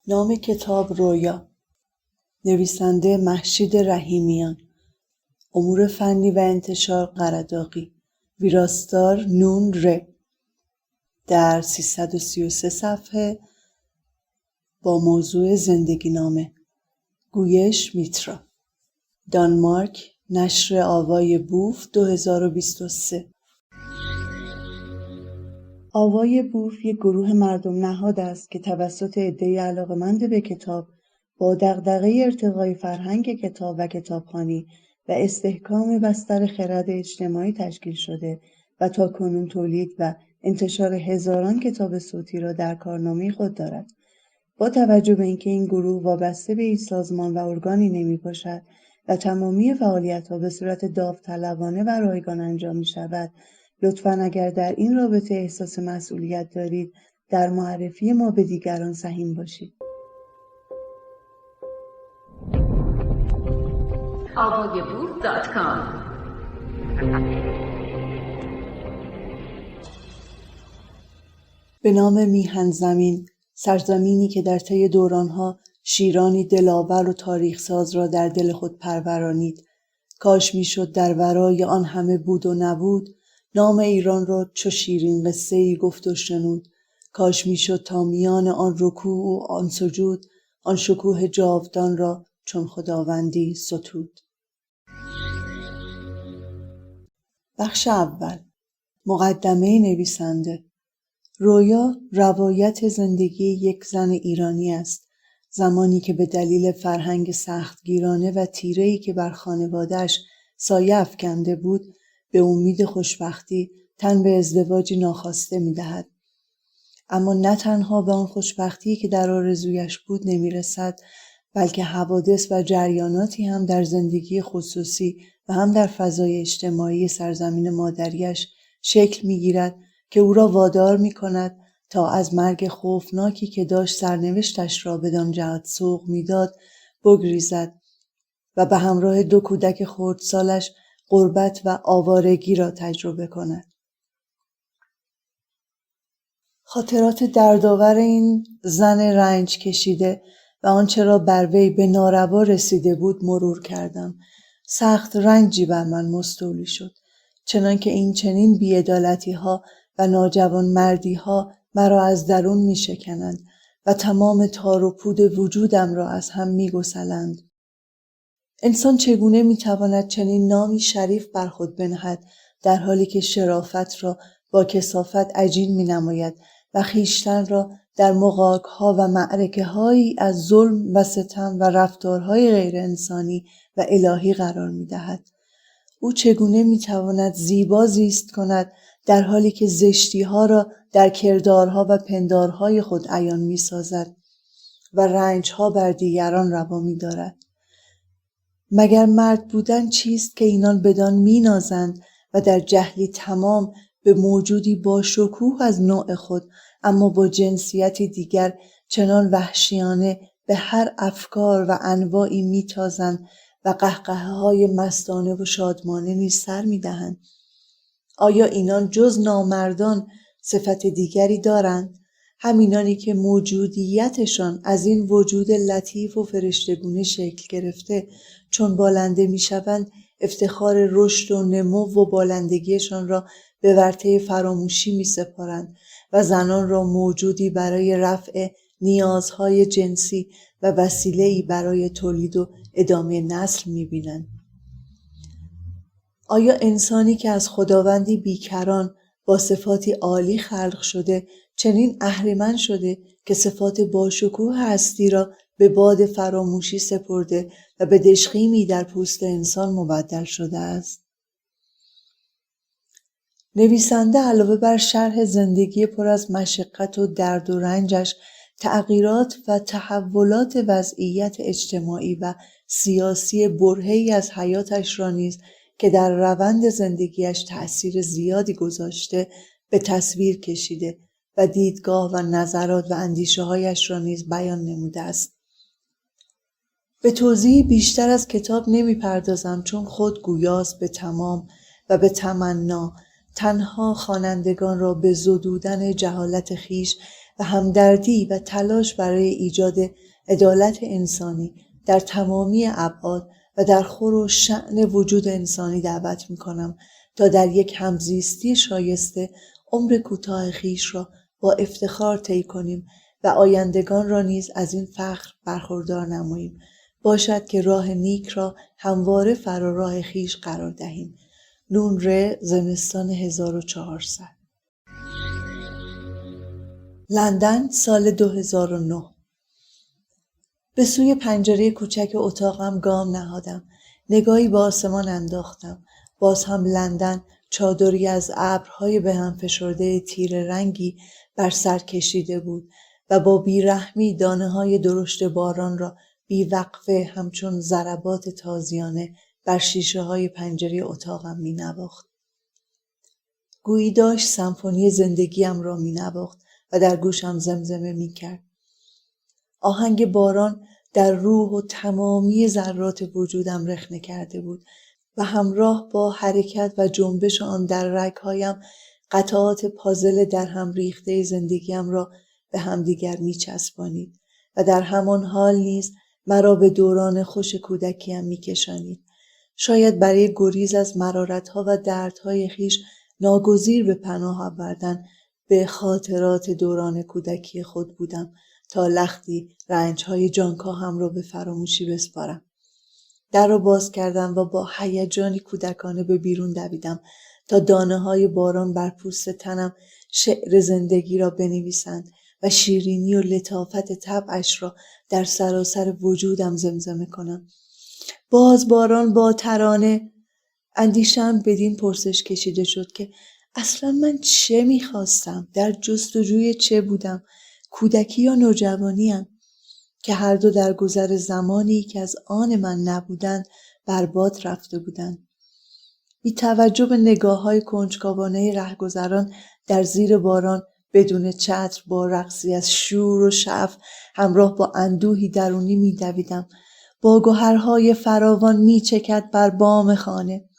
نام کتاب رویا. نویسنده مهشید رحیمیان. امور فنی و انتشار قرداغی. ویراستار نون ر. در 333 صفحه با موضوع زندگی نامه. گویش میترا. دانمارک. نشر آوای بوف 2023. آوای بوف یک گروه مردم نهاد است که توسط عده‌ای علاقه‌مند به کتاب با دغدغه ارتقای فرهنگ کتاب و کتابخوانی و استحکام بستر خرد اجتماعی تشکیل شده و تاکنون تولید و انتشار هزاران کتاب صوتی را در کارنامه خود دارد. با توجه به اینکه این گروه وابسته به هیچ سازمان و ارگانی نمی‌باشد و تمامی فعالیت‌ها به صورت داوطلبانه و رایگان انجام می‌شود، لطفاً اگر در این رابطه احساس مسئولیت دارید، در معرفی ما به دیگران سهیم باشید. avayaboof.com به نام میهن زمین، سرزمینی که در طی دورانها شیرانی دلاور و تاریخ ساز را در دل خود پرورانید. کاش میشد در ورای آن همه بود و نبود، نام ایران را چو شیرین قصه‌ای گفت و شنود. کاش میشد تا میان آن رکوع و آن سجود، آن شکوه جاودان را چون خداوندی ستود. بخش اول. مقدمه نویسنده. رویا روایت زندگی یک زن ایرانی است، زمانی که به دلیل فرهنگ سختگیرانه و تیره‌ای که بر خانواده‌اش سایه افکنده بود، به امید خوشبختی تن به ازدواجی ناخواسته می‌دهد. اما نه تنها به آن خوشبختی که در آرزویش بود نمی‌رسد، بلکه حوادث و جریاناتی هم در زندگی خصوصی و هم در فضای اجتماعی سرزمین مادریش شکل می‌گیرد که او را وادار می‌کند تا از مرگ خوفناکی که داشت سرنوشتش را بدان جهت سوق می‌داد بگریزد و به همراه 2 کودک خردسالش غربت و آوارگی را تجربه کند. خاطرات دردآور این زن رنج کشیده و آنچه را بر وی به ناروا رسیده بود مرور کردم. سخت رنجی بر من مستولی شد، چنانکه این چنین بی‌عدالتی‌ها و ناجوانمردی‌ها مرا از درون می‌شکنند و تمام تار و پود وجودم را از هم می‌گسلند. انسان چگونه می‌تواند چنین نامی شریف بر خود بنهد، در حالی که شرافت را با کثافت عجین می‌نماید و خویشتن را در مغاک‌ها و معرکه‌هایی از ظلم و ستم و رفتارهای غیر انسانی و الهی قرار می‌دهد. او چگونه می‌تواند زیبا زیست کند در حالی که زشتی‌ها را در کردارها و پندارهای خود عیان می‌سازد و رنج‌ها بر دیگران روا می‌دارد؟ مگر مرد بودن چیست که اینان بدان می‌نازند و در جهلی تمام به موجودی با شکوه از نوع خود اما با جنسیتی دیگر چنان وحشیانه به هر افکار و انواعی می‌تازند و قهقهه‌های مستانه و شادمانه نیز سر می‌دهند؟ آیا اینان جز نامردان صفت دیگری دارند؟ همینانی که موجودیتشان از این وجود لطیف و فرشتگونه شکل گرفته چون بالنده میشوند، افتخار رشد و نمو و بالندگیشان را به ورطه فراموشی میسپارند و زنان را موجودی برای رفع نیازهای جنسی و وسیله‌ای برای تولید و ادامه نسل میبینند. آیا انسانی که از خداوندی بیکران با صفاتی عالی خلق شده چنین اهرمن شده که صفات باشکوه هستی را به باد فراموشی سپرده و به دشخیمی در پوست انسان مبدل شده است؟ نویسنده علاوه بر شرح زندگی پر از مشقت و درد و رنجش، تغییرات و تحولات وضعیت اجتماعی و سیاسی برهه‌ای از حیاتش را نیز که در روند زندگیش تأثیر زیادی گذاشته به تصویر کشیده و دیدگاه و نظرات و اندیشه‌هایش را نیز بیان نموده است. به توضیح بیشتر از کتاب نمی‌پردازم، چون خود گویاست به تمام و به تمنا تنها خوانندگان را به زدودن جهالت خیش و همدردی و تلاش برای ایجاد عدالت انسانی در تمامی ابعاد و در خور و شأن وجود انسانی دعوت می‌کنم تا در یک همزیستی شایسته عمر کوتاه خویش را با افتخار طی کنیم و آیندگان را نیز از این فخر برخوردار نماییم. باشد که راه نیک را همواره فرا راه خویش قرار دهیم. نون ر زمستان 1400. لندن سال 2009. به سوی پنجره کوچک اتاقم گام نهادم. نگاهی به آسمان انداختم. باز هم لندن چادری از ابرهای به هم فشرده تیره رنگی بر سر کشیده بود و با بیرحمی دانه‌های درشت باران را بیوقفه همچون ضربات تازیانه بر شیشه‌های پنجره اتاقم می‌نواخت. گویی داشت سمفونی زندگیم را می‌نواخت و در گوشم زمزمه می‌کرد. آهنگ باران در روح و تمامی ذرات وجودم رخنه کرده بود و همراه با حرکت و جنبش آن در رگ‌هایم قطعات پازل در هم ریخته زندگیم را به همدیگر می‌چسبانید و در همان حال نیز مرا به دوران خوش کودکیم می‌کشانید. شاید برای گریز از مرارت‌ها و دردهای خویش ناگزیر به پناه آوردن به خاطرات دوران کودکی خود بودم تا لختی رنج‌های جانکاهم را به فراموشی بسپارم. در را باز کردم و با هیجانی کودکانه به بیرون دویدم تا دانه‌های باران بر پوست تنم شعر زندگی را بنویسند و شیرینی و لطافت طبعش را در سراسر وجودم زمزمه کنم. باز باران با ترانه. اندیشه‌ام بدین پرسش کشیده شد که اصلا من چه می‌خواستم؟ در جستجوی چه بودم؟ کودکی یا نوجوانیم؟ که هر دو در گذر زمانی که از آن من نبودند برباد رفته بودند. بی توجه به نگاه‌های کنجکاوانه رهگذران در زیر باران بدون چتر با رقصی از شور و شعف همراه با اندوهی درونی می‌دویدم. با گوهرهای فراوان می‌چکد بر بام خانه.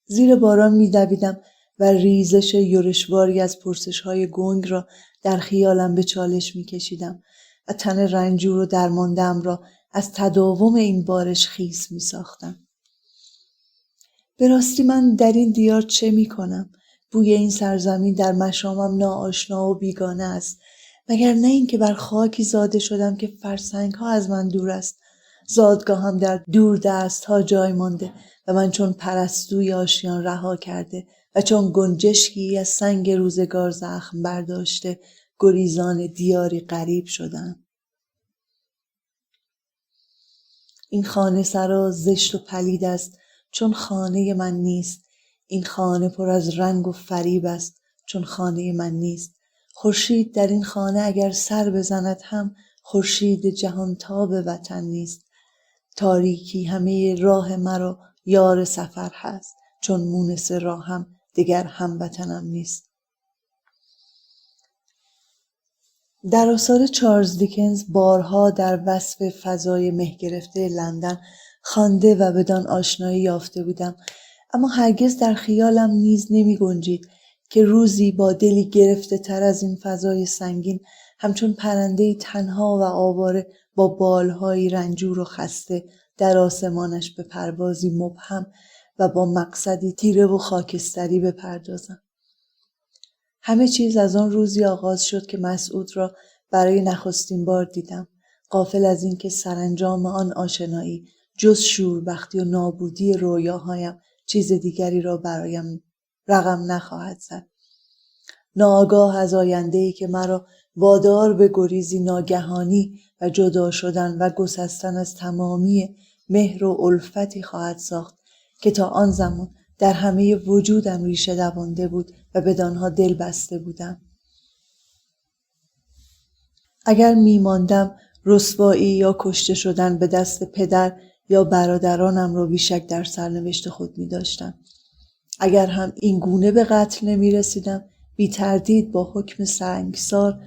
زیر باران می‌دویدم و ریزش یورشواری از پرسش‌های گنگ را در خیالم به چالش می‌کشیدم و تن رنجور و درمانده‌ام را از تداوم این بارش خیس می‌ساختم. به راستی من در این دیار چه می‌کنم؟ بوی این سرزمین در مشامم ناآشنا و بیگانه است، مگر نه اینکه بر خاکی زاده شدم که فرسنگ‌ها از من دور است. زادگاهم در دور دست‌ها جای مانده و من چون پرستوی آشیان رها کرده و چون گنجشکی از سنگ روزگار زخم برداشته گریزان دیاری غریب شدم. این خانه سرا زشت و پلید است چون خانه من نیست. این خانه پر از رنگ و فریب است چون خانه من نیست. خورشید در این خانه اگر سر بزند هم خورشید جهانتاب وطن نیست. تاریکی همه راه مرا یار سفر هست چون مونس راهم دگر هموطنم نیست. در آثار چارلز دیکنز بارها در وصف فضای مه گرفته لندن خوانده و بدان آشنایی یافته بودم، اما هرگز در خیالم نیز نمی گنجید که روزی با دلی گرفته تر از این فضای سنگین همچون پرنده‌ای تنها و آواره با بالهایی رنجور و خسته در آسمانش به پروازی مبهم و با مقصدی تیره و خاکستری بپردازم. همه چیز از آن روزی آغاز شد که مسعود را برای نخستین بار دیدم، غافل از اینکه سرانجام آن آشنایی جز شوربختی و نابودی رویاهایم چیز دیگری را برایم رقم نخواهد زد. ناآگاه از آینده‌ای که مرا وادار به گریزی ناگهانی و جدا شدن و گسستن از تمامی مهر و الفتی خواهد ساخت که تا آن زمان در همه وجودم ریشه دوانده بود و بدانها دل بسته بودم. اگر میماندم رسوایی یا کشته شدن به دست پدر یا برادرانم را بیشک در سرنوشت خود می داشتم. اگر هم این گونه به قتل نمی رسیدم بی تردید با حکم سنگسار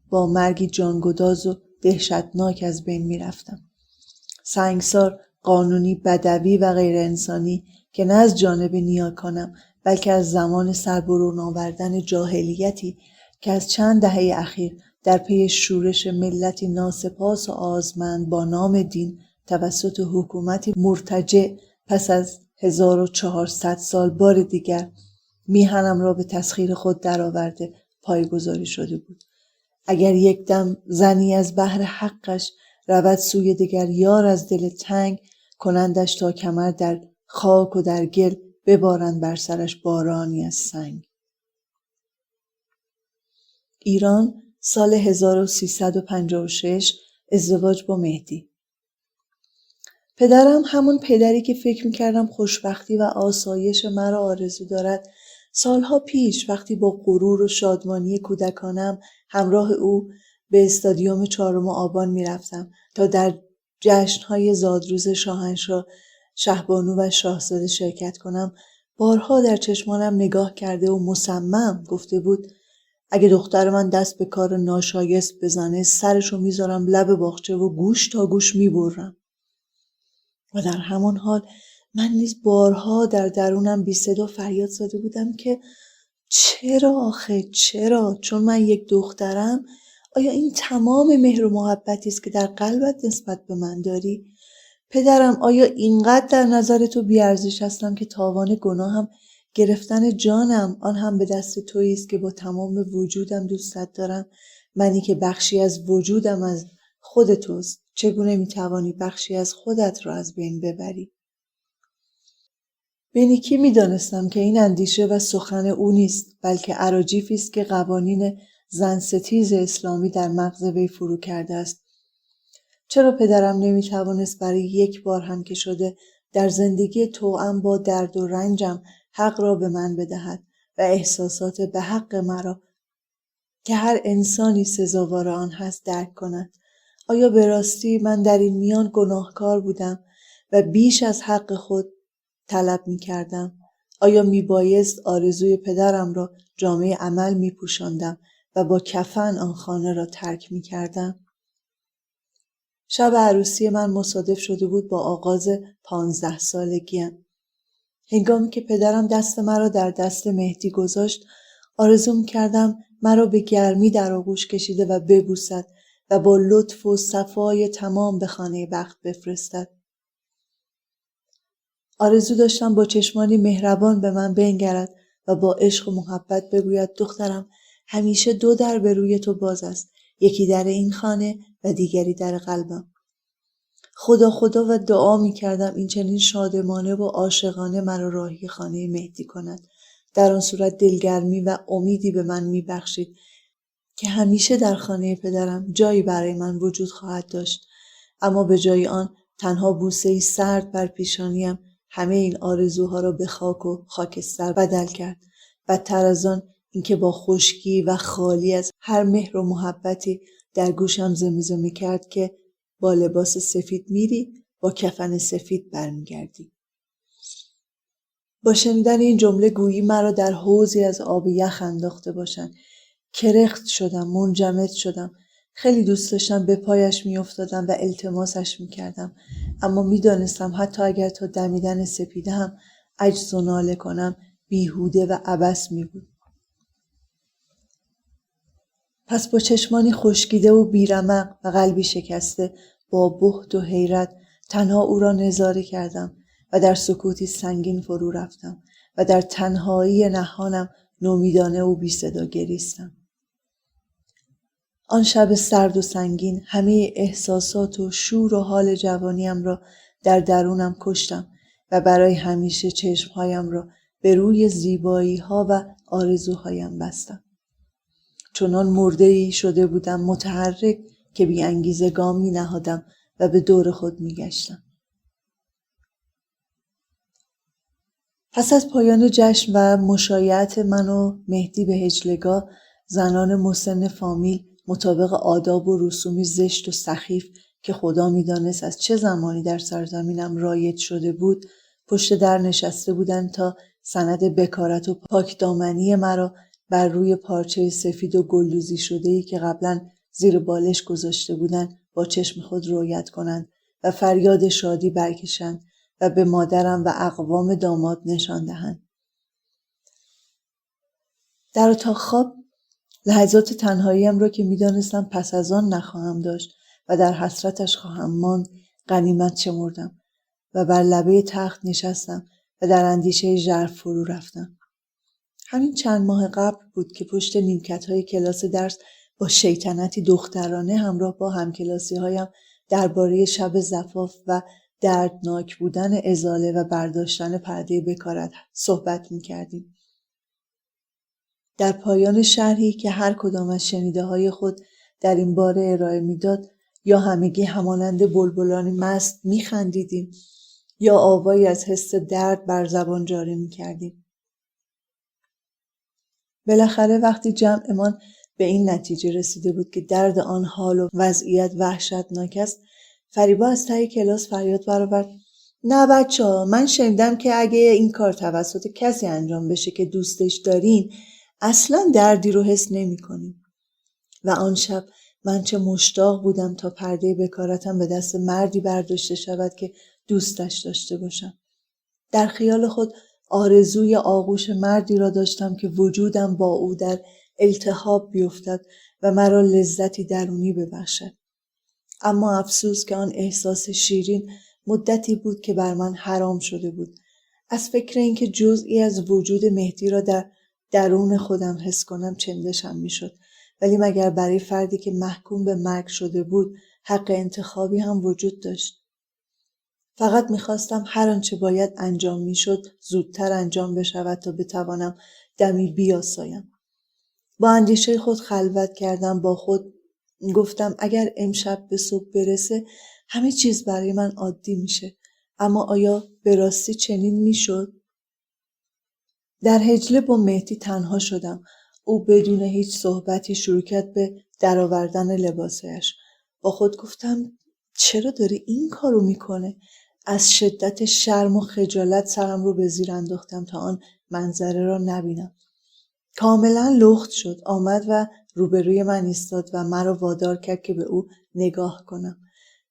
با مرگی جانگداز و دهشتناک از بین می رفتم. سنگسار قانونی بدوی و غیر انسانی که نه از جانب نیاکانم بلکه از زمان سربرون آوردن جاهلیتی که از چند دهه اخیر در پی شورش ملتی ناسپاس و آزمند با نام دین توسط حکومتی مرتجع پس از 1400 سال بار دیگر میهنم را به تسخیر خود درآورده پایه‌گذاری شده بود. اگر یک دم زنی از بحر حقش رود سوی دگر، یار از دل تنگ کنندش تا کمر در خاک و در گل ببارند بر سرش بارانی از سنگ. ایران سال 1356 ازدواج با مهدی. پدرم، همون پدری که فکر میکردم خوشبختی و آسایش مرا آرزو دارد، سالها پیش وقتی با غرور و شادمانی کودکانم همراه او به استادیوم 4 آبان میرفتم تا در جشن‌های زادروز شاهنشاه، شهبانو و شاهزاده شرکت کنم، بارها در چشمانم نگاه کرده و مصمم گفته بود اگه دختر من دست به کار ناشایست بزنه، سرشو میذارم لب باغچه و گوش تا گوش میبرم. و در همان حال من نیز بارها در درونم بی صدا فریاد زده بودم که چرا آخه، چرا؟ چون من یک دخترم؟ آیا این تمام مهر و محبتی است که در قلبت نسبت به من داری؟ پدرم، آیا اینقدر در نظر تو بی‌ارزش هستم که تاوان گناهم گرفتن جانم، آن هم به دست تویی است که با تمام وجودم دوستت دارم، منی که بخشی از وجودم از خود توست. چگونه میتوانی بخشی از خودت را از بین ببری؟ به نیکی میدانستم که این اندیشه و سخن او نیست، بلکه اراجیفی است که قوانین زن ستیز اسلامی در مغز وی فرو کرده است. چرا پدرم نمیتوانست برای یک بار هم که شده در زندگی توأم با درد و رنجم حق را به من بدهد و احساسات به حق مرا که هر انسانی سزاوار آن هست درک کند؟ آیا به راستی من در این میان گناهکار بودم و بیش از حق خود طلب می کردم؟ آیا می بایست آرزوی پدرم را جامه عمل می پوشاندم و با کفن آن خانه را ترک می کردم؟ شب عروسی من مصادف شده بود با آغاز 15 سالگیم. هنگامی که پدرم دست مرا در دست مهدی گذاشت، آرزو می کردم مرا به گرمی در آغوش کشیده و ببوسد و با لطف و صفای تمام به خانه بخت بفرستد. آرزو داشتم با چشمانی مهربان به من بنگرد و با عشق و محبت بگوید دخترم، همیشه 2 در به روی تو باز است، یکی در این خانه و دیگری در قلبم. خدا و دعا می کردم این چنین شادمانه و عاشقانه مرا راهی خانه مهدی کند. در آن صورت دلگرمی و امیدی به من می بخشید که همیشه در خانه پدرم جایی برای من وجود خواهد داشت. اما به جای آن تنها بوسه‌ای سرد بر پیشانیم همه این آرزوها را به خاک و خاکستر بدل کرد. بدتر از آن اینکه با خشکی و خالی از هر مهر و محبتی در گوشم زمزمه کرد که با لباس سفید میری، با کفن سفید برمیگردی. با شنیدن این جمله گویی مرا در حوضی از آب یخ انداخته باشند. کرخت شدم، منجمد شدم. خیلی دوست داشتم به پایش میافتادم و التماسش میکردم، اما میدانستم حتی اگر تا دمیدن سپیده هم عجز و ناله کنم بیهوده و عبث میبود. پس با چشمانی خشکیده و بیرمق و قلبی شکسته با بهت و حیرت تنها او را نظاره کردم و در سکوتی سنگین فرو رفتم و در تنهایی نهانم نومیدانه و بی صدا گریستم. آن شب سرد و سنگین همه احساسات و شور و حال جوانیم را در درونم کشتم و برای همیشه چشمهایم را به روی زیبایی ها و آرزوهایم بستم. چنان مرده‌ای شده بودم متحرک که بی انگیزه گام می نهادم و به دور خود می گشتم. پس از پایان جشن و مشایعت من و مهدی به هجلگاه، زنان مسن فامیل مطابق آداب و رسومی زشت و سخیف که خدا می دانست از چه زمانی در سرزمینم رایج شده بود، پشت در نشسته بودند تا سند بکارت و پاکدامنی مرا بر روی پارچه سفید و گلدوزی شده‌ای که قبلا زیر بالش گذاشته بودند با چشم خود رویت کنند و فریاد شادی برکشند و به مادرم و اقوام داماد نشان دهند. در اتاق خواب لحظات تنهاییم را که می‌دانستم پس از آن نخواهم داشت و در حسرتش خواهم ماند غنیمت شمردم و بر لبه تخت نشستم و در اندیشه ژرف فرو رفتم. همین چند ماه قبل بود که پشت نیمکت‌های کلاس درس با شیطنتی دخترانه همراه با همکلاسی‌هایم درباره شب زفاف و دردناک بودن ازاله و برداشتن پرده بکارت صحبت می‌کردیم. در پایان شرحی که هر کدام از شنیده‌های خود در این باره ارائه می‌داد، یا همگی همانند بلبلانی مست می‌خندیدیم یا آوایی از حس درد بر زبان جاری می‌کردیم. بالاخره وقتی جمعمان به این نتیجه رسیده بود که درد آن حال و وضعیت وحشتناک است، فریبا از ته کلاس فریاد برآورد: نه بچه‌ها، من شنیدم که اگه این کار توسط کسی انجام بشه که دوستش دارین، اصلاً دردی رو حس نمی‌کنین. و آن شب من چه مشتاق بودم تا پرده بکارتم به دست مردی برداشته شود که دوستش داشته باشم. در خیال خود آرزوی آغوش مردی را داشتم که وجودم با او در التهاب بیفتد و مرا لذتی درونی ببخشد. اما افسوس که آن احساس شیرین مدتی بود که بر من حرام شده بود. از فکر اینکه جزئی از وجود مهدی را در درون خودم حس کنم چندشم میشد. ولی مگر برای فردی که محکوم به مرگ شده بود حق انتخابی هم وجود داشت؟ فقط میخواستم هر آنچه باید انجام میشد زودتر انجام بشود تا بتوانم دمی بیاسایم. با اندیشه خود خلوت کردم، با خود گفتم اگر امشب به صبح برسه همه چیز برای من عادی میشه. اما آیا به راستی چنین میشد؟ در حجله با مهدی تنها شدم. او بدون هیچ صحبتی شروع کرد به درآوردن لباسش. با خود گفتم چرا داره این کارو میکنه؟ از شدت شرم و خجالت سرم رو به زیر انداختم تا آن منظره را نبینم. کاملا لخت شد. آمد و روبروی من ایستاد و مرا وادار کرد که به او نگاه کنم.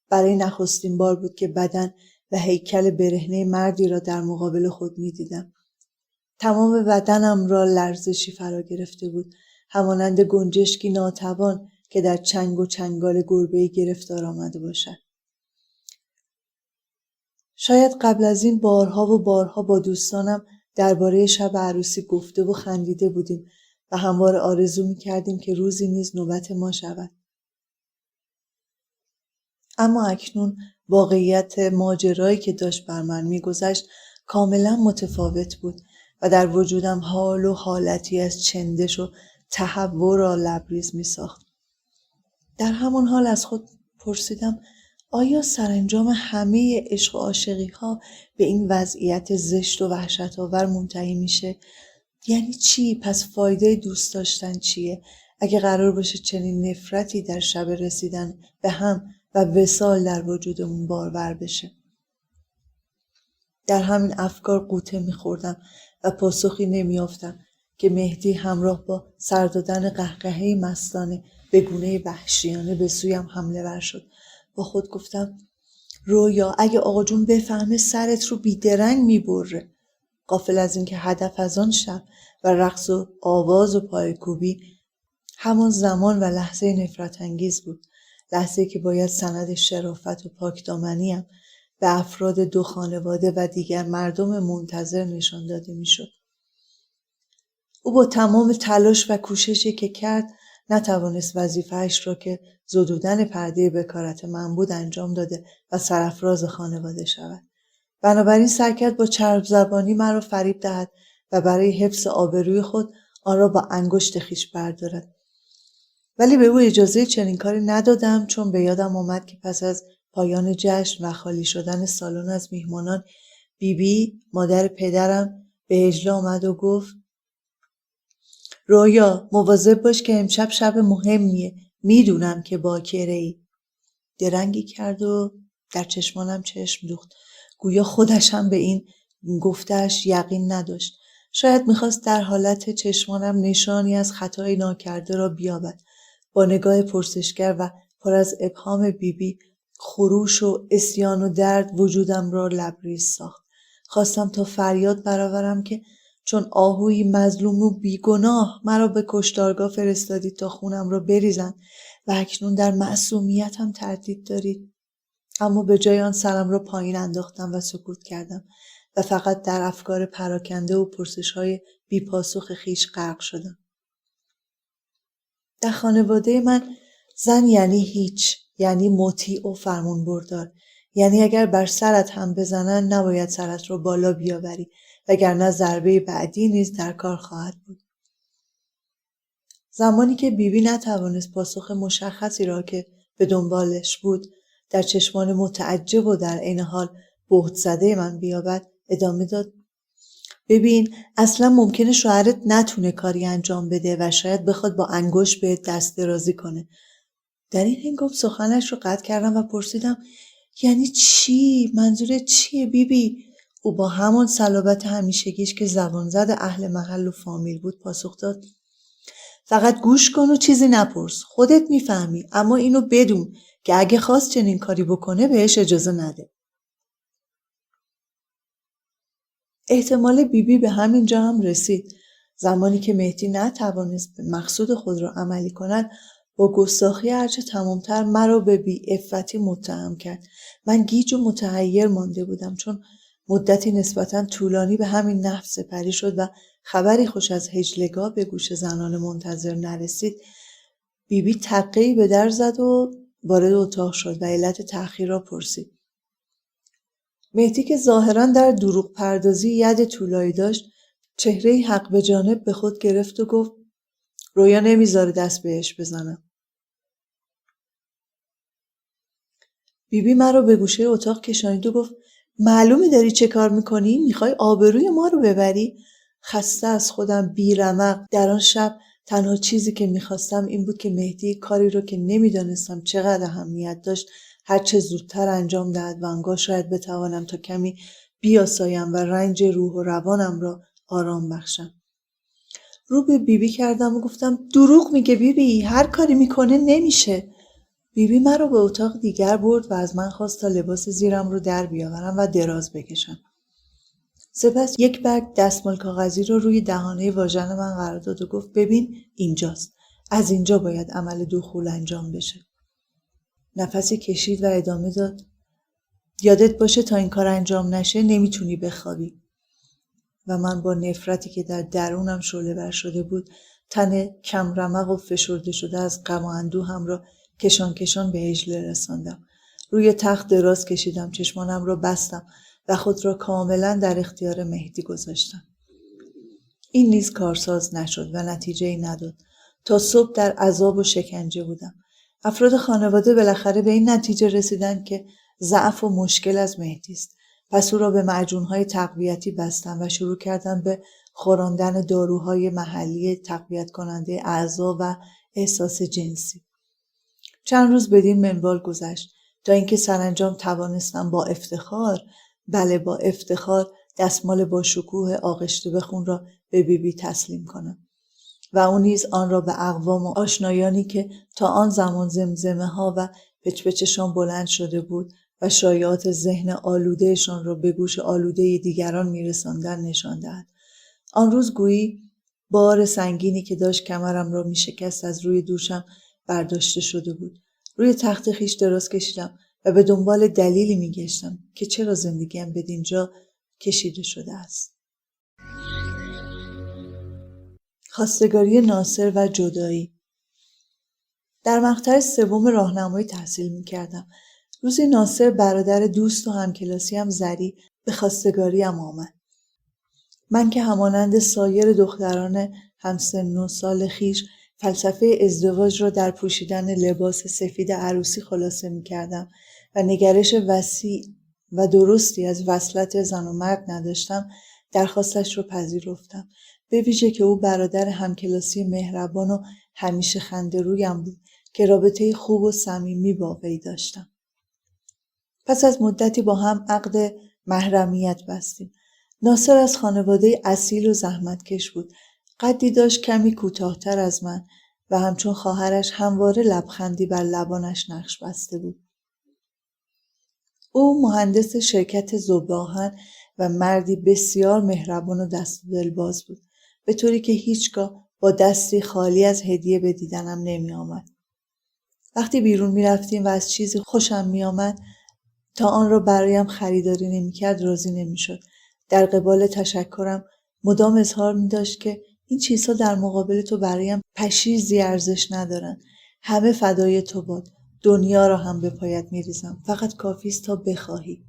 برای نخستین بار بود که بدن و هیکل برهنه مردی را در مقابل خود میدیدم. تمام بدنم را لرزشی فرا گرفته بود، همانند گنجشکی ناتوان که در چنگ و چنگال گربه‌ای گرفتار آمده باشد. شاید قبل از این بارها و بارها با دوستانم درباره شب عروسی گفته و خندیده بودیم و همواره آرزو می‌کردیم که روزی نیز نوبت ما شود. اما اکنون واقعیت ماجرایی که داشت بر من می‌گذشت کاملا متفاوت بود و در وجودم حال و حالتی از چندش و تهوع را لبریز می‌ساخت. در همان حال از خود پرسیدم آیا سرانجام همه عشق و عاشقی‌ها به این وضعیت زشت و وحشت‌آور منتهی میشه؟ یعنی چی؟ پس فایده دوست داشتن چیه؟ اگه قرار باشه چنین نفرتی در شب رسیدن به هم و وصال در وجودمون بارور بشه. در همین افکار غوطه می‌خوردم و پاسخی نمی‌یافتم که مهدی همراه با سر دادن قهقهه‌ای مستانه به گونه وحشیانه به سویم حمله ور شد. با خود گفتم رویا، اگه آقا جون بفهمه سرت رو بیدرنگ میبره. غافل از اینکه هدف از آن شب و رقص و آواز و پایکوبی همان زمان و لحظه نفرت انگیز بود. لحظه‌ای که باید سند شرافت و پاکدامنیم به افراد دو خانواده و دیگر مردم منتظر نشان داده میشد. او با تمام تلاش و کوششی که کرد نتوانست وظیفه‌اش را که زدودن پرده بکارت من بود انجام داده و سرافراز خانواده شود. بنابراین سعی کرد با چرب زبانی مرا فریب دهد و برای حفظ آبروی خود آن را با انگشت خویش بردارد. ولی به او اجازه چنین کاری ندادم، چون به یادم آمد که پس از پایان جشن و خالی شدن سالن از میهمانان بیبی مادر پدرم به هجله آمد و گفت رویا، مواظب باش که امشب شب مهمیه. میدونم که باکره‌ای. درنگی کرد و در چشمانم چشم دوخت. گویا خودش هم به این گفته‌اش یقین نداشت. شاید میخواست در حالت چشمانم نشانی از خطای ناکرده را بیابد. با نگاه پرسشگر و پر از ابهام بیبی خروش و عصیان و درد وجودم را لبریز ساخت. خواستم تا فریاد برآورم که چون آهوی مظلوم و بیگناه مرا به کشتارگاه فرستادید تا خونم را بریزند و اکنون در معصومیتم تردید دارید. اما به جای آن سرم را پایین انداختم و سکوت کردم و فقط در افکار پراکنده و پرسش‌های بی‌پاسخ خویش غرق شدم. در خانواده من زن یعنی هیچ، یعنی مطیع و فرمانبردار، یعنی اگر بر سرت هم بزنن نباید سرت را بالا بیاوری وگرنه ضربه بعدی نیز در کار خواهد بود. زمانی که بیبی نتوانست پاسخ مشخصی را که به دنبالش بود در چشمان متعجب و در عین حال بهت زده من بیابد، ادامه داد: ببین، اصلا ممکنه شوهرت نتونه کاری انجام بده و شاید بخواد با انگشت بهت دست درازی کنه. در این هنگام سخنش رو قطع کردم و پرسیدم: یعنی چی؟ منظورت چیه بیبی؟ او با همان صلابت همیشگیش که زبان زد اهل محل و فامیل بود پاسخ داد: فقط گوش کن و چیزی نپرس، خودت میفهمی، اما اینو بدون که اگه خواست چنین کاری بکنه بهش اجازه نده. احتمال بیبی به همین جا هم رسید. زمانی که مهدی نتوانست به مقصود خود را عملی کند، با گستاخی هرچه تمامتر مرا به بی‌عفتی متهم کرد. من گیج و متحیر مانده بودم، چون مدتی نسبتاً طولانی به همین نحو سپری شد و خبری خوش از هجلگاه به گوش زنان منتظر نرسید. بیبی تقه‌ای به در زد و وارد اتاق شد و علت تأخیر را پرسید. مهدی که ظاهراً در دروغ پردازی ید طولایی داشت، چهره‌ای حق به جانب به خود گرفت و گفت: رویا نمیذاره دست بهش بزنم. بیبی مرا به گوشه اتاق کشانید و گفت: معلومه داری چه کار میکنی؟ میخوای آبروی ما رو ببری؟ خسته از خودم بیرمق در آن شب تنها چیزی که میخواستم این بود که مهدی کاری رو که نمیدانستم چقدر اهمیت داشت هرچه زودتر انجام دهد و آنگاه شاید بتوانم تا کمی بیاسایم و رنج روح و روانم را آرام بخشم. رو به بیبی کردم و گفتم: دروغ میگه بیبی، هر کاری میکنه نمیشه. بیبی مرا به اتاق دیگر برد و از من خواست تا لباس زیرم رو در بیاورم و دراز بکشم. سپس یک برگ دستمال کاغذی رو روی دهانه واژن من قرار داد و گفت: ببین، اینجاست. از اینجا باید عمل دخول انجام بشه. نفسی کشید و ادامه داد: یادت باشه تا این کار انجام نشه نمیتونی بخوابی. و من با نفرتی که در درونم شعله‌ور شده بود، تن کم رمق و فشرده شده از غم و اندوهم را کشان کشان به هجله رساندم. روی تخت دراز کشیدم، چشمانم را بستم و خود را کاملا در اختیار مهدی گذاشتم. این نیز کارساز نشد و نتیجه‌ای نداد. تا صبح در عذاب و شکنجه بودم. افراد خانواده بالاخره به این نتیجه رسیدند که ضعف و مشکل از مهدی است. پس او را به معجون‌های تقویتی بستم و شروع کردم به خوراندن داروهای محلی تقویت کننده اعضا و احساس جنسی. چند روز بدین منوال گذشت تا اینکه سرانجام توانستم با افتخار دستمال با شکوه آغشته به خون را به بیبی تسلیم کنم و او نیز آن را به اقوام و آشنایانی که تا آن زمان زمزمه ها و پچ‌پچشان بلند شده بود و شایعات ذهن آلودهشان را به گوش آلوده دیگران می‌رساندند نشان دهد. آن روز گویی بار سنگینی که داشت کمرم را می‌شکست از روی دوشم برداشته شده بود. روی تخت خیش دراز کشیدم و به دنبال دلیلی می‌گشتم که چرا زندگیم به دینجا کشیده شده است. خواستگاری ناصر و جدایی. در مقطع سوم راهنمایی تحصیل می‌کردم. روزی ناصر، برادر دوست و همکلاسیم زری، به خواستگاریم آمد. من که همانند سایر دختران همسن و سال خویش فلسفه ازدواج را در پوشیدن لباس سفید عروسی خلاصه می‌کردم و نگرش وسیع و درستی از وصلت زن و مرد نداشتم، درخواستش را پذیرفتم. به ویژه که او برادر همکلاسی مهربان و همیشه خنده‌رویم بود که رابطه خوب و صمیمی با وی داشتم. پس از مدتی با هم عقد محرمیت بستیم. ناصر از خانواده اصیل و زحمتکش بود. قدی داشت کمی کوتاه‌تر از من و همچون خواهرش همواره لبخندی بر لبانش نقش بسته بود. او مهندس شرکت ذوب‌آهن و مردی بسیار مهربان و دست و دلباز بود، به طوری که هیچگاه با دستی خالی از هدیه به دیدنم نمی آمد. وقتی بیرون می رفتیم و از چیزی خوشم می آمد تا آن را برایم خریداری نمی کرد راضی نمی شد. در قبال تشکرم مدام اظهار می داشت که این چیزها در مقابل تو برایم پشیزی ارزش ندارند. همه فدای تو باد. دنیا را هم به پایت می ریزم. فقط کافی است تا بخواهی.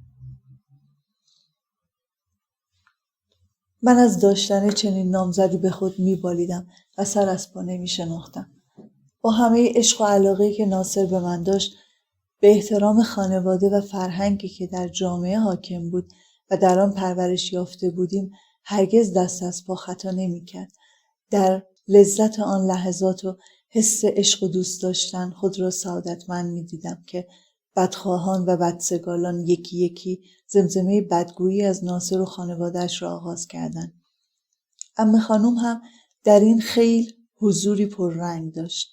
من از داشتن چنین نامزدی به خود می بالیدم و سر از پا نمی شناختم. با همه عشق و علاقه‌ای که ناصر به من داشت، به احترام خانواده و فرهنگی که در جامعه حاکم بود و در آن پرورش یافته بودیم، هرگز دست از پا خطا نمی‌کرد. در لذت آن لحظات و حس عشق و دوست داشتن خود را سعادتمند می‌دیدم که بدخواهان و بدسگالان یکی یکی زمزمه بدگویی از ناصر و خانواده‌اش را آغاز کردند. عمه خانم هم در این خیل حضوری پررنگ داشت.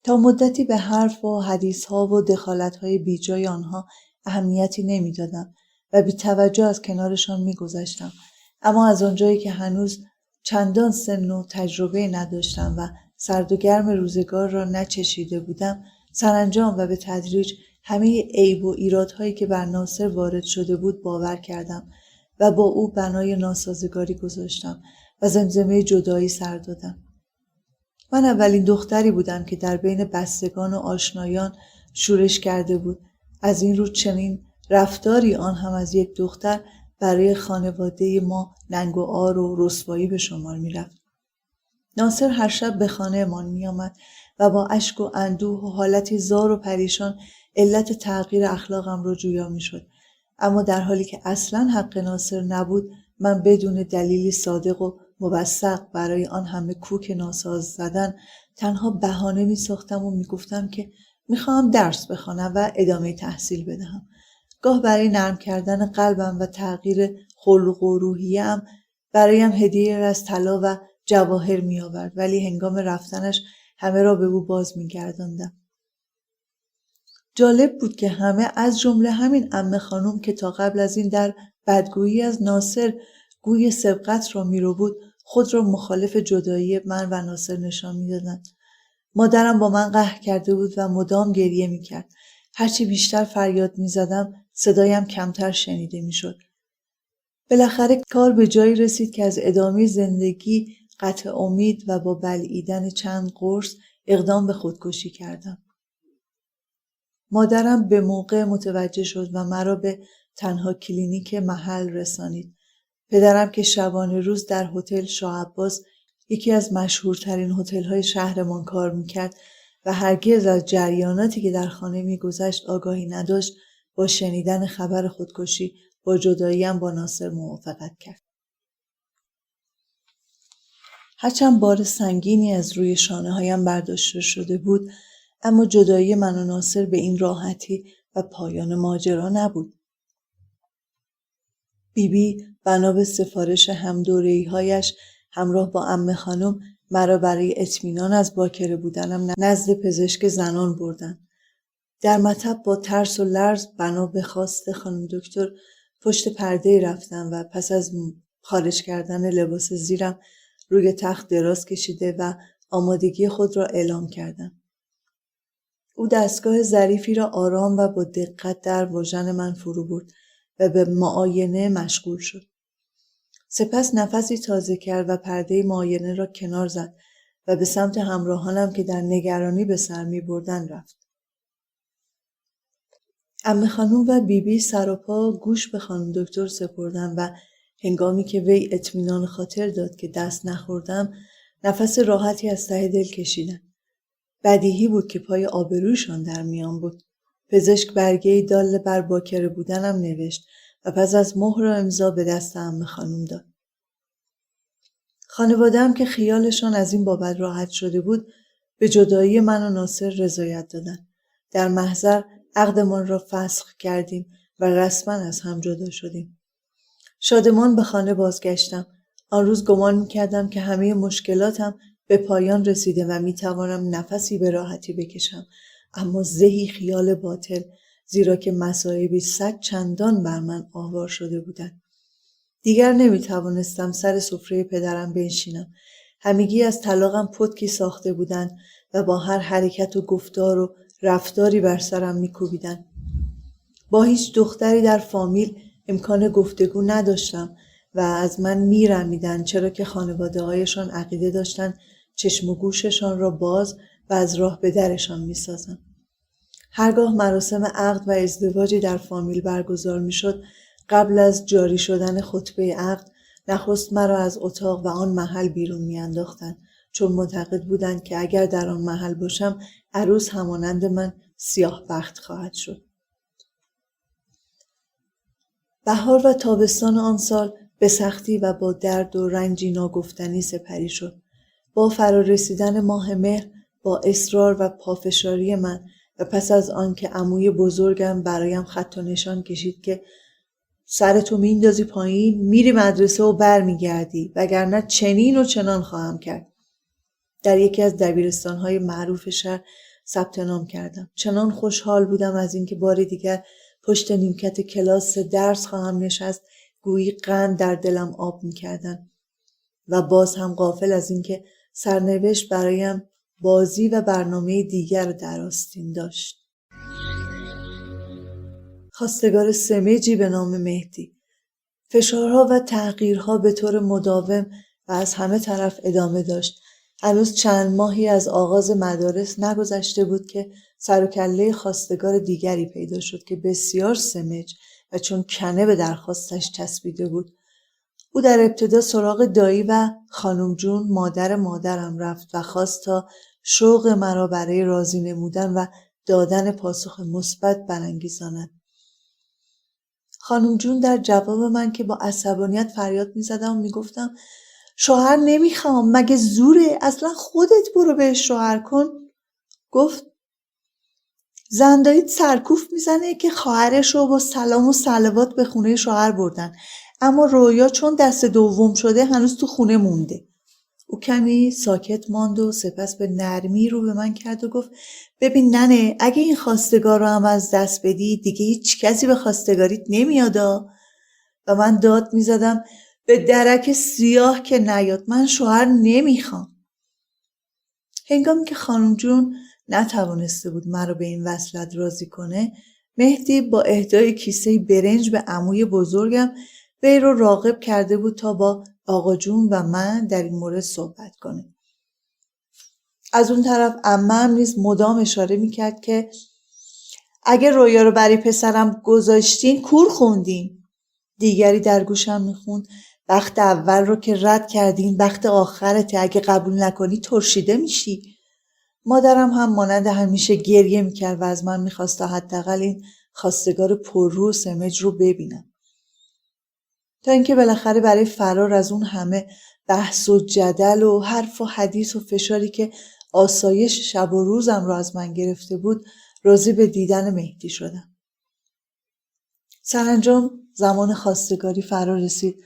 تا مدتی به حرف و حدیث‌ها و دخالت‌های بیجای آنها اهمیتی نمی‌دادم و بی توجه از کنارشان می‌گذشتم. اما از آنجایی که هنوز چندان سن و تجربه نداشتم و سرد و گرم روزگار را نچشیده بودم، سرانجام و به تدریج همه عیب و ایرادهایی که بر ناصر وارد شده بود باور کردم و با او بنای ناسازگاری گذاشتم و زمزمه جدایی سر دادم. من اولین دختری بودم که در بین بستگان و آشنایان شورش کرده بود. از این رو چنین رفتاری، آن هم از یک دختر، برای خانواده ما ننگ و عار و رسوایی به شمار می رفت. ناصر هر شب به خانه من می آمد و با اشک و اندوه و حالتی زار و پریشان علت تغییر اخلاقم را جویا می شد. اما در حالی که اصلاً حق ناصر نبود، من بدون دلیلی صادق و موثق برای آن همه کوک ناساز زدن تنها بهانه می ساختم و می گفتم که می خواهم درس بخوانم و ادامه تحصیل بدهم. گاه برای نرم کردن قلبم و تغییر خلق و روحیه‌ام برایم هدیه از طلا و جواهر می آورد، ولی هنگام رفتنش همه را به او باز می گرداندم. جالب بود که همه، از جمله همین عمه خانم که تا قبل از این در بدگویی از ناصر گوی سبقت را می رو بود، خود را مخالف جدایی من و ناصر نشان می دادند. مادرم با من قهر کرده بود و مدام گریه می کرد. هرچی بیشتر فریاد می زدم صدایم کمتر شنیده می شد. بالاخره کار به جایی رسید که از ادامه زندگی قطع امید و با بلعیدن چند قرص اقدام به خودکشی کردم. مادرم به موقع متوجه شد و مرا به تنها کلینیک محل رسانید. پدرم که شبانه روز در هتل شاه عباس، یکی از مشهورترین هتل‌های شهرمان، کار می‌کرد و هرگز از جریاناتی که در خانه می‌گذشت آگاهی نداشت، با شنیدن خبر خودکشی با جداییم با ناصر موافقت کرد. هرچند بار سنگینی از روی شانه‌هایم برداشته شده بود، اما جدایی من و ناصر به این راحتی و پایان ماجرا نبود. بیبی بنا به سفارش همدوره‌ای‌هایش همراه با عمه خانم مرا برای اطمینان از باکره بودنم نزد پزشک زنان بردند. در مطب با ترس و لرز بنا به خواست خانم دکتر پشت پرده رفتم و پس از خارج کردن لباس زیرم روی تخت دراز کشیده و آمادگی خود را اعلام کردم. او دستگاه ظریفی را آرام و با دقت در واژن من فرو برد و به معاینه مشغول شد. سپس نفسی تازه کرد و پرده معاینه را کنار زد و به سمت همراهانم که در نگرانی به سر می بردن رفت. عمه خانم و بیبی سر و پا گوش به خانم دکتر سپردن و هنگامی که وی اطمینان خاطر داد که دست نخوردم، نفس راحتی از ته دل کشیدن. بدیهی بود که پای آبرویشان در میان بود. پزشک برگه‌ای دال بر باکره بودنم نوشت و پس از مهر و امضا به دست عمه خانم داد. خانواده‌ام که خیالشان از این بابت راحت شده بود، به جدایی من و ناصر رضایت دادند. در محضر عقدمان را فسخ کردیم و رسما از هم جدا شدیم. شادمان به خانه بازگشتم. آن روز گمان می‌کردم که همه مشکلاتم به پایان رسیده و می‌توانم نفسی به راحتی بکشم، اما زهی خیال باطل، زیرا که مصائبی صد چندان بر من آوار شده بودند. دیگر نمیتوانستم سر سفره پدرم بنشینم. همگی از طلاقم پتکی ساخته بودند و با هر حرکت و گفتار و رفتاری بر سرم میکوبیدند. با هیچ دختری در فامیل امکان گفتگو نداشتم و از من میرمیدند، چرا که خانواده هایشان عقیده داشتند چشم و گوششان را باز و از راه به درشان میسازم. هرگاه مراسم عقد و ازدواجی در فامیل برگزار میشد، قبل از جاری شدن خطبه عقد نخست مرا از اتاق و آن محل بیرون میانداختند، چون معتقد بودند که اگر در آن محل باشم عروس همانند من سیاه بخت خواهد شد. بهار و تابستان آن سال به سختی و با درد و رنجی ناگفتنی سپری شد. با فرارسیدن ماه مهر، با اصرار و پافشاری من و پس از آن که عموی بزرگم برایم خط و نشان کشید که سرتو میندازی پایین، میری مدرسه و برمیگردی، وگرنه چنین و چنان خواهم کرد. در یکی از دبیرستان‌های معروف شهر ثبت نام کردم. چنان خوشحال بودم از اینکه بار دیگر پشت نیمکت کلاس درس خواهم نشست، گویی قند در دلم آب می‌کردند. و باز هم غافل از اینکه سرنوشت برایم بازی و برنامه دیگر در آستین داشت. خواستگار سمجی به نام مهدی. فشارها و تحقیرها به طور مداوم و از همه طرف ادامه داشت. هنوز چند ماهی از آغاز مدارس نگذشته بود که سر و کله خواستگار دیگری پیدا شد که بسیار سمج و چون کنه به درخواستش چسبیده بود. او در ابتدا سراغ دایی و خانم جون مادرم رفت و خواست تا شوق مرا برای راضی نمودن و دادن پاسخ مثبت برانگیزاند. خانم جون در جواب من که با عصبانیت فریاد می‌زدم و میگفتم شوهر نمیخوام، مگه زوره، اصلا خودت برو بهش شوهر کن، گفت زن دایید سرکوف میزنه که خواهرش رو با سلام و صلوات به خونه شوهر بردن، اما رویا چون دست دوم شده هنوز تو خونه مونده. او کمی ساکت ماند و سپس به نرمی رو به من کرد و گفت ببین ننه، اگه این خواستگار رو هم از دست بدی دیگه هیچ کسی به خواستگاریت نمیادا. و من داد میزدم به درک سیاه که نیاد، من شوهر نمیخوام. هنگامی که خانم جون نتوانسته بود مرا به این وصلت راضی کنه، مهدی با اهدای کیسه برنج به عموی بزرگم وی رو راغب کرده بود تا با آقا جون و من در این مورد صحبت کنه. از اون طرف عمم نیز مدام اشاره میکرد که اگه رویا رو برای پسرم گذاشتین کور خوندین. دیگری در گوشم میخوند وقت اول رو که رد کردین، وقت آخرته، اگه قبول نکنی ترشیده میشی. مادرم هم مانند همیشه گریه میکرد و از من میخواست تا حداقل این خواستگار پررو و سمج رو ببینم. تا اینکه بالاخره برای فرار از اون همه بحث و جدل و حرف و حدیث و فشاری که آسایش شب و روزم رو از من گرفته بود راضی به دیدن مهدی شدم. سرانجام زمان خواستگاری فرا رسید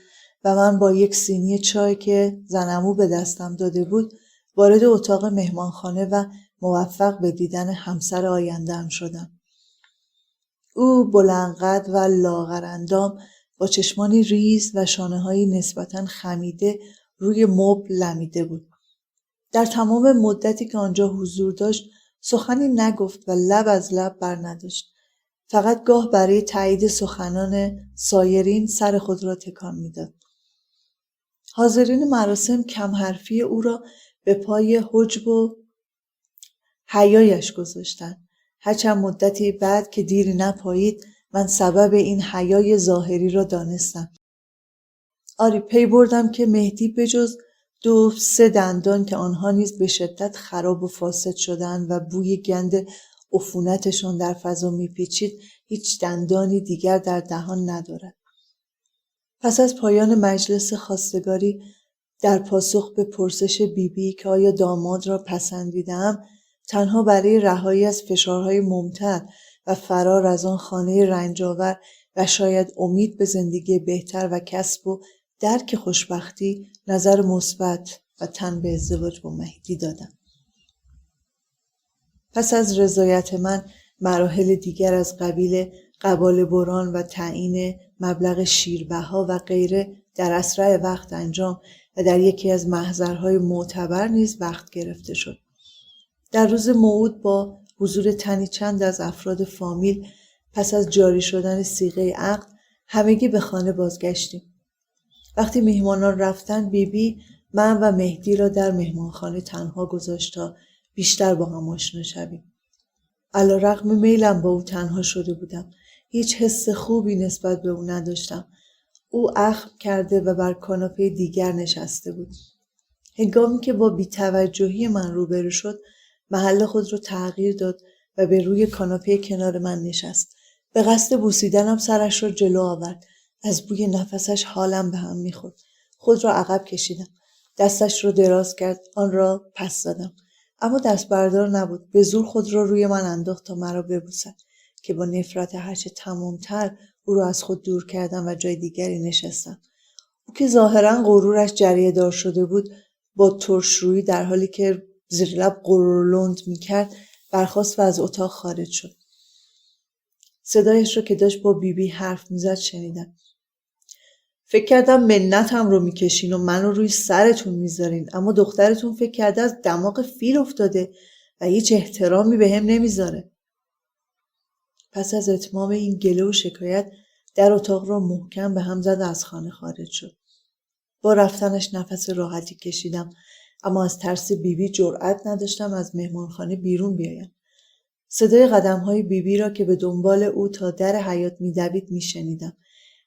و من با یک سینی چای که زنمو به دستم داده بود وارد اتاق مهمانخانه و موفق به دیدن همسر آینده‌ام شدم. او بلندقد و لاغرندام با چشمانی ریز و شانه‌هایی نسبتاً خمیده روی مبل لمیده بود. در تمام مدتی که آنجا حضور داشت سخنی نگفت و لب از لب بر نداشت. فقط گاه برای تایید سخنان سایرین سر خود را تکان میداد. حاضرین مراسم کم حرفی او را به پای حجب و حیایش گذاشتند. هرچند مدتی بعد که دیری نپایید من سبب این حیای ظاهری را دانستم. آری پی بردم که مهدی بجز 2-3 دندان که آنها نیز به شدت خراب و فاسد شدند و بوی گند عفونتشان در فضا میپیچید هیچ دندانی دیگر در دهان ندارد. پس از پایان مجلس خواستگاری در پاسخ به پرسش بیبی که آیا داماد را پسندیدم، تنها برای رهایی از فشارهای ممتد و فرار از آن خانه رنجاور و شاید امید به زندگی بهتر و کسب و درک خوشبختی نظر مثبت و تن به ازدواج با مهدی دادم. پس از رضایت من مراحل دیگر از قبیل قبال بران و تعیین مبلغ شیربها و غیره در اسرع وقت انجام و در یکی از محضرهای معتبر نیز وقت گرفته شد. در روز موعود با حضور تنی چند از افراد فامیل پس از جاری شدن صیغه عقد همگی به خانه بازگشتیم. وقتی میهمانان رفتن بیبی من و مهدی را در مهمانخانه تنها گذاشت تا بیشتر با هم آشنا شویم. علیرغم میلم با او تنها شده بودم. هیچ حس خوبی نسبت به او نداشتم. او اخم کرده و بر کاناپه دیگر نشسته بود. هنگامی که با بی‌توجهی من روبرو شد، محل خود را تغییر داد و به روی کاناپه کنار من نشست. به قصد بوسیدنم سرش را جلو آورد. از بوی نفسش حالم به هم می‌خورد. خود را عقب کشیدم. دستش را دراز کرد، آن را پس دادم. اما دست بردار نبود. به زور خود را روی من انداخت تا مرا ببوسد که با نفرت هرچه تمام‌تر او را از خود دور کردم و جای دیگری نشستم. او که ظاهراً غرورش جریه دار شده بود، با ترش‌رویی در حالی که زیر لب غرورلند می‌کرد برخاست و از اتاق خارج شد. صدایش را که داشت با بیبی حرف می‌زد شنیدم. فکر کردم منتم رو میکشین و منو روی سرتون میذارین، اما دخترتون فکر کرده از دماغ فیل افتاده و هیچ احترامی به هم نمیذاره. پس از اتمام این گله و شکایت در اتاق را محکم به هم زد و از خانه خارج شد. با رفتنش نفس راحتی کشیدم، اما از ترس بیبی جرأت نداشتم از مهمانخانه بیرون بیایم. صدای قدم‌های بیبی را که به دنبال او تا در حیاط می‌دوید می‌شنیدم.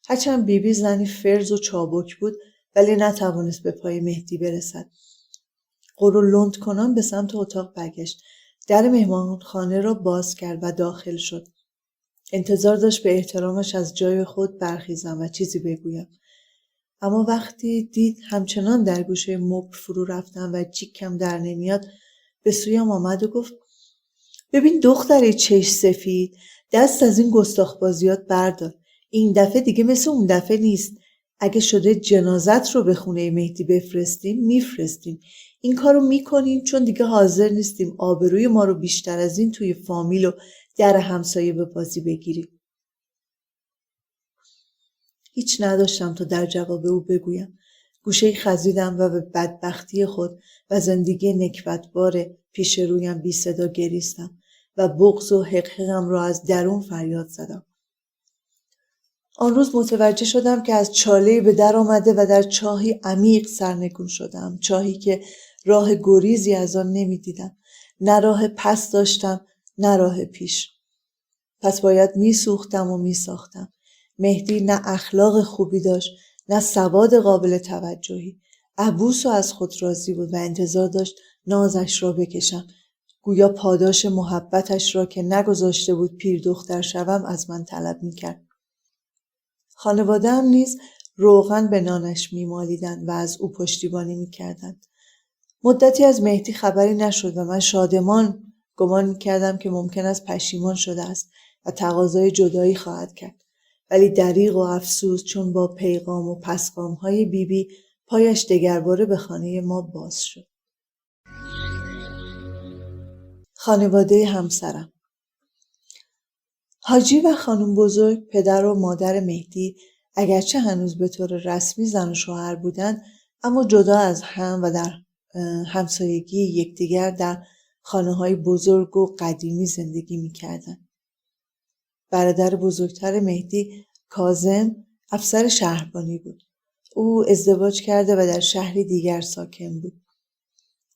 هرچند بیبی زنی فرز و چابک بود، ولی نتوانست به پای مهدی برسد. غرور لند کنان به سمت اتاق برگشت. در مهمانخانه را باز کرد و داخل شد. انتظار داشت به احترامش از جای خود برخیزم و چیزی بگویم. اما وقتی دید همچنان در گوشه مبل فرو رفتم و جیکم در نمیاد، به سویم آمد و گفت: ببین دختری چش سفید، دست از این گستاخ‌بازیات بردار. این دفعه دیگه مثل اون دفعه نیست. اگه شده جنازت رو به خونه مهدی بفرستیم میفرستیم. این کارو میکنیم چون دیگه حاضر نیستیم آبروی ما رو بیشتر از این توی فامیل و در همسایه به بازی بگیریم. هیچ نداشتم تا در جواب او بگویم. گوشه‌ای خزیدم و به بدبختی خود و زندگی نکبتبار پیش رویم بی صدا گریستم و بغض و حقحقم را از درون فریاد زدم. آن روز متوجه شدم که از چاله‌ای به در آمده و در چاهی عمیق سرنگون شدم. چاهی که راه گریزی از آن نمی‌دیدم. نه راه پس داشتم، نه راه پیش. پس باید می‌سوختم و می‌ساختم. مهدی نه اخلاق خوبی داشت، نه سواد قابل توجهی. عبوس و از خود راضی بود و انتظار داشت نازش را بکشم. گویا پاداش محبتش را که نگذاشته بود پیر دختر شوم از من طلب می‌کرد. خانواده‌ام نیز روغن به نانش می‌مالیدند و از او پشتیبانی می‌کردند. مدتی از مهدی خبری نشد و من شادمان گمان می‌کردم که ممکن است پشیمان شده است و تقاضای جدایی خواهد کرد. ولی دریغ و افسوس، چون با پیغام و پسگام‌های بیبی پایش دگرباره به خانه ما باز شد. خانواده همسرم. حاجی و خانم بزرگ، پدر و مادر مهدی، اگرچه هنوز به طور رسمی زن و شوهر بودند، اما جدا از هم و در همسایگی یکدیگر در خانه‌های بزرگ و قدیمی زندگی می‌کردند. برادر بزرگتر مهدی، کاظم، افسر شهربانی بود. او ازدواج کرده و در شهری دیگر ساکن بود.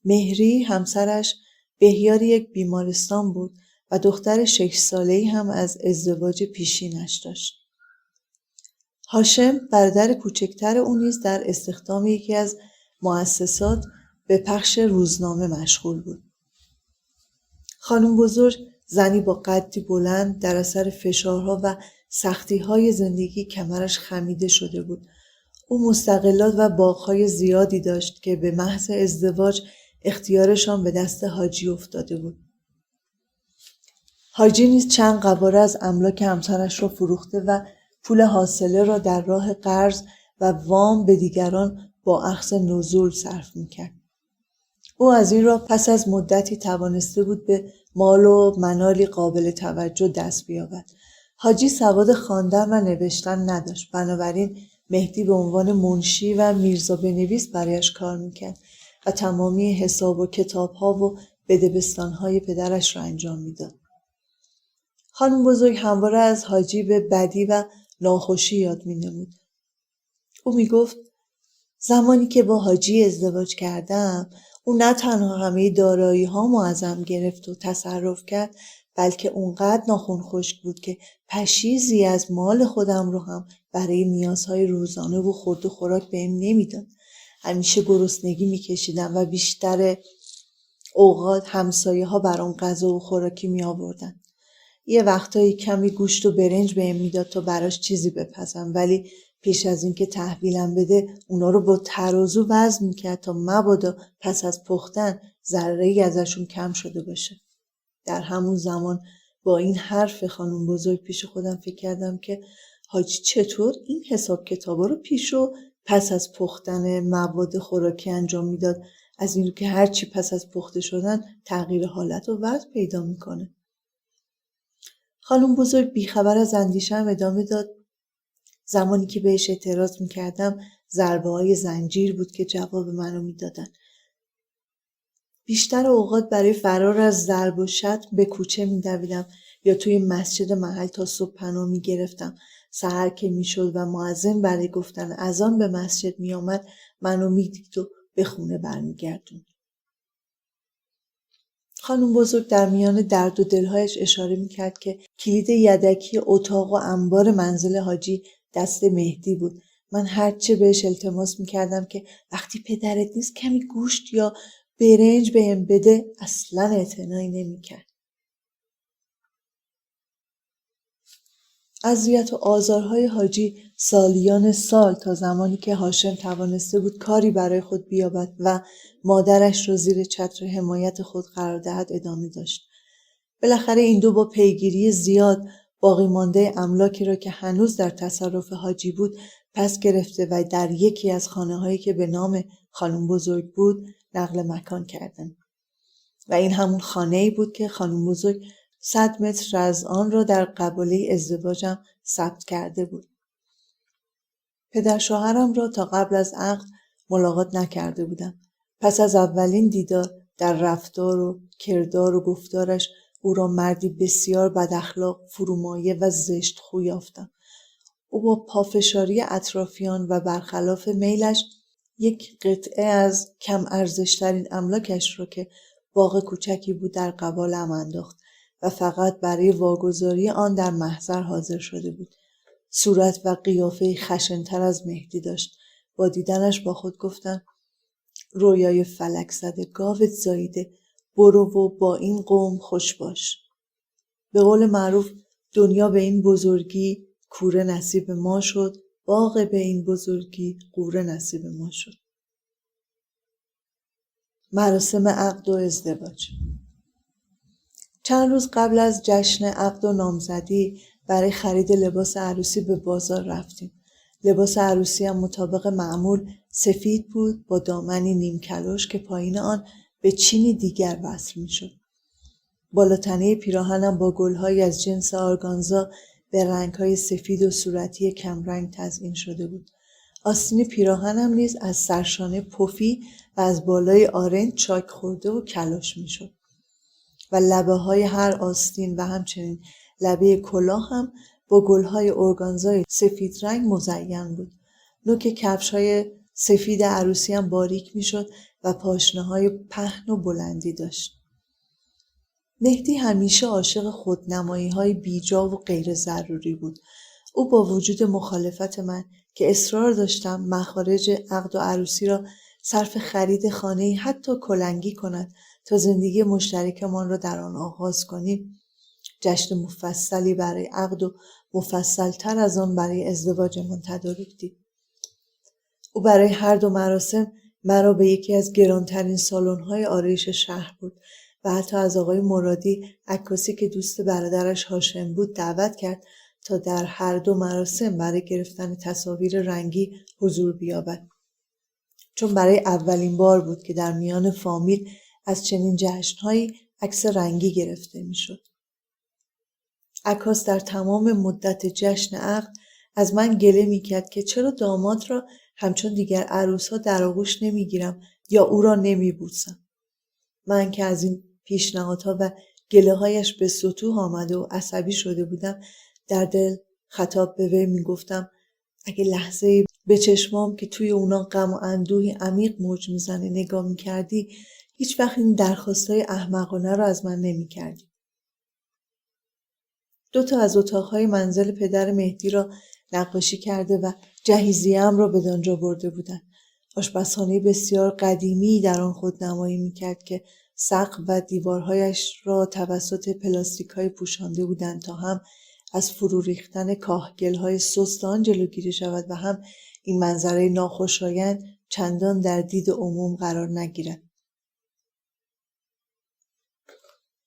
مهری، همسرش، بهیار یک بیمارستان بود و دختر 6 ساله‌ای هم از ازدواج پیشینش داشت. هاشم، برادر کوچکتر او، نیز در استخدام یکی از مؤسسات به پخش روزنامه مشغول بود. خانم بزرگ، زنی با قدی بلند، در اثر فشارها و سختی‌های زندگی کمرش خمیده شده بود. او مستغلات و باغ‌های زیادی داشت که به محض ازدواج اختیارشان به دست حاجی افتاده بود. حاجی نیز چند قواره از املاک همسرش را فروخته و پول حاصله را در راه قرض و وام به دیگران با اخذ نزول صرف می‌کرد. او از این راه پس از مدتی توانسته بود به مال و منالی قابل توجه دست بیابد. حاجی سواد خواندن و نوشتن نداشت، بنابراین مهدی به عنوان منشی و میرزا بنویس برایش کار میکرد و تمامی حساب و کتابها و بدبستانهای پدرش را انجام میداد. خانم بزرگ همواره از حاجی به بدی و ناخوشی یاد مینمود. او میگفت زمانی که با حاجی ازدواج کردم، او نه تنها همه دارایی هامو ازم گرفت و تصرف کرد، بلکه اونقدر ناخن خشک بود که پشیزی از مال خودم رو هم برای نیازهای روزانه و خورد و خوراک بهم نمیداد. همیشه گرسنگی میکشیدم و بیشتر اوقات همسایه ها برام غذا و خوراکی می آوردن. یه وقتایی کمی گوشت و برنج بهم میداد تا براش چیزی بپزم، ولی پیش از اینکه تحویلم بده اونا رو با ترازو وزن میکرد تا مبادا پس از پختن ذره‌ای ازشون کم شده باشه. در همون زمان با این حرف خانم بزرگ پیش خودم فکر کردم که حاجی چطور این حساب کتابا رو پیش و پس از پختن مواد خوراکی انجام میداد، از این که هرچی پس از پخته شدن تغییر حالت و وضع پیدا میکنه. خانم بزرگ بیخبر از اندیشه‌ام ادامه داد. زمانی که بهش اعتراض میکردم ضربه‌های زنجیر بود که جواب منو میدادن. بیشتر اوقات برای فرار از ضرب و شتم به کوچه میدویدم یا توی مسجد محل تا صبح پناه میگرفتم. سحر که میشد و مؤذن برای گفتن اذان به مسجد میآمد، منو میدید و به خونه برمیگردوند. خانم بزرگ در میان درد و دلهایش اشاره میکرد که کلید یدکی اتاق و انبار منزل حاجی دست مهدی بود. من هرچه بهش التماس میکردم که وقتی پدرت نیست کمی گوشت یا برنج بهم بده، اصلا اعتنایی نمیکرد. اذیت و آزارهای حاجی سالیان سال تا زمانی که هاشم توانسته بود کاری برای خود بیابد و مادرش را زیر چتر حمایت خود قرار دهد ادامه داشت. بالاخره این دو با پیگیری زیاد باقی مانده املاکی را که هنوز در تصرف حاجی بود پس گرفته و در یکی از خانه‌هایی که به نام خانم بزرگ بود نقل مکان کردند. و این همون خانه‌ای بود که خانم بزرگ 100 متر از آن را در قباله ازدواجم ثبت کرده بود. پدر شوهرم را تا قبل از عقد ملاقات نکرده بودم. پس از اولین دیدار در رفتار و کردار و گفتارش او را مردی بسیار بد اخلاق، فرومایه و زشت خو یافتم. او با پافشاری اطرافیان و برخلاف میلش یک قطعه از کم ارزشترین املاکش را که باغ کوچکی بود در قبالم انداخت و فقط برای واگذاری آن در محضر حاضر شده بود. صورت و قیافه خشن‌تر از مهدی داشت. با دیدنش با خود گفتم رویای فلک زده، گاوت زاییده، برو و با این قوم خوش باش. به قول معروف دنیا به این بزرگی کوره نصیب ما شد، باغ به این بزرگی قوره نصیب ما شد. مراسم عقد و ازدواج. چند روز قبل از جشن عقد و نامزدی برای خرید لباس عروسی به بازار رفتیم. لباس عروسی هم مطابق معمول سفید بود با دامنی نیم کلوش که پایین آن به چینی دیگر وصل می شد. بالاتنه پیراهنم با گل‌های از جنس آرگانزا به رنگ‌های سفید و صورتی کمرنگ تزیین شده بود. آستین پیراهنم نیز از سرشانه پفی و از بالای آرنج چاک خورده و کلاش می شد. و لبه های هر آستین و همچنین لبه کلاه هم با گل‌های ارگانزای سفید رنگ مزین بود. نوک کفش‌های سفید عروسی هم باریک می‌شد و پاشنه‌های پهن و بلندی داشت. مهدی همیشه عاشق خودنمایی‌های بیجا و غیر ضروری بود. او با وجود مخالفت من که اصرار داشتم مخارج عقد و عروسی را صرف خرید خانه‌ای حتی کلنگی کند تا زندگی مشترکمان را در آن آغاز کنیم، جشن مفصلی برای عقد و مفصلتر از آن برای ازدواجمان تدارک دید. او برای هر دو مراسم مرا به یکی از گرانترین سالن‌های آرایش شهر برد و حتی از آقای مرادی عکاسی که دوست برادرش هاشم بود دعوت کرد تا در هر دو مراسم برای گرفتن تصاویر رنگی حضور بیابد. چون برای اولین بار بود که در میان فامیل از چنین جشن‌هایی عکس رنگی گرفته میشد. عکاس در تمام مدت جشن عقد از من گله میکرد که چرا داماد را همچون دیگر عروس‌ها در آغوش نمیگیرم یا او را نمیبوسم. من که از این پیشنهادها و گله‌هایش به سطوح آمده و عصبی شده بودم، در دل خطاب به وی میگفتم اگه لحظه‌ای به چشمام که توی اونا غم و اندوهی عمیق موج میزنه نگاه میکردی، هیچ وقت این درخواستای احمقانه رو از من نمیکردی. 2 از اتاقهای منزل پدر مهدی را نقاشی کرده و جهیزیه‌ام را به دانجا برده بودند. آشپزخانه بسیار قدیمی در آن خودنمایی میکرد که سقف و دیوارهایش را توسط پلاستیک‌های پوشانده بودند تا هم از فرو ریختن کاهگل‌های سست آن جلوگیری شود و هم این منظره ناخوشایند چندان در دید عموم قرار نگیرد.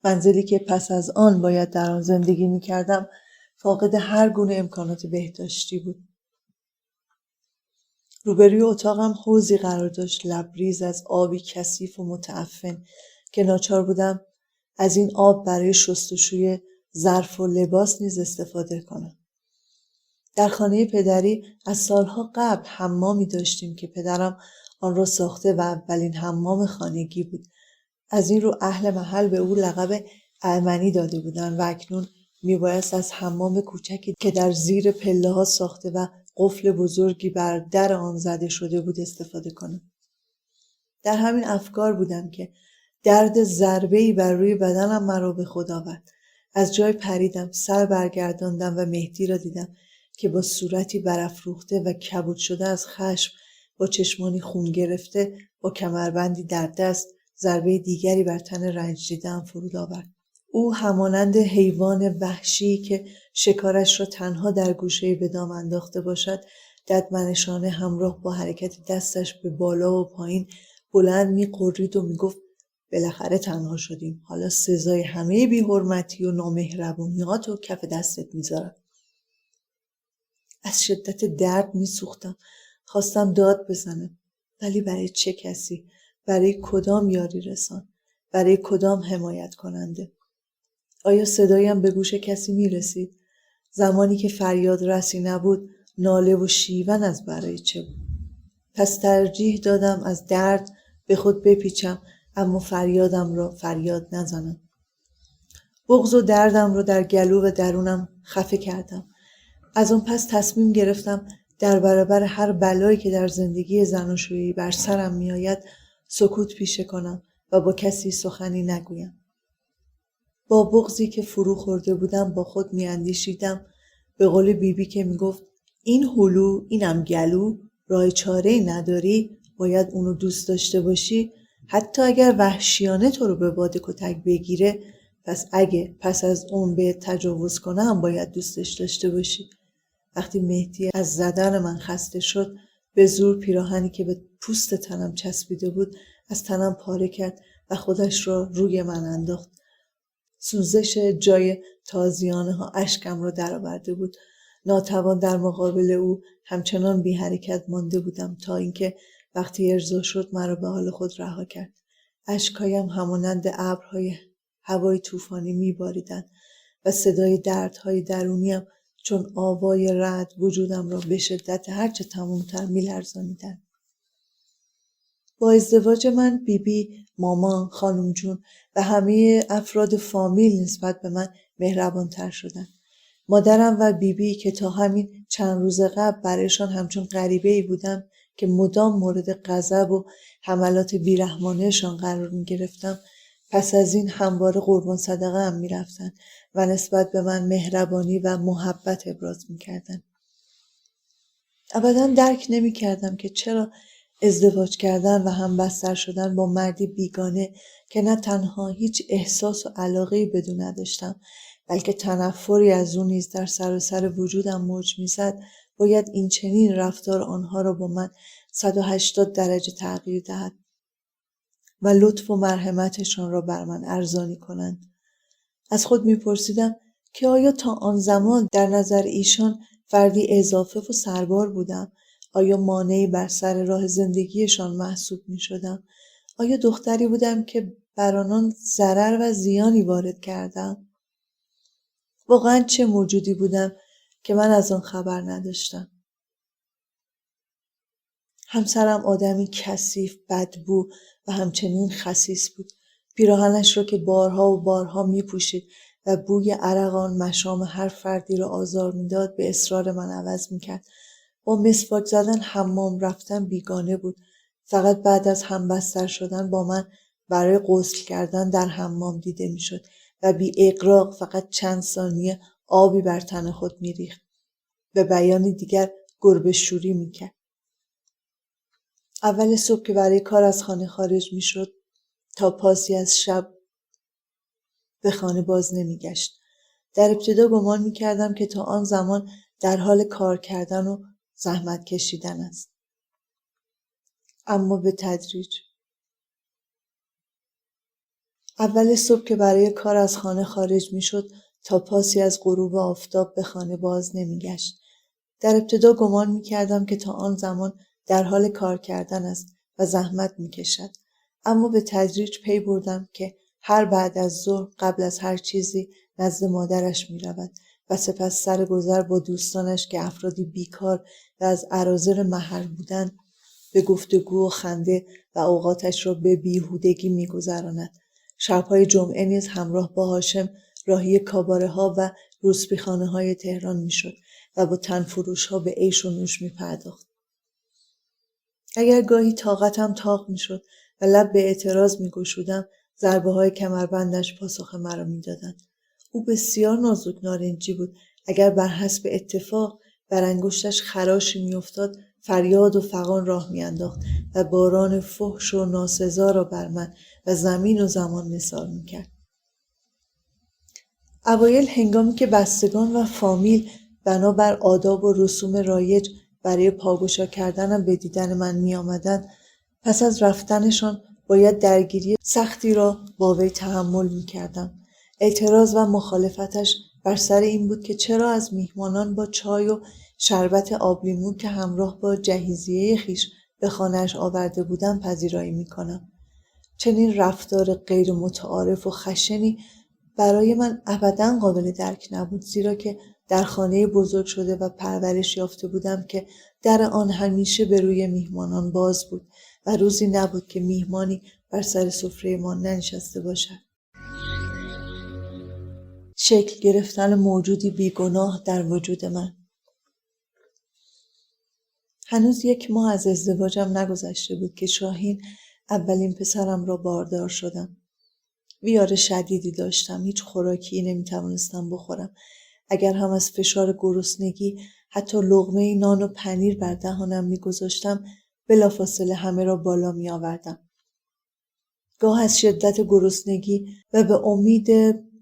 منزلی که پس از آن باید در آن زندگی می‌کردم فاقد هر گونه امکانات بهداشتی بود. روبروی اتاقم حوضی قرار داشت لبریز از آبی کثیف و متعفن که ناچار بودم از این آب برای شستشوی ظرف و لباس نیز استفاده کنم. در خانه پدری از سالها قبل حمامی داشتیم که پدرم آن را ساخته و اولین حمام خانگی بود. از این رو اهل محل به او لقب ارمنی داده بودند و اکنون میبایست از حمام کوچکی که در زیر پله ها ساخته و قفل بزرگی بر در آن زده شده بود استفاده کنم. در همین افکار بودم که درد ضربه‌ای بر روی بدنم مرا به خود آورد. از جای پریدم، سر برگرداندم و مهدی را دیدم که با صورتی برافروخته و کبود شده از خشم، با چشمانی خون گرفته، با کمربندی در دست، ضربه دیگری بر تن رنج دیده‌ام فرود آورد. او همانند حیوان وحشی که شکارش را تنها در گوشه‌ای به دام انداخته باشد، ددمنشانه همراه با حرکت دستش به بالا و پایین بلند می‌غرید و می‌گفت بالاخره تنها شدیم، حالا سزای همه بی‌حرمتی و نامهربونیات رو کف دستت میذارم. از شدت درد میسوختم. خواستم داد بزنم. ولی برای چه کسی؟ برای کدام یاری رسان؟ برای کدام حمایت کننده؟ آیا صدایم به گوش کسی میرسید؟ زمانی که فریاد رسی نبود، ناله و شیون از برای چه بود؟ پس ترجیح دادم از درد به خود بپیچم، اما فریادم را فریاد نزنم. بغض و دردم را در گلو و درونم خفه کردم. از اون پس تصمیم گرفتم در برابر هر بلایی که در زندگی زناشویی بر سرم میآید سکوت پیشه کنم و با کسی سخنی نگویم. با بغضی که فرو خورده بودم با خود میاندیشیدم، به قول بیبی که میگفت این هلو اینم گلو، راه چاره‌ای نداری، باید اونو دوست داشته باشی، حتی اگر وحشیانه تو رو به باد کتک بگیره، پس اگه پس از اون به تجاوز کنه هم باید دوستش داشته باشی. وقتی مهدی از زدن من خسته شد، به زور پیراهنی که به پوست تنم چسبیده بود از تنم پاره کرد و خودش را روی من انداخت. سوزش جای تازیانه ها اشکم را درآورده بود. ناتوان در مقابل او همچنان بی حرکت مانده بودم تا اینکه وقتی ارضا شد مرا به حال خود رها کرد. اشکایم همانند ابرهای هوای طوفانی می‌باریدند و صدای دردهای درونیم چون آوای رعد وجودم را به شدت هرچه تمام‌تر می‌لرزانیدند. با ازدواج من بیبی، مامان، خانم جون و همه افراد فامیل نسبت به من مهربان‌تر شدند. مادرم و بیبی که تا همین چند روز قبل برایشان همچون غریبه‌ای بودم که مدام مورد غضب و حملات بیرحمانه‌شان قرار می‌گرفتم، پس از این همواره قربان صدقه هم می‌رفتند و نسبت به من مهربانی و محبت ابراز می‌کردند. ابداً درک نمی‌کردم که چرا ازدواج کردن و هم بستر شدن با مردی بیگانه که نه تنها هیچ احساس و علاقه‌ای بدو نداشتم، بلکه تنفری از اون نیز در سراسر وجودم موج می‌زد، باید این چنین رفتار آنها را با من 180 درجه تغییر دهد و لطف و مرحمتشان را بر من ارزانی کنند. از خود می‌پرسیدم که آیا تا آن زمان در نظر ایشان فردی اضافه و سربار بودم؟ آیا مانعی بر سر راه زندگیشان محسوب می‌شدم؟ آیا دختری بودم که بر آنان ضرر و زیانی وارد کردم؟ واقعا چه موجودی بودم که من از آن خبر نداشتم؟ همسرم آدمی کثیف، بدبو و همچنین خسیس بود. پیراهنش را که بارها و بارها می پوشید و بوی عرق آن مشام هر فردی را آزار میداد به اصرار من عوض میکرد. با مسواک زدن حمام رفتن بیگانه بود. فقط بعد از همبستر شدن با من برای غسل کردن در حمام دیده میشد و بی اغراق فقط چند ثانیه آبی بر تن خود میریخت. به بیان دیگر گربه شوری میکرد. اول صبح که برای کار از خانه خارج میشد تا پاسی از شب به خانه باز نمیگشت. در ابتدا گمان میکردم که تا آن زمان در حال کار کردن و زحمت کشیدن است. اما به تدریج اول صبح که برای کار از خانه خارج میشد تا پاسی از غروب آفتاب به خانه باز نمیگشت. در ابتدا گمان میکردم که تا آن زمان در حال کار کردن است و زحمت میکشد. اما به تدریج پی بردم که هر بعد از ظهر قبل از هر چیزی نزد مادرش میرود و سپس سر گذر با دوستانش که افرادی بیکار و از اراذل محل بودند به گفتگو و خنده و اوقاتش را به بیهودگی میگذراند. شب‌های جمعه نیز همراه با هاشم راهی کاباره‌ها و روسپیخانه‌های تهران میشد و با تنفروش‌ها به عیش و نوش میپرداخت. اگر گاهی طاقتم طاق میشد و لب به اعتراض میگشودم، ضربه‌های کمربندش پاسخ مرا میدادند. او بسیار نازک نارنجی بود. اگر بر حسب اتفاق بر انگشتش خراشی میافتاد، فریاد و فغان راه میانداخت و باران فحش و ناسزا را بر من و زمین و زمان نثار میکرد. اوایل هنگامی که بستگان و فامیل بنابر آداب و رسوم رایج برای پاگوشا کردنم به دیدن من می آمدند، پس از رفتنشان باید درگیری سختی را با وی تحمل می کردم. اعتراض و مخالفتش بر سر این بود که چرا از میهمانان با چای و شربت آبلیمو که همراه با جهیزیه خیش به خانه‌اش آورده بودم پذیرایی می کنم. چنین رفتار غیر متعارف و خشنی برای من ابداً قابل درک نبود، زیرا که در خانه بزرگ شده و پرورش یافته بودم که در آن همیشه به روی میهمانان باز بود و روزی نبود که میهمانی بر سر سفره ما ننشسته باشد. شکل گرفتن موجودی بیگناه در وجود من. هنوز 1 ماه از ازدواجم نگذشته بود که شاهین اولین پسرم را باردار شدم. ویار شدیدی داشتم. هیچ خوراکی نمیتوانستم بخورم. اگر هم از فشار گرسنگی حتی لقمه نان و پنیر بر دهانم میگذاشتم، بلافاصله همه را بالا می آوردم. گاه از شدت گرسنگی و به امید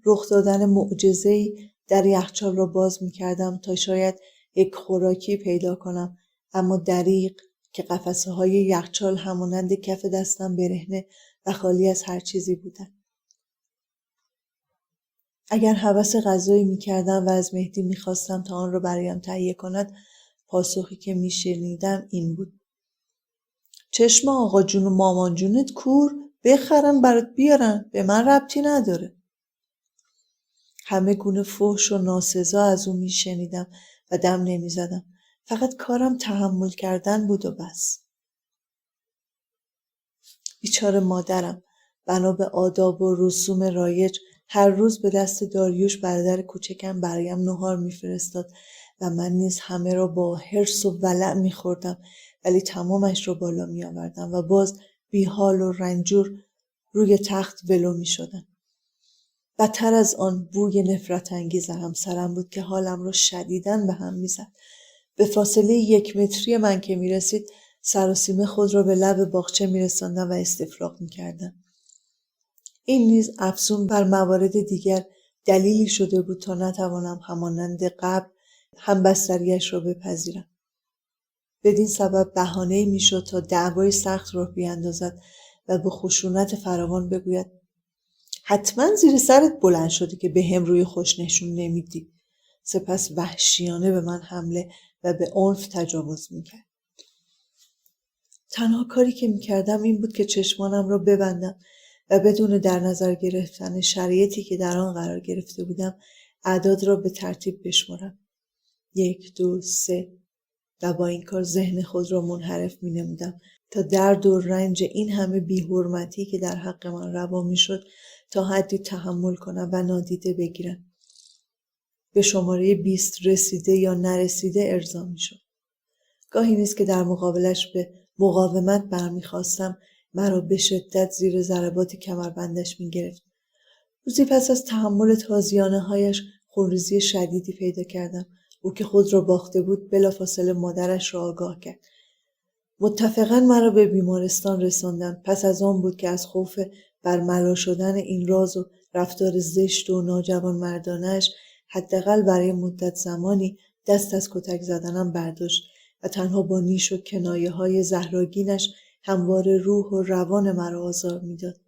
رخ دادن معجزه‌ای در یخچال را باز می کردم تا شاید یک خوراکی پیدا کنم، اما دریغ که قفسه های یخچال همانند کف دستم برهنه و خالی از هر چیزی بودند. اگر هوس غذایی می کردم و از مهدی می خواستم تا آن را برایم تهیه کند، پاسخی که می شنیدم این بود: چشم آقا جون و مامان جونت کور، بخرن برات بیارن، به من ربطی نداره. همه گونه فحش و ناسزا از او می شنیدم و دم نمی زدم. فقط کارم تحمل کردن بود و بس. بیچاره مادرم بنا به آداب و رسوم رایج هر روز به دست داریوش برادر کوچکم برایم نهار میفرستاد و من نیز همه را با حرص و ولع میخوردم، ولی تمامش را بالا میآوردم و باز بیحال و رنجور روی تخت ولو میشدم. بدتر از آن بوی نفرت انگیز همسرم بود که حالم را شدیداً به هم میزد. به فاصله 1 متری من که میرسید سراسیمه خود را به لب باغچه میرساندم و استفراغ میکردم. این نیز افزون بر موارد دیگر دلیلی شده بود تا نتوانم همانند قبل همبستریش را بپذیرم. بدین سبب بهانه‌ای میشد تا دعوای سخت راه بیاندازد و به خشونت فراوان بگوید: حتما زیر سرت بلند شدی که به هم روی خوش نشون نمیدی. سپس وحشیانه به من حمله و به عنف تجاوز میکرد. تنها کاری که میکردم این بود که چشمانم را ببندم و بدون در نظر گرفتن شرایطی که در آن قرار گرفته بودم اعداد را به ترتیب بشمرم. 1 2 3 و با این کار ذهن خود را منحرف می‌نمودم تا درد و رنج این همه بی‌حرمتی که در حق من روا می‌شد تا حدی تحمل کنم و نادیده بگیرم. به شماره 20 رسیده یا نرسیده ارضا می‌شد. گاهی نیست که در مقابلش به مقاومت برمیخواستم مرا به شدت زیر ضربات کمربندش می‌گرفت. روزی پس از تحمل تازیانه‌هایش خونریزی شدیدی پیدا کردم. او که خود را باخته بود بلافاصله مادرش را آگاه کرد. متفقاً مرا به بیمارستان رساندند. پس از آن بود که از خوف برملا شدن این راز و رفتار زشت و ناجوانمردانه‌اش حداقل برای مدت زمانی دست از کتک زدنم برداشت و تنها با نیش و کنایه‌های زهراگینش همواره روح و روان مرا آزار می‌داد.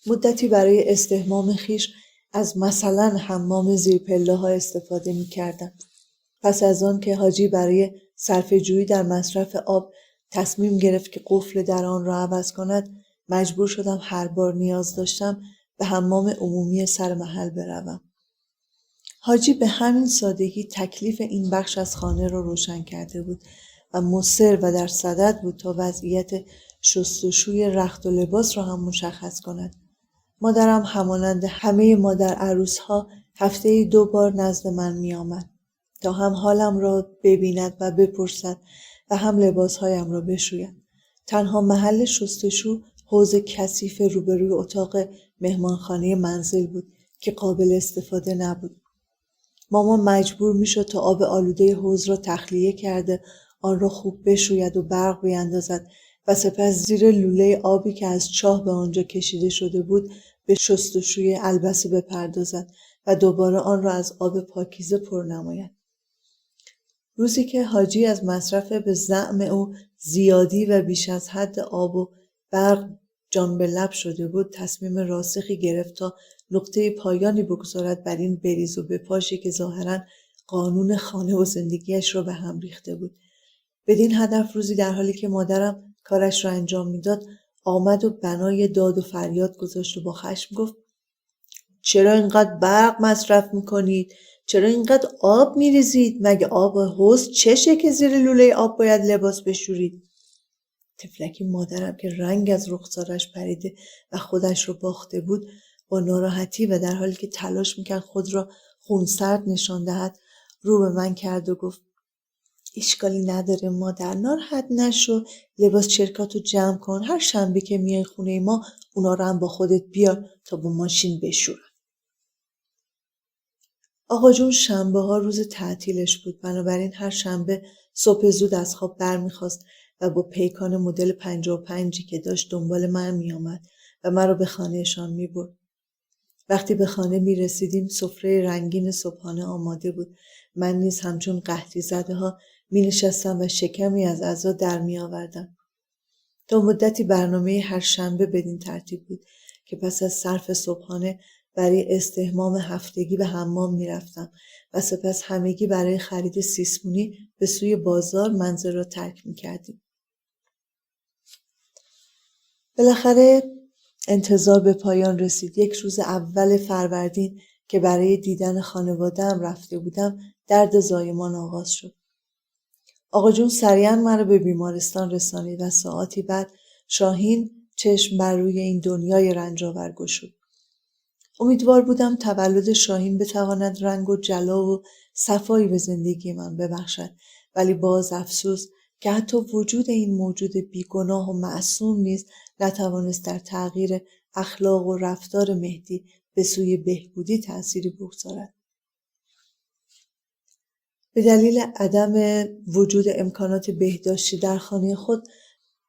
مدتی برای استحمام خویش از مثلا حمام زیر پله‌ها استفاده می‌کردم. پس از آن که حاجی برای صرفه‌جویی در مصرف آب تصمیم گرفت که قفل در آن را عوض کند، مجبور شدم هر بار نیاز داشتم به حمام عمومی سر محل بروم. حاجی به همین سادگی تکلیف این بخش از خانه را روشن کرده بود و مصر و در صدد بود تا وضعیت شستشوی رخت و لباس را هم مشخص کند. مادرم همانند همه مادر عروس‌ها هفته‌ای 2 بار نزد من می آمد تا هم حالم را ببیند و بپرسد و هم لباسهایم را بشوید. تنها محل شستشو حوض کثیف روبروی اتاق مهمانخانه منزل بود که قابل استفاده نبود. مامان مجبور میشد تا آب آلوده حوض را تخلیه کرده آن را خوب بشوید و برق بیندازد و سپس زیر لوله آبی که از چاه به آنجا کشیده شده بود به شستشوی البسه بپردازد و دوباره آن را از آب پاکیزه پر نماید. روزی که حاجی از مصرف به زعم او زیادی و بیش از حد آب و برق جان به لب شده بود، تصمیم راسخی گرفت تا نقطه پایانی بگذارد بر این بریز و بپاشی که ظاهراً قانون خانه و زندگیش را به هم ریخته بود. بدین هدف روزی در حالی که مادرم کارش را انجام میداد آمد و بنای داد و فریاد گذاشت و با خشم گفت: چرا اینقدر برق مصرف میکنید؟ چرا اینقدر آب میریزید؟ مگه آب حوض چشه که زیر لوله آب باید لباس بشورید؟ طفلکی مادرم که رنگ از رخسارش پریده و خودش رو باخته بود با ناراحتی و در حالی که تلاش میکرد خود را خونسرد نشان دهد رو به من کرد و گفت: اشکالی نداره مادر، ناراحت نشو، لباس چرکاتو جمع کن، هر شنبه که میای خونه ما اونا رو هم با خودت بیار تا با ماشین بشورن. آقا جون شنبه ها روز تعطیلش بود، بنابراین هر شنبه صبح زود از خواب برمیخواست و با پیکان مدل 55 که داشت دنبال من میآمد و مرا به خانهشان میبرد. وقتی به خانه میرسیدیم سفره رنگین صبحانه آماده بود. من نیز همچون قحطی زده ها می نشستم و شکمی از عزا در می آوردم. تا مدتی برنامه هر شنبه بدین ترتیب بود که پس از صرف صبحانه برای استحمام هفتگی به حمام می رفتم و سپس همگی برای خرید سیسمونی به سوی بازار منزل را ترک می کردیم. بالاخره انتظار به پایان رسید. یک روز اول فروردین که برای دیدن خانواده‌ام رفته بودم درد زایمان آغاز شد. آقا جون سریعا مرا به بیمارستان رسانید و ساعتی بعد شاهین چشم بر روی این دنیای رنج‌آور گشود. امیدوار بودم تولد شاهین بتواند رنگ و جلا و صفایی به زندگی من ببخشد، ولی باز افسوس که حتی وجود این موجود بیگناه و معصوم نیز نتوانست در تغییر اخلاق و رفتار مهدی به سوی بهبودی تأثیری بگذارد. به دلیل عدم وجود امکانات بهداشتی در خانه خود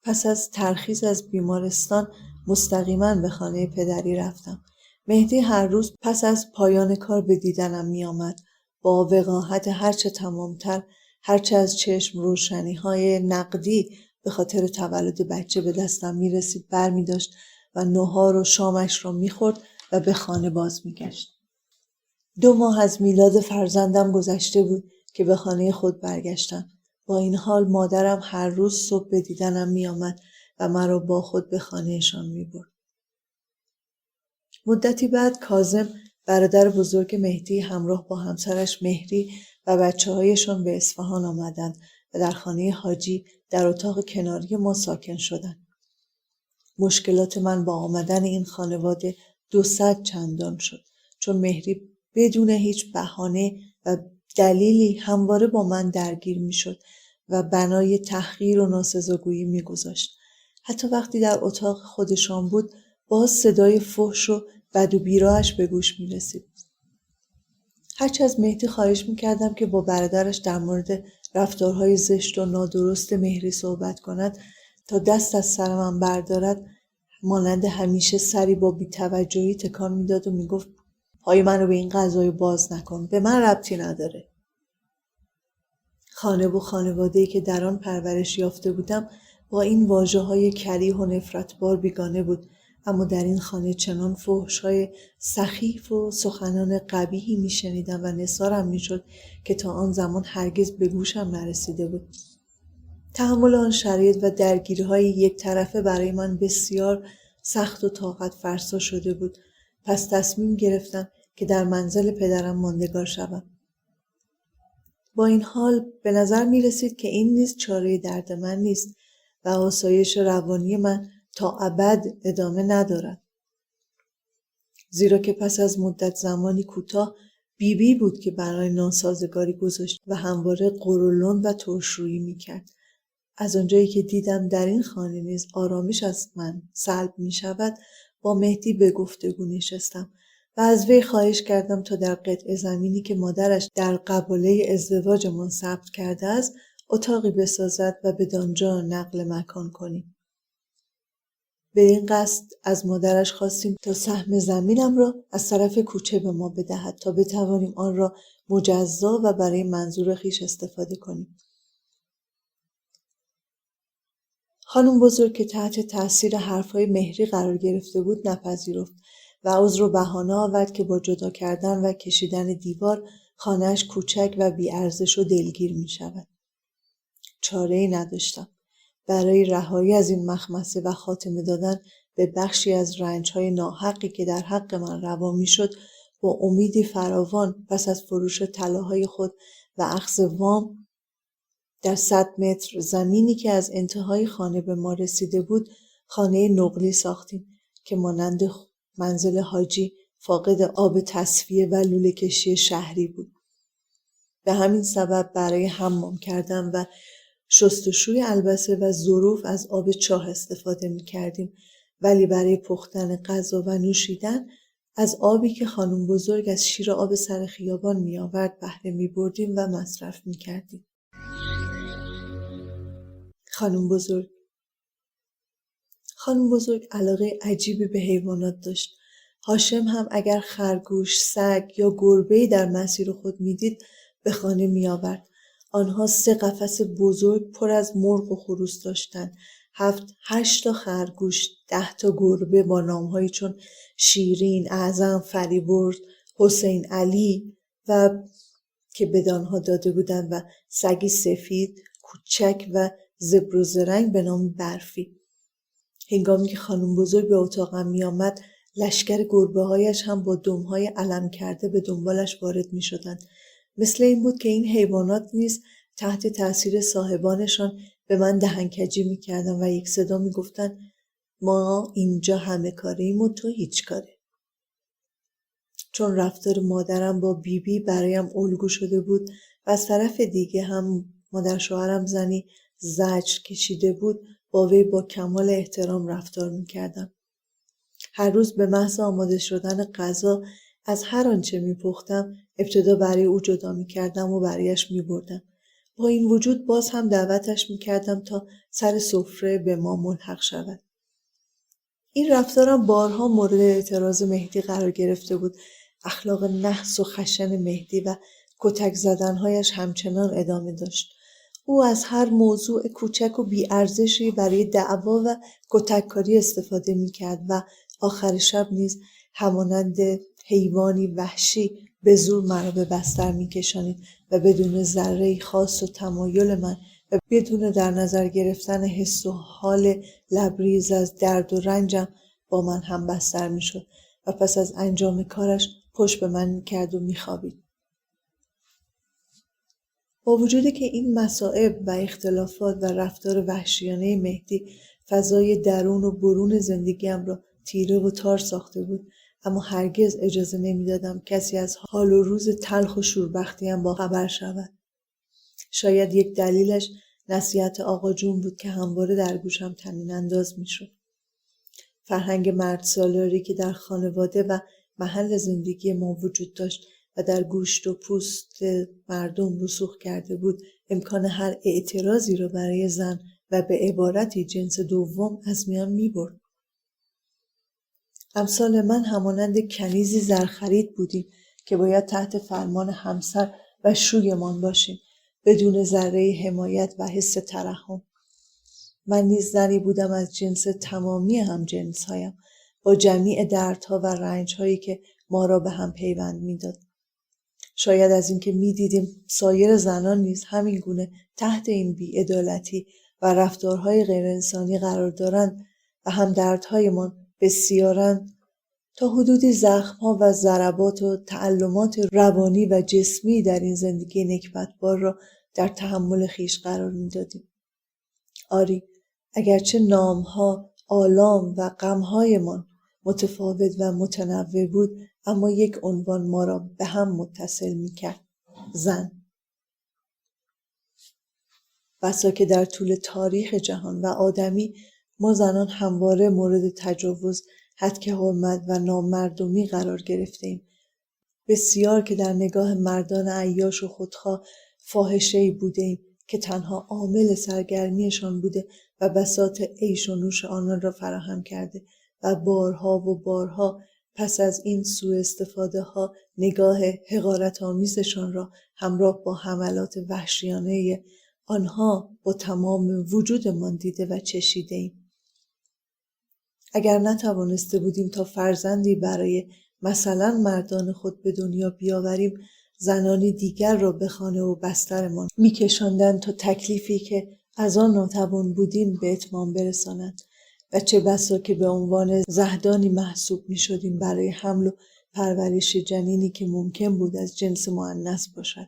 پس از ترخیص از بیمارستان مستقیما به خانه پدری رفتم. مهدی هر روز پس از پایان کار به دیدنم می آمد. با وقاحت هرچه تمامتر، هرچه از چشم روشنی های نقدی به خاطر تولد بچه به دستم می رسید بر می داشت و نهار و شامش را می خورد و به خانه باز می گشت. 2 ماه از میلاد فرزندم گذشته بود که به خانه خود برگشتم. با این حال مادرم هر روز صبح به دیدنم می آمد و مرا با خود به خانهشان می‌برد. مدتی بعد کاظم برادر بزرگ مهدی همراه با همسرش مهری و بچه‌هایشان به اصفهان آمدند و در خانه حاجی در اتاق کناری ما ساکن شدند. مشکلات من با آمدن این خانواده 200 چندان شد، چون مهری بدون هیچ بهانه و دلیلی همواره با من درگیر میشد و بنای تحقیر و ناسزاگویی میگذاشت. حتی وقتی در اتاق خودشان بود باز صدای فحش و بد و بیراهش به گوش می رسید. هرچه از مهدی خواهش می کردم که با برادرش در مورد رفتارهای زشت و نادرست مهری صحبت کند تا دست از سر من بردارد، مانند همیشه سری با بی‌توجهی تکان میداد و میگفت پای منو به این قضایا باز نکن، به من ربطی نداره. خانه و خانواده‌ای که در آن پرورش یافته بودم با این واژه‌های کریه و نفرتبار بیگانه بود، اما در این خانه چنان فحش‌های سخیف و سخنان قبیحی می‌شنیدم و نثارم می‌شد که تا آن زمان هرگز به گوشم نرسیده بود. تحمل آن شرایط و درگیری‌های یک طرفه برای من بسیار سخت و طاقت فرسا شده بود. پس تصمیم گرفتم که در منزل پدرم ماندگار شوم. با این حال به نظر می رسید که این نیز چاره درد من نیست و آسایش روانی من تا ابد ادامه ندارد. زیرا که پس از مدت زمانی کوتاه بیبی بود که برای ناسازگاری گذاشت و همواره قرولند و ترشرویی می کرد. از آنجایی که دیدم در این خانه نیز آرامش از من سلب می شود، با مهدی به گفتگو نشستم و از وی خواهش کردم تا در قطع زمینی که مادرش در قباله ازدواجمان ثبت کرده است اتاقی بسازد و بدانجا نقل مکان کنیم. به این قصد از مادرش خواستیم تا سهم زمینم را از طرف کوچه به ما بدهد تا بتوانیم آن را مجزا و برای منظور خویش استفاده کنیم. خانم بزرگ که تحت تاثیر حرفهای مهری قرار گرفته بود نپذیرفت و عذر و بهانه آورد که با جدا کردن و کشیدن دیوار خانه‌اش کوچک و بی‌ارزش و دلگیر می شود. چاره‌ای نداشتم. برای رهایی از این مخمسه و خاتمه دادن به بخشی از رنج‌های ناحقی که در حق من روا می‌شد، با امیدی فراوان پس از فروش طلاهای خود و اخذ وام در 100 متر زمینی که از انتهای خانه به ما رسیده بود، خانه نقلی ساختیم که مانند منزل حاجی فاقد آب تصفیه و لوله کشی شهری بود. به همین سبب برای حمام کردن و شستشوی البسه و ظروف از آب چاه استفاده می کردیم، ولی برای پختن غذا و نوشیدن از آبی که خانم بزرگ از شیر آب سر خیابان می آورد بهره می بردیم و مصرف می کردیم. خانم بزرگ علاقه عجیبی به حیوانات داشت. هاشم هم اگر خرگوش، سگ یا گربه‌ای در مسیر خود می دید به خانه می آورد. آنها 3 قفس بزرگ پر از مرغ و خروس داشتند. 7-8 تا خرگوش، 10 تا گربه با نام‌هایی چون شیرین، اعظم، فریبرز، حسین علی و که بدانها داده بودند و سگی سفید، کوچک و زبر و زرنگ به نام برفی. هنگامی که خانم بزرگ به اتاقم می آمد، لشکر گربه‌هایش هم با دم‌های علم کرده به دنبالش وارد می شدند. مثل این بود که این حیوانات نیز تحت تأثیر صاحبانشان به من دهنکجی می کردن و یک صدا می گفتن ما اینجا همه کاریم و تو هیچ کاره. چون رفتار مادرم با بیبی برایم الگو شده بود و از طرف دیگه هم مادر شوهرم زنی زجر کشیده بود، با وی با کمال احترام رفتار می کردم. هر روز به محض آماده شدن غذا از هر آنچه می پختم ابتدا برای او جدا می کردم و برایش می بردم. با این وجود باز هم دعوتش می کردم تا سر سفره به ما ملحق شود. این رفتارم بارها مورد اعتراض مهدی قرار گرفته بود. اخلاق نحس و خشن مهدی و کتک زدنهایش همچنان ادامه داشت. او از هر موضوع کوچک و بی‌ارزشی برای دعوا و کتککاری استفاده می‌کرد و آخر شب نیز همانند حیوانی وحشی به زور مرا به بستر می‌کشانید و بدون ذره‌ای خاص و تمایل من و بدون در نظر گرفتن حس و حال لبریز از درد و رنجم با من هم بستر میشد و پس از انجام کارش پشت به من میکرد و میخوابید. با وجودی که این مصائب و اختلافات و رفتار وحشیانه مهدی فضای درون و برون زندگیم را تیره و تار ساخته بود، اما هرگز اجازه نمیدادم کسی از حال و روز تلخ و شوربختیم با خبر شود. شاید یک دلیلش نصیحت آقا جون بود که همواره در گوشم طنین انداز میشد. فرهنگ مرد سالاری که در خانواده و محل زندگی ما وجود داشت و در گوشت و پوست مردم رسوخ کرده بود، امکان هر اعتراضی را برای زن و به عبارتی جنس دوم از میان می برد. امثال من همانند کنیزی زرخرید بودیم که باید تحت فرمان همسر و شویمان باشیم، بدون ذره حمایت و حس ترحم. من نیز زنی بودم از جنس تمامی هم جنسهایم، با جمیع دردها و رنجهایی که ما را به هم پیوند میداد. شاید از اینکه میدیدیم سایر زنان نیز همین گونه تحت این بی‌عدالتی و رفتارهای غیر انسانی قرار دارند و هم دردهایمان بسیارند، تا حدودی زخم‌ها و ضربات و تعلمات روانی و جسمی در این زندگی نکبتبار را در تحمل خویش قرار میدادیم. آری، اگرچه نام‌ها، آلام و غم‌هایمان متفاوت و متنوع بود، اما یک عنوان ما را به هم متصل می‌کرد: زن. بسا که در طول تاریخ جهان و آدمی ما زنان همواره مورد تجاوز، هتک حرمت و نامردمی قرار گرفتیم. بسیار که در نگاه مردان عیاش و خودخواه فاحشه‌ای بودیم که تنها عامل سرگرمیشان بوده و بساط عیش و نوش آنان را فراهم کرده و بارها و بارها پس از این سوء استفاده ها نگاه حقارت آمیزشان را همراه با حملات وحشیانه آنها با تمام وجودمان دیده و چشیده ایم. اگر نتوانسته بودیم تا فرزندی برای مثلا مردان خود به دنیا بیاوریم، زنانی دیگر را به خانه و بسترمان میکشاندند تا تکلیفی که از آن ناتوان بودیم به اتمام برسانند و چه بسا که به عنوان زهدانی محسوب میشدیم برای حمل و پرورش جنینی که ممکن بود از جنس مؤنث باشد.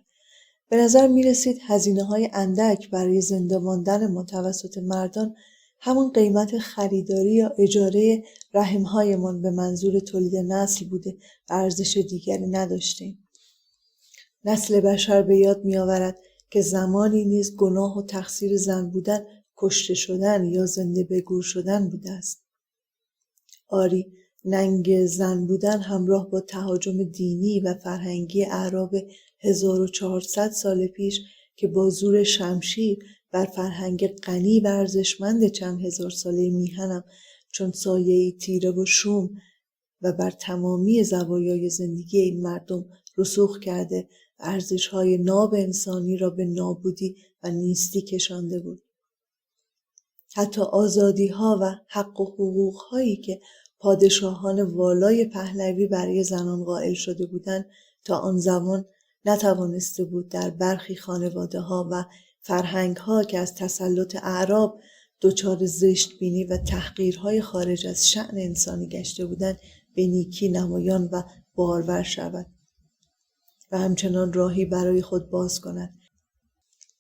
به نظر می رسید هزینه‌های اندک برای زنده ماندن ما توسط مردان همون قیمت خریداری یا اجاره رحم‌هایمان به منظور تولید نسل بوده و ارزش دیگری نداشتیم. نسل بشر به یاد می آورد که زمانی نیز گناه و تقصیر زن بودن کشته شدن یا زنده به گور شدن بوده است. آری، ننگ زن بودن همراه با تهاجم دینی و فرهنگی اعراب 1400 سال پیش که با زور شمشیر بر فرهنگ غنی و ارزشمند چند هزار ساله میهنم چون سایه‌ای تیره و شوم و بر تمامی زوایای زندگی این مردم رسوخ کرده و ارزش‌های ناب انسانی را به نابودی و نیستی کشانده بود. حتی آزادی‌ها و حق و حقوق‌هایی که پادشاهان والای پهلوی برای زنان قائل شده بودند تا آن زمان نتوانسته بود در برخی خانواده‌ها و فرهنگ‌ها که از تسلط اعراب دچار زشت بینی و تحقیرهای خارج از شأن انسانی گشته بودند به نیکی نمایان و بارور شود و همچنان راهی برای خود باز کند.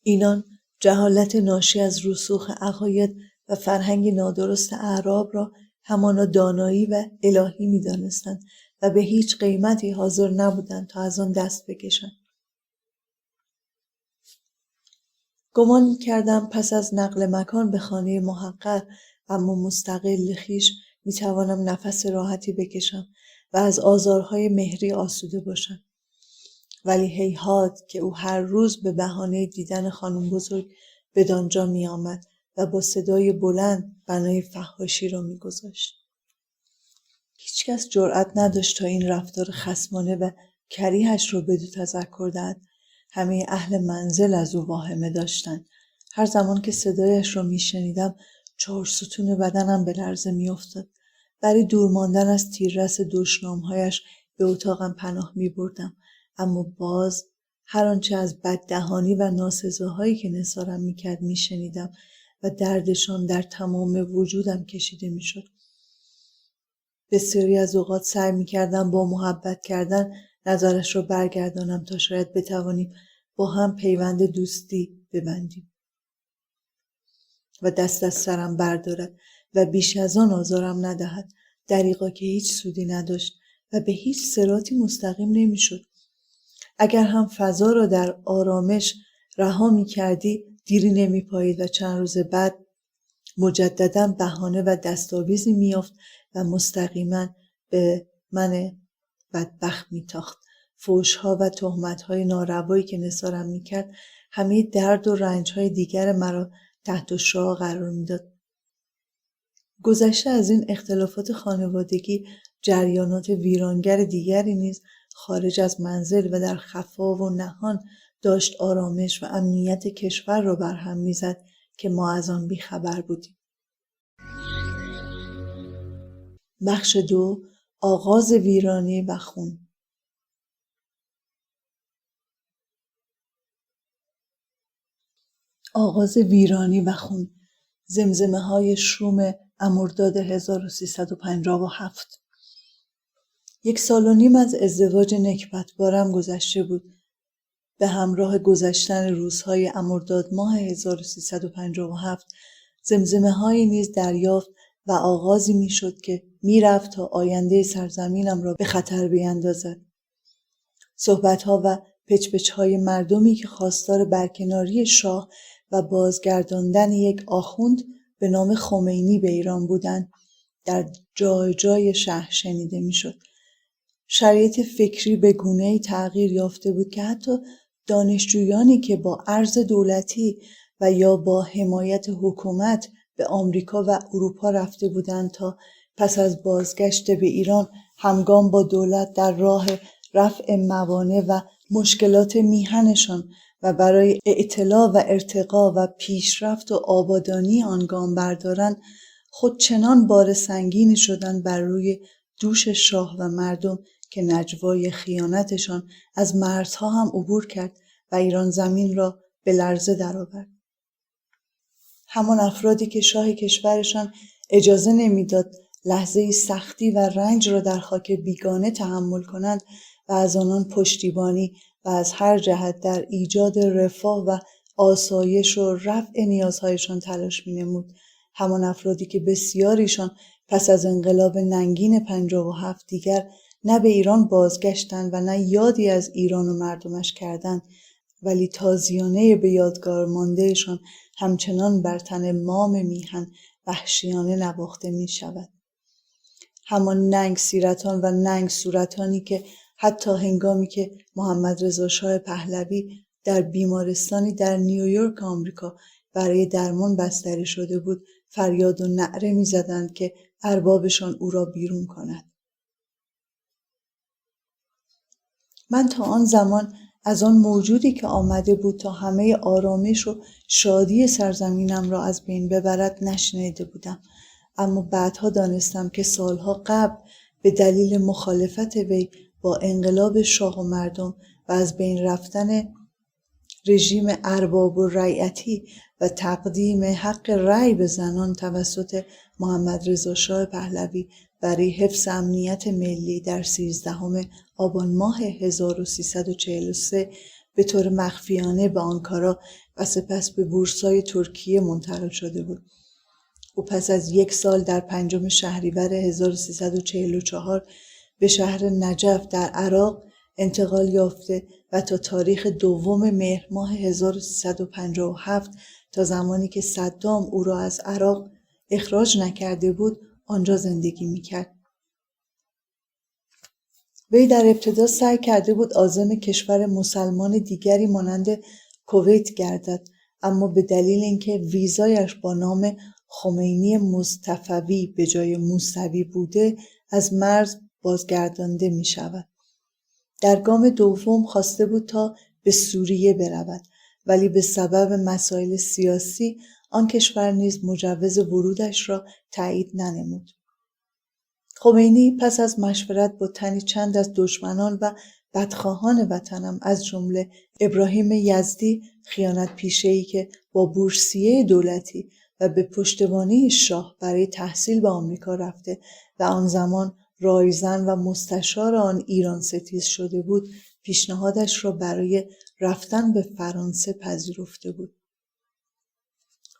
اینان جهالت ناشی از رسوخ عقاید و فرهنگ نادرست اعراب را همانا دانایی و الهی می دانستند و به هیچ قیمتی حاضر نبودند تا از آن دست بکشند. گمان کردم پس از نقل مکان به خانه محقر اما مستقل خویش می توانم نفس راحتی بکشم و از آزارهای مهری آسوده باشم. ولی هیهات که او هر روز به بهانه دیدن خانم بزرگ بدانجا می آمد و با صدای بلند بنای فحاشی را می گذاشت. هیچ کس جرأت نداشت تا این رفتار خصمانه و کریهش را بدو تذکر دهد. همه اهل منزل از او واهمه داشتند. هر زمان که صدایش را می شنیدم 4 ستون بدنم به لرزه می افتاد. برای دور ماندن از تیررس دشنامهایش به اتاقم پناه می بردم. اما باز هر آنچه از بددهانی و ناسزاهایی که نثارم میکرد میشنیدم و دردشان در تمام وجودم کشیده میشد. بسیاری از اوقات سعی میکردم با محبت کردن نظرش را برگردانم تا شاید بتوانیم با هم پیوند دوستی ببندیم و دست از سرم بردارد و بیش از آن آزارم ندهد، دریغا که هیچ سودی نداشت و به هیچ صراطی مستقیم نمیشد. اگر هم فضا را در آرامش رها می‌کردی دیری نمی‌پایید و چند روز بعد مجدداً بهانه و دستاویزی می‌یافت و مستقیما به من بدبخت می‌تاخت. فحش‌ها و تهمت‌های ناروایی که نثارم می‌کرد همه درد و رنج‌های دیگر مرا تحت شعاع قرار می‌داد. گذشته از این اختلافات خانوادگی، جریانات ویرانگر دیگری نیز خارج از منزل و در خفا و نهان داشت آرامش و امنیت کشور را برهم می‌زد که ما از آن بیخبر بودیم. بخش 2: آغاز ویرانی و خون. آغاز ویرانی و خون، زمزمه‌های شوم امرداد 1357. 1.5 سال از ازدواج نکبتبارم گذشته بود. به همراه گذشتن روزهای امرداد ماه 1357 زمزمه‌هایی نیز دریافت و آغازی می‌شد که می‌رفت تا آینده سرزمینم را به خطر بیندازد. صحبت‌ها و پچ‌پچ‌های مردمی که خواستار برکناری شاه و بازگرداندن یک آخوند به نام خمینی به ایران بودند در جای جای شهر شنیده می‌شد. شرایط فکری به گونه‌ای تغییر یافته بود که حتی دانشجویانی که با ارز دولتی و یا با حمایت حکومت به آمریکا و اروپا رفته بودند تا پس از بازگشت به ایران همگام با دولت در راه رفع موانع و مشکلات میهنشان و برای اطلاع و ارتقا و پیشرفت و آبادانی آن گام بردارند، خود چنان بار سنگینی شدند بر روی دوش شاه و مردم که نجوای خیانتشان از مرزها هم عبور کرد و ایران زمین را به لرزه درآورد. همان افرادی که شاه کشورشان اجازه نمیداد لحظه سختی و رنج را در خاک بیگانه تحمل کنند و از آنان پشتیبانی و از هر جهت در ایجاد رفاه و آسایش و رفع نیازهایشان تلاش می‌نمود. همان افرادی که بسیاریشان پس از انقلاب ننگین 57 دیگر نه به ایران بازگشتند و نه یادی از ایران و مردمش کردند، ولی تازیانه به یادگار ماندهشان همچنان بر تن مام میهن وحشیانه نواخته می شود. همان ننگ سیرتان و ننگ صورتانی که حتی هنگامی که محمد رضا شاه پهلوی در بیمارستانی در نیویورک آمریکا برای درمان بستری شده بود، فریاد و نعره می زدند که اربابشان او را بیرون کند. من تا آن زمان از آن موجودی که آمده بود تا همه آرامش و شادی سرزمینم را از بین ببرد نشنیده بودم، اما بعدها دانستم که سالها قبل به دلیل مخالفت وی با انقلاب شاه و مردم و از بین رفتن رژیم ارباب و رعیتی و تقدیم حق رأی به زنان توسط محمد رضا شاه پهلوی برای حفظ امنیت ملی در 13 آبان ماه 1343 به طور مخفیانه به آنکارا و سپس به بورسای ترکیه منتقل شده بود. او پس از 1 سال در 5 شهریور 1344 به شهر نجف در عراق انتقال یافته و تا تاریخ 2 مهر ماه 1357 تا زمانی که صدام او را از عراق اخراج نکرده بود آنجا زندگی میکرد. وی در ابتدا سعی کرده بود عازم کشور مسلمان دیگری مانند کویت گردد، اما به دلیل اینکه ویزایش با نام خمینی مصطفوی به جای موسوی بوده از مرز بازگردانده می شود. در گام دوم خواسته بود تا به سوریه برود، ولی به سبب مسائل سیاسی آن کشور نیز مجوز ورودش را تایید ننمود. خمینی پس از مشورت با تنی چند از دشمنان و بدخواهان وطنم از جمله ابراهیم یزدی، خیانت پیشه‌ای که با بورسیه دولتی و به پشتوانه شاه برای تحصیل به آمریکا رفته و آن زمان رایزن و مستشار آن ایران ستیز شده بود، پیشنهادش را برای رفتن به فرانسه پذیرفته بود.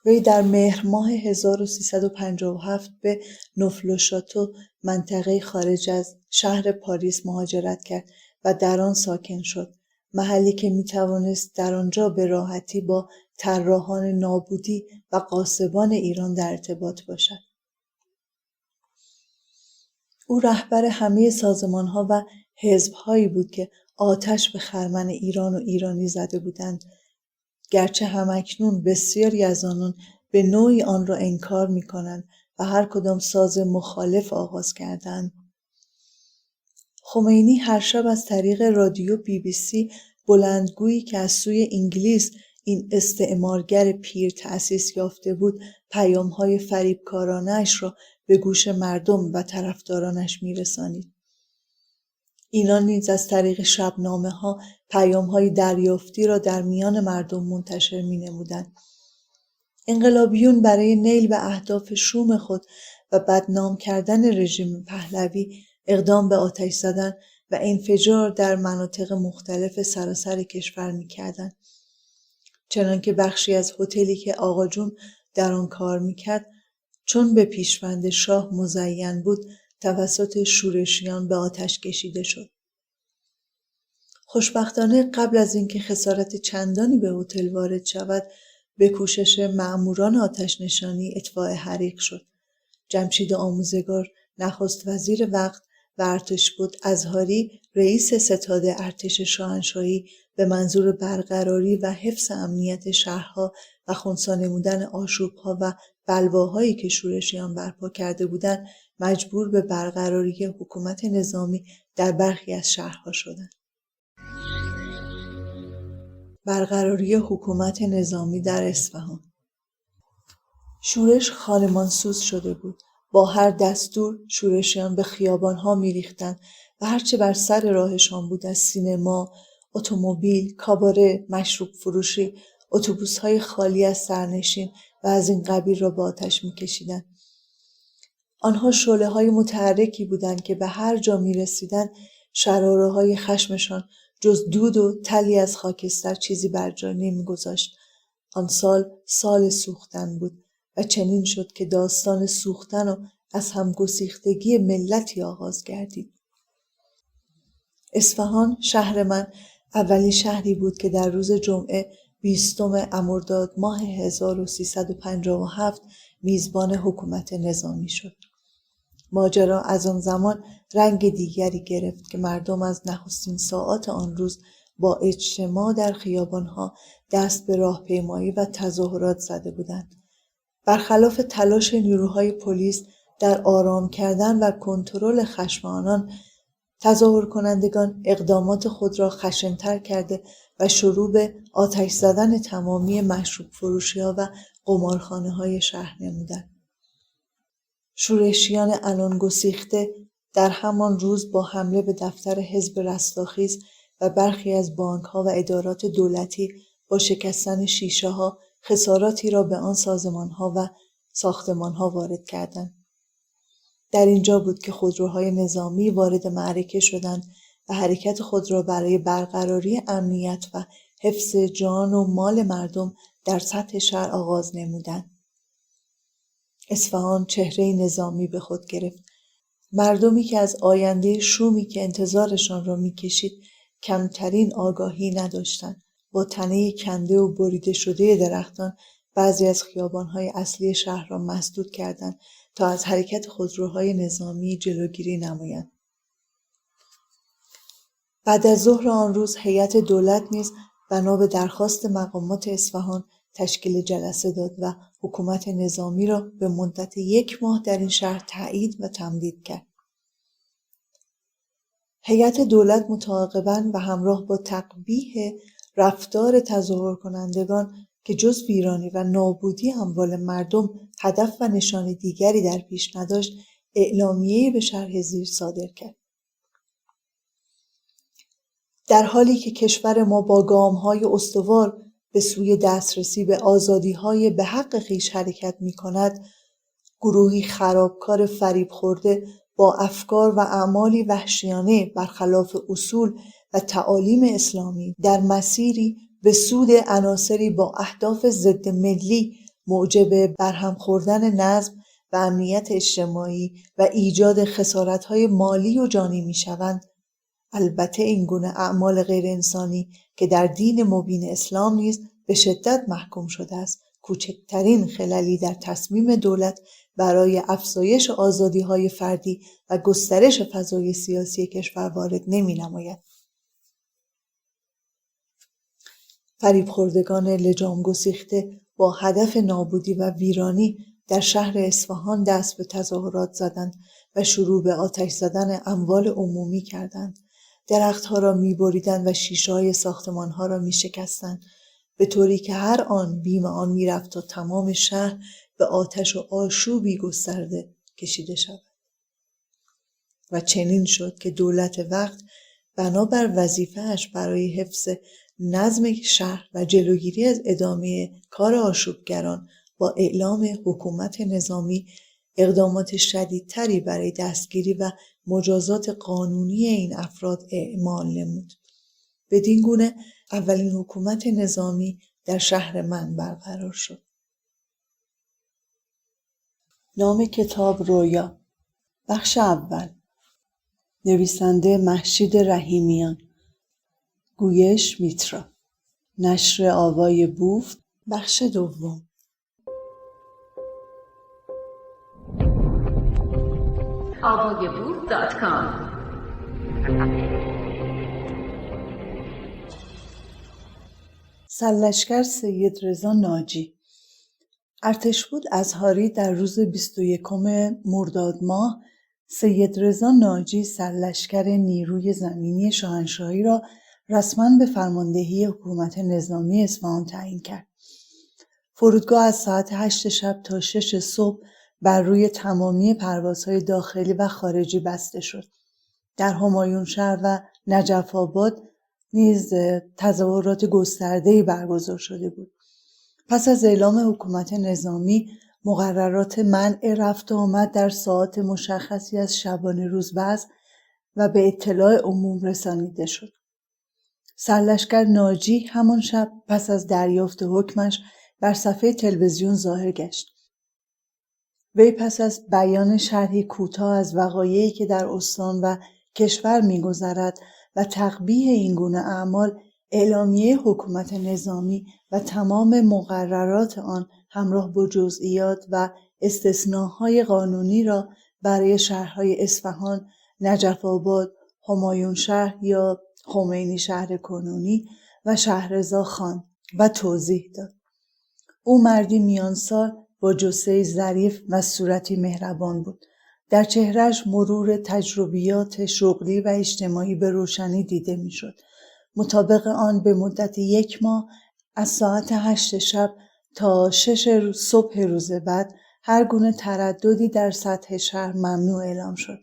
وی در مهر ماه 1357 به نوفل-و-شاتو، منطقه خارج از شهر پاریس مهاجرت کرد و در آن ساکن شد، محلی که میتوانست در آنجا به راحتی با طراحان نابودی و غاصبان ایران در ارتباط باشد. او رهبر همه سازمان‌ها و حزب‌هایی بود که آتش به خرمن ایران و ایرانی زده بودند، گرچه همکنون بسیاری از آنان به نوعی آن را انکار می‌کنند و هر کدام ساز مخالف آغاز کردند. خمینی هر شب از طریق رادیو BBC بلندگویی که از سوی انگلیس این استعمارگر پیر تأسیس یافته بود، پیام‌های فریبکارانه‌اش را به گوش مردم و طرفدارانش می‌رسانید. اینان نیز از طریق شبنامه‌ها پیام‌های دریافتی را در میان مردم منتشر می‌نمودند. انقلابیون برای نیل به اهداف شوم خود و بدنام کردن رژیم پهلوی اقدام به آتش زدن و انفجار در مناطق مختلف سراسر کشور می‌کردند. چنانکه بخشی از هتلی که آقا جون در آن کار می‌کرد، چون به پیشوند شاه مزین بود، توسط شورشیان به آتش کشیده شد. خوشبختانه قبل از اینکه خسارت چندانی به هتل وارد شود، به کوشش مأموران آتش نشانی اطفاء حریق شد. جمشید آموزگار، نخست وزیر وقت، و ارتشبد اظهاری، رئیس ستاد ارتش شاهنشاهی، به منظور برقراری و حفظ امنیت شهرها و خنثی نمودن آشوب‌ها و بلواهایی که شورشیان برپا کرده بودند، مجبور به برقراری حکومت نظامی در برخی از شهرها شدند. برقراری حکومت نظامی در اصفهان. شورش خانمانسوز شده بود. با هر دستور شورشیان به خیابان‌ها می‌ریختند و هرچه بر سر راهشان بود از سینما، اتومبیل، کاباره، مشروب فروشی، اتوبوس‌های خالی از سرنشین و از این قبیل را به آتش می‌کشیدند. آنها شعله‌های متحرکی بودند که به هر جا می‌رسیدند شراره‌های خشمشان جز دود و تلی از خاکستر چیزی بر جا نمی‌گذاشت. آن سال سال سوختن بود و چنین شد که داستان سوختن و از هم گسیختگی ملتی آغاز گردید. اصفهان، شهر من، اولین شهری بود که در روز جمعه 20 مرداد ماه 1357 میزبان حکومت نظامی شد. ماجرا از آن زمان رنگ دیگری گرفت که مردم از نخستین ساعات آن روز با اجتماع در خیابان‌ها دست به راهپیمایی و تظاهرات زده بودند. برخلاف تلاش نیروهای پلیس در آرام کردن و کنترل خشم آنان، تظاهر کنندگان اقدامات خود را خشن‌تر کرده و شروع به آتش زدن تمامی مشروب فروشی‌ها و قمارخانه‌های شهر نمودند. شورشیان عنان گسیخته در همان روز با حمله به دفتر حزب رستاخیز و برخی از بانک‌ها و ادارات دولتی با شکستن شیشه‌ها خساراتی را به آن سازمان‌ها و ساختمان‌ها وارد کردند. در اینجا بود که خودروهای نظامی وارد معرکه شدند و حرکت خود را برای برقراری امنیت و حفظ جان و مال مردم در سطح شهر آغاز نمودند. اصفهان چهره نظامی به خود گرفت. مردمی که از آینده شومی که انتظارشان را می‌کشید کمترین آگاهی نداشتند. با تنه کنده و بریده شده درختان بعضی از خیابان‌های اصلی شهر را مسدود کردند تا از حرکت خودروهای نظامی جلوگیری نمایند. بعد از ظهر آن روز هیئت دولت نیز بنا به درخواست مقامات اصفهان تشکیل جلسه داد و حکومت نظامی را به مدت 1 ماه در این شهر تایید و تمدید کرد. هیئت دولت متعاقباً و همراه با تقبیح رفتار تظاهر کنندگان که جز ویرانی و نابودی اموال مردم هدف و نشان دیگری در پیش نداشت، اعلامیه‌ای به شرح زیر صادر کرد. در حالی که کشور ما با گام‌های استوار به سوی دسترسی به آزادی‌های به حق خویش حرکت می‌کند، گروهی خرابکار فریب خورده با افکار و اعمالی وحشیانه برخلاف اصول و تعالیم اسلامی در مسیری به سود عناصری با اهداف ضد ملی موجب برهم خوردن نظم و امنیت اجتماعی و ایجاد خسارت‌های مالی و جانی می‌شوند. البته این گونه اعمال غیر انسانی که در دین مبین اسلام نیز به شدت محکوم شده است، کوچکترین خللی در تصمیم دولت برای افزایش آزادی‌های فردی و گسترش فضای سیاسی کشور وارد نمی‌نماید. فریب خوردگان لجام گسیخته با هدف نابودی و ویرانی در شهر اصفهان دست به تظاهرات زدند و شروع به آتش زدن اموال عمومی کردند. درختها را می‌بریدند و شیشه‌های ساختمان‌ها را می‌شکستند، به طوری که هر آن بیم آن می‌رفت تا تمام شهر به آتش و آشوبی گسترده کشیده شود. و چنین شد که دولت وقت بنابر وظیفه‌اش برای حفظ نظم شهر و جلوگیری از ادامه کار آشوبگران با اعلام حکومت نظامی اقدامات شدیدتری برای دستگیری و مجازات قانونی این افراد اعمال نمود. بدین گونه اولین حکومت نظامی در شهر من برقرار شد. نام کتاب رویا. بخش اول. نویسنده مهشید رحیمیان. گویش میترا. نشر آوای بوف. بخش دوم. avayaboof.com سرلشکر سید رضا ناجی. ارتشبود ازهاری در روز 21 مرداد ماه سید رضا ناجی سرلشکر نیروی زمینی شاهنشاهی را رسما به فرماندهی حکومت نظامی اصفهان تعیین کرد. فرودگاه از ساعت 8 شب تا 6 صبح بر روی تمامی پروازهای داخلی و خارجی بسته شد. در همایون شهر و نجف آباد نیز تظاهرات گسترده‌ای برگزار شده بود. پس از اعلام حکومت نظامی، مقررات منع رفت و آمد در ساعات مشخصی از شبانه روز وضع و به اطلاع عموم رسانیده شد. سرلشکر ناجی همان شب پس از دریافت حکمش بر صفحه تلویزیون ظاهر گشت. وی پس از بیان شرحی کوتاه از وقایعی که در استان و کشور می‌گذرد و تقبیح این گونه اعمال، اعلامیه حکومت نظامی و تمام مقررات آن همراه با جزئیات و استثناهای قانونی را برای شهرهای اصفهان، نجف آباد، همایون شهر یا خمینی شهر کنونی و شهرضا خواند و توضیح داد. او مردی میانسال با جثه‌ای ظریف و صورتی مهربان بود. در چهرهش مرور تجربیات شغلی و اجتماعی به روشنی دیده میشد. مطابق آن به مدت 1 ماه از ساعت 8 شب تا 6 صبح روز بعد هر گونه ترددی در سطح شهر ممنوع اعلام شد.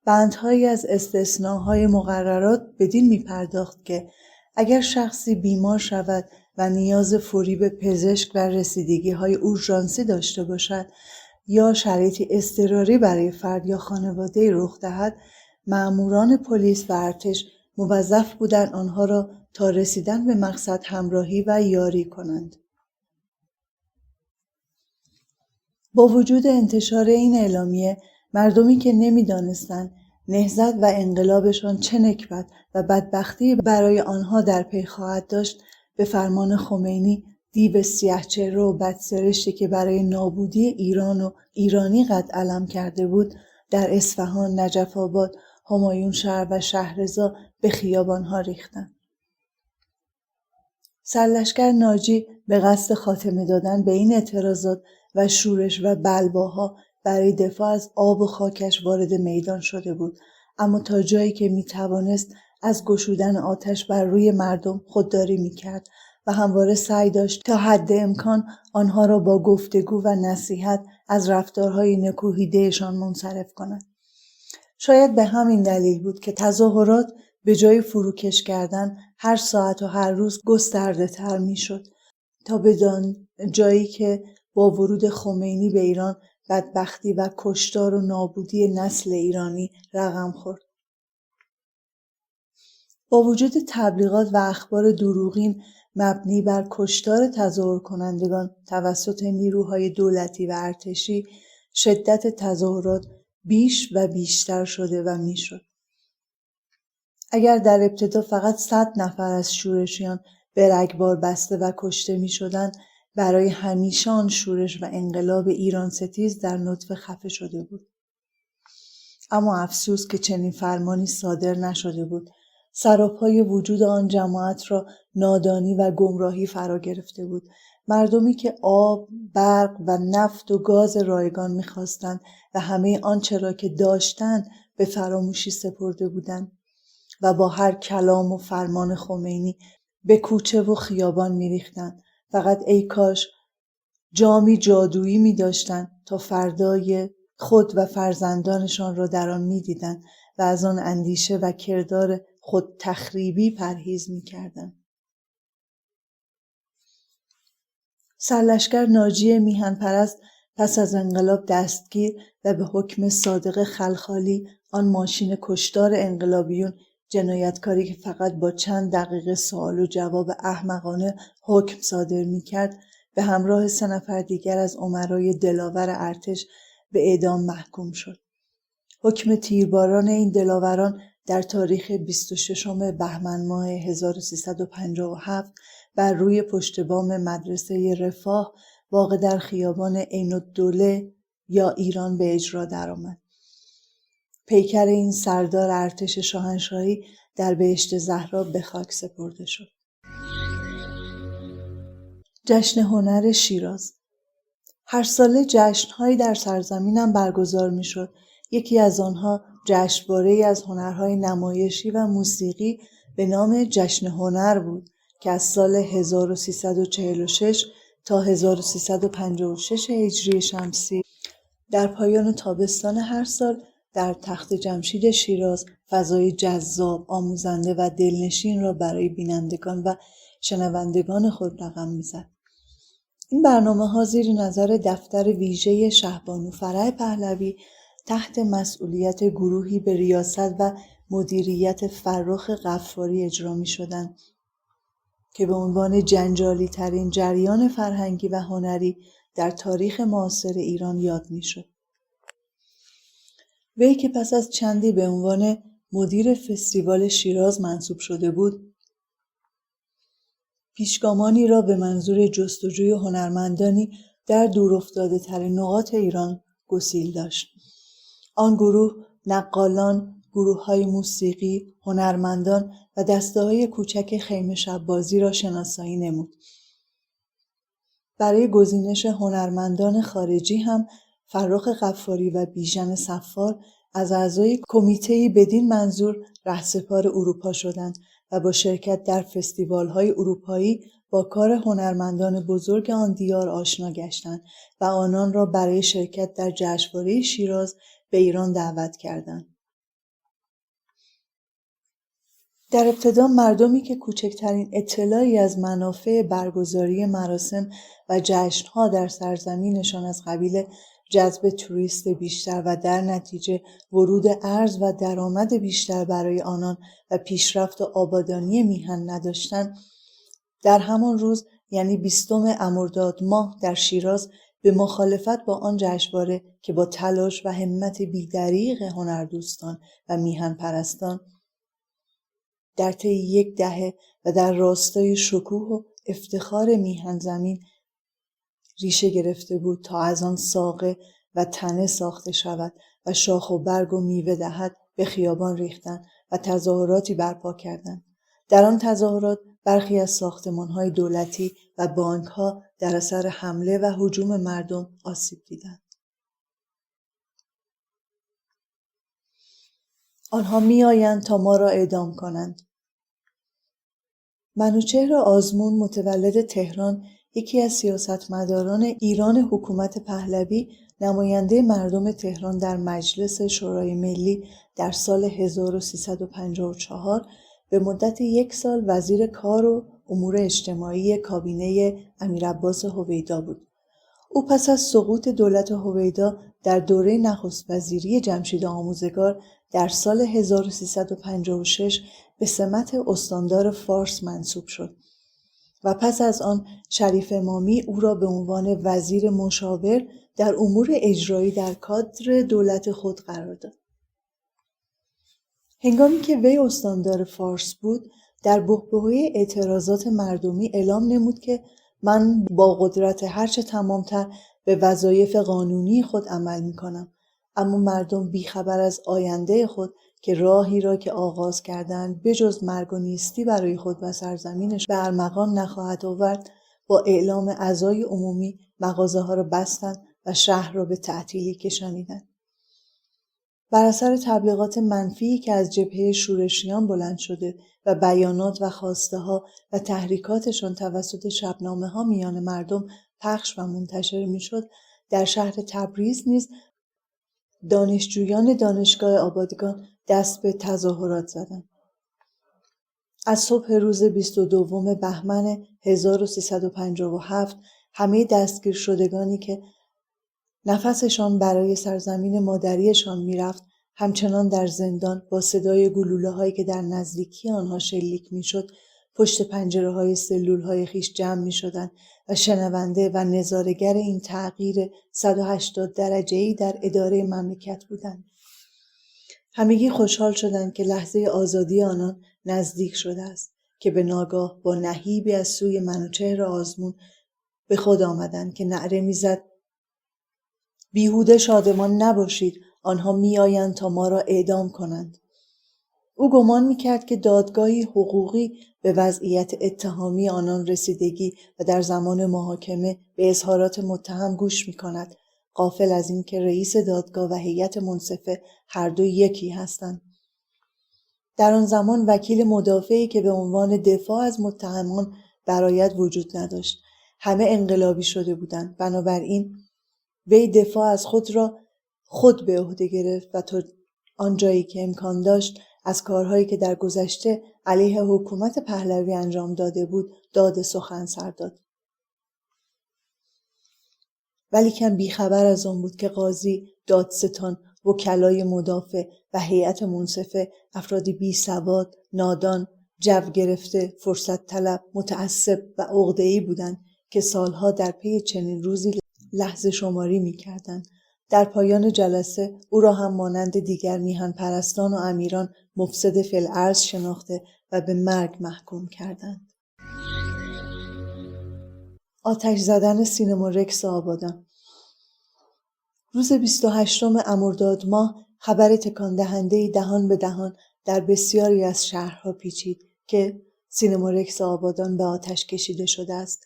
بندهایی از استثناهای مقررات بدین می‌پرداخت که اگر شخصی بیمار شود و نیاز فوری به پزشک و رسیدگی‌های اورژانسی داشته باشد یا شرایطی اضطراری برای فرد یا خانواده رخ دهد، مأموران پلیس و ارتش موظف بودند آنها را تا رسیدن به مقصد همراهی و یاری کنند. با وجود انتشار این اعلامیه، مردمی که نمی‌دانستند نهضت و انقلابشان چه نکبت و بدبختی برای آنها در پی خواهد داشت، به فرمان خمینی، دیو سیاه‌چهره و بدسرشتی که برای نابودی ایران و ایرانی قد علم کرده بود، در اصفهان، نجف آباد، همایون شهر و شهرضا به خیابان‌ها ریختند. سرلشکر ناجی به قصد خاتمه دادن به این اعتراضات و شورش و بلواها برای دفاع از آب و خاکش وارد میدان شده بود، اما تا جایی که میتوانست از گشودن آتش بر روی مردم خودداری میکرد و همواره سعی داشت تا حد امکان آنها را با گفتگو و نصیحت از رفتارهای نکوهیده‌شان منصرف کند. شاید به همین دلیل بود که تظاهرات به جای فروکش کردن هر ساعت و هر روز گسترده تر می شد تا بدان جایی که با ورود خمینی به ایران بدبختی و کشتار و نابودی نسل ایرانی رقم خورد. با وجود تبلیغات و اخبار دروغین مبنی بر کشتار تظاهر کنندگان توسط نیروهای دولتی و ارتشی، شدت تظاهرات بیش و بیشتر شده و میشد. اگر در ابتدا فقط 100 نفر از شورشیان به رگبار بسته و کشته می شدن، برای همیشه آن شورش و انقلاب ایران ستیز در نطفه خفه شده بود. اما افسوس که چنین فرمانی صادر نشده بود. سراپای وجود آن جماعت را نادانی و گمراهی فرا گرفته بود. مردمی که آب، برق و نفت و گاز رایگان می‌خواستند و همه آنچه را که داشتند به فراموشی سپرده بودند و با هر کلام و فرمان خمینی به کوچه و خیابان می‌ریختند. فقط ای کاش جامی جادویی می‌داشتند تا فردای خود و فرزندانشان را در آن می‌دیدند و از آن اندیشه و کردار خود تخریبی پرهیز می‌کردند. سرلشکر ناجی میهن پرست پس از انقلاب دستگیر و به حکم صادق خلخالی، آن ماشین کشتار انقلابیون، جنایتکاری که فقط با چند دقیقه سوال و جواب احمقانه حکم صادر می‌کرد، به همراه 3 نفر دیگر از امرای دلاور ارتش به اعدام محکوم شد. حکم تیرباران این دلاوران در تاریخ 26 بهمن ماه 1357 بر روی پشت بام مدرسه رفاه واقع در خیابان عین‌الدوله یا ایران به اجرا درآمد. پیکر این سردار ارتش شاهنشاهی در بهشت زهرا به خاک سپرده شد. جشن هنر شیراز. هر ساله جشن‌هایی در سرزمینم برگزار می‌شد. یکی از آنها جشنواره‌ای از هنرهای نمایشی و موسیقی به نام جشن هنر بود که از سال 1346 تا 1356 هجری شمسی در پایان تابستان هر سال در تخت جمشید شیراز فضای جذاب، آموزنده و دلنشین را برای بینندگان و شنوندگان خود رقم می‌زد. این برنامه‌ها زیر نظر دفتر ویژه شهبانو فرح پهلوی تحت مسئولیت گروهی به ریاست و مدیریت فرخ غفاری اجرا می‌شدند که به عنوان جنجالی ترین جریان فرهنگی و هنری در تاریخ معاصر ایران یاد می‌شد. وی که پس از چندی به عنوان مدیر فستیوال شیراز منصوب شده بود، پیشگامانی را به منظور جستجوی هنرمندانی در دورافتاده ترین نقاط ایران گسیل داشت. آن گروه نقالان، گروه‌های موسیقی، هنرمندان و دسته‌های کوچک خیمه شب بازی را شناسایی نمود. برای گزینش هنرمندان خارجی هم فرخ غفاری و بیژن صفار از اعضای کمیته‌ای بدین منظور رهسپار اروپا شدند و با شرکت در فستیوال‌های اروپایی با کار هنرمندان بزرگ آن دیار آشنا گشتند و آنان را برای شرکت در جشنواره شیراز به ایران دعوت کردند. در ابتدا مردمی که کوچکترین اطلاعی از منافع برگزاری مراسم و جشن‌ها در سرزمینشان از قبیل جذب توریست بیشتر و در نتیجه ورود ارز و درآمد بیشتر برای آنان و پیشرفت و آبادانی میهن نداشتند، در همان روز یعنی 20 ارداد ماه در شیراز به مخالفت با آن جشنواره که با تلاش و همت بی‌دریغ هنردوستان و میهن پرستان در طی 1 دهه و در راستای شکوه و افتخار میهن زمین ریشه گرفته بود تا از آن ساقه و تنه ساخته شود و شاخ و برگ و میوه دهد، به خیابان ریختند و تظاهراتی برپا کردند. در آن تظاهرات برخی از ساختمان‌های دولتی و بانک‌ها در اثر حمله و هجوم مردم آسیب دیدند. آنها می‌آیند تا ما را اعدام کنند. منوچهر آزمون، متولد تهران، یکی از سیاستمداران ایران حکومت پهلوی، نماینده مردم تهران در مجلس شورای ملی در سال 1354 به مدت 1 سال وزیر کار و امور اجتماعی کابینه امیرعباس هویدا بود. او پس از سقوط دولت هویدا در دوره نخست وزیری جمشید آموزگار در سال 1356 به سمت استاندار فارس منصوب شد و پس از آن شریف امامی او را به عنوان وزیر مشاور در امور اجرایی در کادر دولت خود قرار داد. هنگامی که وی استاندار فارس بود، در بحبوحه اعتراضات مردمی اعلام نمود که من با قدرت هرچه تمامتر به وظایف قانونی خود عمل می کنم. اما مردم بیخبر از آینده خود که راهی را که آغاز کردند بجز مرگ و نیستی برای خود و سرزمینش به ارمغان نخواهد آورد، با اعلام عزای عمومی مغازه ها را بستند و شهر را به تعطیلی کشانیدند. بر اثر تبلیغات منفی که از جبهه شورشیان بلند شده و بیانات و خواسته ها و تحریکاتشان توسط شبنامه ها میان مردم پخش و منتشر می شد، در شهر تبریز نیز دانشجویان دانشگاه آبادگان دست به تظاهرات زدند. از صبح روز 22 بهمن 1357 همه دستگیر شدگانی که نفسشان برای سرزمین مادریشان میرفت همچنان در زندان با صدای گلوله هایی که در نزدیکی آنها شلیک میشد پشت پنجره های سلول های خیش جمع می شدند و شنونده و نظاره‌گر این تغییر 180 درجه‌ای در اداره مملکت بودند. همگی خوشحال شدند که لحظه آزادی آنان نزدیک شده است که به ناگاه با نهیبی از سوی منوچهر آزمون به خود آمدند که نعره می‌زد: بیهوده شادمان نباشید، آنها می‌آیند تا ما را اعدام کنند. او گمان می‌کرد که دادگاهی حقوقی به وضعیت اتهامی آنان رسیدگی و در زمان محاکمه به اظهارات متهم گوش می‌کند، غافل از این که رئیس دادگاه و هیئت منصفه هر دو یکی هستند. در آن زمان وکیل مدافعی که به عنوان دفاع از متهمان برآید وجود نداشت. همه انقلابی شده بودند. بنابراین وی دفاع از خود را خود به عهده گرفت و تا آنجایی که امکان داشت از کارهایی که در گذشته علیه حکومت پهلوی انجام داده بود داد سخن سر داد. ولیکن بیخبر از آن بود که قاضی، دادستان، وکلای مدافع و هیئت منصفه افرادی بیسواد، نادان، جو گرفته، فرصت طلب، متعصب و عقده‌ای بودند که سالها در پی چنین روزی لحظه شماری می‌کردند. در پایان جلسه او را هم مانند دیگر میهن پرستان و امیران مفسد فی الارض شناخته و به مرگ محکوم کردند. آتش زدن سینما رکس آبادان. روز 28 مرداد ماه خبر تکان دهنده دهان به دهان در بسیاری از شهرها پیچید که سینما رکس آبادان به آتش کشیده شده است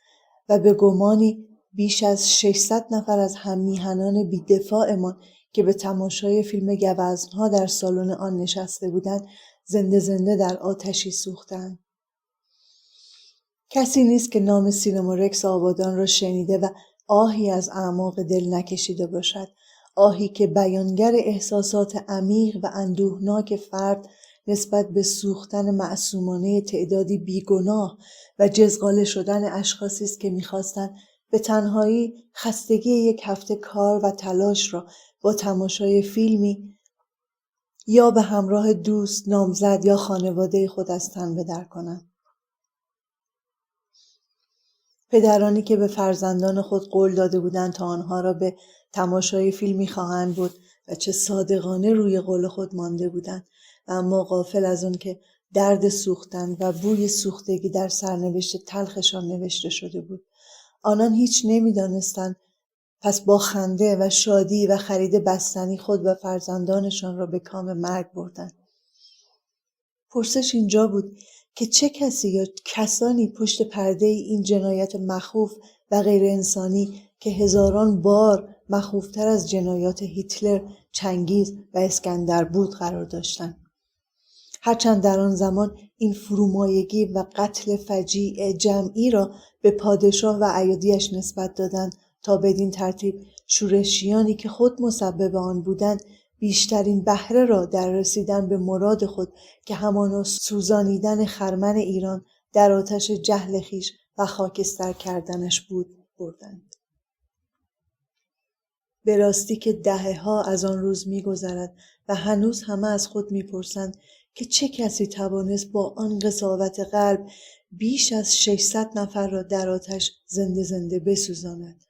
و به گمانی بیش از 600 نفر از هم میهنان بی‌دفاعمان که به تماشای فیلم گوزن‌ها در سالن آن نشسته بودند زنده زنده در آتشی سوختند. کسی نیست که نام سینما رکس آبادان را شنیده و آهی از اعماق دل نکشیده باشد، آهی که بیانگر احساسات عمیق و اندوهناک فرد نسبت به سوختن معصومانه تعدادی بیگناه و جزغاله شدن اشخاصی است که می‌خواستند به تنهایی خستگی یک هفته کار و تلاش را با تماشای فیلمی یا به همراه دوست، نامزد یا خانواده خود از تن بدر کنند. پدرانی که به فرزندان خود قول داده بودند تا آنها را به تماشای فیلمی خواهند برد و چه صادقانه روی قول خود مانده بودند و اما غافل از آن که درد سوختن و بوی سوختگی در سرنوشت تلخشان نوشته شده بود. آنان هیچ نمی‌دانستند، پس با خنده و شادی و خرید بستنی خود و فرزندانشان را به کام مرگ بردند. پرسش اینجا بود که چه کسی یا کسانی پشت پرده این جنایت مخوف و غیر انسانی که هزاران بار مخوفتر از جنایات هیتلر، چنگیز و اسکندر بود قرار داشتند. هرچند در آن زمان این فرومایگی و قتل فجیع جمعی را به پادشاه و ایادیش نسبت دادند، تا بدین ترتیب شورشیانی که خود مسبب آن بودند بیشترین بهره را در رسیدن به مراد خود که همانا سوزانیدن خرمن ایران در آتش جهل خویش و خاکستر کردنش بود بردند. به راستی که دهه‌ها از آن روز می‌گذرد و هنوز همه از خود می‌پرسند که چه کسی توانست با آن قساوت قلب بیش از 600 نفر را در آتش زنده زنده بسوزاند.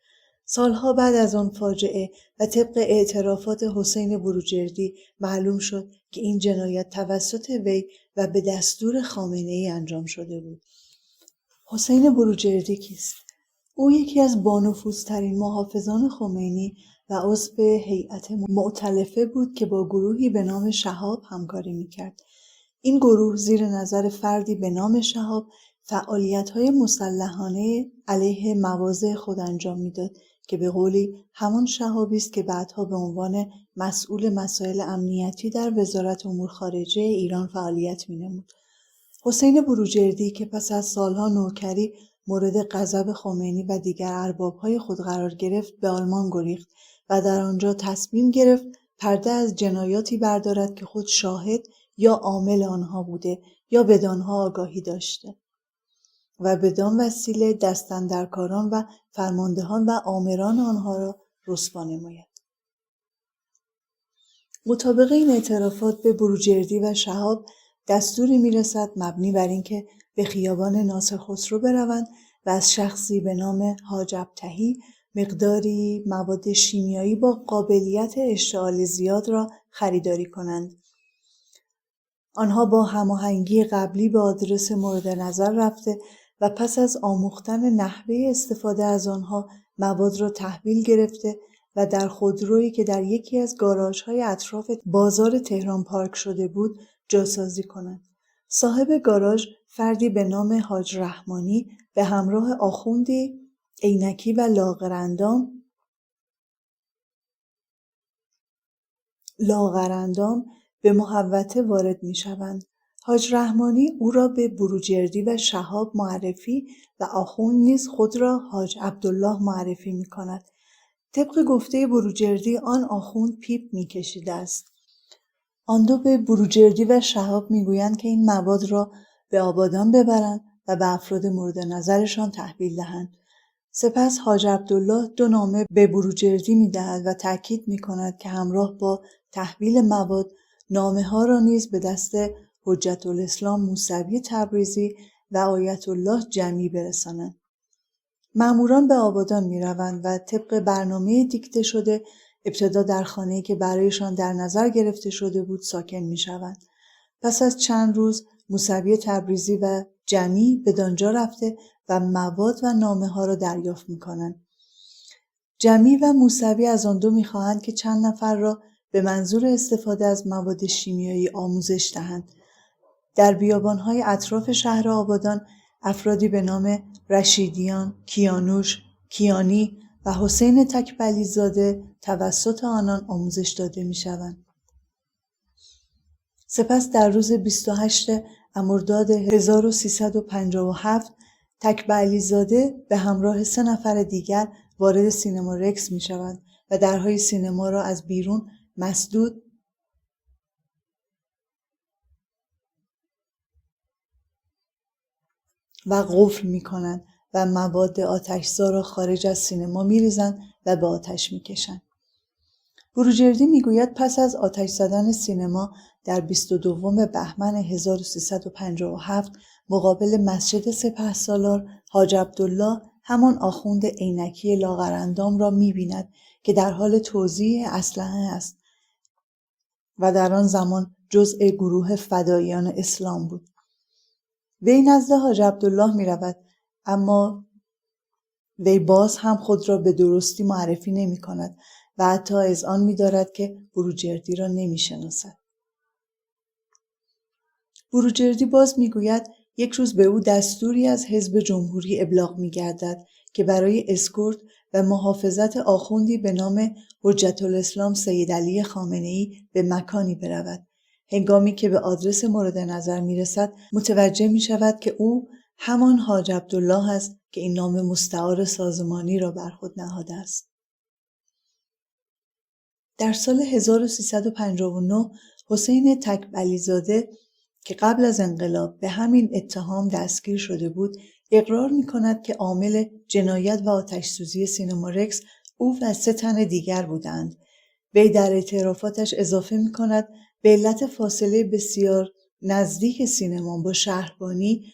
سالها بعد از آن فاجعه و طبق اعترافات حسین بروجردی معلوم شد که این جنایت توسط وی و به دستور خامنه‌ای انجام شده بود. حسین بروجردی کیست؟ او یکی از بانفوذترین محافظان خمینی و عضو هیئت مؤتلفه بود که با گروهی به نام شهاب همکاری می‌کرد. این گروه زیر نظر فردی به نام شهاب فعالیت‌های مسلحانه علیه مواضع خود انجام می‌داد که به قولی همان شهابی است که بعدها به عنوان مسئول مسائل امنیتی در وزارت امور خارجه ایران فعالیت می‌نمود. حسین بروجردی که پس از سالها نوکری مورد غضب خمینی و دیگر ارباب‌های خود قرار گرفت به آلمان گریخت و در آنجا تصمیم گرفت پرده از جنایاتی بردارد که خود شاهد یا عامل آنها بوده یا بدانها آگاهی داشته و بدان وسیله دستاندرکاران و فرماندهان و آمران آنها را رسوا نماید. مطابق این اعترافات به بروجردی و شهاب دستوری میرسد مبنی بر اینکه به خیابان ناصر خسرو بروند و از شخصی به نام حاج ابتهی مقداری مواد شیمیایی با قابلیت اشتعال زیاد را خریداری کنند. آنها با هماهنگی قبلی به آدرس مورد نظر رفته و پس از آموختن نحوه استفاده از آنها مواد را تحویل گرفته و در خودرویی که در یکی از گاراژهای اطراف بازار تهران پارک شده بود جاسازی کنند. صاحب گاراژ فردی به نام حاج رحمانی به همراه آخوندی عینکی و لاغرندام به محوطه وارد می شوند. حاج رحمانی او را به بروجردی و شهاب معرفی و آخوند نیز خود را حاج عبدالله معرفی می کند. طبق گفته بروجردی آن آخوند پیپ می کشیده است. آن دو به بروجردی و شهاب می گویند که این مواد را به آبادان ببرند و به افراد مورد نظرشان تحویل دهند. سپس حاج عبدالله 2 نامه به بروجردی می دهد و تأکید می کند که همراه با تحویل مواد نامه ها را نیز به دست حجت الاسلام موسوی تبریزی و آیت الله جمی برسانند. ماموران به آبادان می روند و طبق برنامه دیکته شده ابتدا در خانه‌ای که برایشان در نظر گرفته شده بود ساکن می شوند. پس از چند روز موسوی تبریزی و جمی به دانجا رفته و مواد و نامه ها را دریافت می کنند. جمی و موسوی از آن دو می خواهند که چند نفر را به منظور استفاده از مواد شیمیایی آموزش دهند. در بیابان‌های اطراف شهر آبادان افرادی به نام رشیدیان، کیانوش، کیانی و حسین تکبلی زاده توسط آنان آموزش داده می شوند. سپس در روز 28 مرداد 1357 تکبلی زاده به همراه 3 نفر دیگر وارد سینما رکس می شوند و درهای سینما را از بیرون مسدود و قفل می کنند و مواد آتشزا را خارج از سینما می ریزند و به آتش می کشند. بروجردی می گوید پس از آتش زدن سینما در 22 بهمن 1357 مقابل مسجد سپهسالار حاج عبدالله همان آخوند عینکی لاغرندام را می بیند که در حال توزیع اسلحه است و در آن زمان جزء گروه فداییان اسلام بود. وی نزد حاج عبدالله می رود اما وی باز هم خود را به درستی معرفی نمی کند و حتی اذعان می دارد که بروجردی را نمی شناسد. بروجردی باز می گوید یک روز به او دستوری از حزب جمهوری ابلاغ می گردد که برای اسکورت و محافظت آخوندی به نام حجت الاسلام سید علی خامنه‌ای به مکانی برود. هنگامی که به آدرس مورد نظر می رسد متوجه می شود که او همان حاج عبدالله است که این نام مستعار سازمانی را بر خود نهاده است. در سال 1359 حسین تکبلیزاده که قبل از انقلاب به همین اتهام دستگیر شده بود، اقرار می‌کند که عامل جنایت و آتش‌سوزی سینما رکس او و 3 تن دیگر بودند. وی در اعترافاتش اضافه می‌کند به علت فاصله بسیار نزدیک سینما با شهربانی،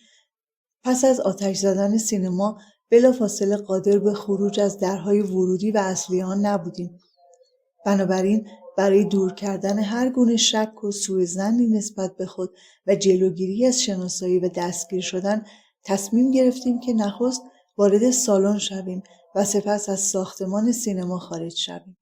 پس از آتش زدن سینما بلافاصله قادر به خروج از درهای ورودی و اصلی آن نبودیم. بنابراین برای دور کردن هر گونه شک و سوءظنی نسبت به خود و جلوگیری از شناسایی و دستگیر شدن تصمیم گرفتیم که نخست وارد سالن شویم و سپس از ساختمان سینما خارج شویم.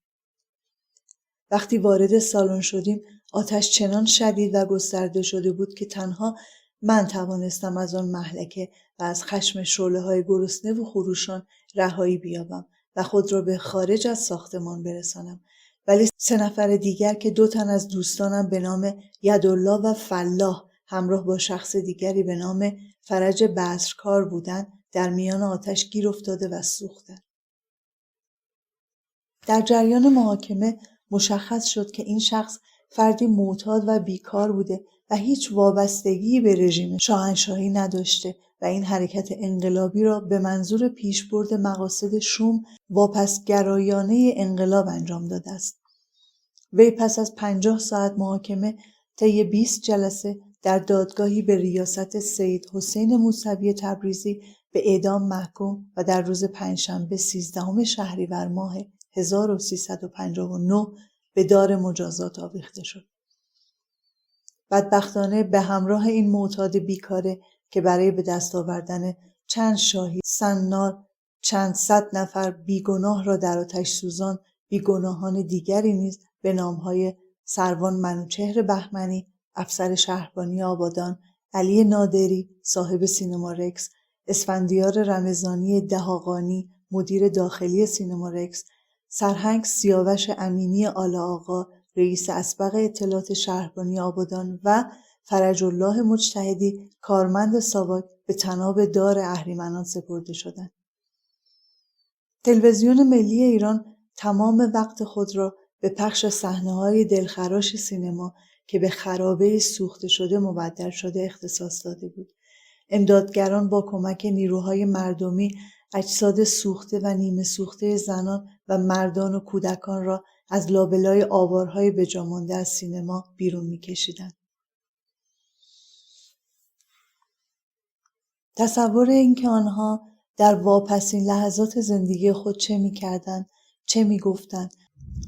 وقتی وارد سالن شدیم آتش چنان شدید و گسترده شده بود که تنها من توانستم از آن مهلکه و از خشم شعله‌های گرسنه و خروشان رهایی بیابم و خود را به خارج از ساختمان برسانم. ولی 3 نفر دیگر که 2 تن از دوستانم به نام یدالله و فلاح همراه با شخص دیگری به نام فرج بصرکار بودند، در میان آتش گیر افتاده و سوختند. در جریان محاکمه مشخص شد که این شخص فردی معتاد و بیکار بوده و هیچ وابستگی به رژیم شاهنشاهی نداشته و این حرکت انقلابی را به منظور پیشبرد مقاصد شوم واپسگرایانه انقلاب انجام داده است. وی پس از 50 ساعت محاکمه طی 20 جلسه در دادگاهی به ریاست سید حسین موسوی تبریزی به اعدام محکوم و در روز پنجشنبه 13 شهریور ماه 1359 به دار مجازات آویخته شد. بدبختانه به همراه این معتاد بیکاره که برای به دست آوردن چند شاهی سنار چند صد نفر بیگناه را در آتش سوزان، بیگناهان دیگری نیز به نامهای سروان منوچهر بهمنی، افسر شهربانی آبادان، علی نادری، صاحب سینما رکس، اسفندیار رمضانی دهاقانی، مدیر داخلی سینما رکس، سرهنگ سیاوش امینی آل آقا، رئیس اسبق اطلاعات شهربانی آبادان و فرج الله مجتهدی، کارمند ساواک به طناب دار اهریمنان سپرده شدند. تلویزیون ملی ایران تمام وقت خود را به پخش صحنه‌های دلخراش سینما که به خرابه سوخته شده مبدل شده اختصاص داده بود. امدادگران با کمک نیروهای مردمی اجساد سوخته و نیمه سوخته زنان و مردان و کودکان را از لابلای آوارهای بجامانده از سینما بیرون می‌کشیدند. تصور اینکه آنها در واپسین لحظات زندگی خود چه می‌کردند، چه می‌گفتند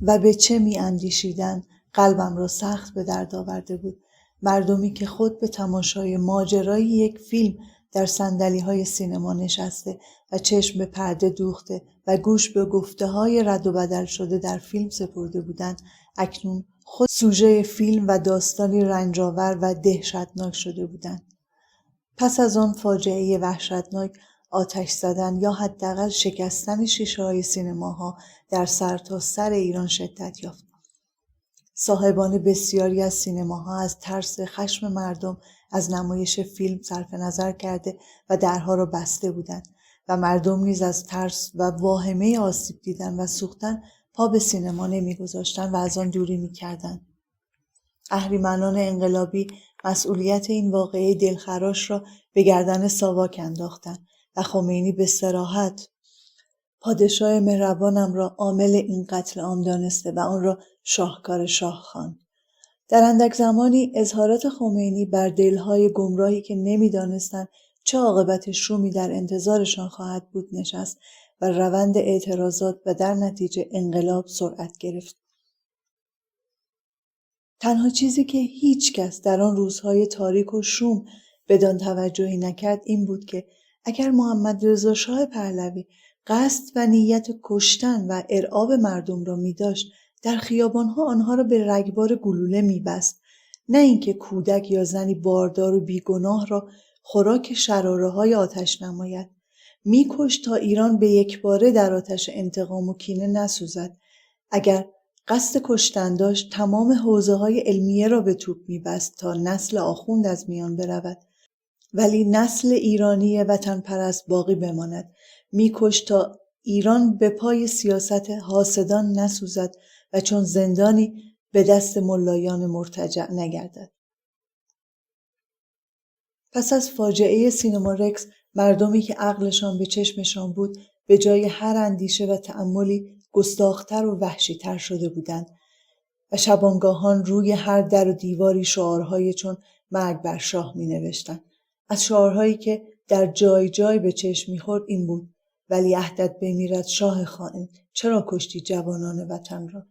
و به چه می‌اندیشیدند قلبم را سخت به درد آورده بود. مردمی که خود به تماشای ماجرای یک فیلم در صندلی‌های سینما نشسته و چشم به پرده دوخته و گوش به گفته‌های رد و بدل شده در فیلم سپرده بودند، اکنون خود سوژه فیلم و داستانی رنجاور و دهشتناک شده بودند. پس از آن فاجعه وحشتناک، آتش زدن یا حداقل شکستن شیشه‌های سینماها در سرتاسر ایران شدت یافت. صاحبان بسیاری از سینماها از ترس خشم مردم از نمایش فیلم صرف نظر کرده و درها را بسته بودند و مردم نیز از ترس و واهمه آسیب دیدن و سوختن پا به سینما نمی‌گذاشتند و از آن دوری می‌کردند. اهریمنان انقلابی مسئولیت این واقعه دلخراش را به گردن ساواک انداختند و خمینی به صراحت پادشاه مهربانم را عامل این قتل عام دانسته و آن را شاهکار شاه خواند. در اندک زمانی اظهارات خمینی بر دلهای گمراهی که نمی‌دانستند چه عاقبت شومی در انتظارشان خواهد بود نشست و روند اعتراضات و در نتیجه انقلاب سرعت گرفت. تنها چیزی که هیچ کس در آن روزهای تاریک و شوم بدان توجهی نکرد این بود که اگر محمد رضا شاه پهلوی قصد و نیت کشتن و ارعاب مردم را می داشت، در خیابانها آنها را به رگبار گلوله می بست، نه اینکه کودک یا زنی باردار و بیگناه را خوراک شراره‌های آتش نماید. می کشت تا ایران به یک باره در آتش انتقام و کینه نسوزد. اگر قصد کشتن داشت تمام حوزه‌های علمیه را به توپ می‌بست تا نسل آخوند از میان برود ولی نسل ایرانی وطن پرست باقی بماند. میکش تا ایران به پای سیاست حاسدان نسوزد و چون زندانی به دست ملایان مرتجع نگردد. پس از فاجعه سینما رکس، مردمی که عقلشان به چشمشان بود به جای هر اندیشه و تأملی گستاخ‌تر و وحشی‌تر شده بودند و شبانگاهان روی هر در و دیواری شعارهای چون مرگ بر شاه می نوشتند. از شعارهایی که در جای جای به چشم می‌خورد این بود: ولیعهدت بمیرد شاه خائن، چرا کشتی جوانان وطن را؟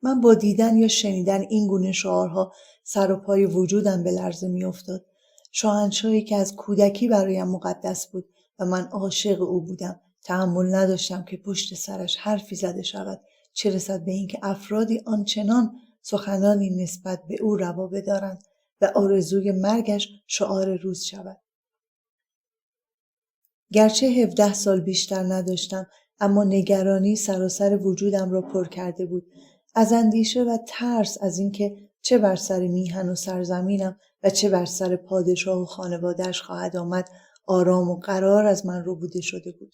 من با دیدن یا شنیدن این گونه شعارها سر و پای وجودم به لرزه می‌افتاد. شاهنشاهی که از کودکی برایم مقدس بود و من عاشق او بودم، تحمل نداشتم که پشت سرش حرفی زده شود، چه رسد به اینکه افرادی آنچنان سخنانی نسبت به او روا بدارند و آرزوی مرگش شعار روز شود. گرچه 17 سال بیشتر نداشتم، اما نگرانی سراسر وجودم را پر کرده بود، از اندیشه و ترس از اینکه چه بر سر میهن و سرزمینم و چه بر سر پادشاه و خانواده‌اش خواهد آمد. آرام و قرار از من ربوده شده بود.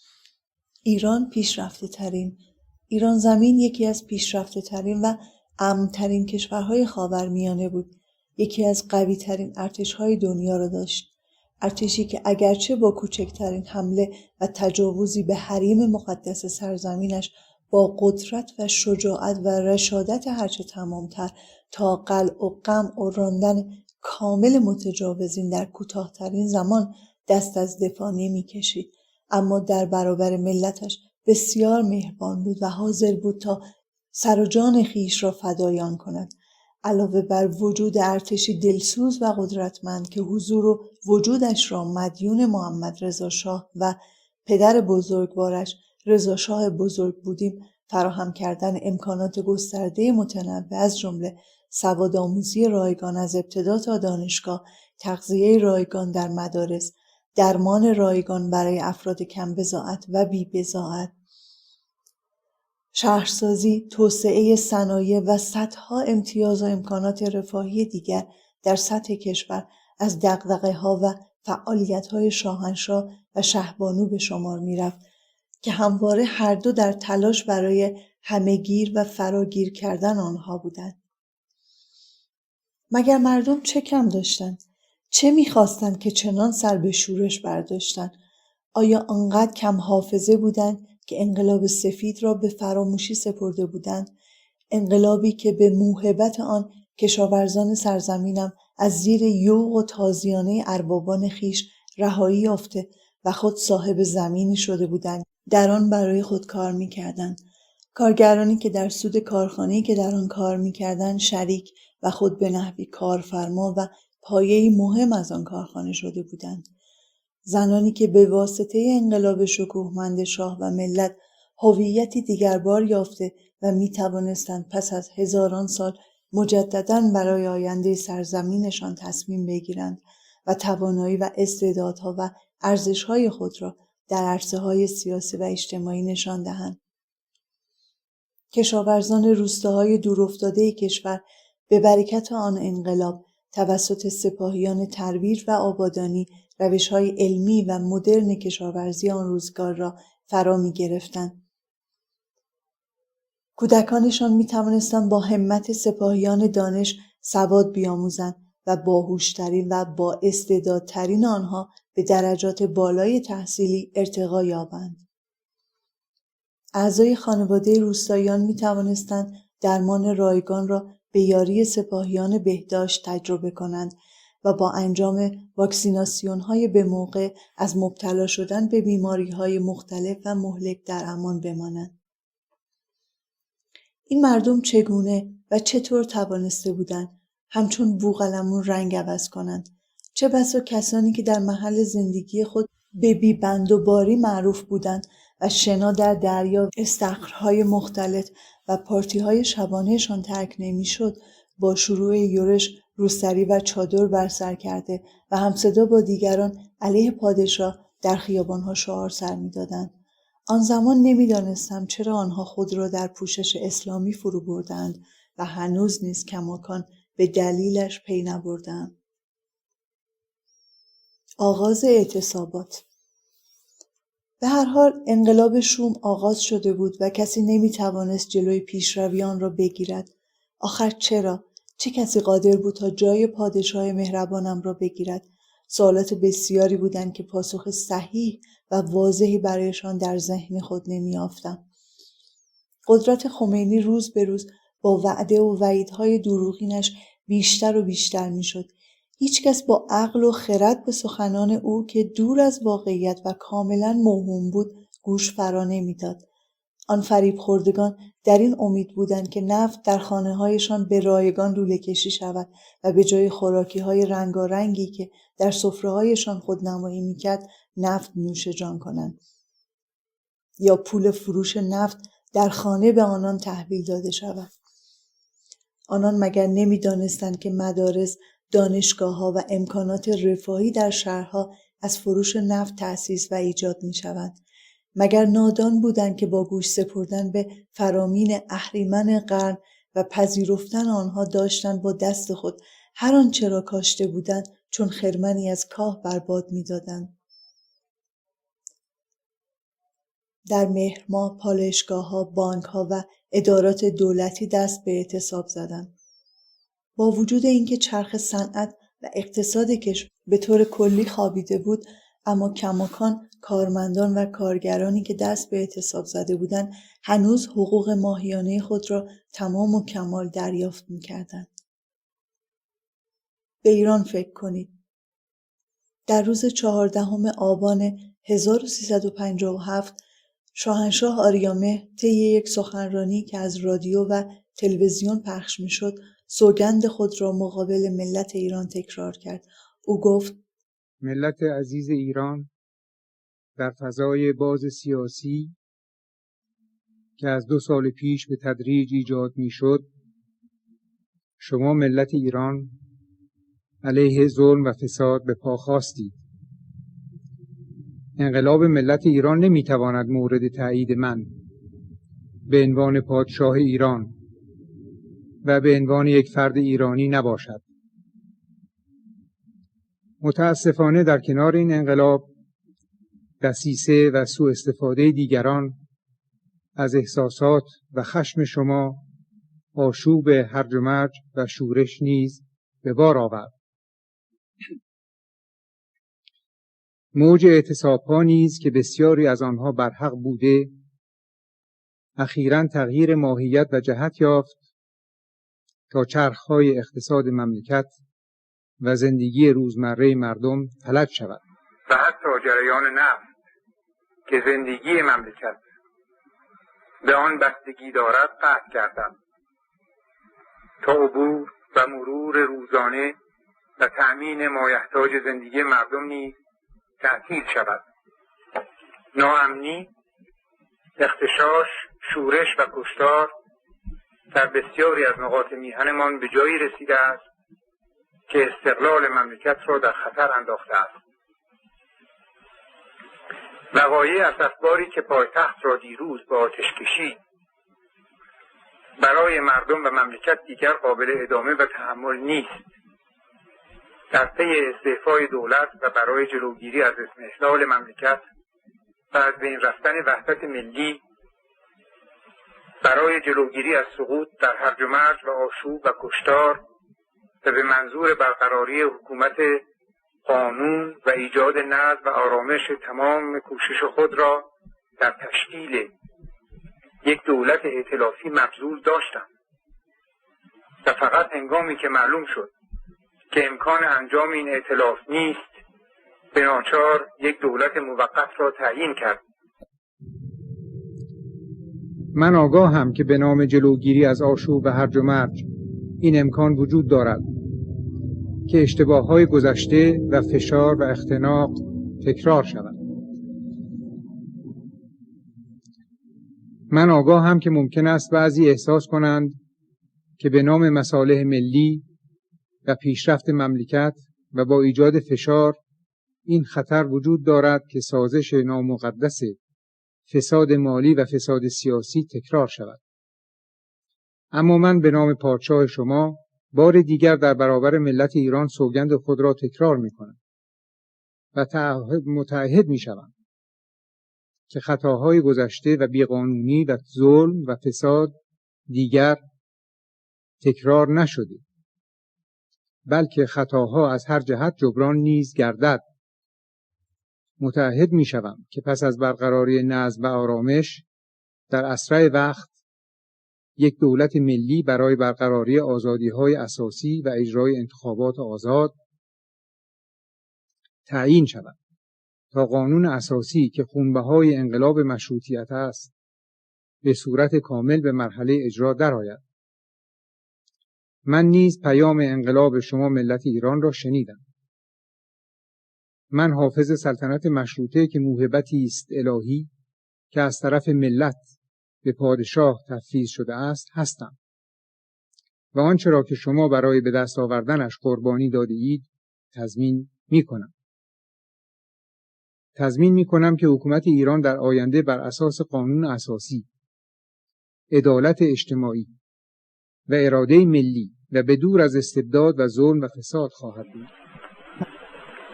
ایران زمین یکی از پیشرفته ترین و امن‌ترین کشورهای خاورمیانه بود. یکی از قوی ترین ارتش‌های دنیا را داشت. ارتشی که اگرچه با کوچکترین حمله و تجاوزی به حریم مقدس سرزمینش با قدرت و شجاعت و رشادت هرچه تمامتر تا قلع و قمع و راندن کامل متجاوزین در کوتاه‌ترین زمان دست از دفاع نمی‌کشید، اما در برابر ملتش بسیار مهربان بود و حاضر بود تا سر و جان خویش را فدای آن کند. علاوه بر وجود ارتشی دلسوز و قدرتمند که حضور و وجودش را مدیون محمد رضا شاه و پدر بزرگوارش رضا شاه بزرگ بودیم، فراهم کردن امکانات گسترده متنوع از جمله سوادآموزی رایگان از ابتدا تا دانشگاه، تغذیه رایگان در مدارس، درمان رایگان برای افراد کم بضاعت و بی بضاعت، شهرسازی، توسعه صنایع و صدها امتیاز و امکانات رفاهی دیگر در سطح کشور از دغدغه‌ها و فعالیت‌های شاهنشاه و شهبانو به شمار می‌رفت که همواره هر دو در تلاش برای همه‌گیر و فراگیر کردن آنها بودند. مگر مردم چه کم داشتند؟ چه می‌خواستند که چنان سر به شورش برداشتند؟ آیا آنقدر کم حافظه بودند که انقلاب سفید را به فراموشی سپرده بودند؟ انقلابی که به موهبت آن کشاورزان سرزمینم از زیر یوغ و تازیانه اربابان خیش رهایی یافته و خود صاحب زمینی شده بودند در آن برای خود کار می‌کردند. کارگرانی که در سود کارخانه‌ای که در آن کار می‌کردند شریک و خود به نحوی کارفرما و پایه‌ای مهم از آن کارخانه شده بودند. زنانی که به واسطه انقلاب شکوهمند شاه و ملت هویتی دیگربار یافته و می‌توانستند پس از هزاران سال مجدداً برای آینده سرزمینشان تصمیم بگیرند و توانایی و استعدادها و ارزش‌های خود را در عرصه‌های سیاسی و اجتماعی نشان دهند. کشاورزان روستاهای دورافتاده کشور به برکت آن انقلاب توسط سپاهیان ترویج و آبادانی روش‌های علمی و مدرن کشاورزی آن روزگار را فرا می‌گرفتند. کودکانشان می‌توانستند با همت سپاهیان دانش سواد بیاموزند و باهوش‌ترین و با استعدادترین آنها به درجات بالای تحصیلی ارتقا یابند. اعضای خانواده روستاییان می‌توانستند درمان رایگان را به یاری سپاهیان بهداشت تجربه کنند و با انجام واکسیناسیون‌های به موقع از مبتلا شدن به بیماری‌های مختلف و مهلک در امان بمانند. این مردم چگونه و چطور توانسته بودند همچون بوقلمون رنگ عوض کنند؟ چه بسا کسانی که در محل زندگی خود به بی‌بند و باری معروف بودند و شنا در دریا، استخرهای مختلط و پارتی‌های شبانه‌شان ترک نمی‌شد، با شروع یورش روسری و چادر بر سر کرده و همصدا با دیگران علیه پادشاه در خیابان‌ها شعار سر می‌دادند. آن زمان نمی‌دانستم چرا آنها خود را در پوشش اسلامی فرو بردند و هنوز نیز کماکان به دلیلش پی نبردم. آغاز اعتصابات. به هر حال انقلاب شوم آغاز شده بود و کسی نمیتوانست جلوی پیشروی آن را بگیرد. آخر چرا؟ چه کسی قادر بود تا جای پادشاه مهربانم را بگیرد؟ سوالات بسیاری بودند که پاسخ صحیح و واضحی برایشان در ذهن خود نمی‌یافتم. قدرت خمینی روز به روز با وعده و وعیدهای دروغینش بیشتر و بیشتر میشد. هیچکس با عقل و خرد به سخنان او که دور از واقعیت و کاملا موهوم بود گوش فرا نمیداد. آن فریب خوردگان در این امید بودند که نفت در خانه‌هایشان به رایگان لوله کشی شود و به جای خوراکی‌های رنگارنگی که در سفره‌هایشان خودنمایی می‌کرد نفت نوش جان کنند یا پول فروش نفت در خانه به آنان تحویل داده شود. آنان مگر نمی‌دانستند که مدارس، دانشگاه‌ها و امکانات رفاهی در شهرها از فروش نفت تأسیس و ایجاد می‌شود؟ مگر نادان بودند که با گوش سپردن به فرامین اهریمن قرن و پذیرفتن آنها داشتند با دست خود هر آنچه را کاشته بودند چون خرمنی از کاه برباد می‌دادند؟ در مهر ماه پالایشگاه‌ها، بانک‌ها و ادارات دولتی دست به اعتصاب زدند. با وجود اینکه چرخ صنعت و اقتصاد کشور به طور کلی خوابیده بود، اما کماکان کارمندان و کارگرانی که دست به اعتصاب زده بودند هنوز حقوق ماهیانه خود را تمام و کمال دریافت می‌کردند. به ایران فکر کنید. در روز 14 آبان 1357 شاهنشاه آریامهر طی یک سخنرانی که از رادیو و تلویزیون پخش می‌شد، سوگند خود را مقابل ملت ایران تکرار کرد. او گفت: ملت عزیز ایران، در فضای باز سیاسی که از 2 سال پیش به تدریج ایجاد می‌شد، شما ملت ایران علیه ظلم و فساد به پا خاستید. انقلاب ملت ایران نمی‌تواند مورد تایید من به عنوان پادشاه ایران و به عنوان یک فرد ایرانی نباشد. متاسفانه در کنار این انقلاب، دسیسه و سوء استفاده دیگران از احساسات و خشم شما آشوب هرج و مرج و شورش نیز به بار آورد. موج اعتصاب‌ها نیز که بسیاری از آنها برحق بوده، اخیراً تغییر ماهیت و جهت یافت تا چرخ‌های اقتصاد مملکت و زندگی روزمره مردم فلج شود. و حتی جریان نفت که زندگی مملکت به آن بستگی دارد قطع کردند تا عبور و مرور روزانه و تأمین مایحتاج زندگی مردم نیز تعطیل شود. ناامنی، اغتشاش، شورش و کشتار در بسیاری از نقاط میهنمان به جایی رسیده است که استقلال مملکت را در خطر انداخته است. وقایع اسفباری که پایتخت را دیروز به آتش کشید برای مردم و مملکت دیگر قابل ادامه و تحمل نیست. در پی استعفای دولت و برای جلوگیری از اضمحلال مملکت و از بین رفتن وحدت ملی، برای جلوگیری از سقوط در هرج و مرج و آشوب و کشتار و به منظور برقراری حکومت قانون و ایجاد نظم و آرامش، تمام کوشش خود را در تشکیل یک دولت ائتلافی مبذول داشتم و فقط هنگامی که معلوم شد که امکان انجام این ائتلاف نیست، به ناچار یک دولت موقت را تعیین کرد. من آگاهم که به نام جلوگیری از آشوب و هرج و مرج این امکان وجود دارد که اشتباه‌های گذشته و فشار و اختناق تکرار شود. من آگاهم که ممکن است بعضی احساس کنند که به نام مصالح ملی و پیشرفت مملکت و با ایجاد فشار این خطر وجود دارد که سازش نامقدس فساد مالی و فساد سیاسی تکرار شود. اما من به نام پادشاه شما بار دیگر در برابر ملت ایران سوگند خود را تکرار می کنم و متعهد می‌شوم که خطاهای گذشته و بیقانونی و ظلم و فساد دیگر تکرار نشده، بلکه خطاها از هر جهت جبران نیز گردد. متعهد می‌شوم که پس از برقراری نظم و آرامش در اسرع وقت یک دولت ملی برای برقراری آزادی‌های اساسی و اجرای انتخابات آزاد تعیین شود تا قانون اساسی که خونبهای انقلاب مشروطیت است به صورت کامل به مرحله اجرا درآید. من نیز پیام انقلاب شما ملت ایران را شنیدم. من حافظ سلطنت مشروطه که موهبتی است الهی که از طرف ملت به پادشاه تفویض شده است هستم و آنچه را که شما برای به دست آوردنش قربانی داده اید تضمین می‌کنم. تضمین می‌کنم که حکومت ایران در آینده بر اساس قانون اساسی، عدالت اجتماعی و اراده ملی و به دور از استبداد و ظلم و فساد خواهد بود.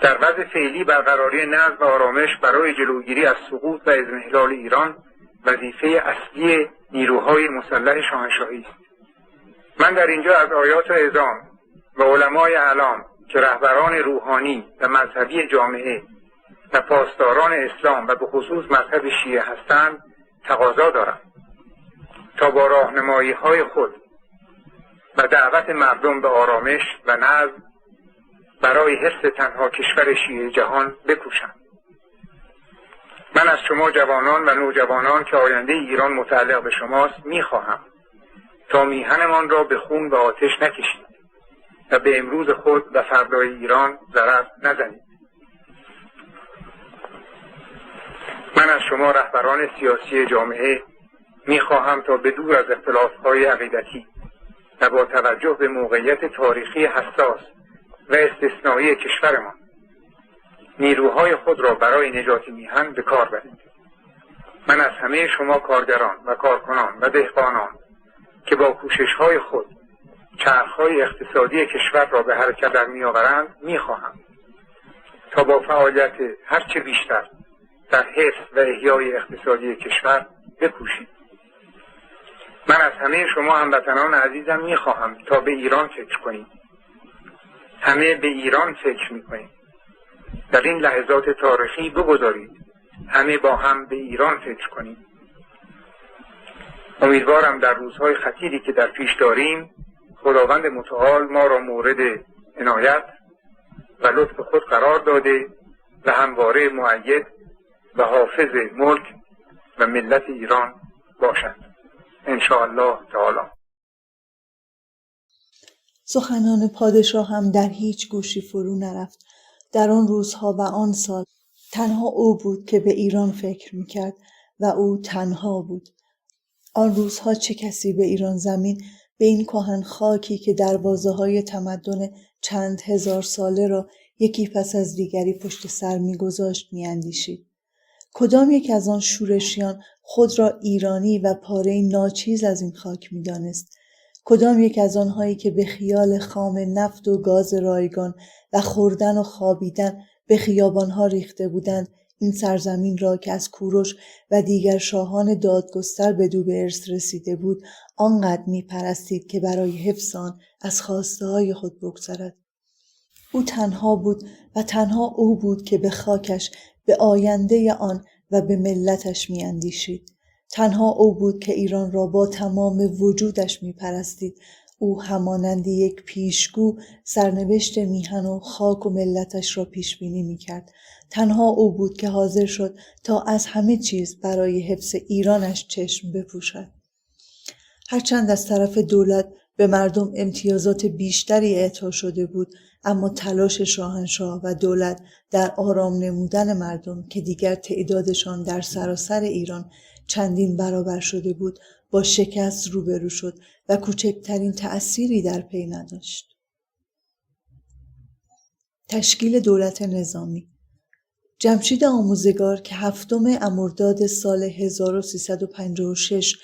در وضع فعلی برقراری نظم و آرامش برای جلوگیری از سقوط و اضمحلال ایران وظیفه اصلی نیروهای مسلح شاهنشاهی است. من در اینجا از آیات اعظام و علمای اعلام که رهبران روحانی و مذهبی جامعه و پاسداران اسلام و به خصوص مذهب شیعه هستند تقاضا دارم تا با راهنمایی‌های خود و دعوت مردم به آرامش و نظم برای حفظ تنها کشور شیعه جهان بکوشند. من از شما جوانان و نوجوانان که آینده ایران متعلق به شماست میخواهم تا میهنمان را به خون و آتش نکشید و به امروز خود و فردای ایران ضرر نزنید. من از شما رهبران سیاسی جامعه میخواهم تا به دور از اختلاف‌های عقیدتی و با توجه به موقعیت تاریخی حساس و استثنایی کشورمان نیروهای خود را برای نجات میهن به کار برید. من از همه شما کارگران و کارکنان و دهقانان که با کوشش‌های خود چرخ‌های اقتصادی کشور را به حرکت در می‌آورند می‌خواهم تا با فعالیت هرچه بیشتر در حفظ و احیای اقتصادی کشور بکوشید. من از همه شما هموطنان عزیزم می‌خواهم تا به ایران فکر کنید. همه به ایران فکر می‌کنید. در این لحظات تاریخی بگذارید همه با هم به ایران فکر کنید. امیدوارم در روزهای خطیری که در پیش داریم خداوند متعال ما را مورد عنایت و لطف خود قرار داده و همواره مؤید و حافظ ملک و ملت ایران باشد ان شاء الله تعالی. سخنان پادشاه هم در هیچ گوشی فرو نرفت. در آن روزها و آن سال تنها او بود که به ایران فکر میکرد و او تنها بود. آن روزها چه کسی به ایران زمین، به این کهن خاکی که دروازه‌های تمدن چند هزار ساله را یکی پس از دیگری پشت سر می‌گذاشت می‌اندیشید؟ کدام یک از آن شورشیان خود را ایرانی و پاره ناچیز از این خاک می‌دانست؟ کدام یک از آنهایی که به خیال خام نفت و گاز رایگان و خوردن و خوابیدن به خیابانها ریخته بودند این سرزمین را که از کوروش و دیگر شاهان دادگستر بدو به ارث رسیده بود آنقدر می‌پرستید که برای حفظ آن از خواسته‌های خود بگذرد؟ او تنها بود و تنها او بود که به خاکش، به آینده آن و به ملتش می‌اندیشید. تنها او بود که ایران را با تمام وجودش می‌پرستید. او همانند یک پیشگو سرنوشت میهن و خاک و ملتش را پیش بینی می‌کرد. تنها او بود که حاضر شد تا از همه چیز برای حفظ ایرانش چشم بپوشد. هرچند از طرف دولت به مردم امتیازات بیشتری اعطا شده بود، اما تلاش شاهنشاه و دولت در آرام نمودن مردم که دیگر تعدادشان در سراسر ایران چندین برابر شده بود با شکست روبرو شد و کوچکترین تأثیری در پی نداشت. تشکیل دولت نظامی. جمشید آموزگار که 7 مرداد سال 1356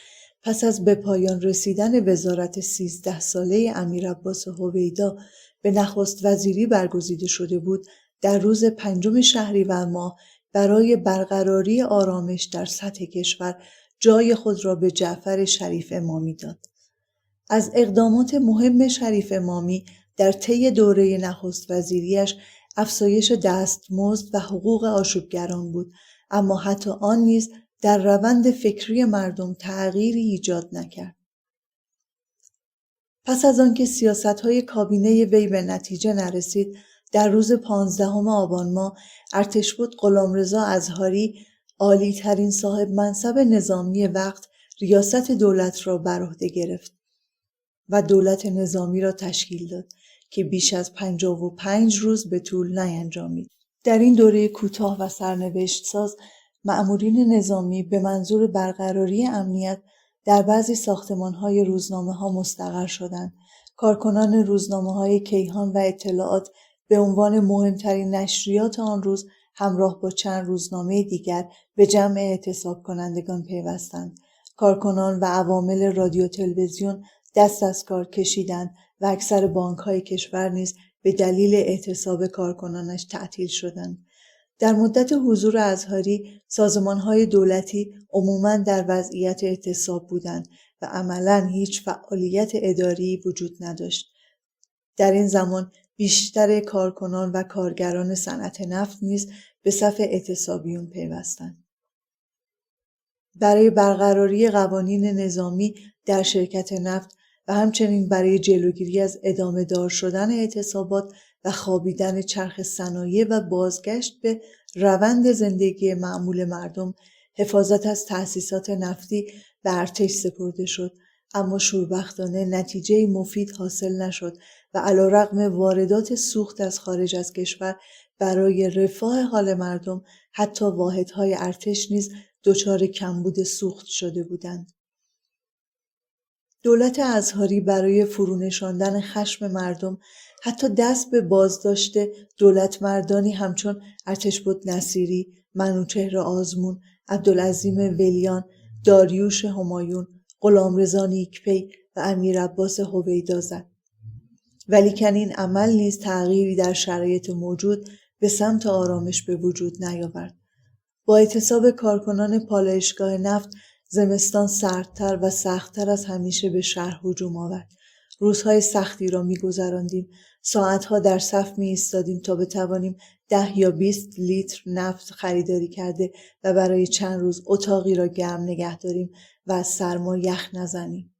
پس از به پایان رسیدن وزارت 13 ساله امیر عباس هویدا به نخست وزیری برگزیده شده بود، در روز 5 شهریور ماه برای برقراری آرامش در سطح کشور جای خود را به جعفر شریف امامی داد. از اقدامات مهم شریف امامی در طی دوره نخست وزیریش افزایش دستمزد و حقوق آشوبگران بود، اما حتی آن نیز در روند فکری مردم تغییری ایجاد نکرد. پس از آنکه سیاست‌های کابینه وی به نتیجه نرسید، در روز 15 آبان ماه ارتشبد غلامرضا اظهاری، عالی ترین صاحب منصب نظامی وقت، ریاست دولت را بر عهده گرفت و دولت نظامی را تشکیل داد که بیش از 55 روز به طول نینجامید. در این دوره کوتاه و سرنوشت ساز، مأمورین نظامی به منظور برقراری امنیت در بعضی ساختمان‌های روزنامه‌ها مستقر شدند. کارکنان روزنامه‌های کیهان و اطلاعات به عنوان مهمترین نشریات آن روز همراه با چند روزنامه دیگر به جمع اعتصاب کنندگان پیوستند. کارکنان و عوامل رادیو تلویزیون دست از کار کشیدند و اکثر بانک‌های کشور نیز به دلیل اعتصاب کارکنانش تعطیل شدند. در مدت حضور اظهاری، سازمان‌های دولتی عموماً در وضعیت اعتصاب بودند و عملاً هیچ فعالیت اداری وجود نداشت. در این زمان بیشتر کارکنان و کارگران صنعت نفت نیز به صف اعتصابیون پیوستند. برای برقراری قوانین نظامی در شرکت نفت و همچنین برای جلوگیری از ادامه دار شدن اعتصابات و خوابیدن چرخ صنایع و بازگشت به روند زندگی معمول مردم، حفاظت از تأسیسات نفتی به ارتش سپرده شد، اما شوربختانه نتیجه مفید حاصل نشد و علیرغم واردات سوخت از خارج از کشور برای رفاه حال مردم، حتی واحدهای ارتش نیز دچار کمبود سوخت شده بودند. دولت اظهاری برای فرونشاندن خشم مردم حتی دست به بازداشت دولت مردانی همچون ارتشبد نصیری، منوچهر آزمون، عبدالعظیم ولیان، داریوش همایون، غلامرضا نیکپی و امیرعباس هویدا زد. ولیکن این عمل نیز تغییری در شرایط موجود به سمت آرامش به وجود نیاورد. با اعتصاب کارکنان پالایشگاه نفت، زمستان سردتر و سختتر از همیشه به شهر هجوم آورد. روزهای سختی را می‌گذراندیم. ساعتها در صف می‌ایستادیم تا بتوانیم 10 یا 20 لیتر نفت خریداری کرده و برای چند روز اتاقی را گرم نگه داریم و از سرما یخ نزنیم.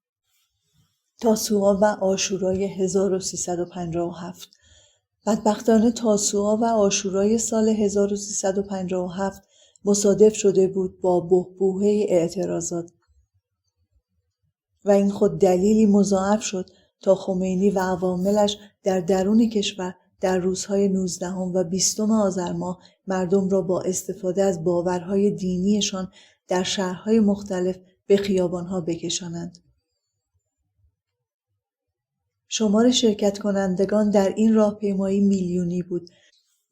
تاسوعا و عاشورای 1357. بدبختانه تاسوعا و عاشورای سال 1357 مصادف شده بود با بحبوحه اعتراضات و این خود دلیلی مضاعف شد تا خمینی و عواملش در درون کشور در روزهای 19 و 20 آذر ماه مردم را با استفاده از باورهای دینیشان در شهرهای مختلف به خیابانها بکشانند. شمار شرکت کنندگان در این راهپیمایی میلیونی بود.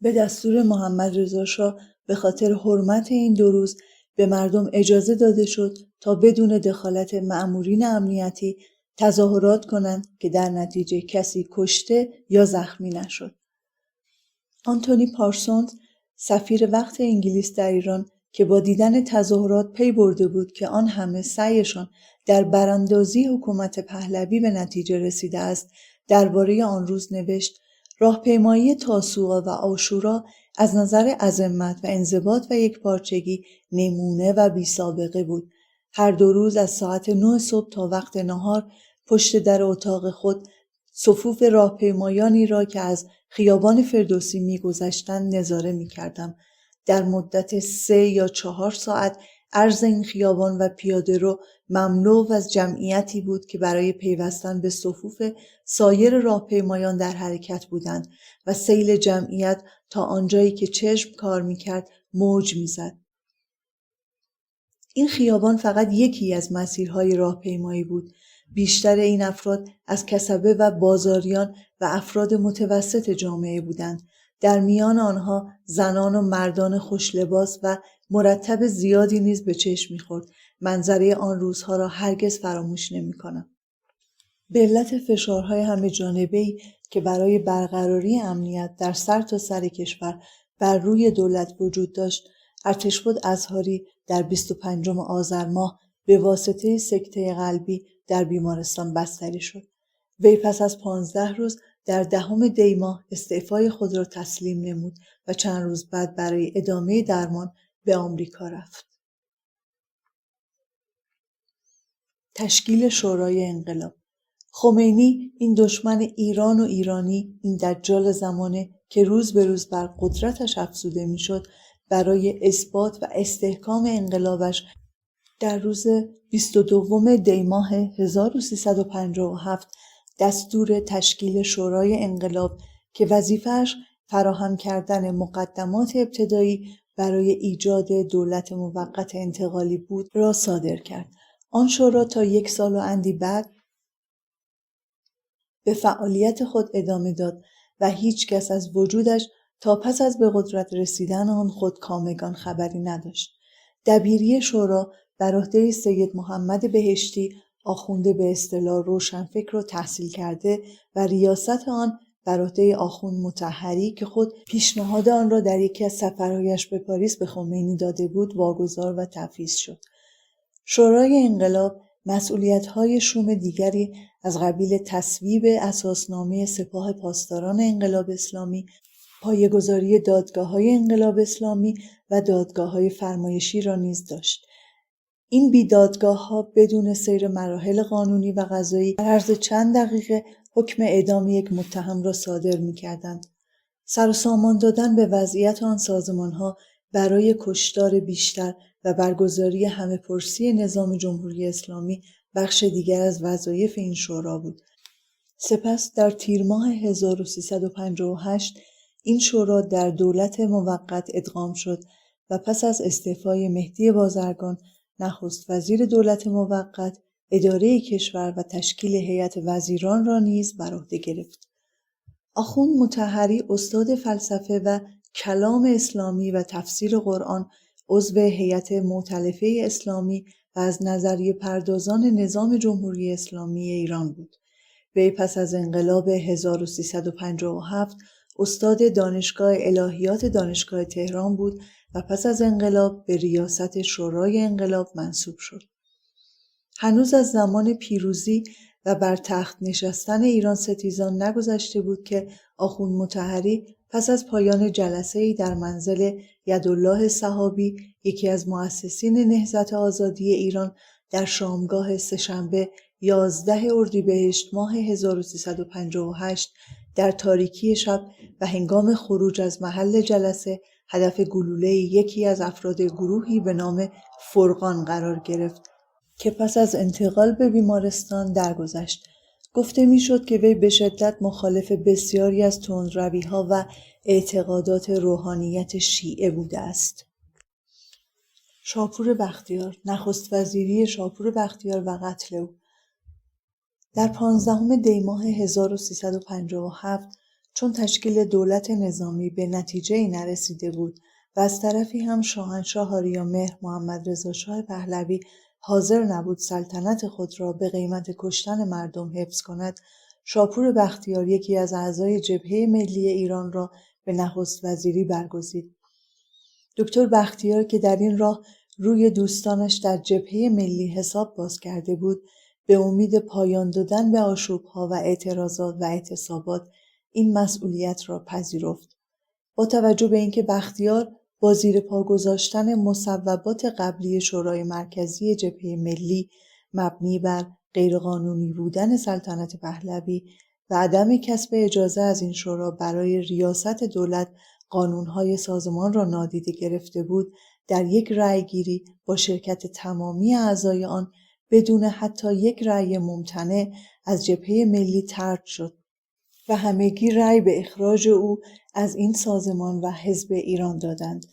به دستور محمد رضا شاه به خاطر حرمت این 2 روز به مردم اجازه داده شد تا بدون دخالت مأمورین امنیتی تظاهرات کنند که در نتیجه کسی کشته یا زخمی نشد. آنتونی پارسونز، سفیر وقت انگلیس در ایران که با دیدن تظاهرات پی برده بود که آن همه سعیشان در براندازی حکومت پهلوی به نتیجه رسیده است، درباره آن روز نوشت: راهپیمایی تاسوعا و عاشورا از نظر عظمت و انضباط و یکپارچگی نمونه و بی‌سابقه بود. هر 2 روز از ساعت 9 صبح تا وقت نهار پشت در اتاق خود صفوف راهپیمایانی را که از خیابان فردوسی می‌گذشتند نظاره می‌کردم. در مدت 3 یا 4 ساعت عرض این خیابان و پیاده‌رو مملو از جمعیتی بود که برای پیوستن به صفوف سایر راهپیمایان در حرکت بودند و سیل جمعیت تا آنجایی که چشم کار می‌کرد موج می‌زد. این خیابان فقط یکی از مسیرهای راهپیمایی بود. بیشتر این افراد از کسبه و بازاریان و افراد متوسط جامعه بودند. در میان آنها زنان و مردان خوشلباس و مرتب زیادی نیز به چشم می‌خورد. منظره آن روزها را هرگز فراموش نمی‌کنم. به علت فشارهای همه جانبه‌ای که برای برقراری امنیت در سرتاسر کشور بر روی دولت وجود داشت، ارتشبد اظهاری در 25 آذر ماه به واسطه سکته قلبی در بیمارستان بستری شد. وی پس از 15 روز در 10 دی ماه استعفای خود را تسلیم نمود و چند روز بعد برای ادامه درمان به آمریکا رفت. تشکیل شورای انقلاب. خمینی، این دشمن ایران و ایرانی، این دجال زمانه که روز به روز بر قدرتش افزوده میشد، برای اثبات و استحکام انقلابش در روز 22 دی ماه 1357 دستور تشکیل شورای انقلاب که وظیفه‌اش فراهم کردن مقدمات ابتدایی برای ایجاد دولت موقت انتقالی بود را صادر کرد. آن شورا تا 1 سال و اندی بعد به فعالیت خود ادامه داد و هیچ کس از وجودش تا پس از به قدرت رسیدن آن خودکامگان خبری نداشت. دبیری شورا بر عهده سید محمد بهشتی، آخوند به اصطلاح روشنفکر و تحصیل کرده، و ریاست آن بر عهده آخوند مطهری که خود پیشنهاد آن را در یکی از سفرهایش به پاریس به خمینی داده بود واگذار و تفویض شد. شورای انقلاب مسئولیت‌های شوم دیگری از قبیل تصویب اساسنامه سپاه پاسداران انقلاب اسلامی، پایه‌گذاری دادگاه‌های انقلاب اسلامی و دادگاه‌های فرمایشی را نیز داشت. این بیدادگاه‌ها بدون سیر مراحل قانونی و قضایی در عرض چند دقیقه حکم اعدام یک متهم را صادر می‌کردند. سر و سامان دادن به وضعیت آن سازمان‌ها برای کشتار بیشتر و برگزاری همه‌پرسی نظام جمهوری اسلامی بخش دیگر از وظایف این شورا بود. سپس در تیر ماه 1358 این شورا در دولت موقت ادغام شد و پس از استعفای مهدی بازرگان، نخست وزیر دولت موقت، اداره کشور و تشکیل هیئت وزیران را نیز بر عهده گرفت. آخوند مطهری، استاد فلسفه و کلام اسلامی و تفسیر قرآن، عضو هیئت مؤتلفه اسلامی و از نظریه پردازان نظام جمهوری اسلامی ایران بود. وی پس از انقلاب 1357 استاد دانشگاه الهیات دانشگاه تهران بود و پس از انقلاب به ریاست شورای انقلاب منصوب شد. هنوز از زمان پیروزی و بر تخت نشستن ایران ستیزان نگذشته بود که آخوند مطهری پس از پایان جلسه‌ای در منزل یدالله صحابی، یکی از مؤسسین نهضت آزادی ایران، در شامگاه سه‌شنبه 11 اردیبهشت ماه 1358 در تاریکی شب و هنگام خروج از محل جلسه هدف گلوله یکی از افراد گروهی به نام فرقان قرار گرفت که پس از انتقال به بیمارستان درگذشت. گفته میشد که وی به شدت مخالف بسیاری از تندروی‌ها و اعتقادات روحانیت شیعه بوده است. شاپور بختیار، نخست وزیری شاپور بختیار و قتل او. در 15 دی ماه 1357 چون تشکیل دولت نظامی به نتیجه‌ای نرسیده بود و از طرفی هم شاهنشاه آریامهر محمد رضا شاه پهلوی حاضر نبود سلطنت خود را به قیمت کشتن مردم حفظ کند، شاپور بختیار یکی از اعضای جبهه ملی ایران را به نخست وزیری برگزید. دکتر بختیار که در این راه روی دوستانش در جبهه ملی حساب باز کرده بود، به امید پایان دادن به آشوب‌ها و اعتراضات و اعتصابات این مسئولیت را پذیرفت. با توجه به اینکه بختیار با زیر پا گذاشتن مصوبات قبلی شورای مرکزی جبهه ملی مبنی بر غیرقانونی بودن سلطنت پهلوی و عدم کسب اجازه از این شورا برای ریاست دولت قانونهای سازمان را نادیده گرفته بود، در یک رأیگیری با شرکت تمامی اعضای آن بدون حتی یک رأی ممتنع از جبهه ملی طرد شد و همگی رأی به اخراج او از این سازمان و حزب ایران دادند.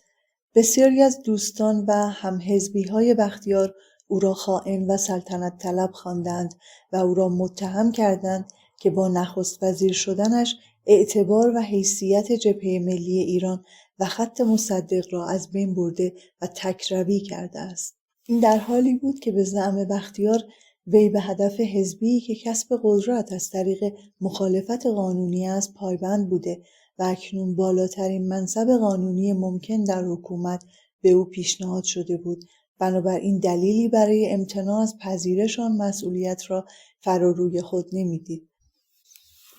بسیاری از دوستان و همحزبی‌های بختیار او را خائن و سلطنت طلب خواندند و او را متهم کردند که با نخست وزیر شدنش اعتبار و حیثیت جبهه ملی ایران و خط مصدق را از بین برده و تکروی کرده است. این در حالی بود که به زعم بختیار وی به هدف حزبی که کسب قدرت از طریق مخالفت قانونی است پایبند بوده و اکنون بالاترین منصب قانونی ممکن در حکومت به او پیشنهاد شده بود. بنابراین دلیلی برای امتناع از پذیرش آن مسئولیت را فراروی خود نمی‌دید.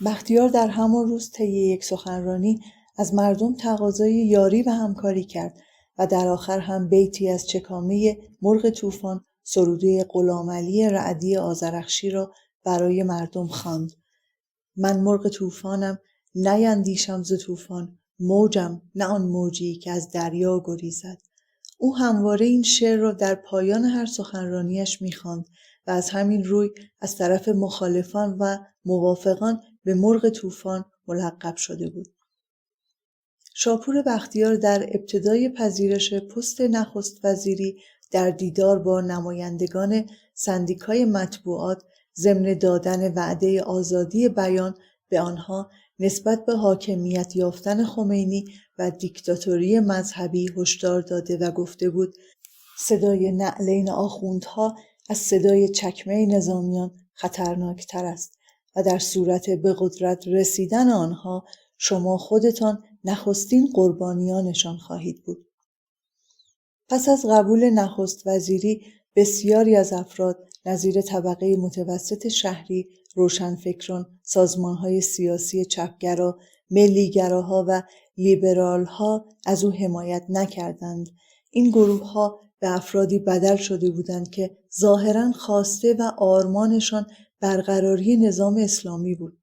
بختیار در همان روز طی یک سخنرانی از مردم تقاضای یاری و همکاری کرد و در آخر هم بیتی از چکامه مرغ طوفان، سروده غلامعلی رعدی آذرخشی را برای مردم خواند. من مرغ طوفانم، نیندیشم ز طوفان، موجم نه آن موجی که از دریا گریزد. او همواره این شعر را در پایان هر سخنرانیش می‌خواند و از همین روی از طرف مخالفان و موافقان به مرغ طوفان ملقب شده بود. شاپور بختیار در ابتدای پذیرش پست نخست وزیری در دیدار با نمایندگان سندیکای مطبوعات ضمن دادن وعده آزادی بیان به آنها نسبت به حاکمیت یافتن خمینی و دیکتاتوری مذهبی هشدار داده و گفته بود صدای نعلین آخوندها از صدای چکمه نظامیان خطرناکتر است و در صورت به قدرت رسیدن آنها شما خودتان نخستین قربانیانشان خواهید بود. پس از قبول نخست وزیری بسیاری از افراد نظیر طبقه متوسط شهری، روشنفکران، سازمان‌های سیاسی چپگرا، ملیگراها و لیبرال‌ها از او حمایت نکردند. این گروه‌ها به افرادی بدل شده بودند که ظاهراً خواسته و آرمانشان برقراری نظام اسلامی بود.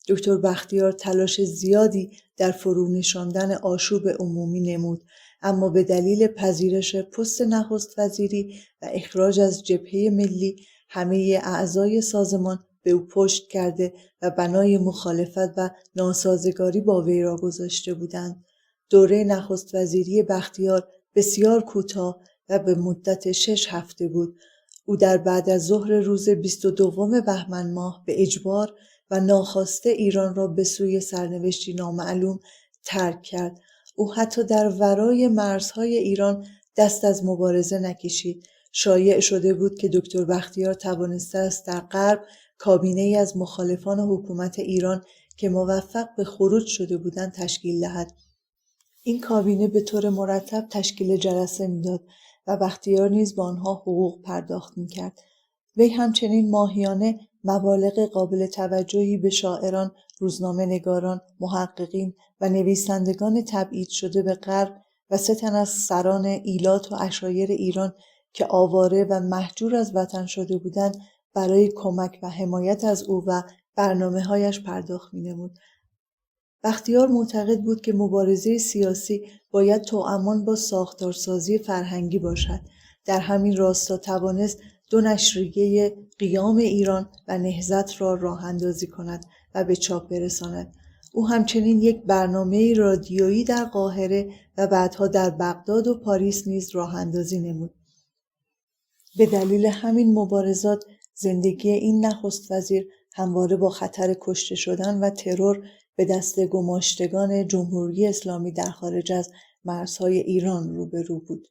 دکتر بختیار تلاش زیادی در فرونشاندن آشوب عمومی نمود، اما به دلیل پذیرش پست نخست وزیری و اخراج از جبهه ملی همه اعضای سازمان به او پشت کرده و بنای مخالفت و ناسازگاری با وی را گذاشته بودند. دوره نخست وزیری بختیار بسیار کوتاه و به مدت 6 هفته بود. او در بعد از ظهر روز 22 بهمن ماه به اجبار و ناخواسته ایران را به سوی سرنوشتی نامعلوم ترک کرد. او حتی در ورای مرزهای ایران دست از مبارزه نکشید. شایع شده بود که دکتر بختیار توانسته است در غرب کابینه‌ای از مخالفان حکومت ایران که موفق به خروج شده بودند تشکیل دهد. این کابینه به طور مرتب تشکیل جلسه می‌داد و بختیار نیز به آنها حقوق پرداخت می‌کرد. وی همچنین ماهیانه مبالغ قابل توجهی به شاعران، روزنامه‌نگاران، محققین و نویسندگان تبعید شده به غرب و 3 تن از سران ایلات و عشایر ایران که آواره و مهجور از وطن شده بودند برای کمک و حمایت از او و برنامه‌هایش پرداخت می‌نمود. بختیار معتقد بود که مبارزه سیاسی باید توامان با ساختارسازی فرهنگی باشد. در همین راستا توانست 2 نشریه قیام ایران و نهضت را راه‌اندازی کند و به چاپ برساند. او همچنین یک برنامه رادیویی در قاهره و بعدها در بغداد و پاریس نیز راه‌اندازی نمود. به دلیل همین مبارزات زندگی این نخست وزیر همواره با خطر کشته شدن و ترور به دست گماشتگان جمهوری اسلامی در خارج از مرزهای ایران روبرو بود.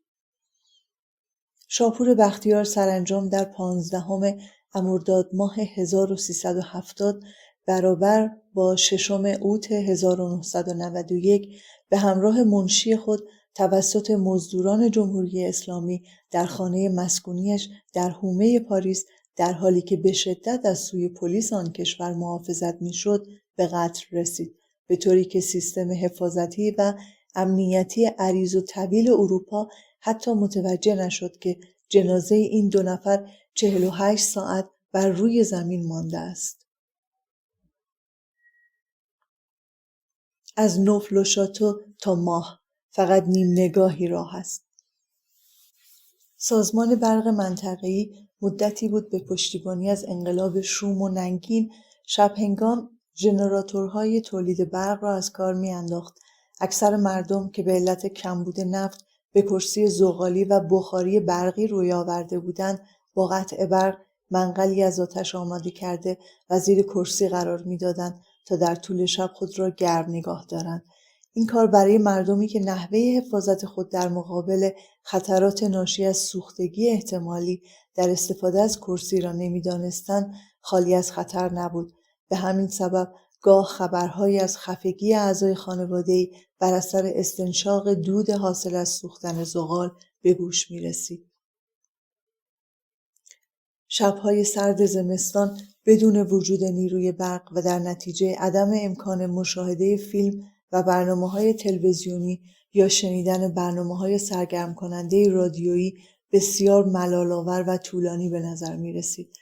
شاپور بختیار سرانجام در 15 مرداد ماه 1370 برابر با 6 اوت 1991 به همراه منشی خود توسط مزدوران جمهوری اسلامی در خانه مسکونیش در حومه پاریس در حالی که به شدت از سوی پلیس آن کشور محافظت می‌شد به قتل رسید، به طوری که سیستم حفاظتی و امنیتی عریض و طویل اروپا حتی متوجه نشد که جنازه این 2 نفر 48 ساعت بر روی زمین مانده است. از نوفل و شاتو تا ماه فقط نیم نگاهی راه است. سازمان برق منطقه‌ای مدتی بود به پشتیبانی از انقلاب شوم و ننگین شب هنگام ژنراتورهای تولید برق را از کار می‌انداخت. اکثر مردم که به علت کمبود نفت به کرسی زغالی و بخاری برقی روی آورده بودند، با قطع برق منقلی از آتش آماده کرده و زیر کرسی قرار می‌دادند تا در طول شب خود را گرم نگاه دارند. این کار برای مردمی که نحوه حفاظت خود در مقابل خطرات ناشی از سوختگی احتمالی در استفاده از کرسی را نمی‌دانستند خالی از خطر نبود. به همین سبب گاه خبرهایی از خفگی اعضای خانواده‌ای بر اثر استنشاق دود حاصل از سوختن زغال به گوش می‌رسید. شب‌های سرد زمستان بدون وجود نیروی برق و در نتیجه عدم امکان مشاهده فیلم و برنامه‌های تلویزیونی یا شنیدن برنامه‌های سرگرم کننده رادیویی بسیار ملال‌آور و طولانی به نظر می‌رسید.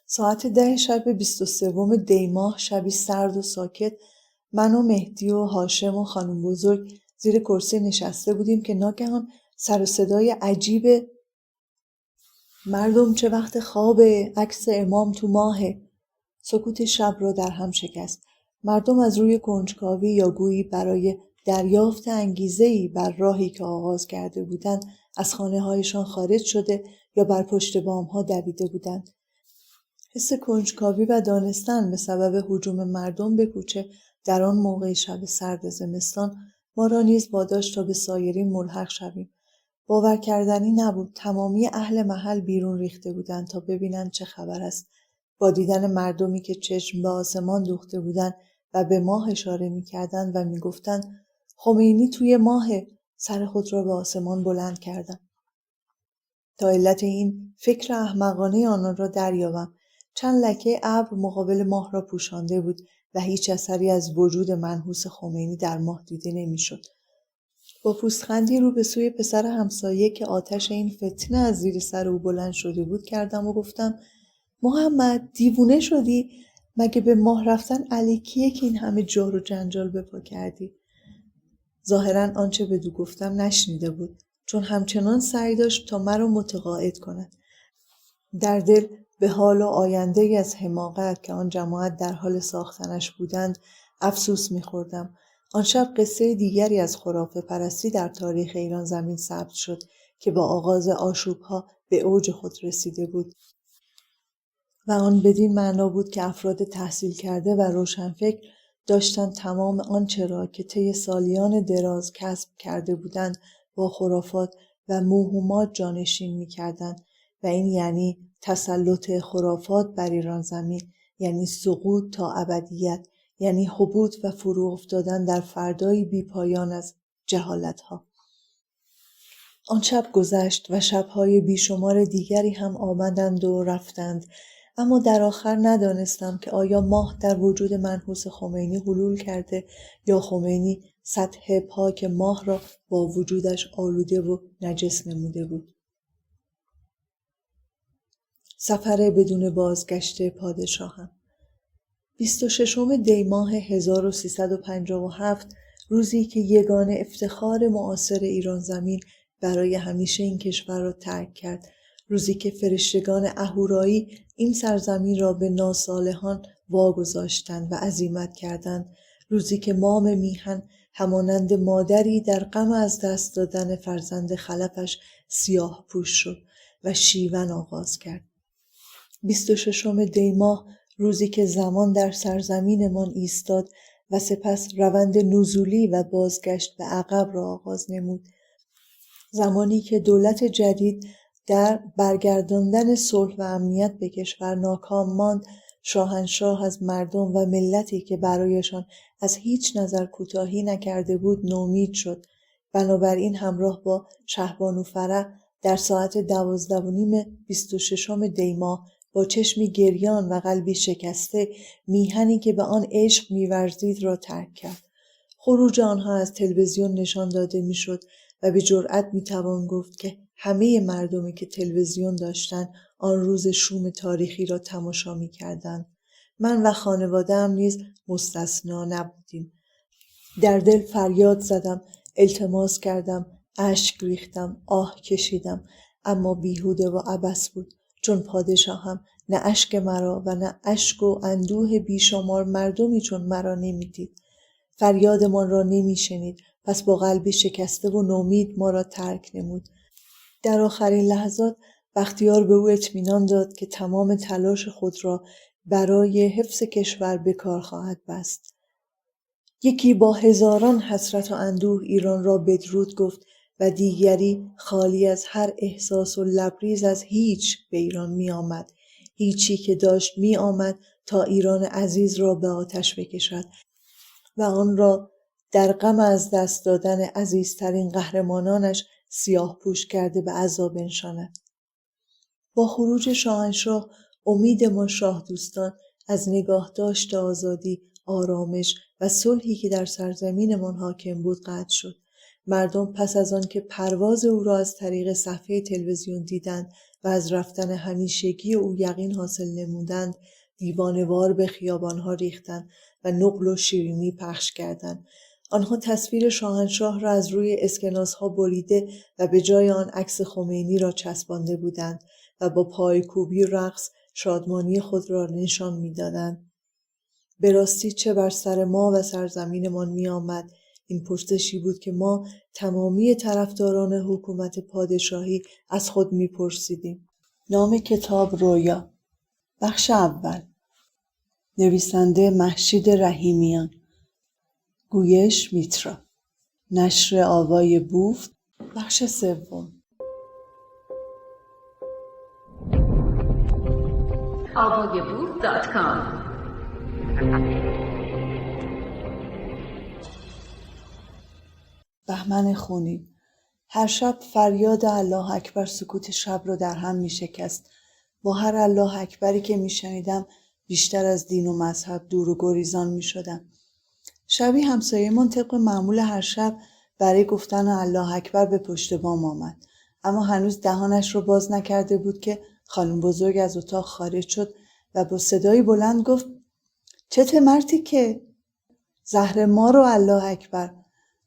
ساعت 10 شب 23 دی ماه، شبی سرد و ساکت، من و مهدی و هاشم و خانم بزرگ زیر کرسی نشسته بودیم که ناگهان سر و صدای عجیب مردم چه وقت خوابه، عکس امام تو ماهه، سکوت شب را در هم شکست. مردم از روی کنجکاوی یا گویی برای دریافت انگیزه‌ای بر راهی که آغاز کرده بودند از خانه‌هایشان خارج شده یا بر پشت بام‌ها دویده بودند. حس کنجکاوی و دانستن به سبب هجوم مردم به کوچه در آن موقع شب سرد زمستان ما را نیز واداشت تا به سایرین ملحق شویم. باور کردنی نبود. تمامی اهل محل بیرون ریخته بودند تا ببینند چه خبر است. با دیدن مردمی که چشم به آسمان دوخته بودند و به ماه اشاره می‌کردند و می‌گفتند خمینی توی ماه، سر خود را به آسمان بلند کردم تا علت این فکر احمقانه آنان را دریابم. چند لکه ابر مقابل ماه را پوشانده بود و هیچ اثری از وجود منحوس خمینی در ماه دیده نمی‌شد. با پوزخندی رو به سوی پسر همسایه که آتش این فتنه از زیر سر او بلند شده بود کردم و گفتم محمد دیوونه شدی؟ مگه به ماه رفتن الکیه که این همه جار و جنجال به پا کردی؟ ظاهراً آنچه بدو گفتم نشنیده بود، چون همچنان سعی داشت تا مرا متقاعد کند. در دل به حال و آینده‌ای از حماقت که آن جماعت در حال ساختنش بودند افسوس می‌خوردم. آن شب قصه دیگری از خرافه پرستی در تاریخ ایران زمین ثبت شد که با آغاز آشوب‌ها به اوج خود رسیده بود و آن بدین معنا بود که افراد تحصیل کرده و روشنفکر داشتند تمام آنچه را که طی سالیان دراز کسب کرده بودند با خرافات و موهومات جانشین می‌کردند و این یعنی تسلط خرافات بر ایران زمین، یعنی سقوط تا ابدیت، یعنی هبوط و فرو افتادن در فردایی بی پایان از جهالت‌ها. آن شب گذشت و شب‌های بیشمار دیگری هم آمدند و رفتند، اما در آخر ندانستم که آیا ماه در وجود منحوس خمینی حلول کرده یا خمینی سطح پاک ماه را با وجودش آلوده و نجس نموده بود. سفر بدون بازگشت پادشاهم. 26 دی ماه 1357، روزی که یگانه افتخار معاصر ایران زمین برای همیشه این کشور را ترک کرد، روزی که فرشتگان اهورایی این سرزمین را به ناصالحان واگذاشتند و عزیمت کردند، روزی که مام میهن همانند مادری در غم از دست دادن فرزند خلفش سیاه پوش شد و شیون آغاز کرد. 26 دی ماه، روزی که زمان در سرزمینمان ایستاد و سپس روند نزولی و بازگشت به عقب را آغاز نمود. زمانی که دولت جدید در برگرداندن صلح و امنیت به کشور ناکام ماند، شاهنشاه از مردم و ملتی که برایشان از هیچ نظر کوتاهی نکرده بود نومید شد. بنابراین همراه با شهبانو فرح در ساعت 12:30 26 دی ماه با چشمی گریان و قلبی شکسته میهنی که به آن عشق می‌ورزید را ترک کرد. خروج آنها از تلویزیون نشان داده میشد و به جرئت میتوان گفت که همه مردمی که تلویزیون داشتند آن روز شوم تاریخی را تماشا می‌کردند. من و خانواده‌ام نیز مستثنا نبودیم. در دل فریاد زدم، التماس کردم، اشک ریختم، آه کشیدم، اما بیهوده و عبث بود، چون پادشاهم نه اشک مرا و نه اشک و اندوه بیشمار مردمی چون مرا نمیدید. فریادمان را نمیشنید، پس با قلبی شکسته و نومید ما را ترک نمود. در آخرین لحظات بختیار به او اطمینان داد که تمام تلاش خود را برای حفظ کشور به کار خواهد بست. یکی با هزاران حسرت و اندوه ایران را بدرود گفت و دیگری خالی از هر احساس و لبریز از هیچ به ایران می آمد. هیچی که داشت می آمد تا ایران عزیز را به آتش بکشد و آن را در غم از دست دادن عزیزترین قهرمانانش سیاه پوش کرده به عذاب بنشاند. با خروج شاهنشاه امید ما شاه دوستان از نگاهداشت آزادی، آرامش و صلحی که در سرزمینمان حاکم بود قطع شد. مردم پس از آن که پرواز او را از طریق صفحه تلویزیون دیدند و از رفتن همیشگی او یقین حاصل نمودند، دیوانه‌وار به خیابانها ریختند و نقل و شیرینی پخش کردند. آنها تصویر شاهنشاه را از روی اسکناس‌ها بریده و به جای آن عکس خمینی را چسبانده بودند و با پایکوبی رقص شادمانی خود را نشان می‌دادند. به راستی چه بر سر ما و سرزمینمان می آمد؟ این پرسشی بود که ما تمامی طرفداران حکومت پادشاهی از خود می پرسیدیم. نام کتاب رویا، بخش اول، نویسنده مهشید رحیمیان، گویش میترا، نشر آوای بوف، بخش سوم. avayabooth.com بهمن خونین. هر شب فریاد الله اکبر سکوت شب را در هم می شکست. با هر الله اکبری که می شنیدم بیشتر از دین و مذهب دور و گریزان می شدم. شبی همسایه‌مان طبق معمول هر شب برای گفتن الله اکبر به پشت بام آمد. اما هنوز دهانش را باز نکرده بود که خانم بزرگ از اتاق خارج شد و با صدای بلند گفت: چته مرتی که؟ زهر ما رو الله اکبر.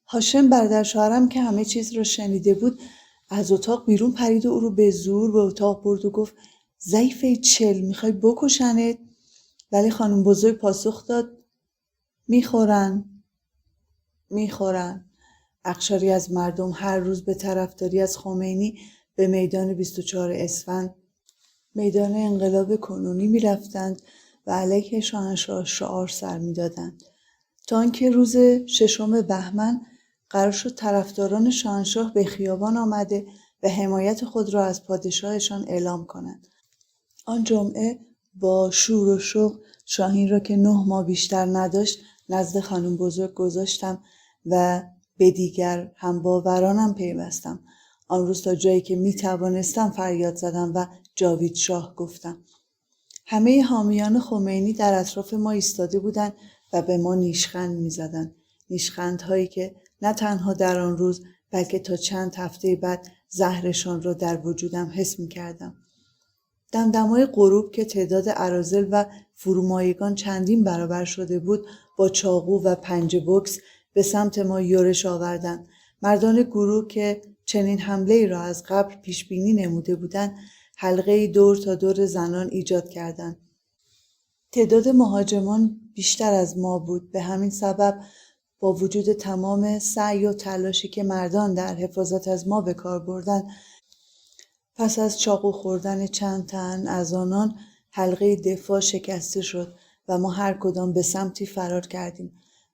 هاشم برادر شوهرم که همه چیز رو شنیده بود از اتاق بیرون پرید و او رو به زور به اتاق برد و گفت: ضعیفه چل، میخوای بکشنت؟ ولی خانم بزرگ پاسخ داد: میخورن. اقشاری از مردم هر روز به طرفداری از خمینی به میدان 24 اسفند، میدان انقلاب کنونی میرفتند و علیه شاهنشاه شعار سر میدادند، تا آنکه روز 6 بهمن قرار شد طرفداران شاهنشاه به خیابان آمده و حمایت خود را از پادشاهشان اعلام کنند. آن جمعه با شور و شوق شاهین را که 9 ماه بیشتر نداشت نزد خانم بزرگ گذاشتم و به دیگر هم باورانم پیوستم. آن روز تا جایی که می توانستم فریاد زدم و جاوید شاه گفتم. همه حامیان خمینی در اطراف ما ایستاده بودند و به ما نیشخند می زدند. نیشخندهایی که نه تنها در آن روز بلکه تا چند هفته بعد زهرشان را در وجودم حس می کردم. دمدمای غروب که تعداد اراذل و فرومایگان چندین برابر شده بود با چاقو و پنجه بوکس به سمت ما یورش آوردند. مردان گروه که چنین حمله‌ای را از قبل پیش بینی نموده بودند حلقه‌ای دور تا دور زنان ایجاد کردند. تعداد مهاجمان بیشتر از ما بود. به همین سبب با وجود تمام سعی و تلاشی که مردان در حفاظت از ما به کار بردند، پس از چاقو خوردن چند تن از آنان حلقه دفاع شکسته شد و ما هر کدام به سمتی فرار کردیم.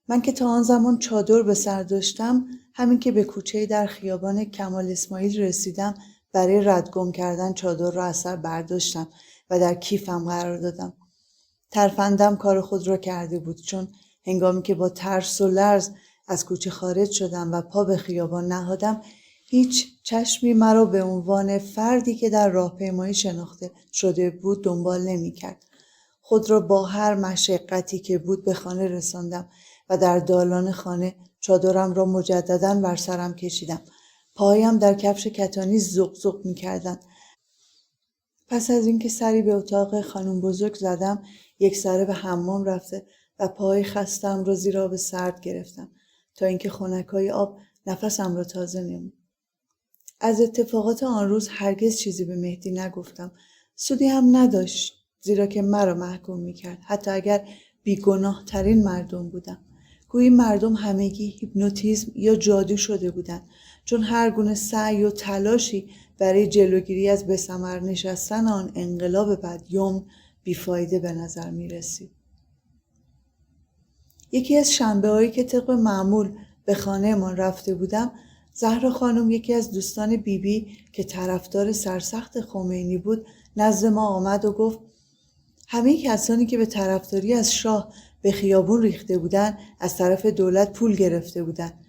من که تا آن زمان چادر به سر داشتم، همین که به کوچه‌ای در خیابان کمال اسماعیل رسیدم برای ردگم کردن چادر را از سر برداشتم و در کیفم قرار دادم. ترفندم کار خود را کرده بود، چون هنگامی که با ترس و لرز از کوچه خارج شدم و پا به خیابان نهادم، هیچ چشمی مرا به عنوان فردی که در راهپیمایی شناخته شده بود دنبال نمی‌کرد. خود را با هر مشقتی که بود به خانه رساندم و در دالان خانه چادرم را مجدداً بر سرم کشیدم. پایم در کفش کتانی زق زق می‌کردند. پس از اینکه سری به اتاق خانم بزرگ زدم، یک سره به حمام رفته و پای خستم را زیر آب سرد گرفتم تا اینکه خنکای آب نفسم را تازه نمود. از اتفاقات آن روز هرگز چیزی به مهدی نگفتم. سودی هم نداشت، زیرا که مرا محکوم می‌کرد، حتی اگر بیگناه ترین مردم بودم. گویی مردم همگی هیپنوتیزم یا جادو شده بودند، چون هر گونه سعی و تلاشی برای جلوگیری از به ثمر نشستن آن انقلاب بدیوم بیفایده به نظر می رسید. یکی از شنبه‌هایی که طبق معمول به خانه‌مان رفته بودم، زهرا خانم، یکی از دوستان بیبی که طرفدار سرسخت خمینی بود، نزد ما آمد و گفت همه کسانی که به طرفداری از شاه به خیابون ریخته بودند از طرف دولت پول گرفته بودند.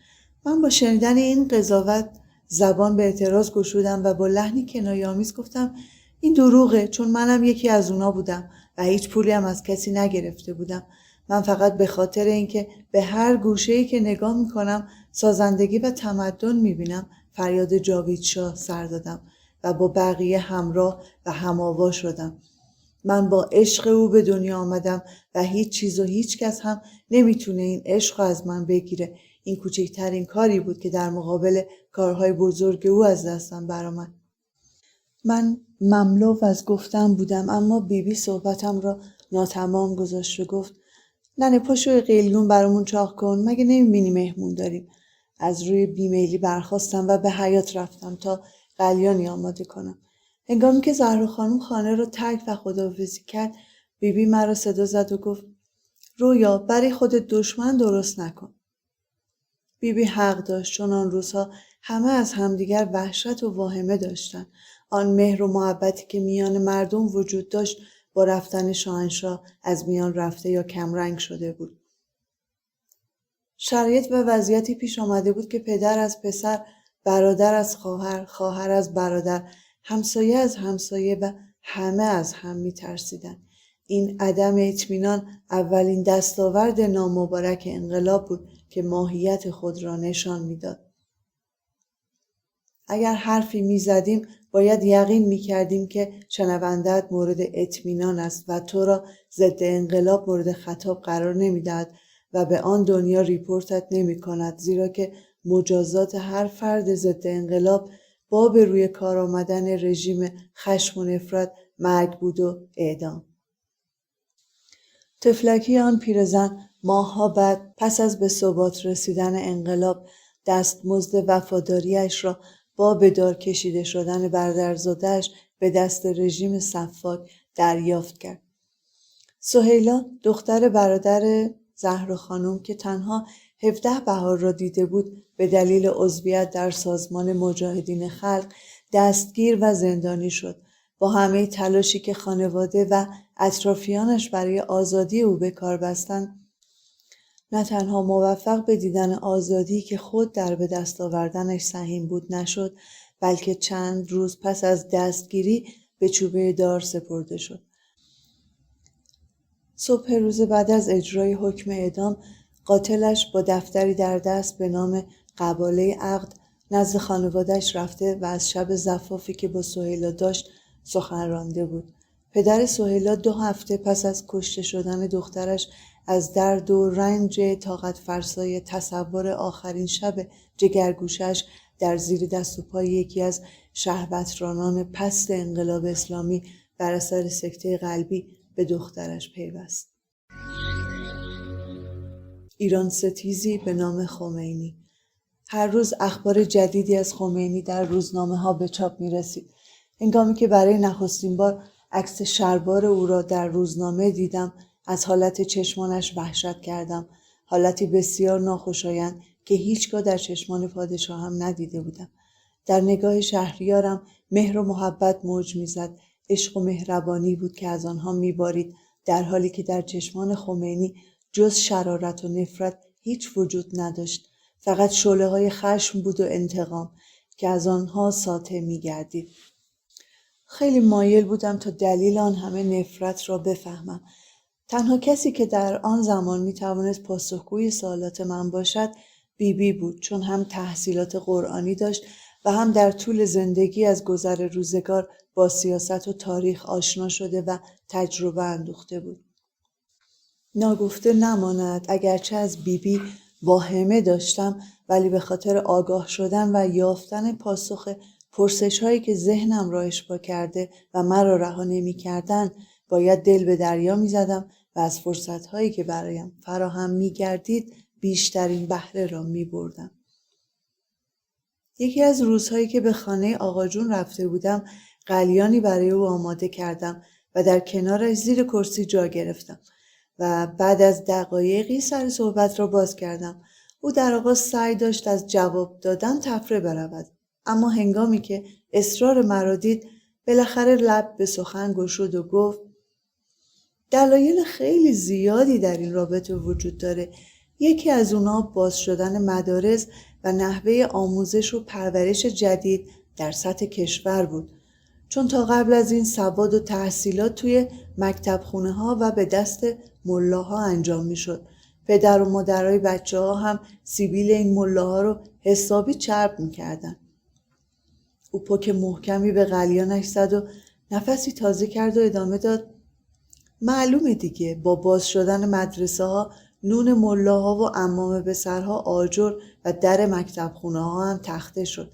من با شنیدن این قضاوت زبان به اعتراض گشودم و با لحنی کنایه‌آمیز گفتم این دروغه، چون منم یکی از اونا بودم و هیچ پولی هم از کسی نگرفته بودم. من فقط به خاطر اینکه به هر گوشه‌ای که نگاه میکنم سازندگی و تمدن میبینم فریاد جاوید شاه سر دادم و با بقیه همراه و هم‌آوا شدم. من با عشق او به دنیا آمدم و هیچ چیز و هیچ کس هم نمیتونه این عشق از من بگیره. این کوچکترین کاری بود که در مقابل کارهای بزرگ او از دستم برآمد. من مملو از گفتن بودم، اما بیبی صحبتم را ناتمام گذاشت و گفت ننه پاشو قلیون برامون چاق کن، مگه نمیبینی مهمون داریم؟ از روی بیمیلی برخاستم و به حیاط رفتم تا قلیانی آماده کنم. هنگامی که زهرا خانم خانه را ترک و خداحافظی کرد، بیبی مرا صدا زد و گفت رویا، برای خودت دشمن درست نکن. بیبی حق داشت، چون آن روزها همه از همدیگر وحشت و واهمه داشتند. آن مهر و محبتی که میان مردم وجود داشت با رفتن شاهنشاه از میان رفته یا کمرنگ شده بود. شرایط و وضعیتی پیش آمده بود که پدر از پسر، برادر از خواهر، خواهر از برادر، همسایه از همسایه و همه از هم می‌ترسیدند. این عدم اطمینان اولین دستاورد نامبارک انقلاب بود که ماهیت خود را نشان می‌داد. اگر حرفی می‌زدیم باید یقین می‌کردیم که شنونده‌ات مورد اطمینان است و تو را ضد انقلاب مورد خطاب قرار نمی‌دهد و به آن دنیا ریپورتت نمی‌کند، زیرا که مجازات هر فرد ضد انقلاب با به روی کار آمدن رژیم خشم و نفرت مرگ بود و اعدام. طفلکی آن پیرزن ماه‌ها بعد پس از به ثبات رسیدن انقلاب دستمزد وفاداریش را با به دار کشیده شدن برادرزاده‌اش به دست رژیم صفاک دریافت کرد. سهیلا، دختر برادر زهرا خانم که تنها 17 بهار را دیده بود، به دلیل عضویت در سازمان مجاهدین خلق دستگیر و زندانی شد. با همه تلاشی که خانواده و اطرافیانش برای آزادی او به کار بستند، نه تنها موفق به دیدن آزادی که خود در به دست آوردنش سهیم بود نشد، بلکه چند روز پس از دستگیری به چوبه دار سپرده شد. صبح روز بعد از اجرای حکم اعدام، قاتلش با دفتری در دست به نام قباله عقد نزد خانواده‌اش رفته و از شب زفافی که با سهیلا داشت سخن رانده بود. پدر سهیلا 2 هفته پس از کشته شدن دخترش از درد و رنج طاقت فرسای تصور آخرین شب جگرگوشش در زیر دست و پای یکی از شهوترانان پست انقلاب اسلامی بر اثر سکته قلبی به دخترش پیوست. ایران ستیزی به نام خمینی. هر روز اخبار جدیدی از خمینی در روزنامه‌ها به چاپ می‌رسید. هنگامی که برای نخستین بار عکس شلوار او را در روزنامه دیدم، از حالت چشمانش وحشت کردم. حالتی بسیار ناخوشایند که هیچگاه در چشمان پادشاهم ندیده بودم. در نگاه شهریارم مهر و محبت موج می‌زد. عشق و مهربانی بود که از آنها می‌بارید، در حالی که در چشمان خمینی جز شرارت و نفرت هیچ وجود نداشت. فقط شعله‌های خشم بود و انتقام که از آنها ساطع می‌گردید. خیلی مایل بودم تا دلیل آن همه نفرت را بفهمم. تنها کسی که در آن زمان می‌توانست پاسخگوی سوالات من باشد بیبی بود، چون هم تحصیلات قرآنی داشت و هم در طول زندگی از گذر روزگار با سیاست و تاریخ آشنا شده و تجربه اندوخته بود. ناگفته نماند اگرچه از بیبی واهمه داشتم، ولی به خاطر آگاه شدن و یافتن پاسخ پرسش‌هایی که ذهنم را اشباع کرده و مرا رها نمی‌کردند، باید دل به دریا می‌زدم و از فرصت‌هایی که برایم فراهم می‌گردید بیشترین بهره را می‌بردم. یکی از روزهایی که به خانه آقا جون رفته بودم، قلیانی برای او آماده کردم و در کنارش زیر کرسی جا گرفتم و بعد از دقایقی سر صحبت را باز کردم. او در آغاز سعی داشت از جواب دادن تفره برود، اما هنگامی که اصرار مرا دید بالاخره لب به سخن گشود و گفت دلایل خیلی زیادی در این رابطه وجود داره. یکی از اونا باز شدن مدارس و نحوه آموزش و پرورش جدید در سطح کشور بود، چون تا قبل از این سواد و تحصیلات توی مکتب خونه ها و به دست ملاها انجام می شد. پدر و مادرای بچه ها هم سیبیل این ملاها رو حسابی چرب می کردن. او پک محکمی به قلیانش زد و نفسی تازه کرد و ادامه داد معلومه دیگه با باز شدن مدرسه ها نون ملاها و عمام پسرها آجر و در مکتب خونه ها هم تخته شد.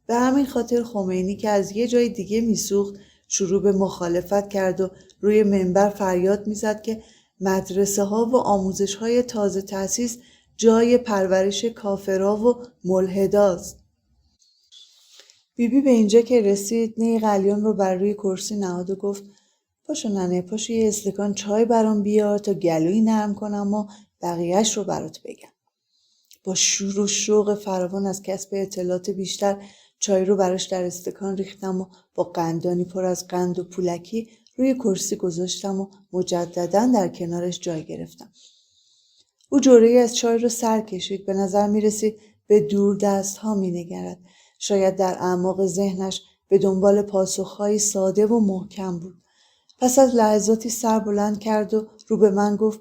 به همین خاطر خمینی که از یه جای دیگه میسوخت شروع به مخالفت کرد و روی منبر فریاد میزد که مدرسه ها و آموزش های تازه تأسیس جای پرورش کافرها و ملحداست. بیبی به اینجا که رسید نی قلیان رو بر روی کرسی نهاد و گفت پاشو ننه، پاشو یه استکان چای برام بیار تا گلویی نرم کنم و بقیهش رو برات بگم. با شور و شوق فراوان از کسب اطلاعات بیشتر چای رو براش در استکان ریختم و با قندانی پر از قند و پولکی روی کرسی گذاشتم و مجدداً در کنارش جای گرفتم. او جرعه‌ای از چای رو سر کشید. به نظر می رسید به دور دست ها می نگرد. شاید در اعماق ذهنش به دنبال پاسخهایی ساده و محکم بود. پس از لحظاتی سر بلند کرد و رو به من گفت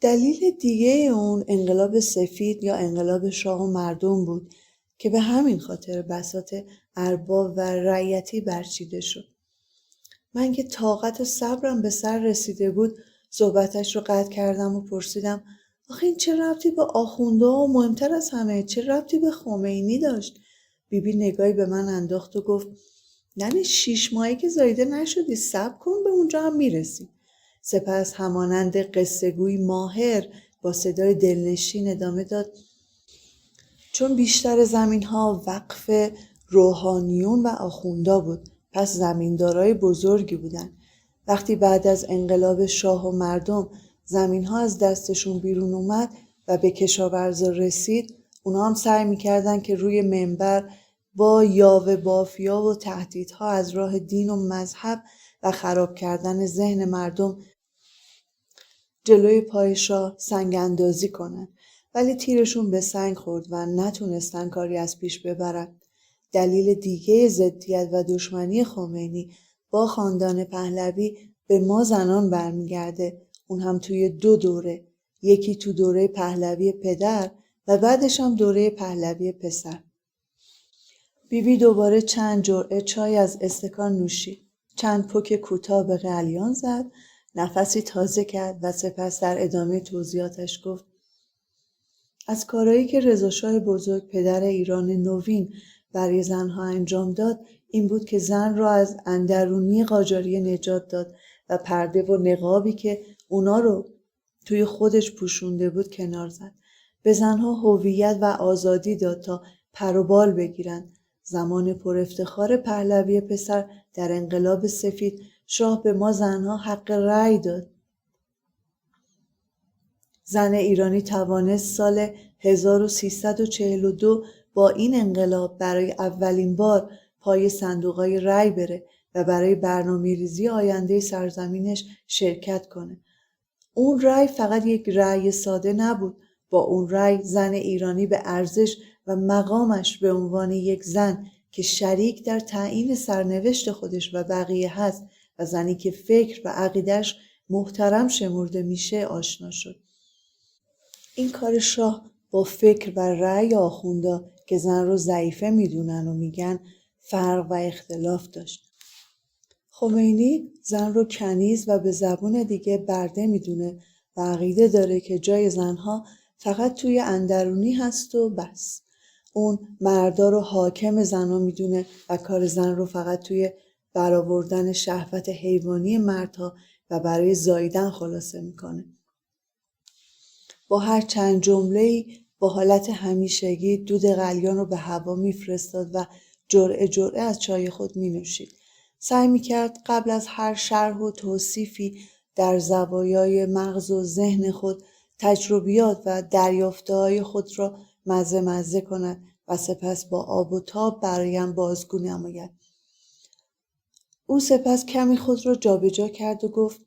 دلیل دیگه اون انقلاب سفید یا انقلاب شاه و مردم بود که به همین خاطر بساط ارباب و رعیتی برچیده شد. من که طاقت و صبرم به سر رسیده بود صحبتش رو قطع کردم و پرسیدم آخه این چه ربطی به آخوندها و مهمتر از همه چه ربطی به خمینی داشت؟ بیبی نگاهی به من انداخت و گفت یعنی 6 ماهی که زایده نشدی، صبر کن به اونجا هم میرسی. سپس همانند قصه گوی ماهر با صدای دلنشین ادامه داد چون بیشتر زمین ها وقف روحانیون و آخوندا بود، پس زمیندارای بزرگی بودن. وقتی بعد از انقلاب شاه و مردم زمین ها از دستشون بیرون اومد و به کشاورزا رسید، اونا هم سعی میکردن که روی منبر با یاوه بافیا و تهدیدها از راه دین و مذهب و خراب کردن ذهن مردم جلوی پای شاه سنگ اندازی کنن، ولی تیرشون به سنگ خورد و نتونستن کاری از پیش ببرن. دلیل دیگه ضدیت و دشمنی خمینی با خاندان پهلوی به ما زنان برمیگرده، اون هم توی 2 دوره، یکی تو دوره پهلوی پدر و بعدش هم دوره پهلوی پسر. بیبی دوباره چند جرعه چای از استکان نوشید، چند پک کوتاه به قلیان زد، نفسی تازه کرد و سپس در ادامه توضیحاتش گفت از کارهایی که رضاشاه بزرگ پدر ایران نوین برای زنها انجام داد این بود که زن را از اندرونی قاجاریه نجات داد و پرده و نقابی که اونا رو توی خودش پوشونده بود کنار زد. به زنها هویت و آزادی داد تا پر و بال بگیرن. زمان پر افتخار پهلوی پسر در انقلاب سفید شاه به ما زنها حق رأی داد. زن ایرانی توانست سال 1342 با این انقلاب برای اولین بار پای صندوقای رأی بره و برای برنامه‌ریزی آینده سرزمینش شرکت کنه. اون رأی فقط یک رأی ساده نبود. با اون رأی زن ایرانی به ارزش و مقامش به عنوان یک زن که شریک در تعیین سرنوشت خودش و بقیه هست و زنی که فکر و عقیدش محترم شمرده میشه آشنا شد. این کار شاه با فکر و رأی آخوندا که زن رو ضعیفه میدونن و میگن فرق و اختلاف داشت. خمینی زن رو کنیز و به زبون دیگه برده میدونه و عقیده داره که جای زنها فقط توی اندرونی هست و بس. اون مردا رو حاکم زنها میدونه و کار زن رو فقط توی برآوردن شهوت حیوانی مردها و برای زاییدن خلاصه میکنه. با هر چند جمله‌ای با حالت همیشگی دود قلیان رو به هوا میفرستاد و جرعه جرعه از چای خود مینوشید. سعی میکرد قبل از هر شرح و توصیفی در زوایای مغز و ذهن خود تجربیات و دریافته‌های خود را مزه کند و سپس با آب و تاب برایم بازگو نماید. او سپس کمی خود را جابجا کرد و گفت: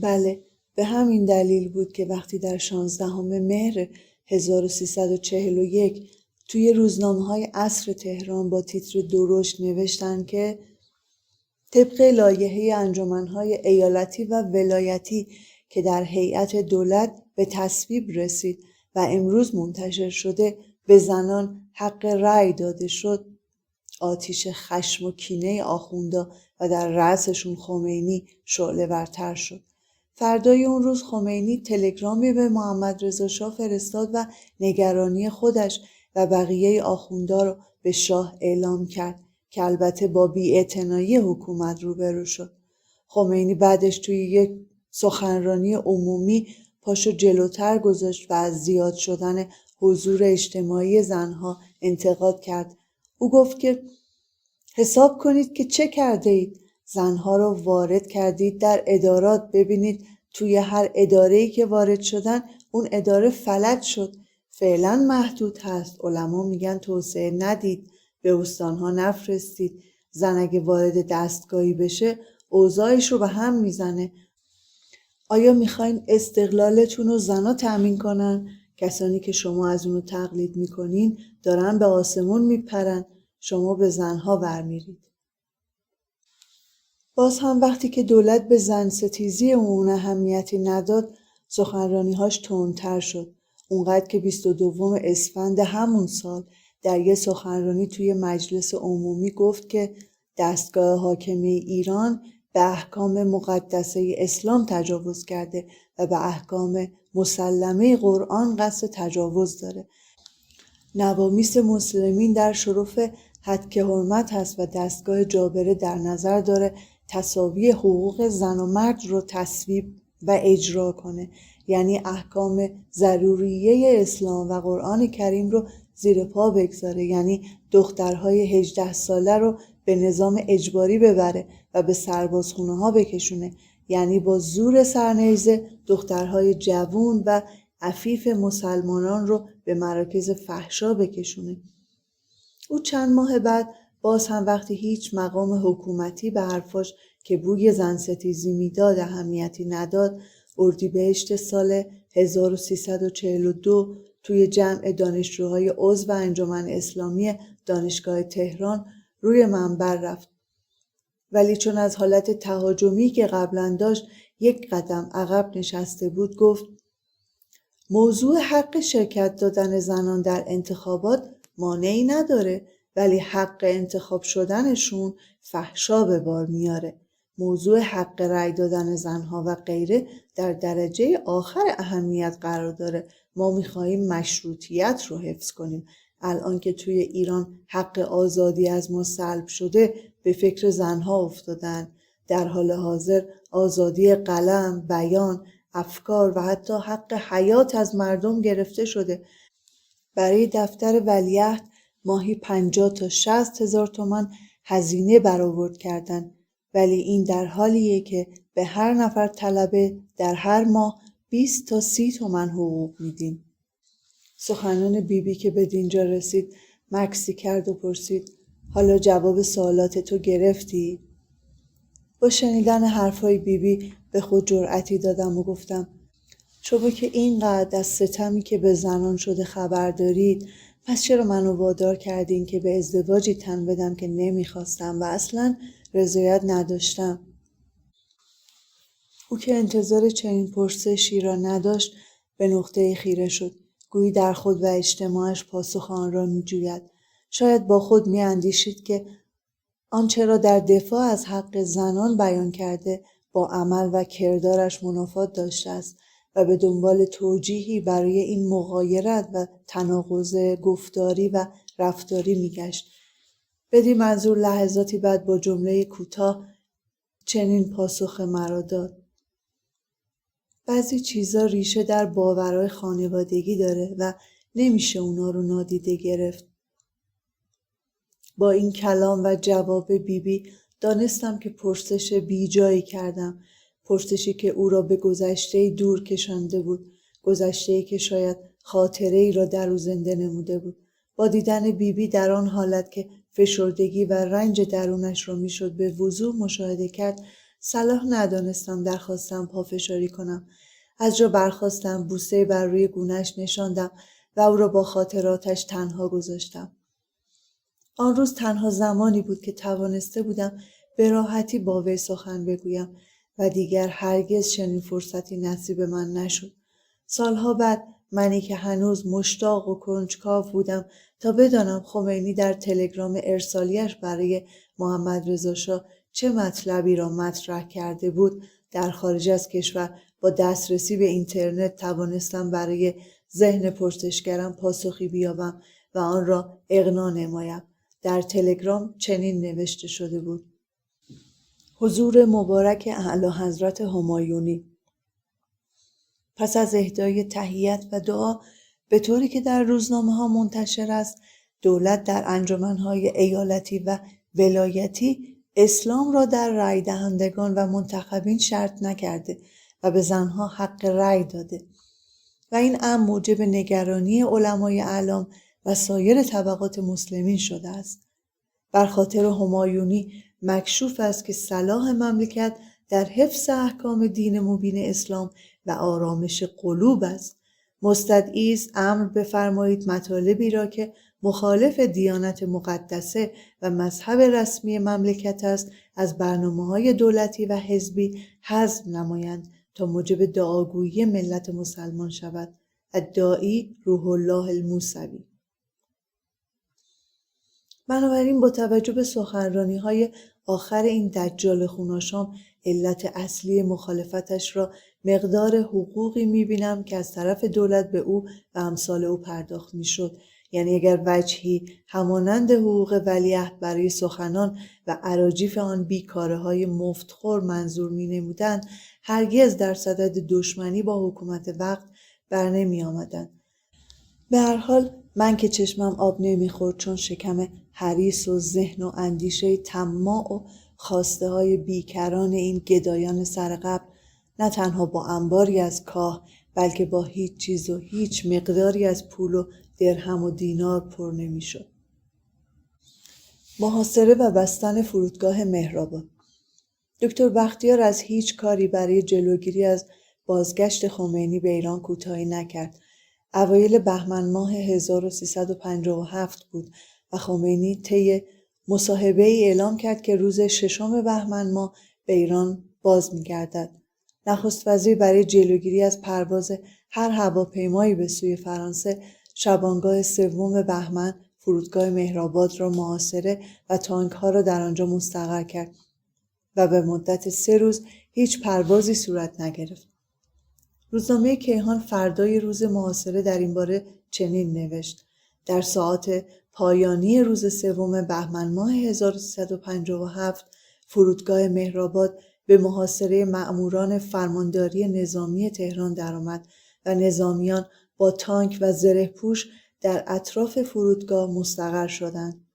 بله، به همین دلیل بود که وقتی در 16 مهر 1341 توی روزنامه‌های عصر تهران با تیتر درشت نوشتن که طبق لایحه انجمن‌های ایالتی و ولایتی که در هیئت دولت به تصویب رسید و امروز منتشر شده به زنان حق رأی داده شد، آتیش خشم و کینه آخوندا و در رأسشون خمینی شعله ورتر شد. فردای اون روز خمینی تلگرامی به محمد رضا شاه فرستاد و نگرانی خودش و بقیه آخوندا رو به شاه اعلام کرد که البته با بی‌اعتنایی حکومت روبرو شد. خمینی بعدش توی یک سخنرانی عمومی پاشو جلوتر گذاشت و از زیاد شدن حضور اجتماعی زنها انتقاد کرد. او گفت که حساب کنید که چه کرده اید؟ زنها رو وارد کردید در ادارات. ببینید توی هر اداره‌ای که وارد شدن اون اداره فلج شد. فعلا محدود هست. علما میگن توسعه ندید، به استانها نفرستید. زن اگه وارد دستگاهی بشه اوضاعش رو به هم میزنه. آیا میخواین استقلالتون رو زنها تأمین کنن؟ کسانی که شما از اونو تقلید میکنین دارن به آسمون میپرن، شما به زنها ورمیرید. باز هم وقتی که دولت به زن ستیزی اون اهمیتی نداد، سخنرانی‌هاش تندتر شد. اونقدر که 22 اسفند همون سال در یه سخنرانی توی مجلس عمومی گفت که دستگاه حاکمه ایران به احکام مقدسه اسلام تجاوز کرده و به احکام مسلمه قرآن قصد تجاوز داره. نوامیس مسلمین در شرف حد حرمت هست و دستگاه جابره در نظر داره تساوی حقوق زن و مرد رو تصویب و اجرا کنه، یعنی احکام ضروریه اسلام و قرآن کریم رو زیر پا بگذاره، یعنی دخترهای 18 ساله رو به نظام اجباری ببره و به سربازخونه ها بکشونه، یعنی با زور سرنیزه دخترهای جوون و عفیف مسلمانان رو به مراکز فحشا بکشونه. او چند ماه بعد باز هم وقتی هیچ مقام حکومتی به حرفاش که بوی زن ستیزی میداد اهمیتی نداد، اردیبهشت سال 1342 توی جمع دانشجوهای عضو انجمن اسلامی دانشگاه تهران روی منبر رفت. ولی چون از حالت تهاجمی که قبلا داشت یک قدم عقب نشسته بود، گفت موضوع حق شرکت دادن زنان در انتخابات مانعی نداره، ولی حق انتخاب شدنشون فحشا به بار میاره. موضوع حق رأی دادن زنها و غیره در درجه آخر اهمیت قرار داره. ما میخواییم مشروطیت رو حفظ کنیم. الان که توی ایران حق آزادی از ما سلب شده به فکر زنها افتادن. در حال حاضر آزادی قلم، بیان، افکار و حتی حق حیات از مردم گرفته شده. برای دفتر ولیعهد ماهی 50 تا 60 هزار تومان هزینه برآورد کردن، ولی این در حالیه که به هر نفر طلبه در هر ماه 20 تا 30 تومان حقوق میدیم. سخنان بیبی که به دینجا رسید مکسی کرد و پرسید حالا جواب سوالات تو گرفتی؟ با شنیدن حرفای بیبی به خود جرأتی دادم و گفتم شما که اینقدر از ستمی که به زنان شده خبر دارید، پس چرا منو وادار کردین که به ازدواجی تن بدم که نمیخواستم و اصلا رضایت نداشتم؟ او که انتظار چنین پرسشی را نداشت به نقطه خیره شد، گویی در خود و اجتماعش پاسخ آن را میجوید. شاید با خود میاندیشید که آنچه را در دفاع از حق زنان بیان کرده با عمل و کردارش منافات داشته است و به دنبال توجیهی برای این مغایرت و تناقض گفتاری و رفتاری میگشت. بدین منظور لحظاتی بعد با جمله کوتاه چنین پاسخ مرا داد: بعضی چیزا ریشه در باورهای خانوادگی داره و نمیشه اونا رو نادیده گرفت. با این کلام و جواب بیبی دانستم که پرسش بی جایی کردم، پرسشی که او را به گذشته دور کشانده بود، گذشته‌ای که شاید خاطره‌ای را در او زنده نموده بود. با دیدن بیبی در آن حالت که فشردگی و رنج درونش را میشد به وضوح مشاهده کرد، صلاح ندانستم درخواستم پافشاری کنم. از جا برخاستم، بوسه بر روی گونه‌اش نشاندم و او را با خاطراتش تنها گذاشتم. آن روز تنها زمانی بود که توانسته بودم به راحتی با وی سخن بگویم و دیگر هرگز چنین فرصتی نصیب من نشد. سالها بعد منی که هنوز مشتاق و کنجکاو بودم تا بدانم خمینی در تلگرام ارسالیش برای محمد رضا شاه چه مطلبی را مطرح کرده بود، در خارج از کشور با دسترسی به اینترنت توانستم برای ذهن پرسشگرم پاسخی بیابم و آن را اقناع نمایم. در تلگرام چنین نوشته شده بود: حضور مبارک اعلی حضرت همایونی. پس از اهدای تحیت و دعا به طوری که در روزنامه‌ها منتشر است، دولت در انجمن‌های ایالتی و ولایتی اسلام را در رأی دهندگان و منتخبین شرط نکرده و به زنها حق رأی داده و این امر موجب نگرانی علمای اعلام و سایر طبقات مسلمین شده است. بر خاطر همایونی مکشوف است که صلاح مملکت در حفظ احکام دین مبین اسلام و آرامش قلوب است. مستدعی است امر بفرمایید مطالبی را که مخالف دیانت مقدسه و مذهب رسمی مملکت است از برنامه‌های دولتی و حزبی حذف نمایند تا موجب دعاگویی ملت مسلمان شود. الداعی روح الله الموسوی. بنابراین با توجه به سخنرانی‌های آخر این دجال خوناشام، علت اصلی مخالفتش را مقدار حقوقی می‌بینم که از طرف دولت به او و امثال او پرداخت می‌شد. یعنی اگر وجهی همانند حقوق ولیعهد برای سخنان و اراجیف آن بیکاره‌های مفتخور منظور می‌نمودند، هرگز در صدد دشمنی با حکومت وقت بر نمی‌آمدند. به هر حال من که چشمم آب نمیخورد، چون شکم حریص و ذهن و اندیشه طماع و خواسته های بیکران این گدایان سرقبر نه تنها با انباری از کاه بلکه با هیچ چیز و هیچ مقداری از پول و درهم و دینار پر نمیشد. محاصره و بستن فرودگاه مهرآباد. دکتر بختیار از هیچ کاری برای جلوگیری از بازگشت خمینی به ایران کوتاهی نکرد. اوایل بهمن ماه 1357 بود و خمینی طی مصاحبه‌ای اعلام کرد که روز 6 بهمن ماه به ایران باز می‌گردد. نخست وزیر برای جلوگیری از پرواز هر هواپیمایی به سوی فرانسه شبانگاه 3 بهمن فرودگاه مهرآباد را محاصره و تانک‌ها را در آنجا مستقر کرد و به مدت 3 روز هیچ پروازی صورت نگرفت. روزنامه کیهان فردای روز محاصره در این باره چنین نوشت: در ساعات پایانی روز 3 بهمن ماه 1357 فرودگاه مهرآباد به محاصره مأموران فرمانداری نظامی تهران درآمد و نظامیان با تانک و زره‌پوش در اطراف فرودگاه مستقر شدند.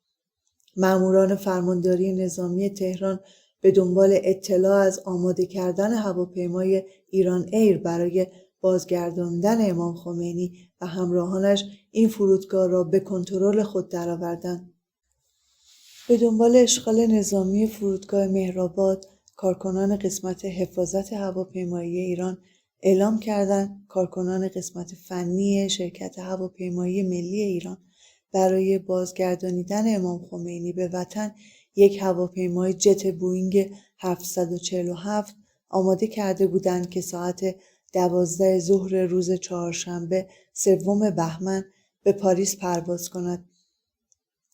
مأموران فرمانداری نظامی تهران به دنبال اطلاع از آماده کردن هواپیمای ایران ایر برای بازگرداندن امام خمینی و همراهانش این فرودگاه را به کنترل خود درآوردند. به دنبال اشغال نظامی فرودگاه مهرآباد، کارکنان قسمت حفاظت هواپیمایی ایران اعلام کردند کارکنان قسمت فنی شرکت هواپیمایی ملی ایران برای بازگردانیدن امام خمینی به وطن یک هواپیمای جت بوئینگ 747 آماده کرده بودند که ساعت 12 ظهر روز چهارشنبه 3 بهمن به پاریس پرواز کند.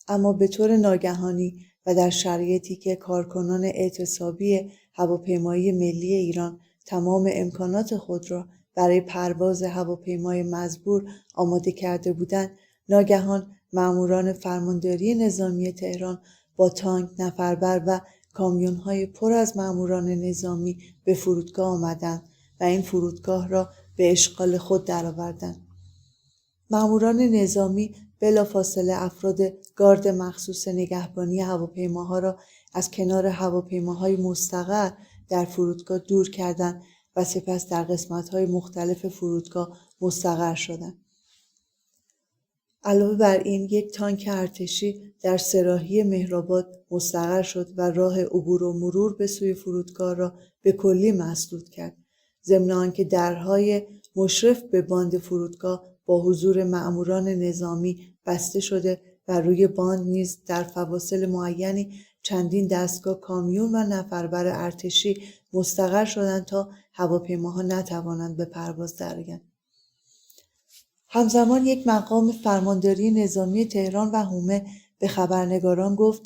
اما به طور ناگهانی و در شرایطی که کارکنان اعتصابی هواپیمایی ملی ایران تمام امکانات خود را برای پرواز هواپیمای مزبور آماده کرده بودند، ناگهان مأموران فرمانداری نظامی تهران با تانک، نفربر و کامیون‌های پر از مأموران نظامی به فرودگاه آمدند و این فرودگاه را به اشغال خود درآوردند. مأموران نظامی بلافاصله افراد گارد مخصوص نگهبانی هواپیماها را از کنار هواپیماهای مستقر در فرودگاه دور کردند و سپس در قسمت‌های مختلف فرودگاه مستقر شدند. علاوه بر این 1 تانک ارتشی در سراحی مهرآباد مستقر شد و راه عبور و مرور به سوی فرودگاه را به کلی مسدود کرد. ضمن آنکه درهای مشرف به باند فرودگاه با حضور مأموران نظامی بسته شده و روی باند نیز در فواصل معینی چندین دستگاه کامیون و نفربر ارتشی مستقر شدند تا هواپیماها نتوانند به پرواز درآیند. همزمان 1 مقام فرمانداری نظامی تهران و حومه به خبرنگاران گفت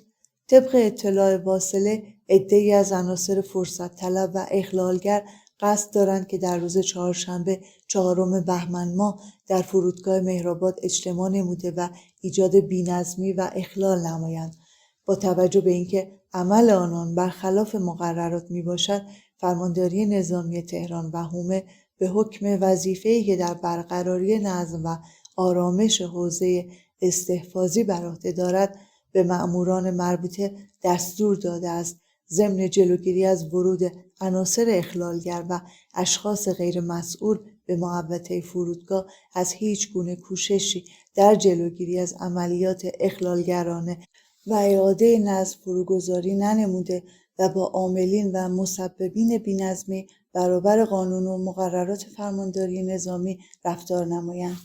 طبق اطلاع واصله عده‌ای از عناصر فرصت طلب و اخلالگر قصد دارند که در روز چهارشنبه 4 بهمن ماه در فرودگاه مهرآباد اجتماع نموده و ایجاد بی‌نظمی و اخلال نمایند. با توجه به اینکه عمل آنان برخلاف مقررات میباشد، فرمانداری نظامی تهران و حومه به حکم وظیفه‌ای که در برقراری نظم و آرامش حوزه استحفاظی بر عهده دارد به مأموران مربوطه دستور داده است ضمن جلوگیری از ورود عناصر اخلالگر و اشخاص غیر مسئول به محوطه فرودگاه از هیچ گونه کوششی در جلوگیری از عملیات اخلالگرانه و اعاده نظم فروگذاری ننموده و با عاملین و مسببین بی‌نظمی برابر قانون و مقررات فرمانداری نظامی رفتار نمایند.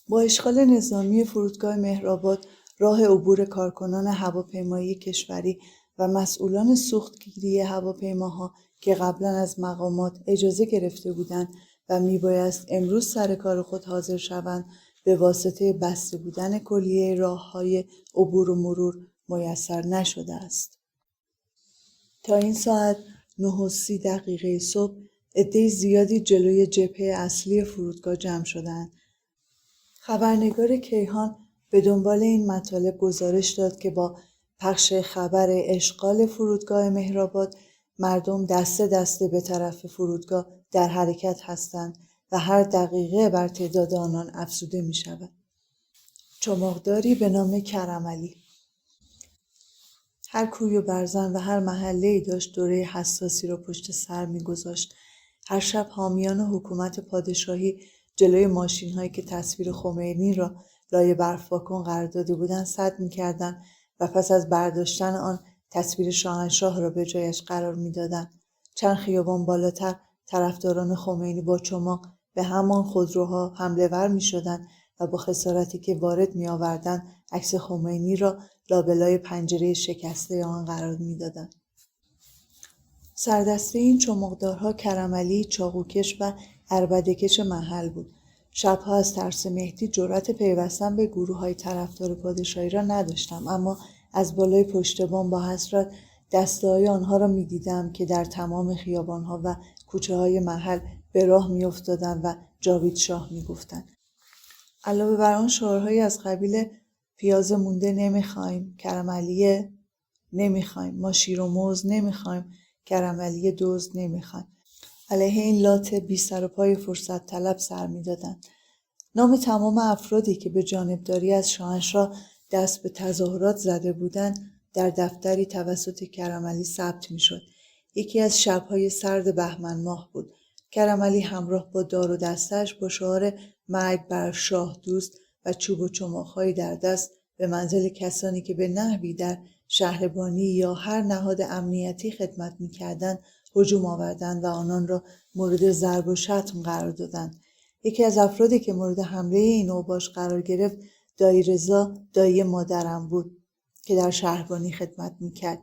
با اشغال نظامی فرودگاه مهرآباد، راه عبور کارکنان هواپیمایی کشوری و مسئولان سوختگیری هواپیماها که قبلا از مقامات اجازه گرفته بودند و میبایست امروز سر کار خود حاضر شوند، به واسطه بسته بودن کلیه راه‌های عبور و مرور میسر نشده است. تا این ساعت 9:30 صبح عده زیادی جلوی جبهه اصلی فرودگاه جمع شدند. خبرنگار کیهان به دنبال این مطالب گزارش داد که با پخش خبر اشغال فرودگاه مهرآباد مردم دسته دسته به طرف فرودگاه در حرکت هستند و هر دقیقه بر تعداد آنان افزوده می شود. چماقداری به نام کرمعلی. هر کوی و برزن و هر محله‌ای داشت دوره حساسی را پشت سر می‌گذاشت. هر شب حامیان حکومت پادشاهی جلوی ماشین‌هایی که تصویر خمینی را لای برف‌پاکن قرار داده بودند سد می‌کردند و پس از برداشتن آن تصویر شاهنشاه را به جایش قرار می‌دادند. چند خیابان بالاتر طرفداران خمینی با چماق به همان خودروها حمله ور می‌شدند و با خسارتی که وارد می‌آوردند عکس خمینی را لابلای پنجره شکسته آن قرار می‌دادند. سردسته این چماقدارها کرمعلی، چاقوکش و عربده‌کش محل بود. شبها از ترس مهدی جرأت پیوستن به گروه‌های طرفدار پادشاهی را نداشتم، اما از بالای پشت بام با حسرت دسته‌های آنها را می‌دیدم که در تمام خیابان‌ها و کوچه‌های محل به راه می‌افتادند و جاوید شاه می‌گفتند. علاوه بر آن شعارهایی از قبیل پیاز مونده نمیخوایم، کرمعلی نمیخوایم، ما شیر و موز نمیخوایم، کرمعلی دزد نمیخوایم، علیه این لات بی سر و پای فرصت طلب سر میدادند. نام تمام افرادی که به جانبداری از شاهنشاه دست به تظاهرات زده بودند در دفتری توسط کرمعلی ثبت میشد. یکی از شبهای سرد بهمن ماه بود. کرمعلی همراه با دار و دستش با شعار مرگ بر شاه دوست و چوب و چماق‌هایی در دست به منزل کسانی که به نحوی در شهربانی یا هر نهاد امنیتی خدمت می‌کردند هجوم آوردند و آنان را مورد ضرب و شتم قرار دادند. یکی از افرادی که مورد حمله این اوباش قرار گرفت دایی رضا، دایی مادرم بود که در شهربانی خدمت می‌کرد.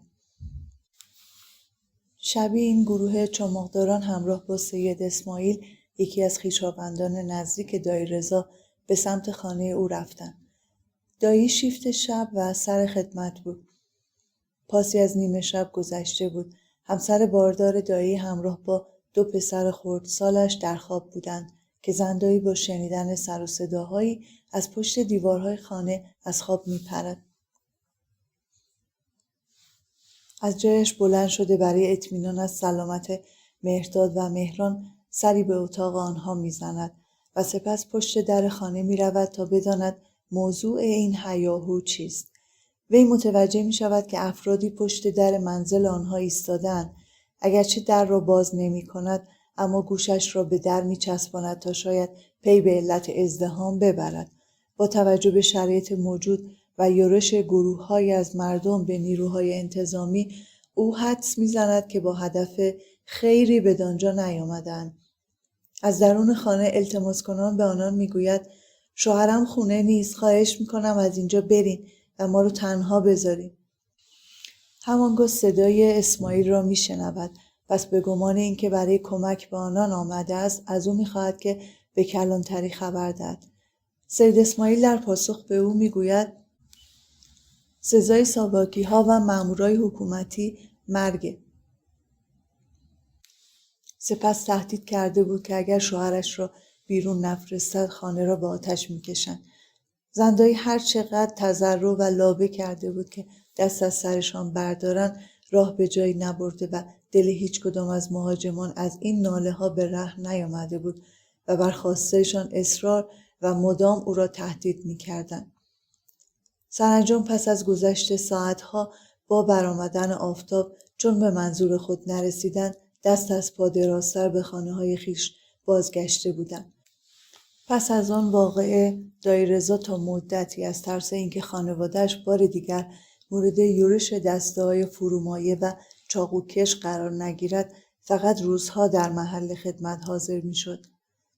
شبی این گروه چماقداران همراه با سید اسماعیل، یکی از خویشاوندان نزدیک دایی رضا، به سمت خانه او رفتند. دایی شیفت شب و سر خدمت بود. پاسی از نیمه شب گذشته بود. همسر باردار دایی همراه با 2 پسر خردسالش در خواب بودند که زندایی با شنیدن سر و صداهایی از پشت دیوارهای خانه از خواب میپرد. از جایش بلند شده برای اطمینان از سلامت مهرداد و مهران سری به اتاق آنها میزند و سپس پشت در خانه میرود تا بداند موضوع این هیاهو چیست. وی متوجه می شود که افرادی پشت در منزل آنها ایستاده‌اند. اگرچه در را باز نمی کند، اما گوشش را به در می‌چسباند تا شاید پی به علت ازدحام ببرد. با توجه به شرایط موجود و یورش گروه‌هایی از مردم به نیروهای انتظامی، او حدس می‌زند که با هدف خیری به دانجا نیامدند. از درون خانه التماس کنان به آنان میگوید شوهرم خونه نیست، خواهش میکنم از اینجا برین و ما رو تنها بذارین. همانگاه صدای اسماعیل را میشنود. پس به گمان اینکه برای کمک به آنان آمده است از او میخواهد که به کلانتری خبر دهد. سید اسماعیل در پاسخ به او میگوید سزای ساواکی ها و مامورای حکومتی مرگه. سپس تهدید کرده بود که اگر شوهرش را بیرون نفرستد خانه را به آتش میکشند. زندایی هر چقدر تضرع و لابه کرده بود که دست از سرشان بردارن راه به جایی نبرده و دل هیچ کدام از مهاجمان از این ناله ها به ره نیامده بود و بر خواستهشان اصرار و مدام او را تهدید میکردند. سرانجام پس از گذشت ساعتها با برآمدن آفتاب چون به منظور خود نرسیدند دست از پا درازتر به خانه‌های خویش بازگشته بودند. پس از آن واقعه دایرزا تا مدتی از ترس اینکه خانواده‌اش بار دیگر مورد یورش دسته‌های فرومایه و چاقوکش قرار نگیرد فقط روزها در محل خدمت حاضر می‌شد.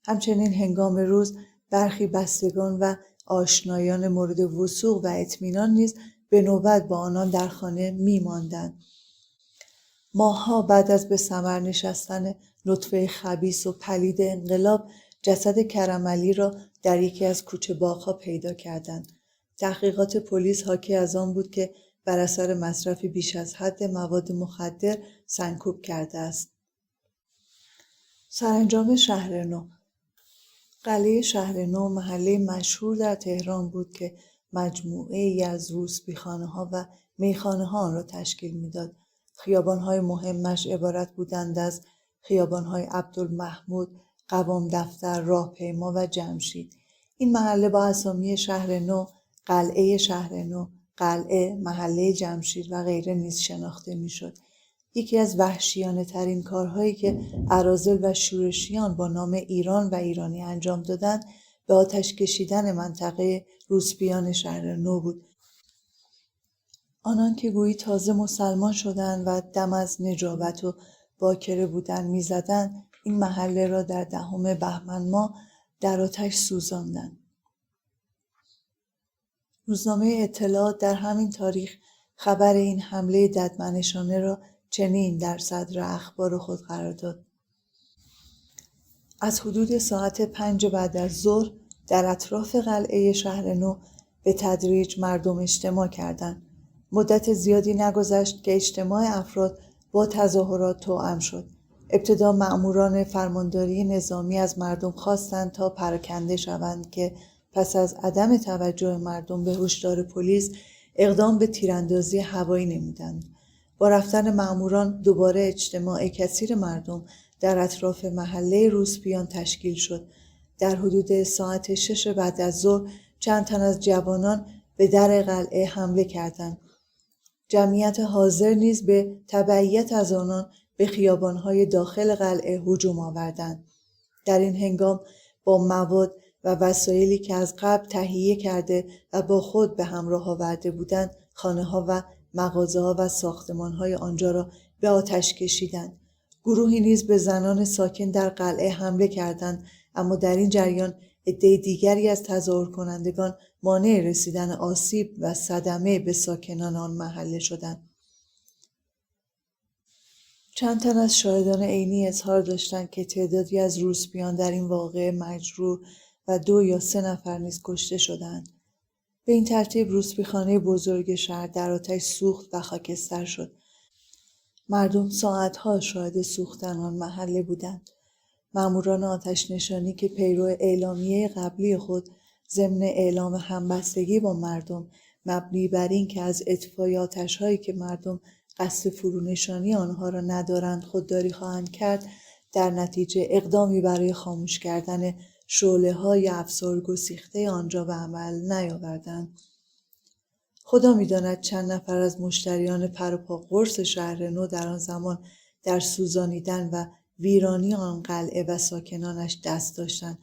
همچنین هنگام روز برخی بستگان و آشنایان مورد وثوق و اطمینان نیز به نوبت با آنان در خانه می‌ماندند. ماه‌ها بعد از به ثمر نشستن نطفه خبیث و پلید انقلاب جسد کرمعلی را در یکی از کوچه باغ‌ها پیدا کردند. تحقیقات پلیس حاکی از آن بود که بر اثر مصرف بیش از حد مواد مخدر سنکوب کرده است. سرانجام شهر نو. قلعه شهر نو محله مشهور در تهران بود که مجموعه‌ای از روسبیخانه‌ها و میخانه‌ها آن را تشکیل می‌داد. خیابان‌های مهمش عبارت بودند از خیابان‌های عبدالمحمود، قوام دفتر، راهپیما و جمشید. این محله با اسامی شهر نو، قلعه شهر نو، قلعه، محله جمشید و غیره نیز شناخته می‌شد. یکی از وحشیانه ترین کارهایی که اراذل و شورشیان با نام ایران و ایرانی انجام دادند به آتش کشیدن منطقه روسپیان شهر نو بود. آنان که گویی تازه مسلمان شدند و دم از نجابت و باکره بودن می‌زدند این محله را در 10 بهمن ماه در آتش سوزاندند. روزنامه اطلاعات در همین تاریخ خبر این حمله ددمنشانه را چنین در صدر اخبار خود قرار داد: از حدود ساعت 5 بعد از ظهر در اطراف قلعه شهر نو به تدریج مردم اجتماع کردند. مدت زیادی نگذشت که اجتماع افراد با تظاهرات توأم شد. ابتدا مأموران فرمانداری نظامی از مردم خواستند تا پراکنده شوند که پس از عدم توجه مردم به هشدار پلیس اقدام به تیراندازی هوایی نمودند. با رفتن مأموران دوباره اجتماع کثیر مردم در اطراف محله روسپیان تشکیل شد. در حدود ساعت 6 بعد از ظهر چند تن از جوانان به در قلعه حمله کردند. جمعیت حاضر نیز به تبعیت از آنان به خیابان‌های داخل قلعه هجوم آوردند. در این هنگام با مواد و وسایلی که از قبل تهیه کرده و با خود به همراه آورده بودند خانه‌ها و مغازه‌ها و ساختمان‌های آنجا را به آتش کشیدند. گروهی نیز به زنان ساکن در قلعه حمله کردند، اما در این جریان عده دیگری از تظاهر کنندگان مانع رسیدن آسیب و صدمه به ساکنان آن محله شدند. چند تن از شاهدان عینی اظهار داشتند که تعدادی از روسپیان در این واقعه مجروح و 2 یا 3 نفر نیز کشته شدند. به این ترتیب روسپیخانه بزرگ شهر در آتش سوخت و خاکستر شد. مردم ساعتها شاهد سوختن آن محله بودند. ماموران آتش نشانی که پیرو اعلامیه قبلی خود ضمن اعلام همبستگی با مردم مبنی بر این که از اطفای آتش‌هایی که مردم قصد فرونشانی آنها را ندارند خودداری خواهند کرد، در نتیجه اقدامی برای خاموش کردن شعله‌های افسار گسیخته آنجا به عمل نیاوردند. خدا می‌داند چند نفر از مشتریان پر و پا قرص شهر نو در آن زمان در سوزانیدن و ویرانی آن قلعه و ساکنانش دست داشتند.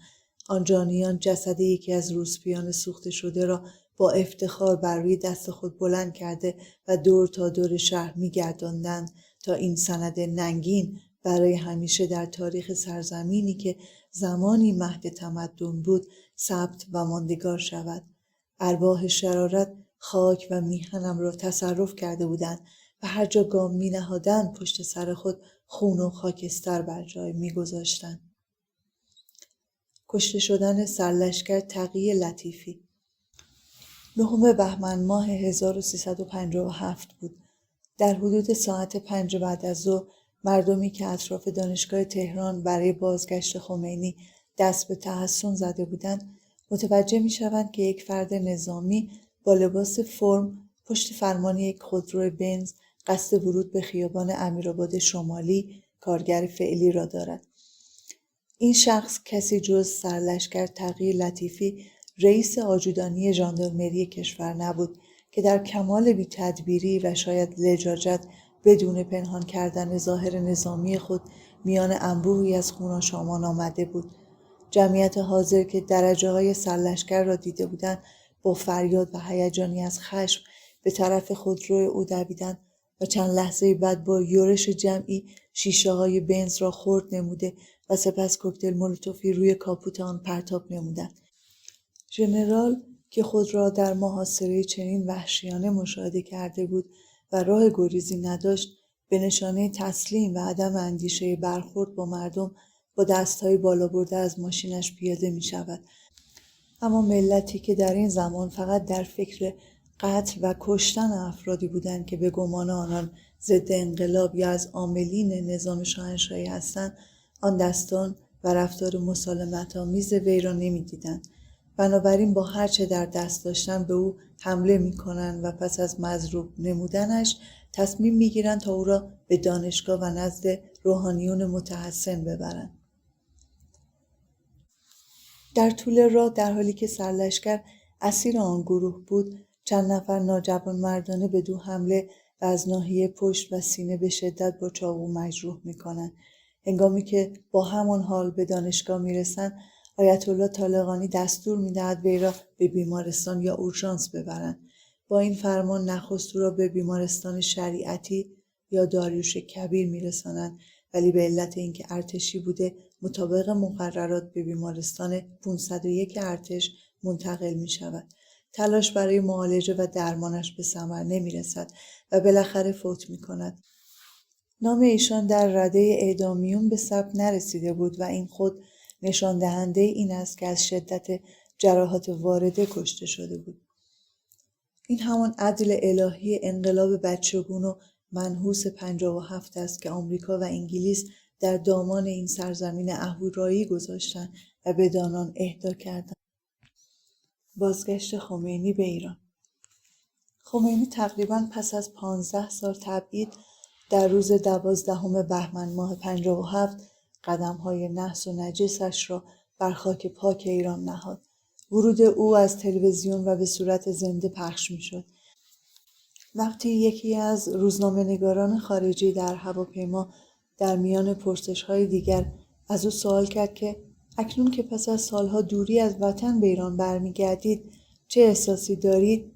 آن جانیان جسد یکی از روسپیان سوخته شده را با افتخار بر روی دست خود بلند کرده و دور تا دور شهر می‌گرداندند تا این سند ننگین برای همیشه در تاریخ سرزمینی که زمانی مهد تمدن بود ثبت و ماندگار شود. ارواح شرارت خاک و میهنم را تصرف کرده بودند و هر جا گام می‌نهادند پشت سر خود خون و خاکستر بر جای می‌گذاشتند. کشته شدن سرلشکر تقی لطیفی 9 بهمن ماه 1357 بود. در حدود ساعت 5 بعد از ظهر مردمی که اطراف دانشگاه تهران برای بازگشت خمینی دست به تحصن زده بودند متوجه می‌شوند که یک فرد نظامی با لباس فرم پشت فرمان یک خودرو بنز قصد ورود به خیابان امیرآباد شمالی کارگر فعلی را دارد. این شخص کسی جز سرلشکر تقی لطیفی رئیس آجودانی ژاندارمری کشور نبود که در کمال بی‌تدبیری و شاید لجاجت بدون پنهان کردن ظاهر نظامی خود میان انبوهی از خوناشامان آمده بود. جمعیت حاضر که درجه‌های سرلشکر را دیده بودند با فریاد و هیجانی از خشم به طرف خودرو او دویدند و چند لحظه بعد با یورش جمعی شیشه‌های بنز را خرد نموده و سپس کوکتل مولوتوفی روی کاپوت آن پرتاب نمودند. ژنرال که خود را در محاصره چنین وحشیانه مشاهده کرده بود و راه گریزی نداشت، به نشانه تسلیم و عدم اندیشه برخورد با مردم با دستهای بالا برده از ماشینش پیاده می شود. اما ملتی که در این زمان فقط در فکر قتل و کشتن افرادی بودند که به گمان آنان ضد انقلاب یا از عاملین نظام شاهنشاهی هستند، آن دستان و رفتار مسالمت‌آمیز وی را نمی‌دیدند. بنابراین با هر چه در دست داشتن به او حمله می‌کنند و پس از مضروب نمودنش تصمیم می‌گیرند تا او را به دانشگاه و نزد روحانیون متحسن ببرند. در طول راه در حالی که سرلشکر اسیر آن گروه بود، چند نفر ناجوانمردانه به دو حمله و از ناحیه پشت و سینه به شدت با چاقو مجروح می‌کنند. هنگامی که با همان حال به دانشگاه می‌رسند، آیت الله طالقانی دستور می‌دهد وی را به بیمارستان یا اورژانس ببرند. با این فرمان نخست او را به بیمارستان شریعتی یا داریوش کبیر می‌رسانند، ولی به علت اینکه ارتشی بوده مطابق مقررات به بیمارستان 501 ارتش منتقل می‌شود. تلاش برای معالجه و درمانش به ثمر نمی‌رسد و بالاخره فوت می‌کند. نام ایشان در رده اعدامیون به ثبت نرسیده بود و این خود نشان دهنده این است که از شدت جراحات وارده کشته شده بود. این همان عدل الهی انقلاب بچگون و منحوس 57 است که آمریکا و انگلیس در دامان این سرزمین اهورایی گذاشتند و بدان آن اهدا کردند. بازگشت خمینی به ایران. خمینی تقریباً پس از 15 سال تبعید در روز 12 بهمن ماه 57 قدم‌های نحس و نجسش را بر خاک پاک ایران نهاد. ورود او از تلویزیون و به صورت زنده پخش می‌شد. وقتی یکی از روزنامه‌نگاران خارجی در هواپیما در میان پرسش‌های دیگر از او سوال کرد که اکنون که پس از سالها دوری از وطن به ایران برمیگردید چه احساسی دارید؟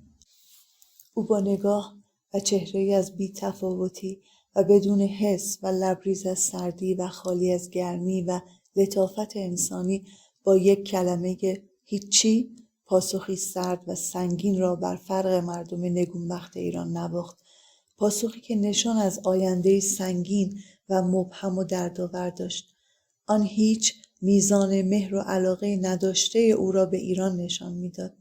او با نگاه و چهره‌ای از بی‌تفاوتی و بدون حس و لبریز از سردی و خالی از گرمی و لطافت انسانی با یک کلمه هیچی پاسخی سرد و سنگین را بر فرق مردم نگونبخت ایران نواخت. پاسخی که نشان از آینده‌ای سنگین و مبهم و دردآور داشت. آن هیچ میزان مهر و علاقه نداشته او را به ایران نشان می‌داد.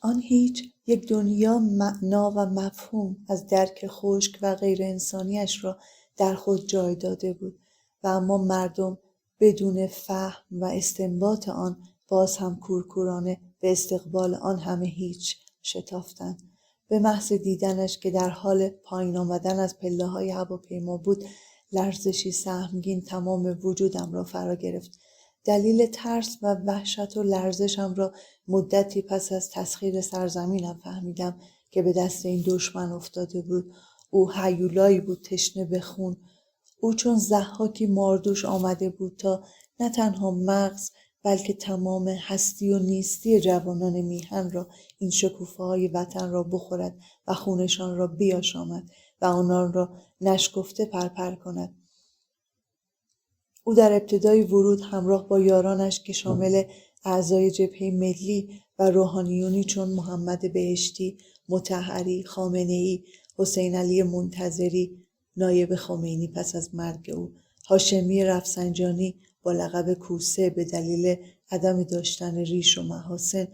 آن هیچ یک دنیا معنا و مفهوم از درک خشک و غیر انسانیش را در خود جای داده بود و اما مردم بدون فهم و استنباط آن باز هم کورکورانه به استقبال آن همه هیچ شتافتند. به محض دیدنش که در حال پایین آمدن از پله‌های هواپیما بود، لرزشی سهمگین تمام وجودم را فرا گرفت. دلیل ترس و وحشت و لرزشم را مدتی پس از تسخیر سرزمینم فهمیدم که به دست این دشمن افتاده بود. او هیولایی بود تشنه به خون. او چون ضحاکی ماردوش آمده بود تا نه تنها مغز بلکه تمام هستی و نیستی جوانان میهن را، این شکوفه‌های وطن را بخورد و خونشان را بیاشامد و آنان را نشکفته پرپر کند. او در ابتدای ورود همراه با یارانش که شامل اعضای جبهه ملی و روحانیونی چون محمد بهشتی، مطهری، خامنه‌ای، حسین علی منتظری نایب خمینی پس از مرگ او، هاشمی رفسنجانی با لقب کوسه به دلیل عدم داشتن ریش و محاسن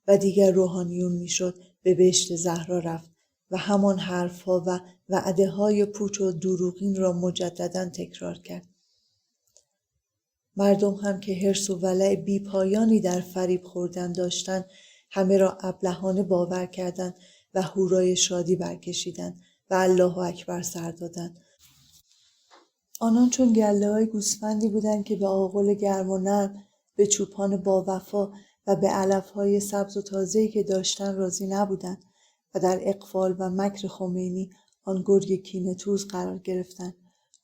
و دیگر روحانیون میشد به بهشت زهرا رفت و همان حرفها و وعده‌های پوچ و دروغین را مجددا تکرار کرد. مردم هم که حرص و ولع بی پایانی در فریب خوردن داشتند، همه را ابلهانه باور کردند و هورای شادی برکشیدند و الله اکبر سر دادند. آنان چون گله‌های گوسفندی بودند که به آغل گرم و نرم، به چوپان با وفا و به علف‌های سبز و تازه‌ای که داشتند راضی نبودند و در اقفال و مکر خمینی آن گرگ کینه‌توز قرار گرفتند.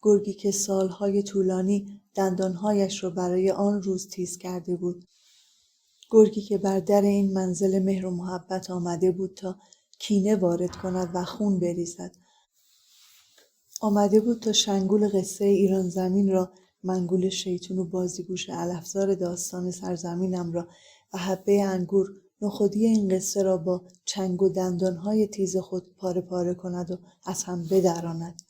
گرگی که سالهای طولانی دندانهایش را برای آن روز تیز کرده بود. گرگی که بر در این منزل مهر و محبت آمده بود تا کینه وارد کند و خون بریزد. آمده بود تا شنگول قصه ایران زمین را، منگول شیطون و بازیگوش علفزار داستان سرزمینم را و حبه انگور نخودی این قصه را با چنگ و دندانهای تیز خود پاره پاره کند و از هم بدراند.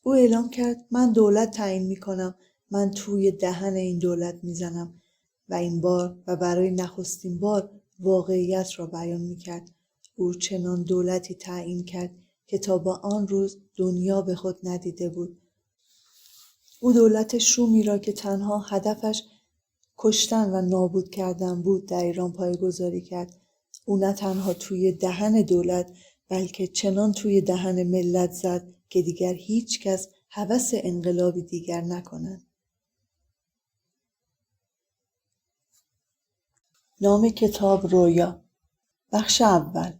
او اعلام کرد من دولت تعیین می‌کنم، من توی دهن این دولت میزنم و این بار و برای نخستین بار واقعیت را بیان می‌کرد. او چنان دولتی تعیین کرد که تا با آن روز دنیا به خود ندیده بود. او دولت شومی را که تنها هدفش کشتن و نابود کردن بود در ایران پایه‌گذاری کرد. او نه تنها توی دهن دولت بلکه چنان توی دهن ملت زد که دیگر هیچ کس هوس انقلابی دیگر نکنند. نام کتاب رویا، بخش اول،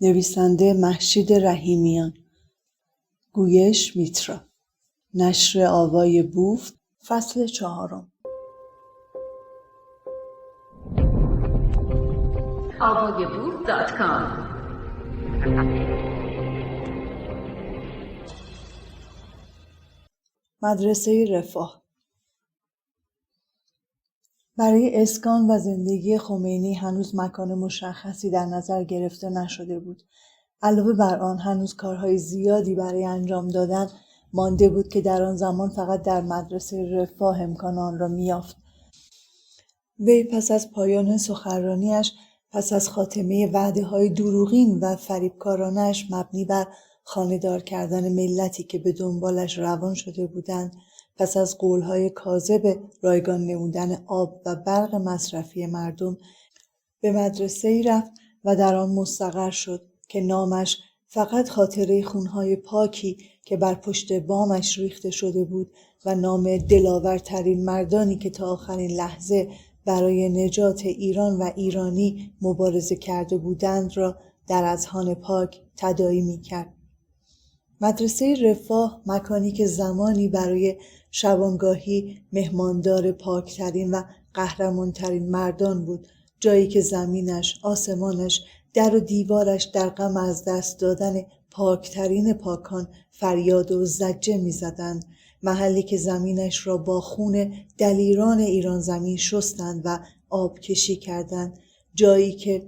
نویسنده مهشید رحیمیان، گویش میترا، نشر آوای بوف، فصل 4. avayaboof.com مدرسه رفاه. برای اسکان و زندگی خمینی هنوز مکان مشخصی در نظر گرفته نشده بود. علاوه بر آن هنوز کارهای زیادی برای انجام دادن مانده بود که در آن زمان فقط در مدرسه رفاه امکان آن را می‌یافت. وی پس از پایان سخنرانی‌اش، پس از خاتمه وعده‌های دروغین و فریبکارانه‌اش مبنی بر خانه‌دار کردن ملتی که به دنبالش روان شده بودند، پس از قول‌های کاذب رایگان نمودن آب و برق مصرفی مردم، به مدرسه‌ای رفت و در آن مستقر شد که نامش فقط خاطره خون‌های پاکی که بر پشت بامش ریخته شده بود و نام دلاورترین مردانی که تا آخرین لحظه برای نجات ایران و ایرانی مبارزه کرده بودند را در اذهان پاک تداعی می‌کرد. مدرسه رفاه مکانی که زمانی برای شبانگاهی مهماندار پاکترین و قهرمانترین مردان بود، جایی که زمینش، آسمانش، در و دیوارش در غم از دست دادن پاکترین پاکان فریاد و زجه می‌زدند، محلی که زمینش را با خون دلیران ایران زمین شستند و آب کشی کردند، جایی که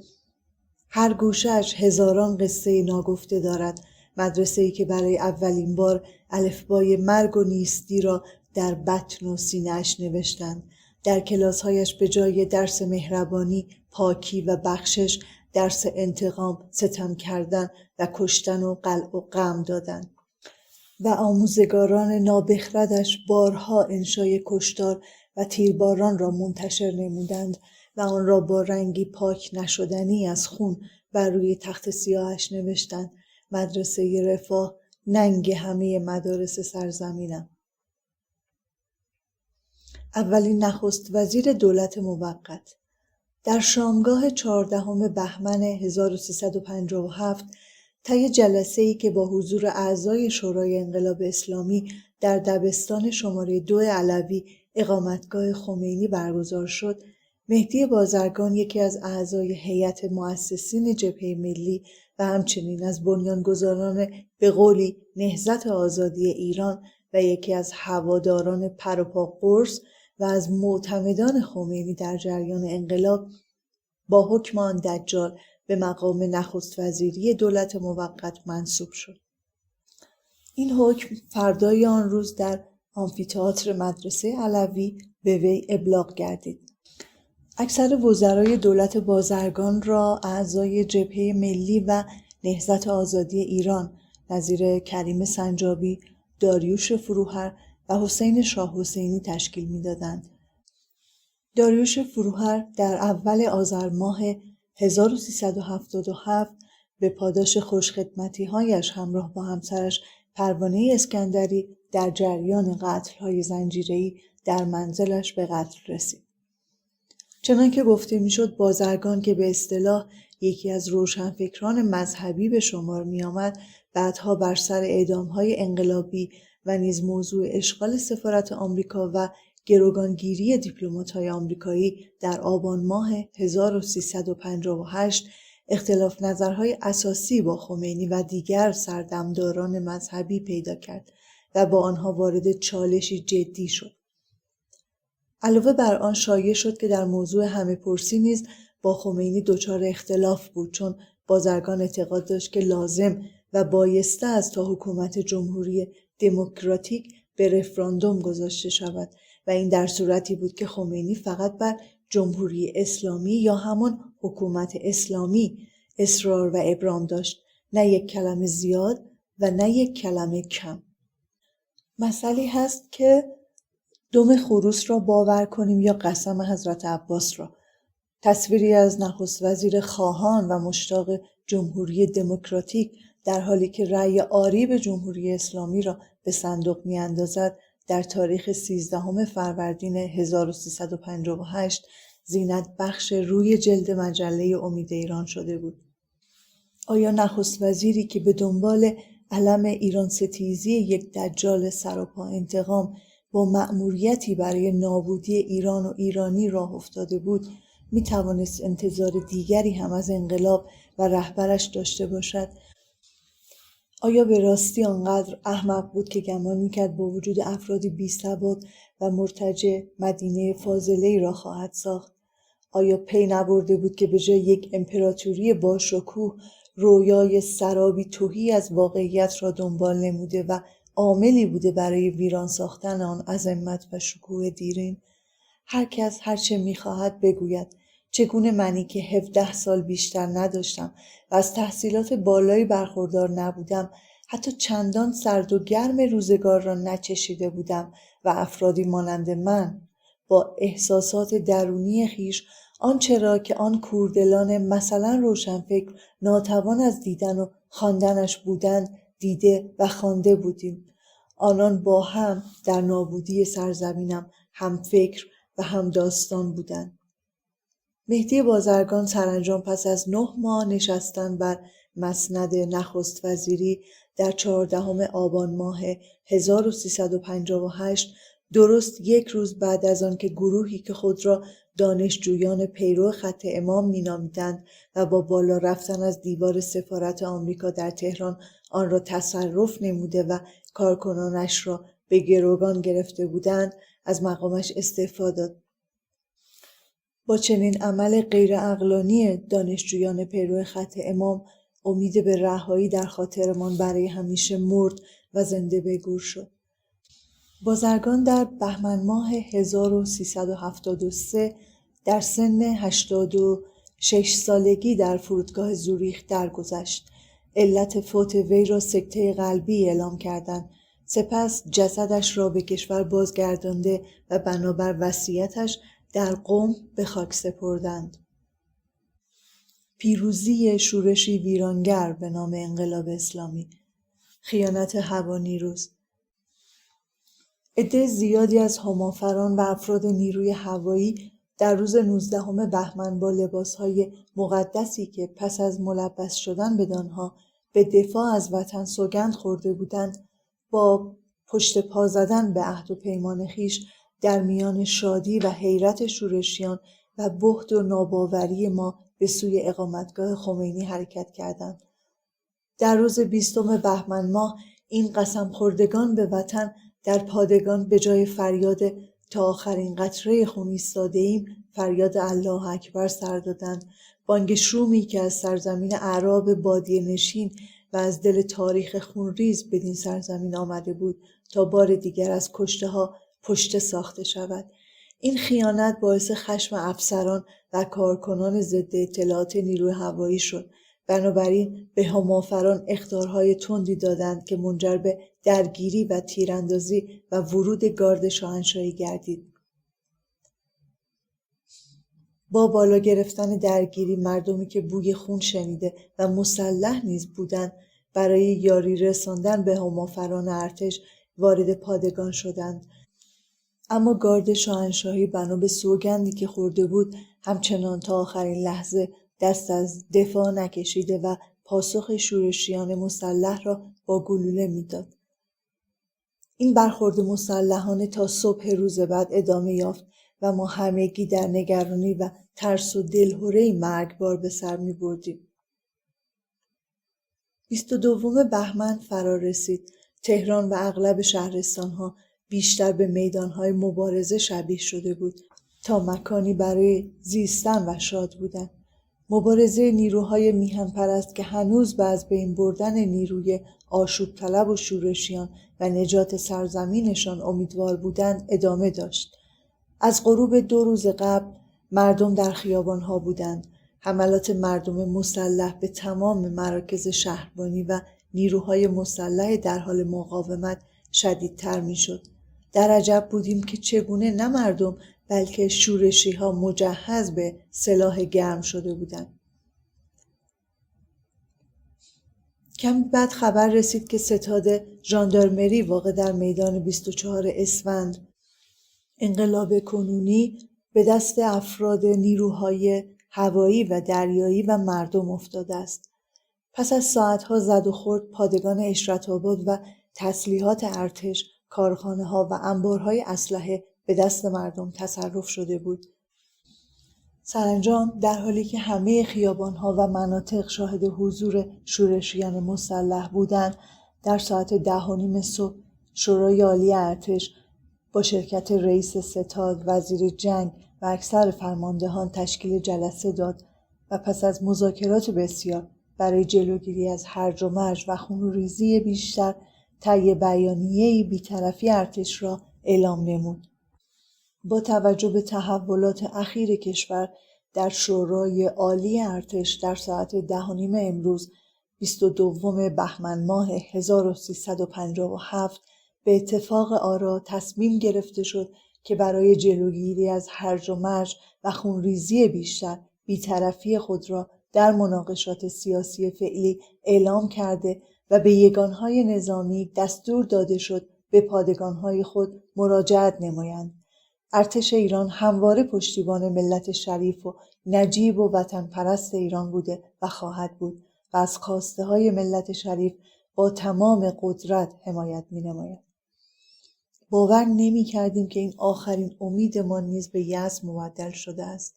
هر گوشه‌اش هزاران قصه ناگفته دارد، مدرسه‌ای که برای اولین بار الفبای مرگ و نیستی را در بطن و سینه‌اش نوشتند، در کلاس‌هایش به جای درس مهربانی، پاکی و بخشش، درس انتقام، ستم کردن و کشتن و قلع و غم دادند و آموزگاران نابخردش بارها انشای کشتار و تیرباران را منتشر نمودند و آن را با رنگی پاک نشدنی از خون بر روی تخت سیاهش نوشتند: مدرسه رفاه، ننگ همه مدارس سرزمینم. اولین نخست وزیر دولت موقت در شامگاه 14 بهمن 1357 طی جلسه‌ای که با حضور اعضای شورای انقلاب اسلامی در دبستان شماره 2 علوی اقامتگاه خمینی برگزار شد، مهدی بازرگان یکی از اعضای هیئت مؤسسین جبهه ملی و همچنین از بنیانگذاران به قولی نهضت آزادی ایران و یکی از هواداران پر و پا قرص و از معتمدان خمینی در جریان انقلاب با حکم آن دجال به مقام نخست وزیری دولت موقت منصوب شد. این حکم فردای آن روز در آمفی‌تئاتر مدرسه علوی به وی ابلاغ گردید. اکثر وزرای دولت بازرگان را اعضای جبهه ملی و نهضت آزادی ایران نظیر کریم سنجابی، داریوش فروهر و حسین شاه حسینی تشکیل می‌دادند. داریوش فروهر در اول آذر ماه 1377 به پاداش خوشخدمتی‌هایش همراه با همسرش پروانه اسکندری در جریان قتل‌های زنجیره‌ای در منزلش به قتل رسید. چنانکه گفته میشد بازرگان که به اصطلاح یکی از روشنفکران مذهبی به شمار می‌آمد، بعدها بر سر اعدام‌های انقلابی و نیز موضوع اشغال سفارت آمریکا و گروگانگیری دیپلمات‌های آمریکایی در آبان ماه 1358 اختلاف نظرهای اساسی با خمینی و دیگر سردمداران مذهبی پیدا کرد و با آنها وارد چالشی جدی شد. علاوه بر آن شایع شد که در موضوع همه‌پرسی نیز با خمینی دچار اختلاف بود، چون بازرگان اعتقاد داشت که لازم و بایسته است تا حکومت جمهوری دموکراتیک به رفراندوم گذاشته شود و این در صورتی بود که خمینی فقط بر جمهوری اسلامی یا همان حکومت اسلامی اصرار و ابرام داشت، نه یک کلمه زیاد و نه یک کلمه کم. مثلی هست که دم خروس را باور کنیم یا قسم حضرت عباس را. تصویری از نخست وزیر خواهان و مشتاق جمهوری دموکراتیک در حالی که رأی آری به جمهوری اسلامی را به صندوق می‌اندازد در تاریخ 13 فروردین 1358 زینت بخش روی جلد مجله امید ایران شده بود. آیا نخست وزیری که به دنبال علم ایران ستیزی یک دجال سراپا انتقام با مأموریتی برای نابودی ایران و ایرانی راه افتاده بود می توانست انتظار دیگری هم از انقلاب و رهبرش داشته باشد؟ آیا به راستی آنقدر احمق بود که گمان می‌کرد با وجود افرادی بی‌ثبات و مرتجع مدینه فاضله‌ای را خواهد ساخت؟ آیا پی نبرده بود که به جای یک امپراتوری با شکوه رویای سرابی تهی از واقعیت را دنبال نموده و عاملی بوده برای ویران ساختن آن عظمت و شکوه دیرین؟ هر کس هر چه می‌خواهد بگوید. چگونه منی که 17 سال بیشتر نداشتم و از تحصیلات بالایی برخوردار نبودم، حتی چندان سرد و گرم روزگار را نچشیده بودم و افرادی مانند من با احساسات درونی خیش آنچه را که آن کوردلان مثلا روشنفکر ناتوان از دیدن و خواندنش بودند دیده و خوانده بودیم. آنان با هم در نابودی سرزمینم هم فکر و هم داستان بودند. مهدی بازرگان سرانجام پس از 9 ماه نشستن بر مسند نخست وزیری در 14 آبان ماه 1358 درست 1 روز بعد از آن که گروهی که خود را دانشجویان پیرو خط امام می‌نامیدند و با بالا رفتن از دیوار سفارت آمریکا در تهران آن را تصرف نموده و کارکنانش را به گروگان گرفته بودند، از مقامش استعفا داد. با چنین عمل غیرعقلانی دانشجویان پیرو خط امام امید به رهایی در خاطرمان برای همیشه مرد و زنده به گور شد. بازرگان در بهمن ماه 1373 در سن 86 سالگی در فرودگاه زوریخ درگذشت. علت فوت وی را سکته قلبی اعلام کردند. سپس جسدش را به کشور بازگردانده و بنابر وصیتش در قم به خاک سپردند. پیروزی شورشی ویرانگر به نام انقلاب اسلامی، خیانت هوانیروز. عده زیادی از همافران و افراد نیروی هوایی در روز 19 بهمن با لباسهای مقدسی که پس از ملبس شدن بدانها به دفاع از وطن سوگند خورده بودند، با پشت پا زدن به عهد و پیمان خویش در میان شادی و حیرت شورشیان و بهت و ناباوری ما به سوی اقامتگاه خمینی حرکت کردند. در روز 20 بهمن ماه این قسم خوردگان به وطن در پادگان به جای فریاد تا آخرین قطره خون ایستاده‌ایم، فریاد الله اکبر سر دادند. بانگ شومی که از سرزمین اعراب بادیه نشین و از دل تاریخ خونریز بدین سرزمین آمده بود تا بار دیگر از کشته‌ها پشته ساخته شود. این خیانت باعث خشم افسران و کارکنان ضد اطلاعات نیروی هوایی شد. بنابراین به هومافران اخطارهای تندی دادند که منجر به درگیری و تیراندازی و ورود گارد شاهنشاهی گردید. با بالا گرفتن درگیری، مردمی که بوی خون شنیده و مسلح نیز بودند، برای یاری رساندن به هومافران ارتش وارد پادگان شدند. اما گارد شاهنشاهی بنا به سوگندی که خورده بود همچنان تا آخرین لحظه دست از دفاع نکشیده و پاسخ شورشیان مسلح را با گلوله میداد. این برخورد مسلحانه تا صبح روز بعد ادامه یافت و ما همگی در نگرانی و ترس و دلهره‌ای مرگبار به سر می‌بردیم. 22 بهمن فرا رسید. تهران و اغلب شهرستان‌ها بیشتر به میدان‌های مبارزه شبیه شده بود تا مکانی برای زیستن و شاد بودن. مبارزه نیروهای میهن پرست که هنوز به از بین بردن نیروی آشوب طلب و شورشیان و نجات سرزمینشان امیدوار بودند ادامه داشت. از غروب 2 روز قبل مردم در خیابانها بودند. حملات مردم مسلح به تمام مراکز شهربانی و نیروهای مسلح در حال مقاومت شدیدتر میشد. در عجب بودیم که چگونه نه مردم بلکه شورشی‌ها مجهز به سلاح گرم شده بودند. کمی بعد خبر رسید که ستاد ژاندارمری واقع در میدان 24 اسفند انقلاب کنونی به دست افراد نیروهای هوایی و دریایی و مردم افتاده است. پس از ساعتها زد و خورد، پادگان اشرت‌آباد و تسلیحات ارتش، کارخانه‌ها و انبارهای اسلحه به دست مردم تصرف شده بود. سرانجام در حالی که همه خیابان‌ها و مناطق شاهد حضور شورشیان مسلح بودند، در ساعت 10:30 صبح شورای عالی ارتش با شرکت رئیس ستاد، وزیر جنگ و اکثر فرماندهان تشکیل جلسه داد و پس از مذاکرات بسیار برای جلوگیری از هرج و مرج و خونریزی بیشتر طی بیانیه‌ای بی‌طرفی ارتش را اعلام نمود. با توجه به تحولات اخیر کشور، در شورای عالی ارتش در ساعت 10:30 امروز 22 بهمن ماه 1357 به اتفاق آرا تصمیم گرفته شد که برای جلوگیری از هرج و مرج و خونریزی بیشتر بی‌طرفی خود را در مناقشات سیاسی فعلی اعلام کرده و به یگانهای نظامی دستور داده شد به پادگانهای خود مراجعت نمایند. ارتش ایران همواره پشتیبان ملت شریف و نجیب و وطن پرست ایران بوده و خواهد بود و از خواسته های ملت شریف با تمام قدرت حمایت می نماید. باور نمی کردیم که این آخرین امیدمان نیز به یأس مبدل شده است.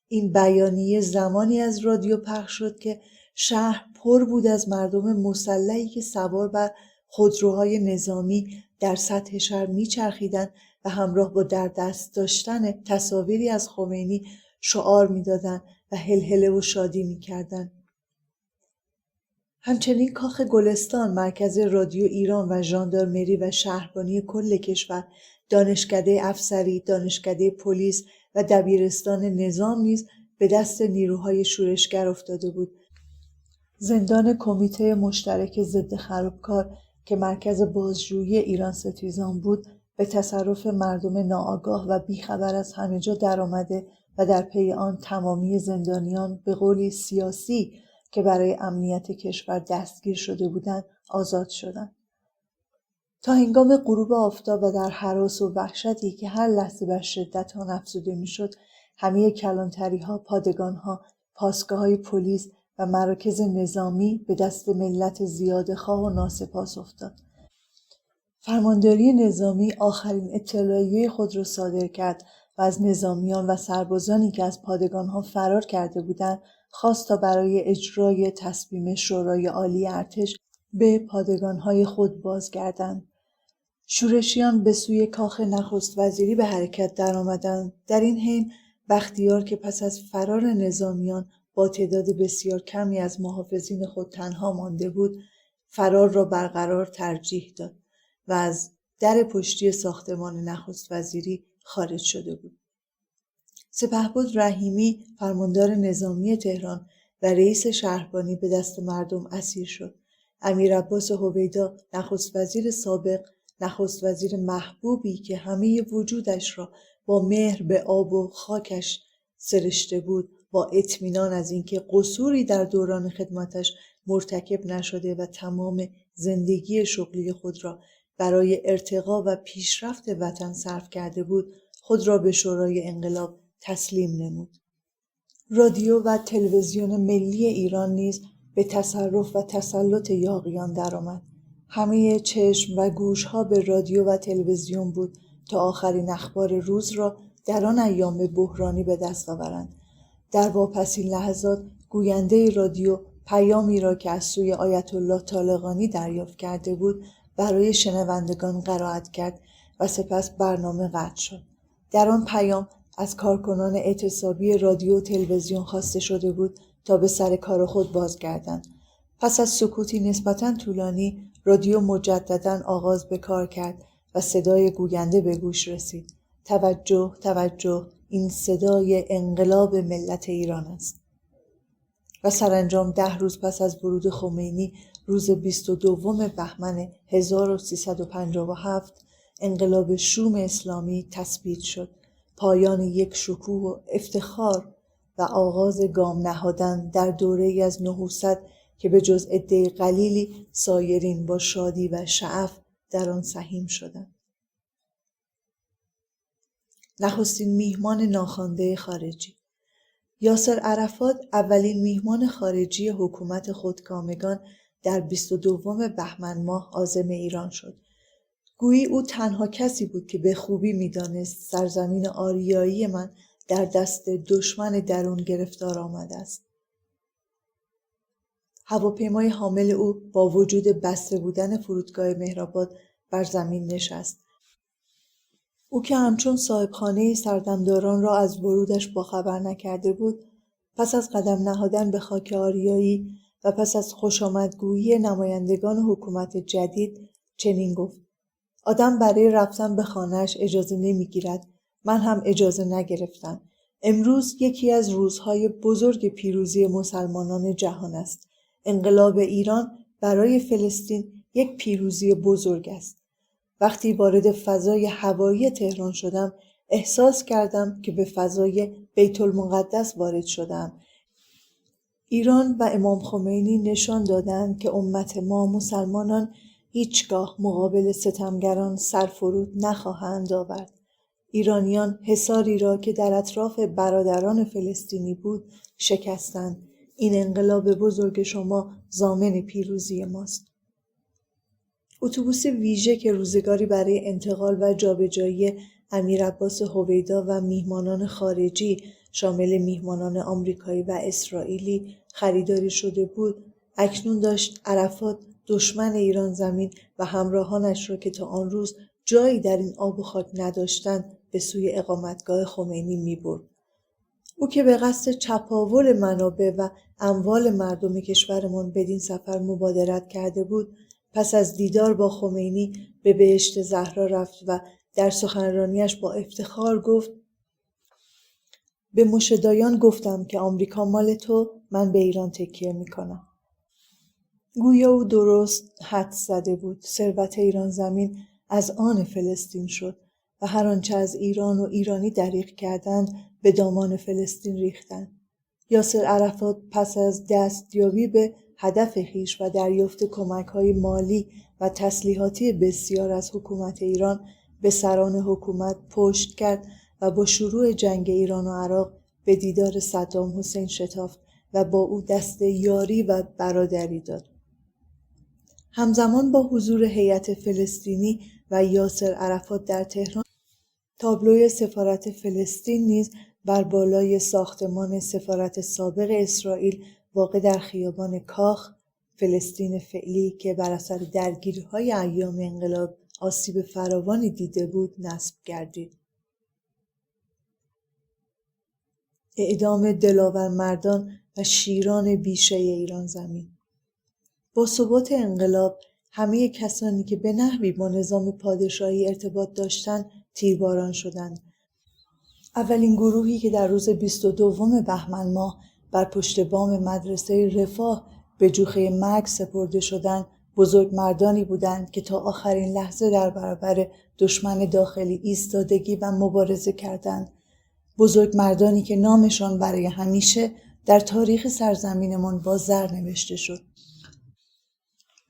این بیانیه زمانی از رادیو پخش شد که شهر پر بود از مردم مسلحی که سوار بر خودروهای نظامی در سطح شهر میچرخیدند و همراه با در دست داشتن تصاویری از خمینی شعار میدادند و هلهله و شادی میکردند. همچنین کاخ گلستان، مرکز رادیو ایران و ژاندارمری و شهربانی کل کشور، دانشکده افسری، دانشکده پلیس و دبیرستان نظام نیز به دست نیروهای شورشگر افتاده بود. زندان کمیته مشترک ضد خرابکار که مرکز بازجویی ایران ستیزان بود، به تصرف مردم ناآگاه و بیخبر از همه جا درآمده و در پی آن تمامی زندانیان به قولی سیاسی که برای امنیت کشور دستگیر شده بودند آزاد شدند. تا هنگام غروب آفتاب و در هراس و وحشتی که هر لحظه بر شدت آن افزوده میشد، همه کلانتری‌ها، پادگان‌ها، پاسگاه‌های پلیس و مراکز نظامی به دست ملت زیادخواه و ناسپاس افتاد. فرمانداری نظامی آخرین اطلاعیه خود را صادر کرد و از نظامیان و سربازانی که از پادگان‌ها فرار کرده بودند خواست تا برای اجرای تصمیم شورای عالی ارتش به پادگان‌های خود بازگردند. شورشیان به سوی کاخ نخست وزیری به حرکت درآمدند. در این حین بختیار که پس از فرار نظامیان با تعداد بسیار کمی از محافظین خود تنها مانده بود، فرار را برقرار ترجیح داد و از در پشتی ساختمان نخست وزیری خارج شده بود. سپهبد رحیمی فرماندار نظامی تهران و رئیس شهربانی به دست مردم اسیر شد. امیر عباس هویدا نخست وزیر سابق، نخست وزیر محبوبی که همه وجودش را با مهر به آب و خاکش سرشته بود، با اطمینان از اینکه قصوری در دوران خدمتش مرتکب نشده و تمام زندگی شغلی خود را برای ارتقا و پیشرفت وطن صرف کرده بود، خود را به شورای انقلاب تسلیم نمود. رادیو و تلویزیون ملی ایران نیز به تصرف و تسلط یاغیان درآمد. همه چشم و گوش‌ها به رادیو و تلویزیون بود تا آخرین اخبار روز را در آن ایام بحرانی به دست آورند. در واپسین لحظات گوینده رادیو پیامی را که از سوی آیت الله طالقانی دریافت کرده بود برای شنوندگان قرائت کرد و سپس برنامه قطع شد. در آن پیام از کارکنان اعتصابی رادیو و تلویزیون خواسته شده بود تا به سر کار خود بازگردند. پس از سکوتی نسبتاً طولانی، رادیو مجدداً آغاز به کار کرد و صدای گوینده به گوش رسید. توجه، توجه، این صدای انقلاب ملت ایران است. و سرانجام 10 روز پس از ورود خمینی، روز 22 بهمن 1357 انقلاب شوم اسلامی تثبیت شد. پایان یک شکوه و افتخار و آغاز گام نهادن در دوره‌ای از نحوست که به جز عده قلیلی سایرین با شادی و شعف در آن سهیم شدند. نخستین میهمان ناخوانده خارجی. یاسر عرفات اولین میهمان خارجی حکومت خودکامگان در 22 بهمن ماه عازم ایران شد. گویی او تنها کسی بود که به خوبی می‌دانست سرزمین آریایی من در دست دشمن درون گرفتار آمده است. هواپیمای حامل او با وجود بسته بودن فرودگاه مهرآباد بر زمین نشست. او که همچون صاحبخانه سردمداران را از ورودش باخبر نکرده بود، پس از قدم نهادن به خاک آریایی و پس از خوشامدگویی نمایندگان حکومت جدید چنین گفت: آدم برای رفتن به خانه‌اش اجازه نمیگیرد. من هم اجازه نگرفتم. امروز یکی از روزهای بزرگ پیروزی مسلمانان جهان است. انقلاب ایران برای فلسطین یک پیروزی بزرگ است. وقتی وارد فضای هوایی تهران شدم، احساس کردم که به فضای بیت المقدس وارد شدم. ایران و امام خمینی نشان دادند که امت ما مسلمانان هیچگاه مقابل ستمگران سرفرود نخواهند آورد. ایرانیان حصاری را که در اطراف برادران فلسطینی بود شکستند. این انقلاب بزرگ شما ضامن پیروزی ماست. اتوبوس ویژه که روزگاری برای انتقال و جابجایی امیر عباس هویدا و میهمانان خارجی شامل میهمانان آمریکایی و اسرائیلی خریداری شده بود، اکنون داشت عرفات دشمن ایران زمین و همراهانش را که تا آن روز جایی در این آب و خاک نداشتند به سوی اقامتگاه خمینی می‌برد. او که به قصد چپاول منابع و اموال مردم کشورمان بدین سفر مبادرت کرده بود، پس از دیدار با خمینی به بهشت زهرا رفت و در سخنرانیش با افتخار گفت: به موشه‌دایان گفتم که آمریکا مال تو، من به ایران تکیه میکنم. گویا او درست حدس زده بود. ثروت ایران زمین از آن فلسطین شد و هر آنچه از ایران و ایرانی دریغ کردند به دامان فلسطین ریختند. یاسر عرفات پس از دستیابی به هدف خویش و دریافت کمک‌های مالی و تسلیحاتی بسیار از حکومت ایران به سران حکومت پشت کرد و با شروع جنگ ایران و عراق به دیدار صدام حسین شتافت و با او دست یاری و برادری داد. همزمان با حضور هیئت فلسطینی و یاسر عرفات در تهران، تابلوی سفارت فلسطین نیز بر بالای ساختمان سفارت سابق اسرائیل واقع در خیابان کاخ، فلسطین فعلی که بر اثر درگیری‌های ایام انقلاب آسیب فراوانی دیده بود نصب گردید. اعدام دلاورمردان و شیران بیشه ایران زمین. با ثبات انقلاب همه کسانی که به نحوی با نظام پادشاهی ارتباط داشتند تیرباران شدند. اولین گروهی که در روز 22 بهمن ماه بر پشت بام مدرسه رفاه به جوخه مرگ سپرده شدند بزرگمردانی بودند که تا آخرین لحظه در برابر دشمن داخلی ایستادگی و مبارزه کردند. بزرگمردانی که نامشان برای همیشه در تاریخ سرزمینمان با زر نوشته شد.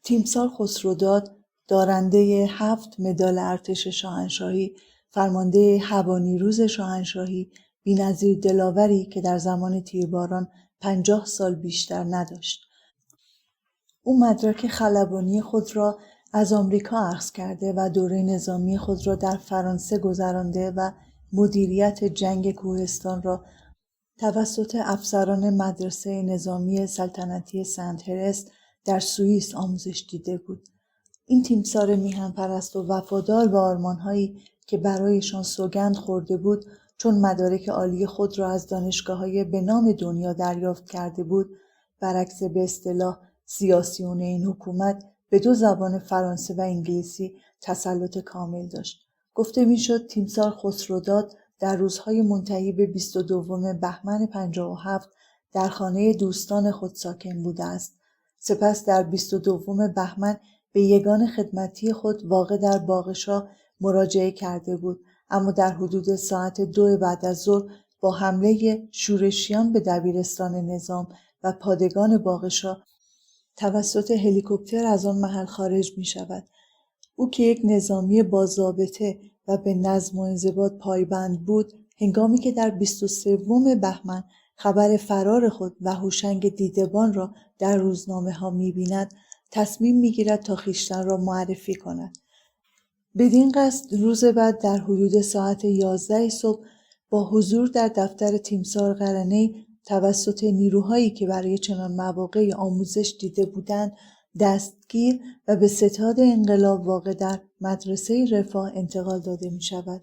تیمسار خسروداد، دارنده 7 مدال ارتش شاهنشاهی، فرمانده هوانیروز شاهنشاهی، بی‌نظیر دلاوری که در زمان تیرباران 50 سال بیشتر نداشت. او مدرک خلبانی خود را از آمریکا اخذ کرده و دوره نظامی خود را در فرانسه گذرانده و مدیریت جنگ کوهستان را توسط افسران مدرسه نظامی سلطنتی سنت هرست در سوئیس آموزش دیده بود. این تیمسار میهن‌پرست و وفادار به آرمان‌هایی که برایشان سوگند خورده بود، چون مدارک عالی خود را از دانشگاه‌های به نام دنیا دریافت کرده بود، برعکس به اصطلاح سیاسیون این حکومت به 2 زبان فرانسه و انگلیسی تسلط کامل داشت. گفته میشد تیمسار خسروداد در روزهای منتهی به 22 بهمن 57 در خانه دوستان خود ساکن بوده است. سپس در 22 بهمن به یگان خدمتی خود واقع در باغشاه مراجعه کرده بود، اما در حدود ساعت 2 بعد از ظهر با حمله شورشیان به دبیرستان نظام و پادگان باغشاه توسط هلیکوپتر از آن محل خارج می شود. او که یک نظامی با ضابطه و به نظم و انضباط پایبند بود، هنگامی که در 23 بهمن خبر فرار خود و هوشنگ دیدبان را در روزنامه ها می بیند، تصمیم می گیرد تا خویشتن را معرفی کند. بدین قصد روز بعد در حدود ساعت 11 صبح با حضور در دفتر تیمسار قرنه‌ای توسط نیروهایی که برای چنان مواقعی آموزش دیده بودند دستگیر و به ستاد انقلاب واقع در مدرسه رفاه انتقال داده می شود.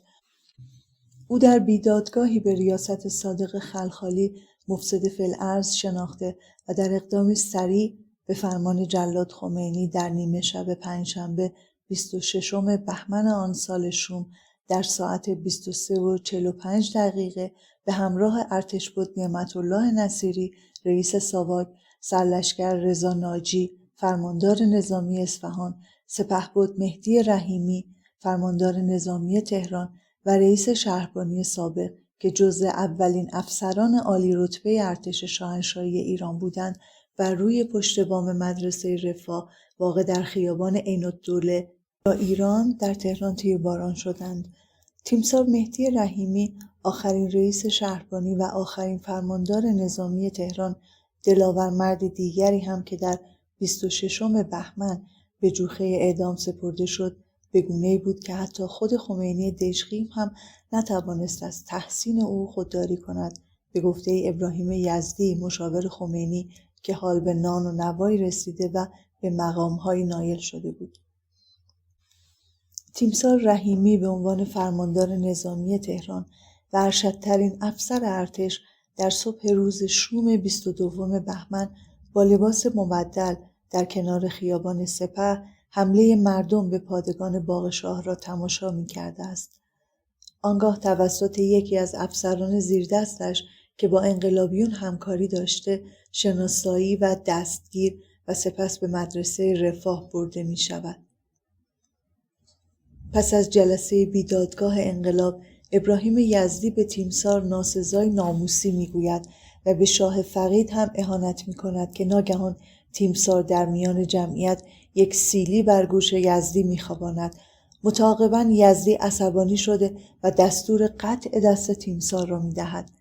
او در بیدادگاهی به ریاست صادق خلخالی مفسد فی‌الارض شناخته و در اقدامی سریع به فرمان جلاد خمینی در نیمه شب پنجشنبه 26 بهمن آن سال شوم در ساعت 23:45 به همراه ارتشبد نعمت‌الله نصیری رئیس ساواک، سرلشکر رضا ناجی فرماندار نظامی اصفهان، سپهبد مهدی رحیمی فرماندار نظامی تهران و رئیس شهربانی سابق که جزو اولین افسران عالی رتبه ارتش شاهنشاهی ایران بودند و روی پشت بام مدرسه رفاه واقع در خیابان عین‌الدوله یا ایران در تهران تیرباران شدند. تیمسار مهدی رحیمی آخرین رئیس شهربانی و آخرین فرماندار نظامی تهران، دلاورمرد دیگری هم که در 26 بهمن به جوخه اعدام سپرده شد، به گونه‌ای بود که حتی خود خمینی دژخیم هم نتوانست از تحسین او خودداری کند. به گفته ابراهیم یزدی مشاور خمینی که حال به نان و نوایی رسیده و به مقام‌های نایل شده بود. تیمسار رحیمی به عنوان فرماندار نظامی تهران و ارشدترین افسر ارتش در صبح روز شوم 22 بهمن با لباس مبدل در کنار خیابان سپه حمله مردم به پادگان باغشاه را تماشا می‌کرده است. آنگاه توسط یکی از افسران زیردستش که با انقلابیون همکاری داشته شناسایی و دستگیر و سپس به مدرسه رفاه برده می شود. پس از جلسه بیدادگاه انقلاب، ابراهیم یزدی به تیمسار ناسزای ناموسی می گوید و به شاه فقید هم اهانت می کند که ناگهان تیمسار در میان جمعیت یک سیلی بر گوش یزدی می خواباند. متعاقباً یزدی عصبانی شده و دستور قطع دست تیمسار را می دهد.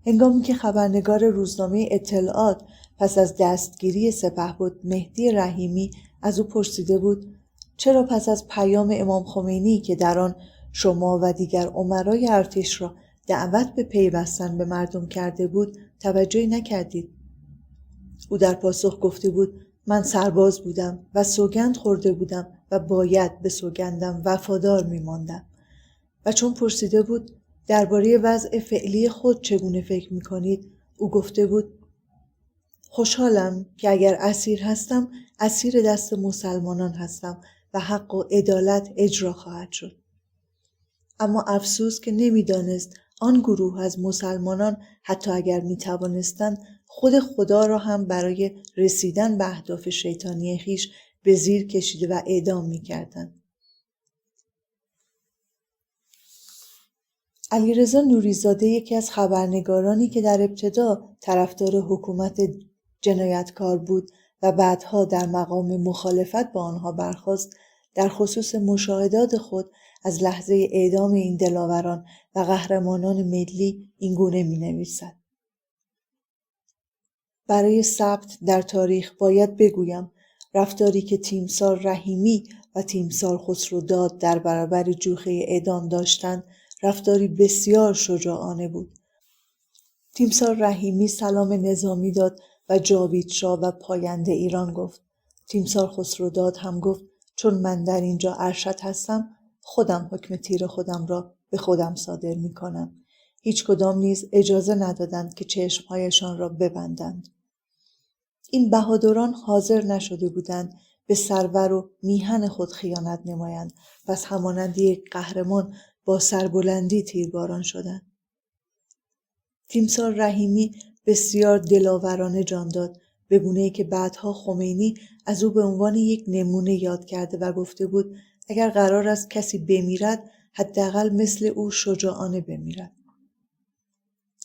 هنگامی که خبرنگار روزنامه اطلاعات پس از دستگیری سپهبد مهدی رحیمی از او پرسیده بود چرا پس از پیام امام خمینی که در آن شما و دیگر امرای ارتش را دعوت به پیوستن به مردم کرده بود توجهی نکردید؟ او در پاسخ گفته بود من سرباز بودم و سوگند خورده بودم و باید به سوگندم وفادار می‌ماندم. و چون پرسیده بود درباره وضع فعلی خود چگونه فکر می‌کنید، او گفته بود خوشحالم که اگر اسیر هستم اسیر دست مسلمانان هستم و حق و عدالت اجرا خواهد شد. اما افسوس که نمی‌دانست آن گروه از مسلمانان حتی اگر می‌توانستند خود خدا را هم برای رسیدن به اهداف شیطانی خویش به زیر کشیده و اعدام می‌کردند. علیرضا نوری‌زاده یکی از خبرنگارانی که در ابتدا طرفدار حکومت جنایتکار بود و بعدها در مقام مخالفت با آنها برخاست، در خصوص مشاهدات خود از لحظه اعدام این دلاوران و قهرمانان ملی این گونه می‌نویسد: برای ثبت در تاریخ باید بگویم رفتاری که تیمسار رحیمی و تیمسار خسروداد در برابر جوخه اعدام داشتند رفتاری بسیار شجاعانه بود. تیمسار رحیمی سلام نظامی داد و جاوید شاه و پاینده ایران گفت. تیمسار خسروداد هم گفت چون من در اینجا ارشد هستم خودم حکم تیر خودم را به خودم صادر می کنم. هیچ کدام نیز اجازه ندادند که چشمهایشان را ببندند. این بهادران حاضر نشده بودند به سرور و میهن خود خیانت نمایند، پس همانند یک قهرمان با سربلندی تیرباران شدند. تیمسار رحیمی بسیار دلاورانه جان داد، به گونه‌ای که بعدها خمینی از او به عنوان یک نمونه یاد کرده و گفته بود اگر قرار است کسی بمیرد حداقل مثل او شجاعانه بمیرد.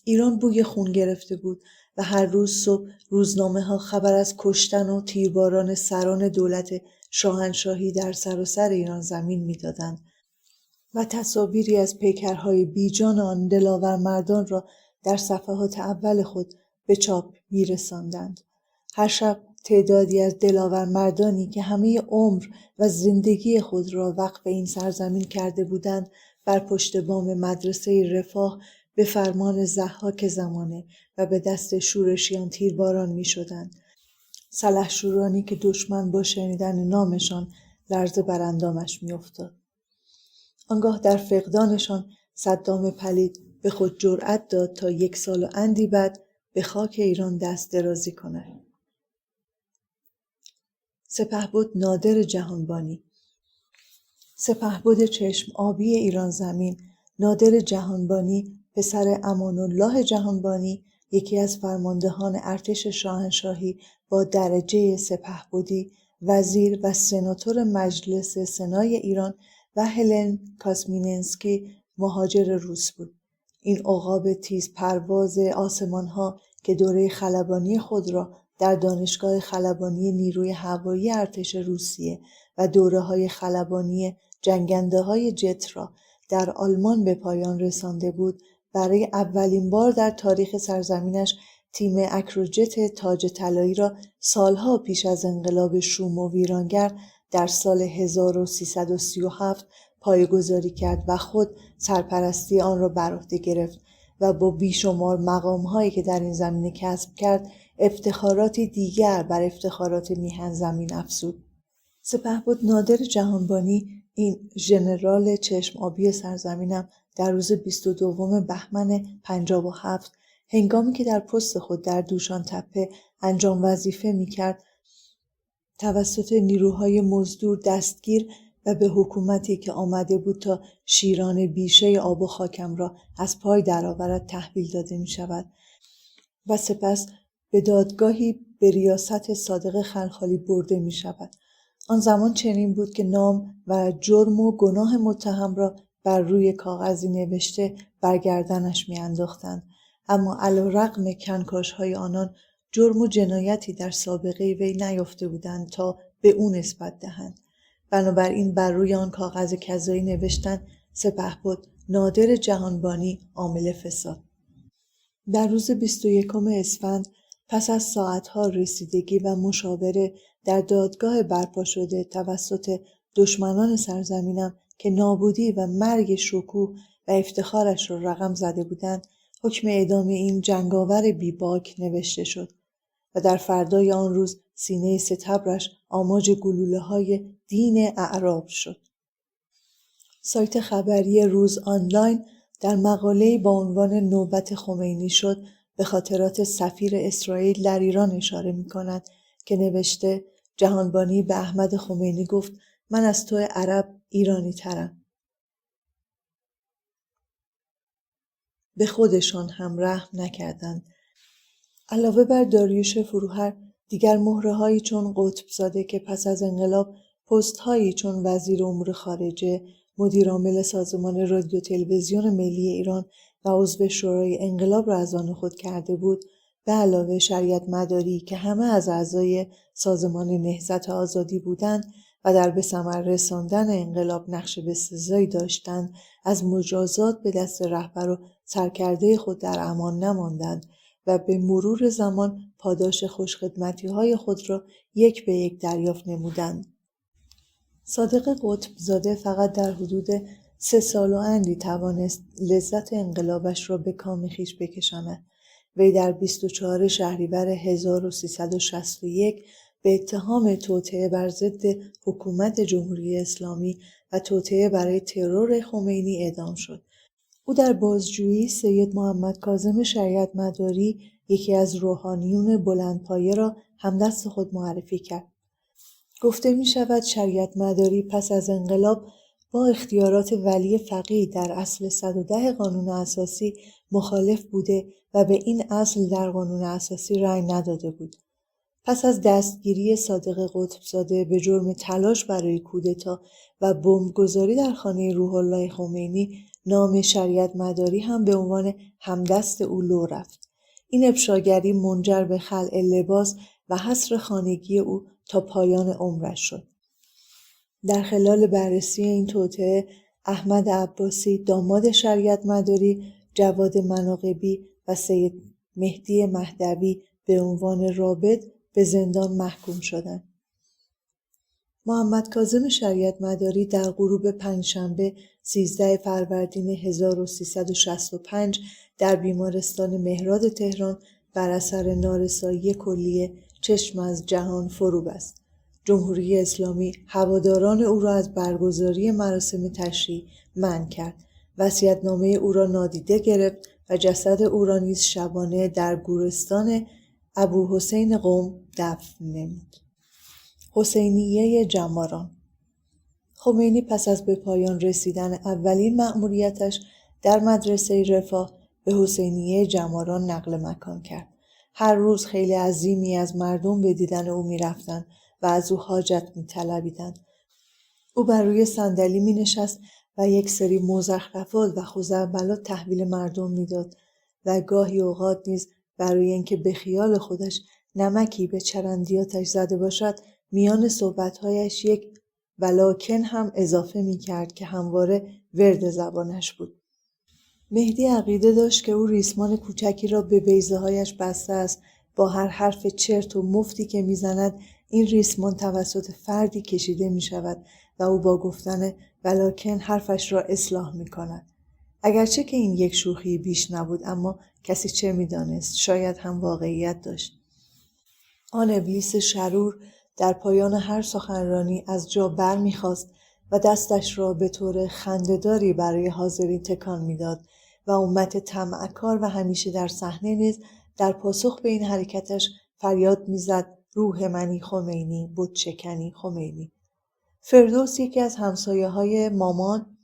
ایران بوی خون گرفته بود و هر روز صبح روزنامه‌ها خبر از کشتن و تیرباران سران دولت شاهنشاهی در سراسر ایران زمین می‌دادند و تصاویری از پیکرهای بیجان آن دلاور مردان را در صفحات اول خود به چاپ می‌رساندند. هر شب تعدادی از دلاور مردانی که همه عمر و زندگی خود را وقف این سرزمین کرده بودند بر پشت بام مدرسه رفاه به فرمان ضحاک زمانه و به دست شورشیان تیرباران می شدند. سلحشورانی که دشمن با شنیدن نامشان لرزه بر اندامش می افتاد. آنگاه در فقدانشان صدام پلید به خود جرأت داد تا 1 سال و اندی بعد به خاک ایران دست درازی کند. سپهبد نادر جهانبانی. سپهبد چشم آبی ایران زمین نادر جهانبانی پسر امان‌الله جهانبانی یکی از فرماندهان ارتش شاهنشاهی با درجه سپهبدی، وزیر و سناتور مجلس سنای ایران و هلن کاسمینسکی مهاجر روس بود. این عقاب تیز پرواز آسمان‌ها که دوره خلبانی خود را در دانشگاه خلبانی نیروی هوایی ارتش روسیه و دوره‌های خلبانی جنگنده‌های جت را در آلمان به پایان رسانده بود، برای اولین بار در تاریخ سرزمینش تیم اکروجت تاج طلایی را سالها پیش از انقلاب شوم و ویرانگر در سال 1337 پایه‌گذاری کرد و خود سرپرستی آن را بر عهده گرفت و با بیشمار مقام‌هایی که در این زمینه کسب کرد افتخاراتی دیگر بر افتخارات میهن زمین افزود. سپهبد نادر جهانبانی، این ژنرال چشم آبی سرزمینم، در روز 22 بهمن 57 هنگامی که در پست خود در دوشان تپه انجام وظیفه می‌کرد توسط نیروهای مزدور دستگیر و به حکومتی که آمده بود تا شیران بیشه آب و خاکم را از پای درآورد تحویل داده می‌شود و سپس به دادگاهی به ریاست صادق خلخالی برده می‌شود. آن زمان چنین بود که نام و جرم و گناه متهم را بر روی کاغذی نوشته بر گردنش می‌انداختند، اما علی‌رغم کنکاش‌های آنان جرم و جنایتی در سابقه وی نیافته بودند تا به او نسبت دهند. بنابراین بر روی آن کاغذ کذایی نوشتند سپهبد نادر جهانبانی عامل فساد. در روز 21 اسفند پس از ساعتها رسیدگی و مشاوره در دادگاه برپا شده توسط دشمنان سرزمینم که نابودی و مرگ شکوه و افتخارش را رقم زده بودند، حکم اعدام این جنگاور بیباک نوشته شد و در فردای آن روز سینه ستبرش آماج گلوله‌های دین اعراب شد. سایت خبری روز آنلاین در مقاله‌ای با عنوان نوبت خمینی شد به خاطرات سفیر اسرائیل در ایران اشاره می‌کند که نوشته جهانبانی به احمد خمینی گفت من از تو عرب ایرانی ترم. به خودشان هم رحم نکردند. علاوه بر داریوش فروهر، دیگر مهره‌هایی چون قطبزاده که پس از انقلاب پست‌هایی چون وزیر امور خارجه، مدیرعامل سازمان رادیو تلویزیون ملی ایران و عضو شورای انقلاب را از آن خود کرده بود، به علاوه شریعت مداری که همه از اعضای سازمان نهضت آزادی بودند و در به ثمر رساندن انقلاب نقش بسزایی داشتند، از مجازات به دست رهبر و سرکرده خود در امان نماندند و به مرور زمان پاداش خوشخدمتی‌های خود را یک به یک دریافت نمودند. صادق قطبزاده فقط در حدود 3 سال و اندی توانست لذت انقلابش را به کام خویش بکشاند. وی در 24 شهریور 1361 به اتهام توطئه بر ضد حکومت جمهوری اسلامی و توطئه برای ترور خمینی اعدام شد. او در بازجویی سید محمد کاظم شریعت مداری، یکی از روحانیون بلندپایه را همدست خود معرفی کرد. گفته می شود شریعت مداری پس از انقلاب با اختیارات ولی فقیه در اصل 110 قانون اساسی مخالف بوده و به این اصل در قانون اساسی رأی نداده بود. پس از دستگیری صادق قطبزاده به جرم تلاش برای کودتا و بمبگذاری در خانه روح الله خمینی، نام شریعت مداری هم به عنوان همدست او لو رفت. این افشاگری منجر به خلع لباس و حصر خانگی او تا پایان عمرش شد. در خلال بررسی این توطئه، احمد عباسی داماد شریعت مداری، جواد مناقبی و سید مهدی مهدوی به عنوان رابط به زندان محکوم شدند. محمد کاظم شریعت مداری در غروب پنجشنبه 13 فروردین 1365 در بیمارستان مهراد تهران بر اثر نارسایی کلیه چشم از جهان فرو بست. جمهوری اسلامی هواداران او را از برگزاری مراسم تشییع منع کرد. وصیت‌نامه او را نادیده گرفت و جسد او را نیز شبانه در گورستان ابوحسین قم دفن نمود. حسینیه جماران. خمینی پس از به پایان رسیدن اولین مأموریتش در مدرسه رفاه به حسینیه جماران نقل مکان کرد. هر روز خیلی عظیمی از مردم به دیدن او می رفتند و از او حاجت می طلبیدند. او بر روی صندلی می نشست و یک سری مزخرفات و خزعبلات تحویل مردم می داد و گاهی اوقات نیز برای اینکه به خیال خودش نمکی به چرندیاتش زده باشد، میان صحبتهایش یک ولکن هم اضافه می کرد که همواره ورد زبانش بود. مهدی عقیده داشت که او ریسمان کوچکی را به بیضه هایش بسته است. با هر حرف چرت و مفتی که میزند این ریسمان توسط فردی کشیده می شود و او با گفتن ولکن حرفش را اصلاح می کند. اگرچه که این یک شوخی بیش نبود، اما کسی چه می دانست، شاید هم واقعیت داشت. آن ابلیس شرور در پایان هر سخنرانی از جا بر می خواست و دستش را به طور خنده‌داری برای حاضرین تکان می داد و امت طمعکار و همیشه در صحنه نیز در پاسخ به این حرکتش فریاد می زد روح منی خمینی، بت شکنی خمینی. فردوس، یکی از همسایه‌های مامان،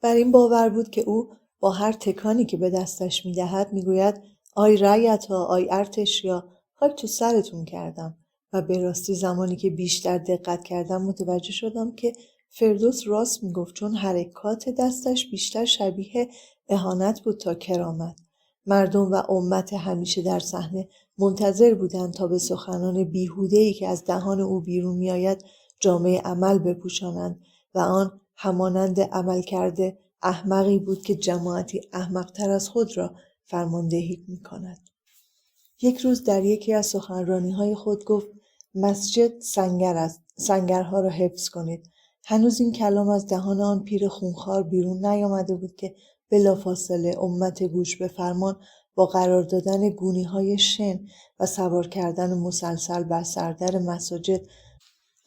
بر این باور بود که او با هر تکانی که به دستش می دهد می گوید آی رعیتا، آی ارتشیا، خاک تو سرتون کردم. و به راستی زمانی که بیشتر دقت کردم متوجه شدم که فردوس راست می گفت، چون حرکات دستش بیشتر شبیه اهانت بود تا کرامت. مردم و امت همیشه در صحنه منتظر بودند تا به سخنان بیهوده‌ای که از دهان او بیرون می آید جامه عمل بپوشانند و آن همانند عمل کرده احمقی بود که جماعتی احمقتر از خود را فرماندهی می‌کند. یک روز در یکی از سخنرانی‌های خود گفت مسجد سنگر است. سنگرها را حفظ کنید. هنوز این کلام از دهان آن پیر خونخوار بیرون نیامده بود که بلافاصله امت گوش به فرمان با قرار دادن گونی‌های شن و سوار کردن مسلسل بر سردر مساجد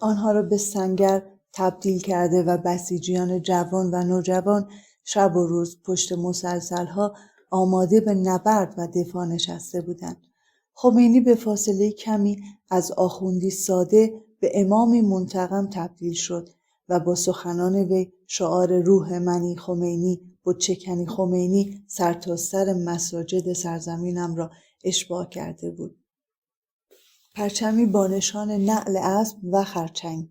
آنها را به سنگر تبدیل کرده و بسیجیان جوان و نوجوان شب و روز پشت مسلسل‌ها آماده به نبرد و دفاع نشسته بودند. خمینی به فاصله کمی از آخوندی ساده به امامی منتقم تبدیل شد و با سخنان وی شعار روح منی خمینی بتچکنی خمینی سرتاسر مساجد سرزمینم را اشباع کرده بود. پرچمی با نشان نعل اسب و خرچنگ.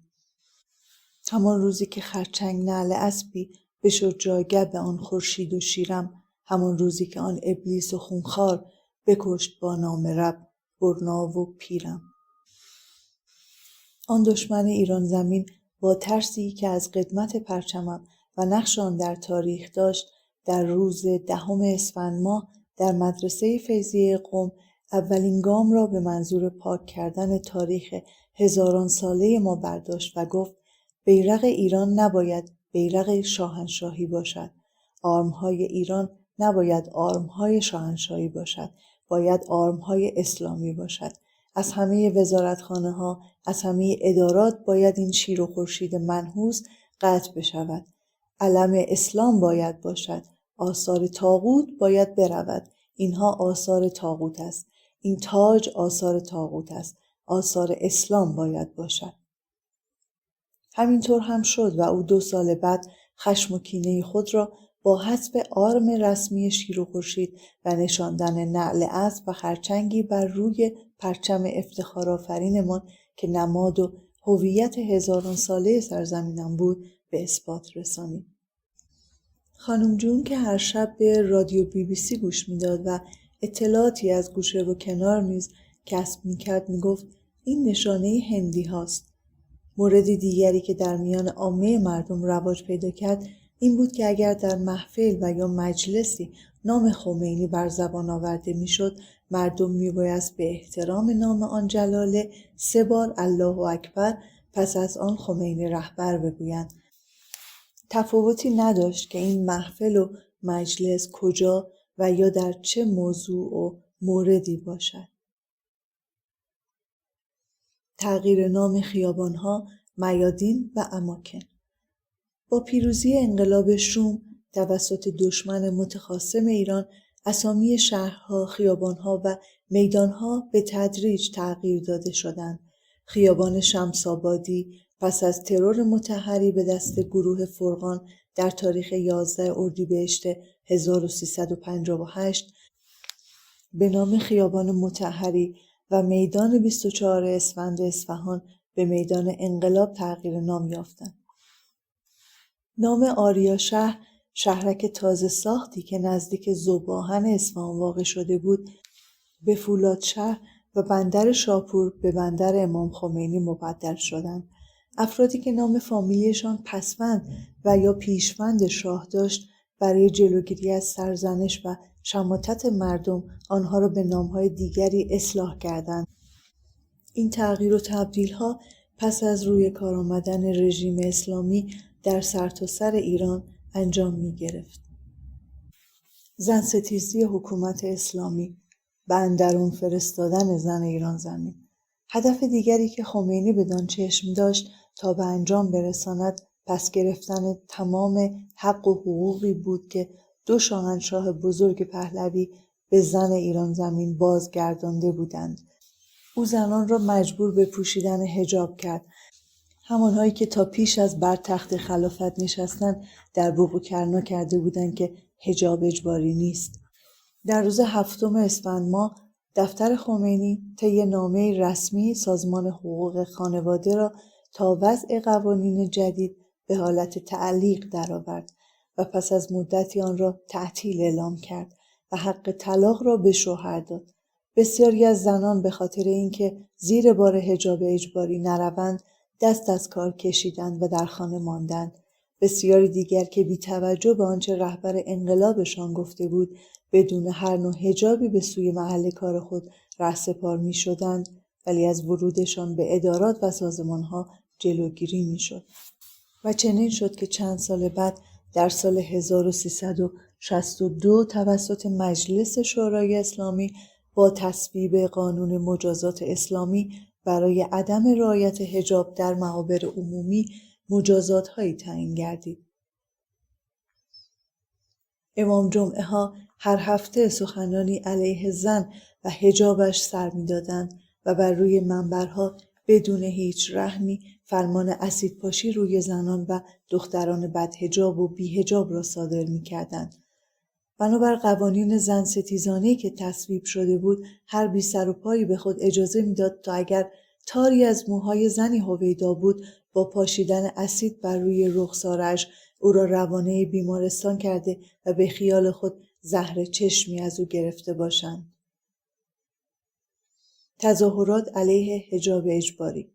همان روزی که خرچنگ نعل اسبی بشد جایگه به آن خورشید و شیرم، همان روزی که آن ابلیس و خونخوار بکشت با نام رب برنا و پیرم. آن دشمن ایران زمین با ترسی که از قدمت پرچمم و نقش آن در تاریخ داشت، در روز 10 اسفند ماه در مدرسه فیضیه قم اولین گام را به منظور پاک کردن تاریخ هزاران ساله ما برداشت و گفت بیرق ایران نباید بیرق شاهنشاهی باشد. آرم‌های ایران نباید آرم‌های شاهنشاهی باشد. باید آرم‌های اسلامی باشد. از همه وزارتخانه‌ها، از همه ادارات باید این شیر و خورشید منحوس قطع بشود. علم اسلام باید باشد. آثار طاغوت باید برود. اینها آثار طاغوت است. این تاج آثار طاغوت است. آثار اسلام باید باشد. همینطور هم شد و او 2 سال بعد خشم و کینه خود را با حذف آرم رسمی شیر و خورشید و نشاندن نعل اسب و خرچنگی بر روی پرچم افتخارآفرینمان که نماد و هویت هزاران ساله سرزمینم بود به اثبات رسانید. خانم جون که هر شب به رادیو BBC گوش میداد و اطلاعاتی از گوشه و کنار نیز کسب میکرد میگفت این نشانه هندی هاست. مورد دیگری که در میان عامه مردم رواج پیدا کرد این بود که اگر در محفل و یا مجلسی نام خمینی بر زبان آورده میشد، مردم میبایست به احترام نام آن جلاله 3 بار الله اکبر پس از آن خمینی رهبر بگویند. تفاوتی نداشت که این محفل و مجلس کجا و یا در چه موضوع و موردی باشد. تغییر نام خیابان‌ها، میادین و اماکن. با پیروزی انقلاب شوم توسط دشمن متخاصم ایران، اسامی شهرها، خیابان‌ها و میدان‌ها به تدریج تغییر داده شدند. خیابان شمس‌آبادی پس از ترور مطهری به دست گروه فرقان در تاریخ 11 اردیبهشت 1358 به نام خیابان مطهری و میدان 24 اسفند اصفهان به میدان انقلاب تغییر نام یافتند. نام آریاشهر، شهرک تازه ساختی که نزدیک ذوب‌آهن اصفهان واقع شده بود، به فولادشهر و بندر شاپور به بندر امام خمینی مبدل شدند. افرادی که نام فامیلیشان پسوند و یا پیشوند شاه داشت، برای جلوگیری از سرزنش و شماتت مردم آنها را به نامهای دیگری اصلاح کردند. این تغییر و تبدیل‌ها پس از روی کار آمدن رژیم اسلامی در سرتاسر ایران انجام می‌گرفت. زن ستیزی حکومت اسلامی، به اندرون فرستادن زن ایران زمین. هدف دیگری که خمینی بدان چشم داشت تا به انجام برساند پس گرفتن تمام حق و حقوقی بود که 2 شاهنشاه بزرگ پهلوی به زن ایران زمین بازگردانده بودند. او زنان را مجبور به پوشیدن حجاب کرد، همانهایی که تا پیش از بر تخت خلافت نشستن در بوق و کرنا کرده بودند که حجاب اجباری نیست. در روز 7 اسفند ماه دفتر خمینی طی نامه رسمی سازمان حقوق خانواده را تا وضع قوانین جدید به حالت تعلیق درآورد و پس از مدتی آن را تعطیل اعلام کرد و حق طلاق را به شوهر داد. بسیاری از زنان به خاطر اینکه زیر بار حجاب اجباری نروند دست از کار کشیدند و در خانه ماندند. بسیاری دیگر که بی توجه به آنچه رهبر انقلابشان گفته بود بدون هر نوع حجابی به سوی محل کار خود رهسپار می شدند، ولی از ورودشان به ادارات و سازمانها جلوگیری می شد. و چنین شد که چند سال بعد در سال 1362 توسط مجلس شورای اسلامی با تصویب قانون مجازات اسلامی برای عدم رعایت حجاب در محاور عمومی مجازات‌هایی تعیین گردید. امام جمعه ها هر هفته سخنانی علیه زن و حجابش سر می‌دادند و بر روی منبرها بدون هیچ رحمی فرمان اسیدپاشی روی زنان و دختران بدحجاب و بی‌حجاب را صادر می‌کردند. بنابر قوانین زن ستیزانه‌ای که تصویب شده بود، هر بی سر و پایی به خود اجازه می‌داد تا اگر تاری از موهای زنی هویدا بود، با پاشیدن اسید بر روی رخسارش او را روانه بیمارستان کرده و به خیال خود زهر چشمی از او گرفته باشند. تظاهرات علیه حجاب اجباری.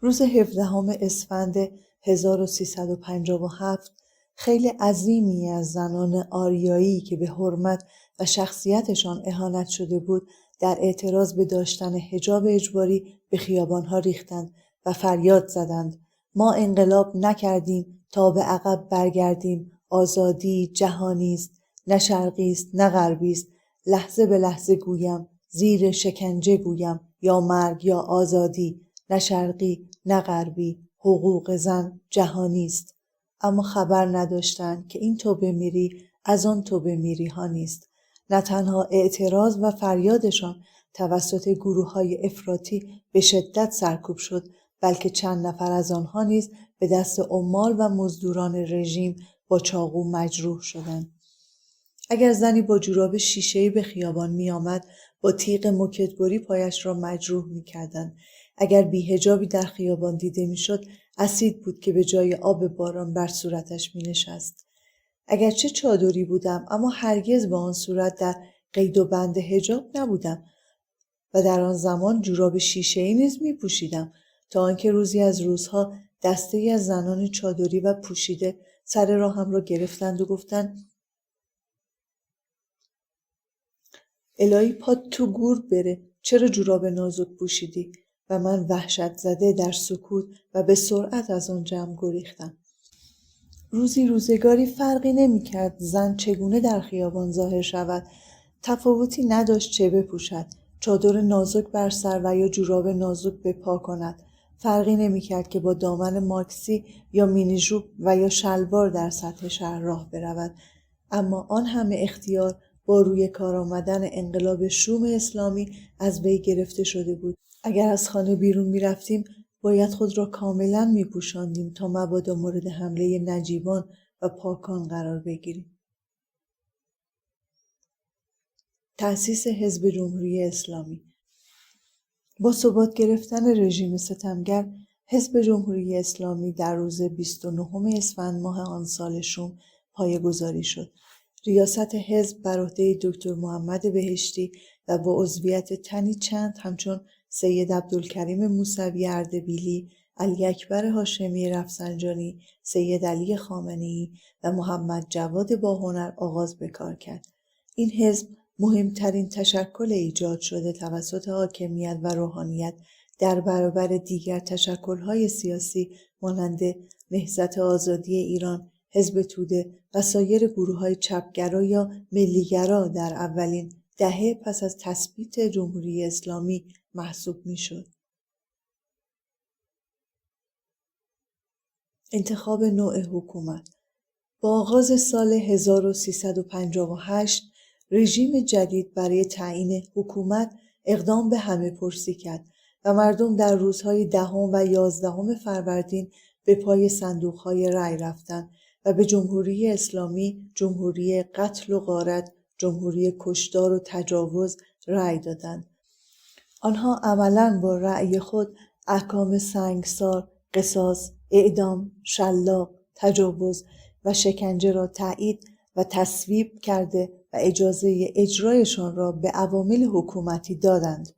روز 17 اسفند 1357 خیلی عظیمی از زنان آریایی که به حرمت و شخصیتشان اهانت شده بود در اعتراض به داشتن حجاب اجباری به خیابانها ریختند و فریاد زدند: ما انقلاب نکردیم تا به عقب برگردیم. آزادی جهانی است، نه شرقی است نه غربی است. لحظه به لحظه گویم، زیر شکنجه گویم، یا مرگ یا آزادی، نه شرقی نه غربی. حقوق زن جهانی است. اما خبر نداشتند که این توبه میری از آن توبه میری ها نیست. نه تنها اعتراض و فریادشان توسط گروه‌های افراطی به شدت سرکوب شد، بلکه چند نفر از آنها نیز به دست عمال و مزدوران رژیم با چاقو مجروح شدند. اگر زنی با جوراب شیشه‌ای به خیابان می آمد، با تیغ موکتبری پایش را مجروح می کردند. اگر بی‌حجابی در خیابان دیده می شد، اسید بود که به جای آب باران بر صورتش می نشست. اگرچه چادری بودم، اما هرگز با آن صورت در قید و بند حجاب نبودم و در آن زمان جوراب شیشه‌ای نیز می پوشیدم، تا آنکه روزی از روزها دسته‌ای از زنان چادری و پوشیده سر راهم را گرفتند و گفتند: الهی پات تو گور بره، چرا جوراب نازک پوشیدی؟ و من وحشت زده در سکوت و به سرعت از آن جمع گریختم. روزی روزگاری فرقی نمی کرد زن چگونه در خیابان ظاهر شود، تفاوتی نداشت چه بپوشد، چادر نازک بر سر و یا جوراب نازک به پا کند. فرقی نمی کرد که با دامن ماکسی یا مینی ژوب و یا شلوار در سطح شهر راه برود. اما آن همه اختیار با روی کار آمدن انقلاب شوم اسلامی از وی گرفته شده بود. اگر از خانه بیرون می رفتیم، باید خود را کاملا می پوشاندیم تا مبادا مورد حمله نجیبان و پاکان قرار بگیریم. تأسیس حزب جمهوری اسلامی. با ثبات گرفتن رژیم ستمگر، حزب جمهوری اسلامی در روز 29 اسفند ماه آن سال شوم پایه‌گذاری شد. ریاست حزب بر عهده دکتر محمد بهشتی و با عضویت تنی چند همچون سید عبدالکریم موسوی اردبیلی، علی اکبر هاشمی رفسنجانی، سید علی خامنه‌ای و محمد جواد باهنر آغاز به کار کرد. این حزب مهمترین تشکل ایجاد شده توسط حاکمیت و روحانیت در برابر دیگر تشکل‌های سیاسی مانند نهضت آزادی ایران، حزب توده و سایر گروه‌های چپگرا یا ملیگرا در اولین دهه پس از تثبیت جمهوری اسلامی محسوب می‌شد. انتخاب نوع حکومت. با آغاز سال 1358 رژیم جدید برای تعیین حکومت اقدام به همه‌پرسی کرد و مردم در روزهای 10 و 11 فروردین به پای صندوق‌های رای رفتند و به جمهوری اسلامی، جمهوری قتل و غارت، جمهوری کشتار و تجاوز رای دادند. آنها عملاً با رأی خود احکام سنگسار، قصاص، اعدام، شلاق، تجاوز و شکنجه را تایید و تصویب کرده و اجازه اجرایشان را به عوامل حکومتی دادند.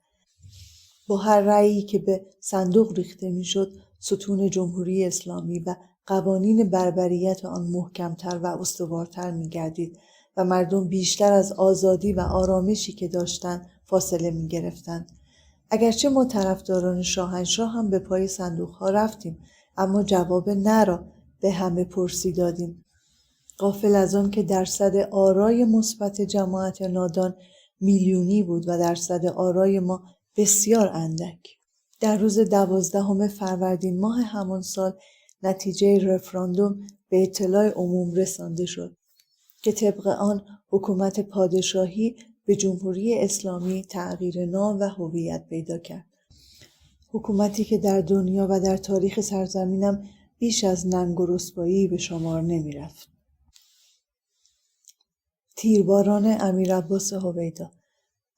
با هر رأیی که به صندوق ریخته میشد، ستون جمهوری اسلامی و قوانین بربریت آن محکمتر و استوارتر می‌گردید و مردم بیشتر از آزادی و آرامشی که داشتند فاصله می‌گرفتند. اگرچه ما طرفداران شاهنشاه هم به پای صندوق‌ها رفتیم، اما جواب نه را به همه پرسی دادیم، غافل از آن که درصد آرای مثبت جماعت نادان میلیونی بود و درصد آرای ما بسیار اندک. در روز 12 فروردین ماه همان سال نتیجه رفراندوم به اطلاع عموم رسانده شد که طبق آن حکومت پادشاهی به جمهوری اسلامی تغییر نام و هویت پیدا کرد. حکومتی که در دنیا و در تاریخ سرزمینم بیش از ننگ و رسوایی به شمار نمی رفت. تیرباران امیرعباس هویدا.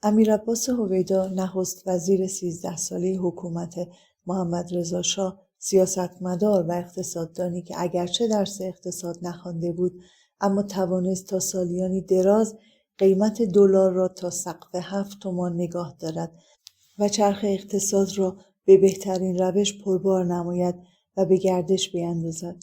امیرعباس هویدا نخست وزیر 13 ساله حکومت محمد رضا شاه، سیاستمدار و اقتصاددانی که اگرچه درس اقتصاد نخوانده بود، اما توانست تا سالیانی دراز قیمت دلار را تا سقف 7 تومان نگاه دارد و چرخ اقتصاد را به بهترین روش پربار نماید و به گردش بیندازد.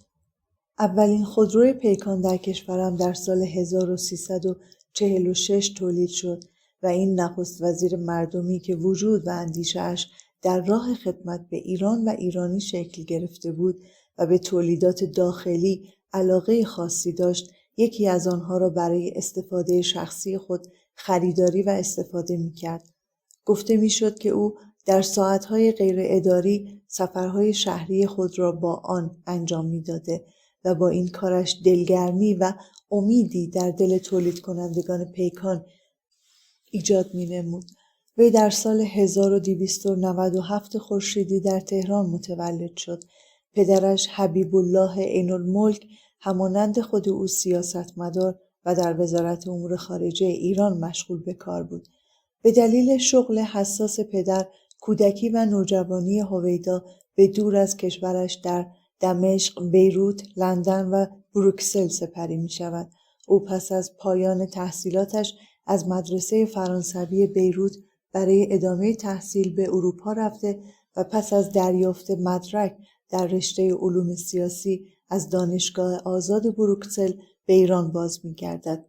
اولین خودروی پیکان در کشورم در سال 1346 تولید شد و این نخست وزیر مردمی که وجود و اندیشه‌اش در راه خدمت به ایران و ایرانی شکل گرفته بود و به تولیدات داخلی علاقه خاصی داشت، یکی از آنها را برای استفاده شخصی خود خریداری و استفاده می‌کرد. گفته می‌شد که او در ساعت‌های غیر اداری سفرهای شهری خود را با آن انجام می‌داده و با این کارش دلگرمی و امیدی در دل تولید کنندگان پیکان ایجاد می‌نمود. وی در سال 1297 خورشیدی در تهران متولد شد. پدرش حبیب الله عین الملک همانند خود او سیاستمدار و در وزارت امور خارجه ایران مشغول به کار بود. به دلیل شغل حساس پدر، کودکی و نوجوانی هویدا به دور از کشورش در دمشق، بیروت، لندن و بروکسل سپری می شود. او پس از پایان تحصیلاتش از مدرسه فرانسوی بیروت برای ادامه تحصیل به اروپا رفته و پس از دریافت مدرک در رشته علوم سیاسی از دانشگاه آزاد بروکسل به ایران باز می‌گردد.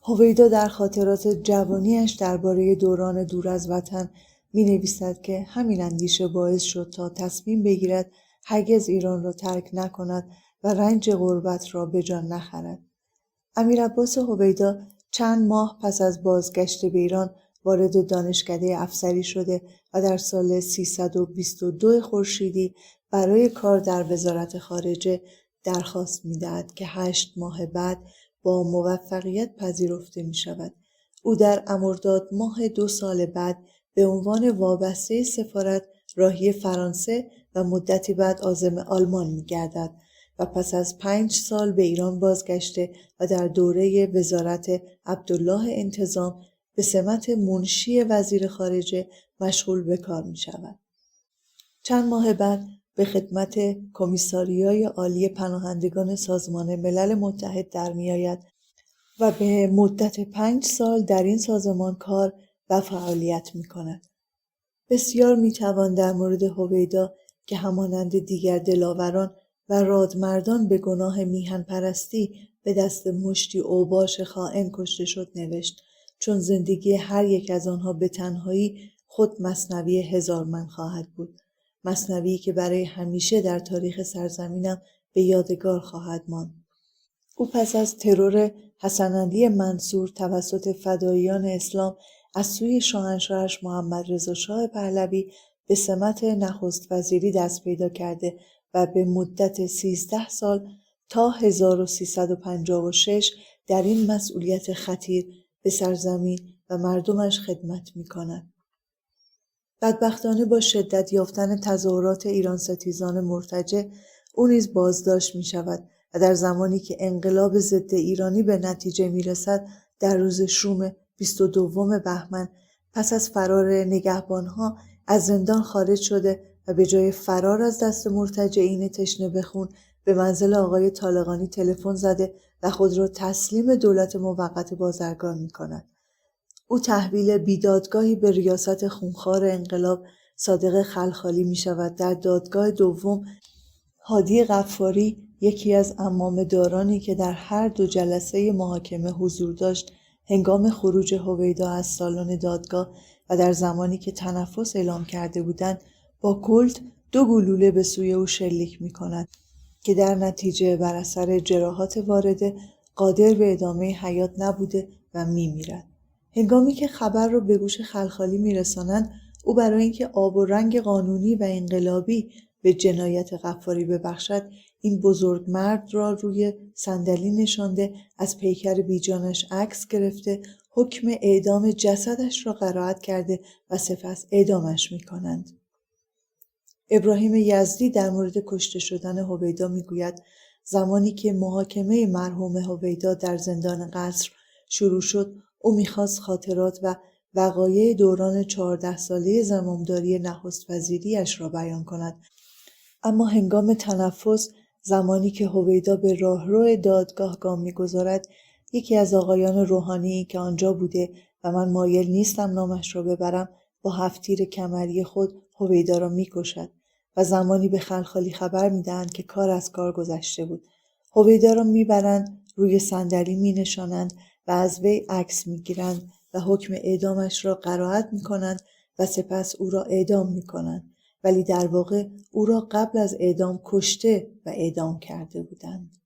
هویدا در خاطرات جوانیش درباره دوران دور از وطن می‌نویسد که همین اندیشه باعث شد تا تصمیم بگیرد هرگز ایران را ترک نکند و رنج غربت را به جان نخرد. امیرعباس هویدا چند ماه پس از بازگشت به ایران وارد دانشکده افسری شده و در سال 322 خورشیدی برای کار در وزارت خارجه درخواست می‌دهد که 8 ماه بعد با موفقیت پذیرفته می‌شود. او در مرداد ماه 2 سال بعد به عنوان وابسته سفارت راهی فرانسه و مدتی بعد عازم آلمان می‌گردد و پس از 5 سال به ایران بازگشته و در دوره وزارت عبدالله انتظام به سمت منشی وزیر خارجه مشغول به کار می شود. چند ماه بعد به خدمت کمیساریای عالی پناهندگان سازمان ملل متحد در می آید و به مدت 5 سال در این سازمان کار و فعالیت می کند. بسیار می توان در مورد هویدا که همانند دیگر دلاوران و رادمردان به گناه میهن پرستی به دست مشتی اوباش خائن کشته شد نوشت، چون زندگی هر یک از آنها به تنهایی خود مثنوی 1000 من خواهد بود. مثنوی که برای همیشه در تاریخ سرزمینم به یادگار خواهد ماند. او پس از ترور حسن علی منصور توسط فداییان اسلام از سوی شاهنشاهش محمد رضا شاه پهلوی به سمت نخست وزیری دست پیدا کرده و به مدت 13 سال تا 1356 در این مسئولیت خطیر به سرزمین و مردمش خدمت می کند. بدبختانه با شدت یافتن تظاهرات ایران ستیزان مرتجع او نیز بازداشت می شود و در زمانی که انقلاب ضد ایرانی به نتیجه می رسد در روز شوم 22 بهمن پس از فرار نگهبانها از زندان خارج شده و به جای فرار از دست مرتجعین تشنه به خون به منزل آقای طالقانی تلفن زده و خود را تسلیم دولت موقت بازرگان می کند. او تحویل بیدادگاهی به ریاست خونخوار انقلاب صادق خلخالی می شود. در دادگاه دوم هادی غفاری، یکی از عمامه‌دارانی که در هر 2 جلسه محاکمه حضور داشت، هنگام خروج هویدا از سالن دادگاه و در زمانی که تنفس اعلام کرده بودند، با کلت 2 گلوله به سوی او شلیک می‌کند که در نتیجه بر اثر جراحات وارده قادر به ادامه حیات نبوده و می‌میرد. هنگامی که خبر را به گوش خلخالی می‌رسانند، او برای اینکه آب و رنگ قانونی و انقلابی به جنایت غفاری ببخشد، این بزرگ مرد را روی صندلی نشانده، از پیکر بیجانش عکس گرفته، حکم اعدام جسدش را قرائت کرده و سپس اعدامش می‌کنند. ابراهیم یزدی در مورد کشته شدن هویدا میگوید زمانی که محاکمه مرحوم هویدا در زندان قصر شروع شد، او میخواست خاطرات و وقایع دوران 14 ساله زمامداری نخست وزیریش را بیان کند، اما هنگام تنفس، زمانی که هویدا به راهرو دادگاه گام می‌گذارد، یکی از آقایان روحانی که آنجا بوده و من مایل نیستم نامش را ببرم، با 7 تیر کمری خود هویدا را می‌کشد و زمانی به خلخالی خبر می‌دهند که کار از کار گذشته بود. هویدا را می‌برند، روی صندلی می‌نشانند و از وی عکس می‌گیرند و حکم اعدامش را قرائت می‌کنند و سپس او را اعدام می‌کنند، ولی در واقع او را قبل از اعدام کشته و اعدام کرده بودند.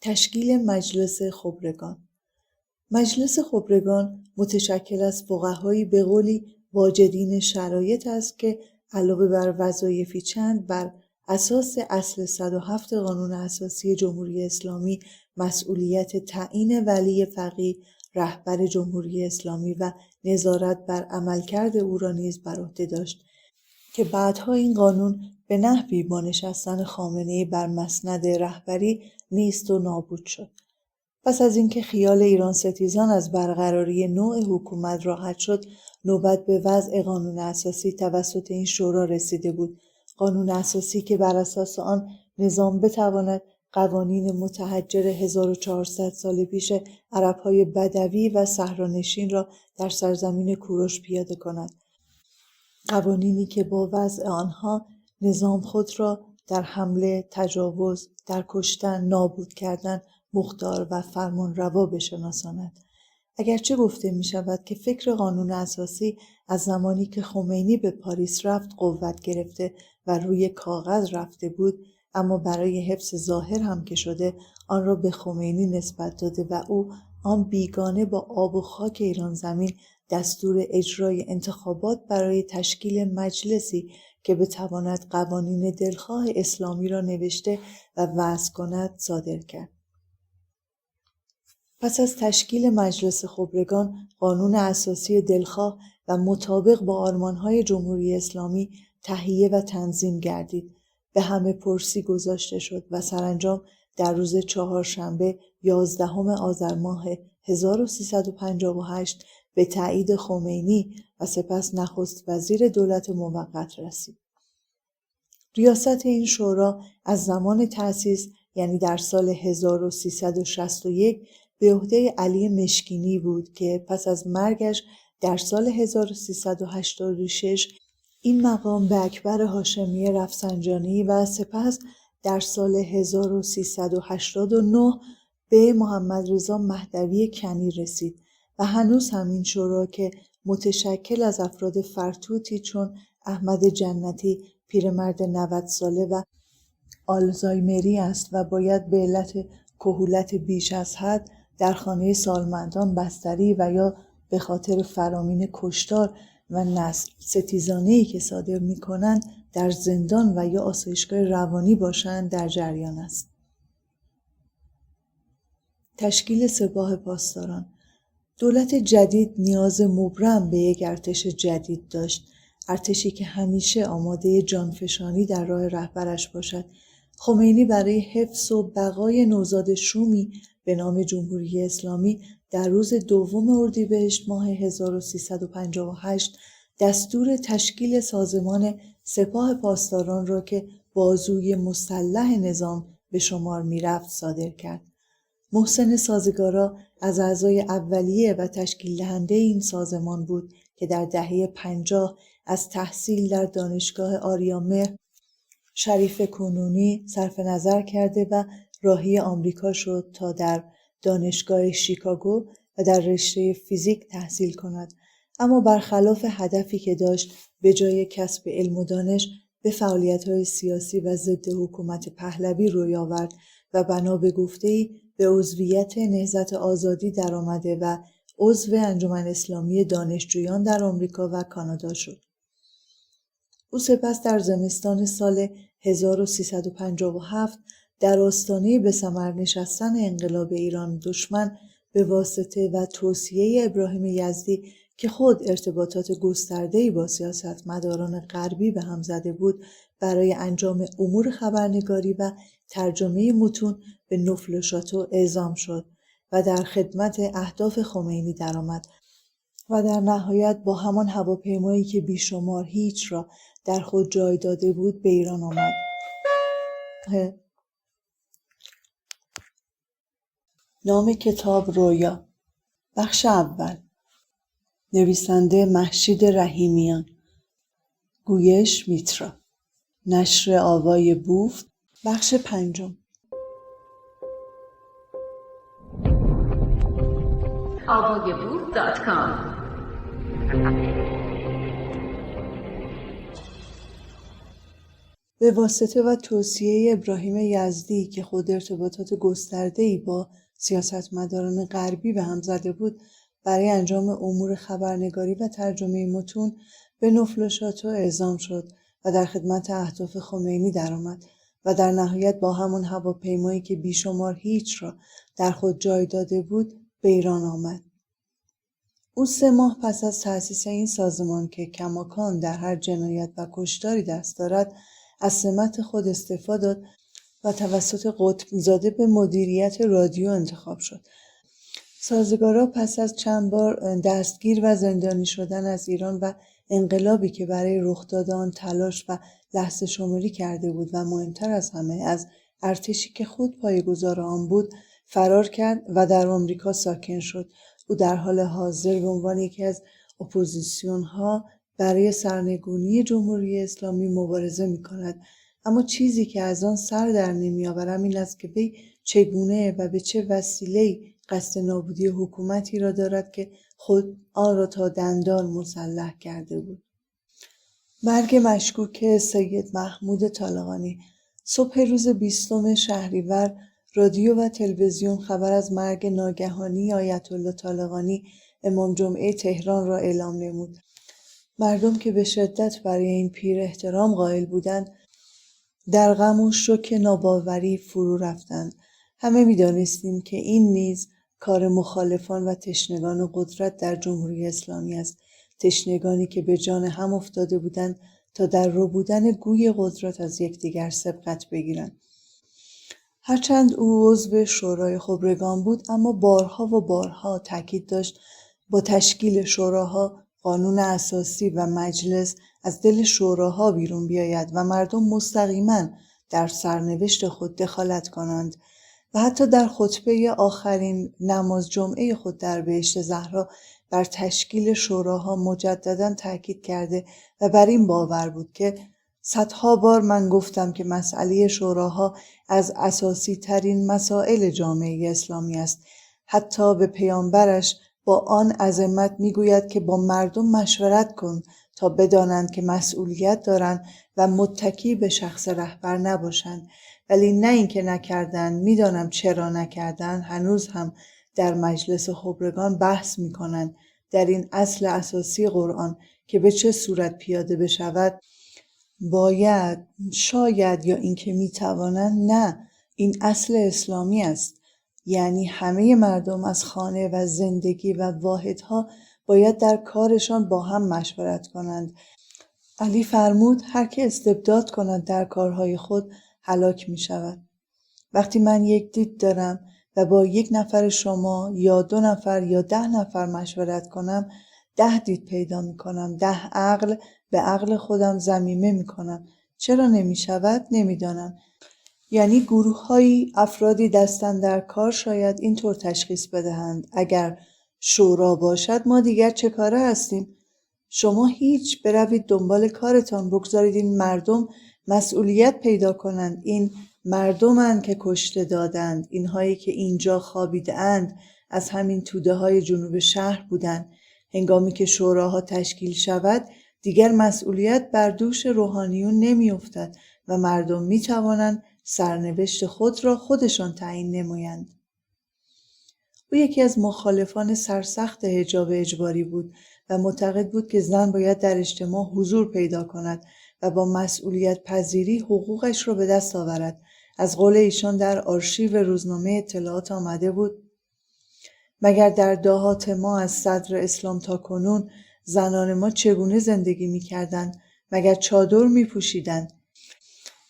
تشکیل مجلس خبرگان. مجلس خبرگان متشکل از فقهایی به قولی واجدین شرایط است که علاوه بر وظایفی چند بر اساس اصل 107 قانون اساسی جمهوری اسلامی مسئولیت تعیین ولی فقیه، رهبر جمهوری اسلامی و نظارت بر عملکرد او را نیز بر عهده داشت که بعدها این قانون به نحوی با نشستن خامنه‌ای بر مسند رهبری نیست و نابود شد. پس از اینکه خیال ایران ستیزان از برقراری نوع حکومت راحت شد، نوبت به وضع قانون اساسی توسط این شورا رسیده بود. قانون اساسی که بر اساس آن نظام بتواند قوانین متحجر 1400 سال پیش عرب‌های بدوی و صحرانشین را در سرزمین کوروش پیاده کند. قوانینی که با وضع آنها نظام خود را در حمله، تجاوز، در کشتن، نابود کردن مختار و فرمانروا بشناساند. اگرچه گفته می شود که فکر قانون اساسی از زمانی که خمینی به پاریس رفت قوت گرفته و روی کاغذ رفته بود، اما برای حفظ ظاهر هم که شده آن را به خمینی نسبت داده و او آن بیگانه با آب و خاک ایران زمین دستور اجرای انتخابات برای تشکیل مجلسی که بتواند قوانین دلخواه اسلامی را نوشته و وضع کند صادر کرد. پس از تشکیل مجلس خبرگان، قانون اساسی دلخواه و مطابق با آرمان‌های جمهوری اسلامی تهیه و تنظیم گردید. به همه پرسی گذاشته شد و سرانجام در روز 4 11 آذر ماه 1358 به تایید خمینی و سپس نخست وزیر دولت موقت رسید. ریاست این شورا از زمان تأسیس، یعنی در سال 1361 به عهده علی مشکینی بود که پس از مرگش در سال 1386 این مقام به اکبر هاشمی رفسنجانی و سپس در سال 1389 به محمد رضا مهدوی کنی رسید و هنوز همین شورا که متشکل از افراد فرتوتی چون احمد جنتی، پیرمرد 90 ساله و آلزایمری است و باید به علت کهولت بیش از حد در خانه سالمندان بستری و یا به خاطر فرامین کشتار و نسل ستیزانه‌ای که صادر می‌کنند در زندان و یا آسایشگاه روانی باشند در جریان است. تشکیل سپاه پاسداران. دولت جدید نیاز مبرم به یک ارتش جدید داشت، ارتشی که همیشه آماده جانفشانی در راه رهبرش باشد. خمینی برای حفظ و بقای نوزاد شومی به نام جمهوری اسلامی در روز 2 اردیبهشت ماه 1358 دستور تشکیل سازمان سپاه پاسداران را که بازوی مسلح نظام به شمار می‌رفت صادر کرد. محسن سازگارا از اعضای اولیه و تشکیل دهنده این سازمان بود که در دهه 50 از تحصیل در دانشگاه آریامهر شریف کنونی صرف نظر کرده و راهی آمریکا شد تا در دانشگاه شیکاگو و در رشته فیزیک تحصیل کند. اما برخلاف هدفی که داشت، به جای کسب علم و دانش به فعالیت‌های سیاسی و ضد حکومت پهلوی روی آورد و بنا به گفته‌ای به عضویت نهضت آزادی درآمده و عضو انجمن اسلامی دانشجویان در آمریکا و کانادا شد. او سپس در زمستان سال 1357 در آستانه به ثمر نشستن انقلاب ایران دشمن به واسطه و توصیه ابراهیم یزدی که خود ارتباطات گسترده‌ای با سیاستمداران غربی به هم زده بود، برای انجام امور خبرنگاری و ترجمه متون به نفل و شاتو اعزام شد و در خدمت اهداف خمینی درآمد و در نهایت با همان هواپیمایی که بیشمار هیچ را در خود جای داده بود به ایران آمد. نام کتاب رویا. بخش اول. نویسنده مهشید رحیمیان. گویش میترا. نشر آوای بوف. بخش پنجم. avayabooth.com به واسطه و توصیه ابراهیم یزدی که خود ارتباطات گسترده‌ای با سیاستمداران غربی به هم زده بود، برای انجام امور خبرنگاری و ترجمه متون به نفل و شاتو اعزام شد و در خدمت اهداف خمینی درآمد و در نهایت با همان هواپیمایی که بیشمار هیچ را در خود جای داده بود به ایران آمد. او 3 ماه پس از تأسیس این سازمان که کماکان در هر جنایت و کشتاری دست دارد، از سمت خود استعفا داد و توسط قطب‌زاده به مدیریت رادیو انتخاب شد. سازگارا پس از چند بار دستگیر و زندانی شدن از ایران و انقلابی که برای رخ داد آن تلاش و لحظه شماری کرده بود و مهمتر از همه از ارتشی که خود پایه‌گذار آن بود، فرار کرد و در آمریکا ساکن شد. او در حال حاضر به عنوان یکی از اپوزیسیون‌ها برای سرنگونی جمهوری اسلامی مبارزه می‌کند، اما چیزی که از آن سر در نمی‌آورم این است که وی چگونه و به چه وسیله‌ای قصد نابودی حکومتی را دارد که خود آن را تا دندان مسلح کرده بود. مرگ مشکوک سید محمود طالقانی. صبح روز 20 شهریور رادیو و تلویزیون خبر از مرگ ناگهانی آیت الله طالقانی امام جمعه تهران را اعلام نمود. مردم که به شدت برای این پیر احترام قائل بودند، در غم و شوک ناباوری فرو رفتند. همه می‌دانستیم که این نیز کار مخالفان و تشنگان قدرت در جمهوری اسلامی است، تشنگانی که به جان هم افتاده بودند تا در ربودن گوی قدرت از یکدیگر سبقت بگیرند. هرچند او عضو شورای خبرگان بود، اما بارها و بارها تاکید داشت با تشکیل شوراها قانون اساسی و مجلس از دل شوراها بیرون بیاید و مردم مستقیما در سرنوشت خود دخالت کنند و حتی در خطبه آخرین نماز جمعه خود در بهشت زهرا بر تشکیل شوراها مجددا تاکید کرده و بر این باور بود که صدها بار من گفتم که مسئله شوراها از اساسی ترین مسائل جامعه اسلامی است. حتی به پیامبرش با آن عظمت میگوید که با مردم مشورت کن تا بدانند که مسئولیت دارند و متکی به شخص رهبر نباشند. ولی نه اینکه نکردند. میدانم چرا نکردند. هنوز هم در مجلس خبرگان بحث میکنند در این اصل اساسی قرآن که به چه صورت پیاده بشود. باید، شاید یا اینکه میتوانند. نه، این اصل اسلامی است. یعنی همه مردم از خانه و زندگی و واحدها باید در کارشان با هم مشورت کنند. علی فرمود هر که استبداد کند در کارهای خود هلاک می شود. وقتی من یک دید دارم و با 1 نفر شما یا 2 نفر یا 10 نفر مشورت کنم، 10 دید پیدا می کنم. 10 عقل به عقل خودم ضمیمه می کنم. چرا نمی شود؟ نمیدانم. یعنی گروه‌هایی افرادی دستن در کار شاید اینطور تشخیص بدهند اگر شورا باشد ما دیگر چه کاره هستیم؟ شما هیچ، بروید دنبال کارتان، بگذارید این مردم مسئولیت پیدا کنند. این مردمند که کشته دادند، اینهایی که اینجا خوابیده اند از همین توده های جنوب شهر بودند. هنگامی که شوراها تشکیل شود دیگر مسئولیت بر دوش روحانیون نمی افتد و مردم می توانند سرنوشت خود را خودشان تعیین نمایند. او یکی از مخالفان سرسخت حجاب اجباری بود و معتقد بود که زن باید در اجتماع حضور پیدا کند و با مسئولیت پذیری حقوقش را به دست آورد. از قول ایشان در آرشیو روزنامه اطلاعات آمده بود: مگر در دهات ما از صدر اسلام تا کنون زنان ما چگونه زندگی می کردند؟ مگر چادر می پوشیدند؟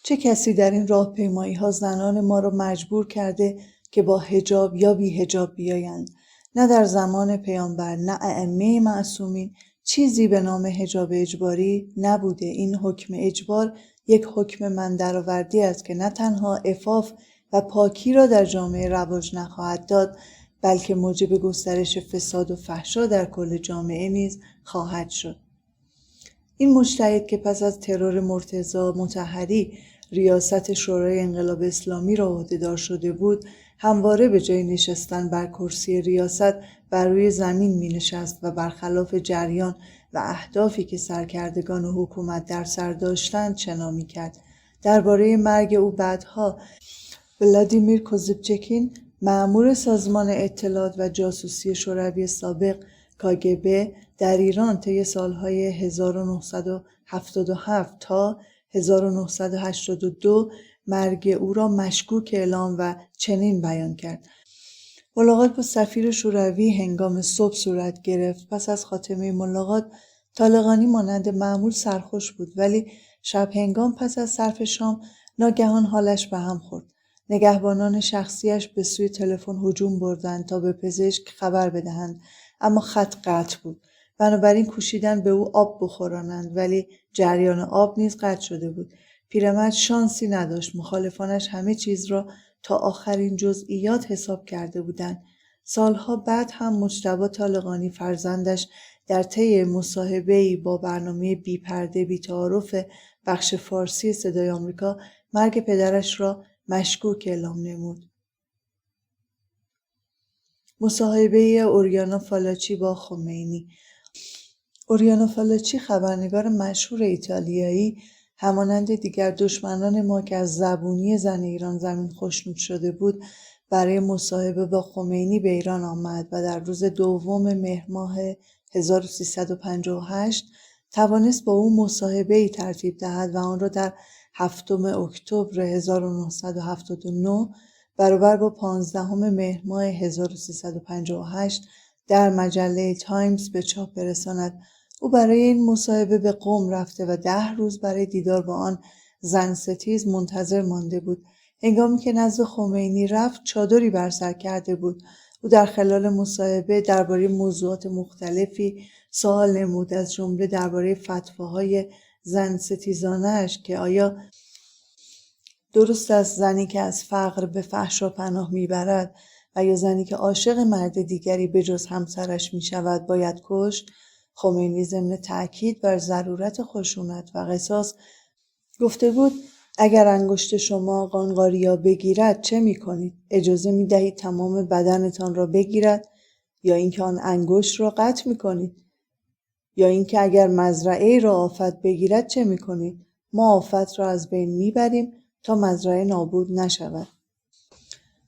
چه کسی در این راهپیمایی ها زنان ما را مجبور کرده که با حجاب یا بی حجاب بیایند؟ نه در زمان پیامبر نه ائمه معصومین چیزی به نام حجاب اجباری نبوده. این حکم اجبار یک حکم مندرآوردی است که نه تنها عفاف و پاکی را در جامعه رواج نخواهد داد، بلکه موجب گسترش فساد و فحشا در کل جامعه نیز خواهد شد. این مجتهد که پس از ترور مرتضی مطهری ریاست شورای انقلاب اسلامی را عهدهدار شده بود، همواره به جای نشستن بر کرسی ریاست بر روی زمین می نشست و برخلاف جریان و اهدافی که سرکردگان و حکومت در سر داشتند چنان می کرد. درباره مرگ او بعدها ولادیمیر کوزیبچکین، مأمور سازمان اطلاعات و جاسوسی شوروی سابق کاگبه در ایران طی سالهای 1977 تا 1982 مرگ او را مشکوک اعلام و چنین بیان کرد: ملاقات با سفیر شوروی هنگام صبح صورت گرفت. پس از خاتمه ملاقات طالقانی مانند معمول سرخوش بود، ولی شب هنگام پس از صرف شام ناگهان حالش به هم خورد. نگهبانان شخصیش به سوی تلفن هجوم بردند تا به پزشک خبر بدهند، اما خط قطع بود. بنابراین کوشیدند به او آب بخورانند، ولی جریان آب نیز قطع شده بود. پیرمرد شانسی نداشت. مخالفانش همه چیز را تا آخرین جزئیات حساب کرده بودند. سالها بعد هم مجتبی طالقانی فرزندش در طی مصاحبه‌ای با برنامه بی پرده بی تعارف بخش فارسی صدای آمریکا مرگ پدرش را مشکوک اعلام نمود. مصاحبه اوریانا فالاچی با خمینی. اوریانا فالاچی، خبرنگار مشهور ایتالیایی، همانند دیگر دشمنان ما که از زبونی زن ایران زمین خشنود شده بود، برای مصاحبه با خمینی به ایران آمد و در روز 2 مهر ماه 1358 توانست با او مصاحبه‌ای ترتیب دهد و آن را در 7 اکتبر 1979 برابر با 15 مهر ماه 1358 در مجله تایمز به چاپ برساند. او برای این مصاحبه به قم رفته و 10 روز برای دیدار با آن زن ستیز منتظر مانده بود. هنگامی که نزد خمینی رفت چادری بر سر کرده بود. او در خلال مصاحبه درباره موضوعات مختلفی سوال نمود، از جمله درباره فتواهای زن ستیزانه‌اش که آیا درست است زنی که از فقر به فحشا پناه میبرد و یا زنی که عاشق مرد دیگری به جز همسرش میشود باید کشت. خمینی ضمن تأکید بر ضرورت خشونت و قصاص گفته بود: اگر انگشت شما قانقاریا بگیرد چه میکنید؟ اجازه میدهید تمام بدنتان را بگیرد یا اینکه آن انگشت را قطع میکنید؟ یا اینکه اگر مزرعه را آفت بگیرد چه میکنید؟ ما آفت را از بین میبریم تا مزرعه نابود نشود.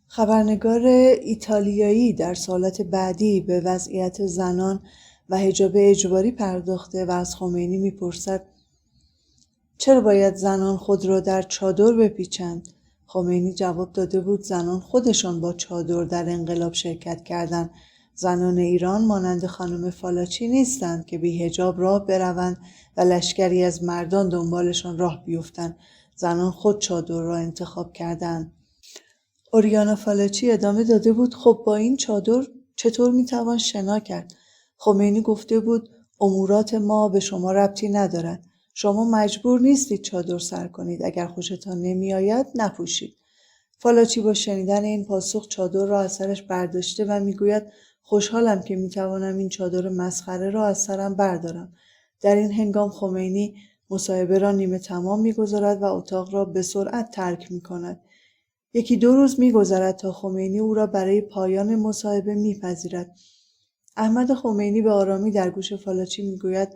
خبرنگار ایتالیایی در سالات بعدی به وضعیت زنان و حجاب اجباری پرداخته و از خمینی میپرسد: چرا باید زنان خود را در چادر بپیچند؟ خمینی جواب داده بود: زنان خودشان با چادر در انقلاب شرکت کردند. زنان ایران مانند خانم فالاچی نیستند که بی حجاب راه بروند و لشکری از مردان دنبالشان راه بیفتند. زنان خود چادر را انتخاب کردند. اوریانا فالاچی ادامه داده بود: خب با این چادر چطور میتوان شنا کرد؟ خمینی گفته بود: امورات ما به شما ربطی ندارد. شما مجبور نیستید چادر سر کنید. اگر خوشتان نمیآید نپوشید. فالاچی با شنیدن این پاسخ چادر را از سرش برداشته و میگوید: خوشحالم که میتوانم این چادر مسخره را از سرم بردارم. در این هنگام خمینی مصاحبه را نیمه تمام می‌گذارد و اتاق را به سرعت ترک می‌کند. 1-2 روز می‌گذرد تا خمینی او را برای پایان مصاحبه می‌پذیرد. احمد خمینی به آرامی در گوش فالاچی می‌گوید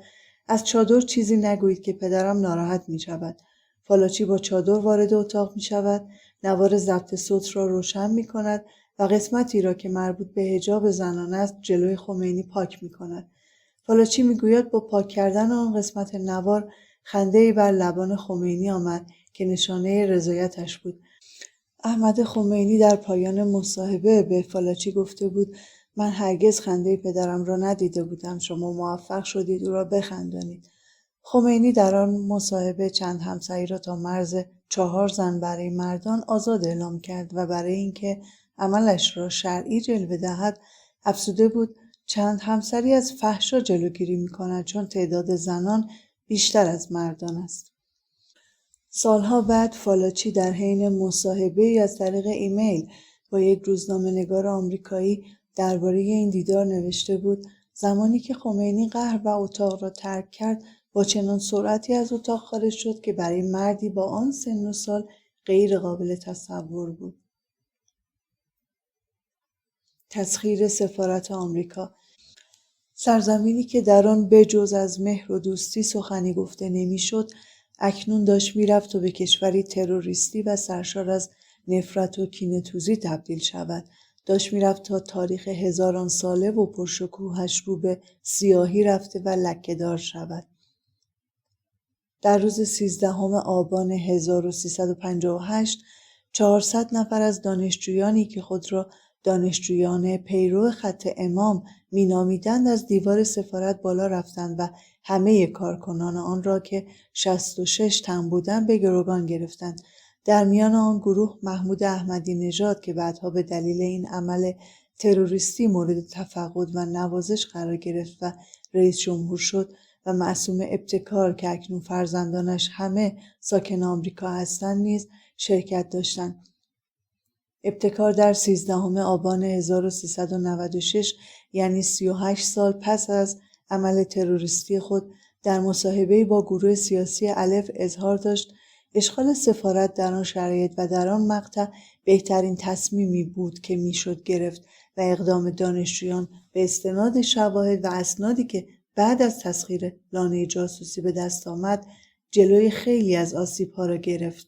از چادر چیزی نگویید که پدرم ناراحت می‌شود. فالاچی با چادر وارد اتاق می‌شود، نوار ضبط صوت را روشن می‌کند و قسمتی را که مربوط به حجاب زنان است جلوی خمینی پاک می‌کند. فالاچی می‌گوید با پاک کردن آن قسمت نوار خنده‌ای بر لبان خمینی آمد که نشانه رضایتش بود. احمد خمینی در پایان مصاحبه به فالاچی گفته بود من هرگز خنده پدرم را ندیده بودم. شما موفق شدید او را بخندانید. خمینی در آن مصاحبه چند همسری را تا مرز 4 زن برای مردان آزاد اعلام کرد و برای اینکه عملش را شرعی جلوه دهد افزوده بود چند همسری از فحشا جلوگیری می‌کند چون تعداد زنان بیشتر از مردان است. سالها بعد فالاچی در حین مصاحبه‌ای از طریق ایمیل با یک روزنامه‌نگار آمریکایی درباره این دیدار نوشته بود زمانی که خمینی قهر و اتاق را ترک کرد با چنان سرعتی از اتاق خارج شد که برای مردی با آن سن و سال غیر قابل تصور بود. تسخیر سفارت آمریکا، سرزمینی که در آن بجز از مهر و دوستی سخنی گفته نمیشد، اکنون داشت میرفت و به کشوری تروریستی و سرشار از نفرت و کینه‌توزی تبدیل شود. داشت میرفت تا تاریخ هزاران ساله و پرشکوهش رو به سیاهی رفته و لکه‌دار شود. در روز 13 آبان 1358 400 نفر از دانشجویانی که خود را دانشجویان پیرو خط امام مینامیدند از دیوار سفارت بالا رفتند و همه کارکنان آن را که 66 تن بودند به گروگان گرفتند. در میان آن گروه محمود احمدی نژاد که بعدها به دلیل این عمل تروریستی مورد تفقد و نوازش قرار گرفت و رئیس جمهور شد و معصوم ابتکار که اکنون فرزندانش همه ساکن آمریکا هستند نیز شرکت داشتند. ابتکار در 13 آبان 1396 یعنی 38 سال پس از عمل تروریستی خود در مصاحبه‌ای با گروه سیاسی الف اظهار داشت اشغال سفارت در آن شرایط و در آن مقطع بهترین تصمیمی بود که میشد گرفت و اقدام دانشجویان به استناد شواهد و اسنادی که بعد از تسخیر لانه جاسوسی به دست آمد جلوی خیلی از آسیب‌ها را گرفت.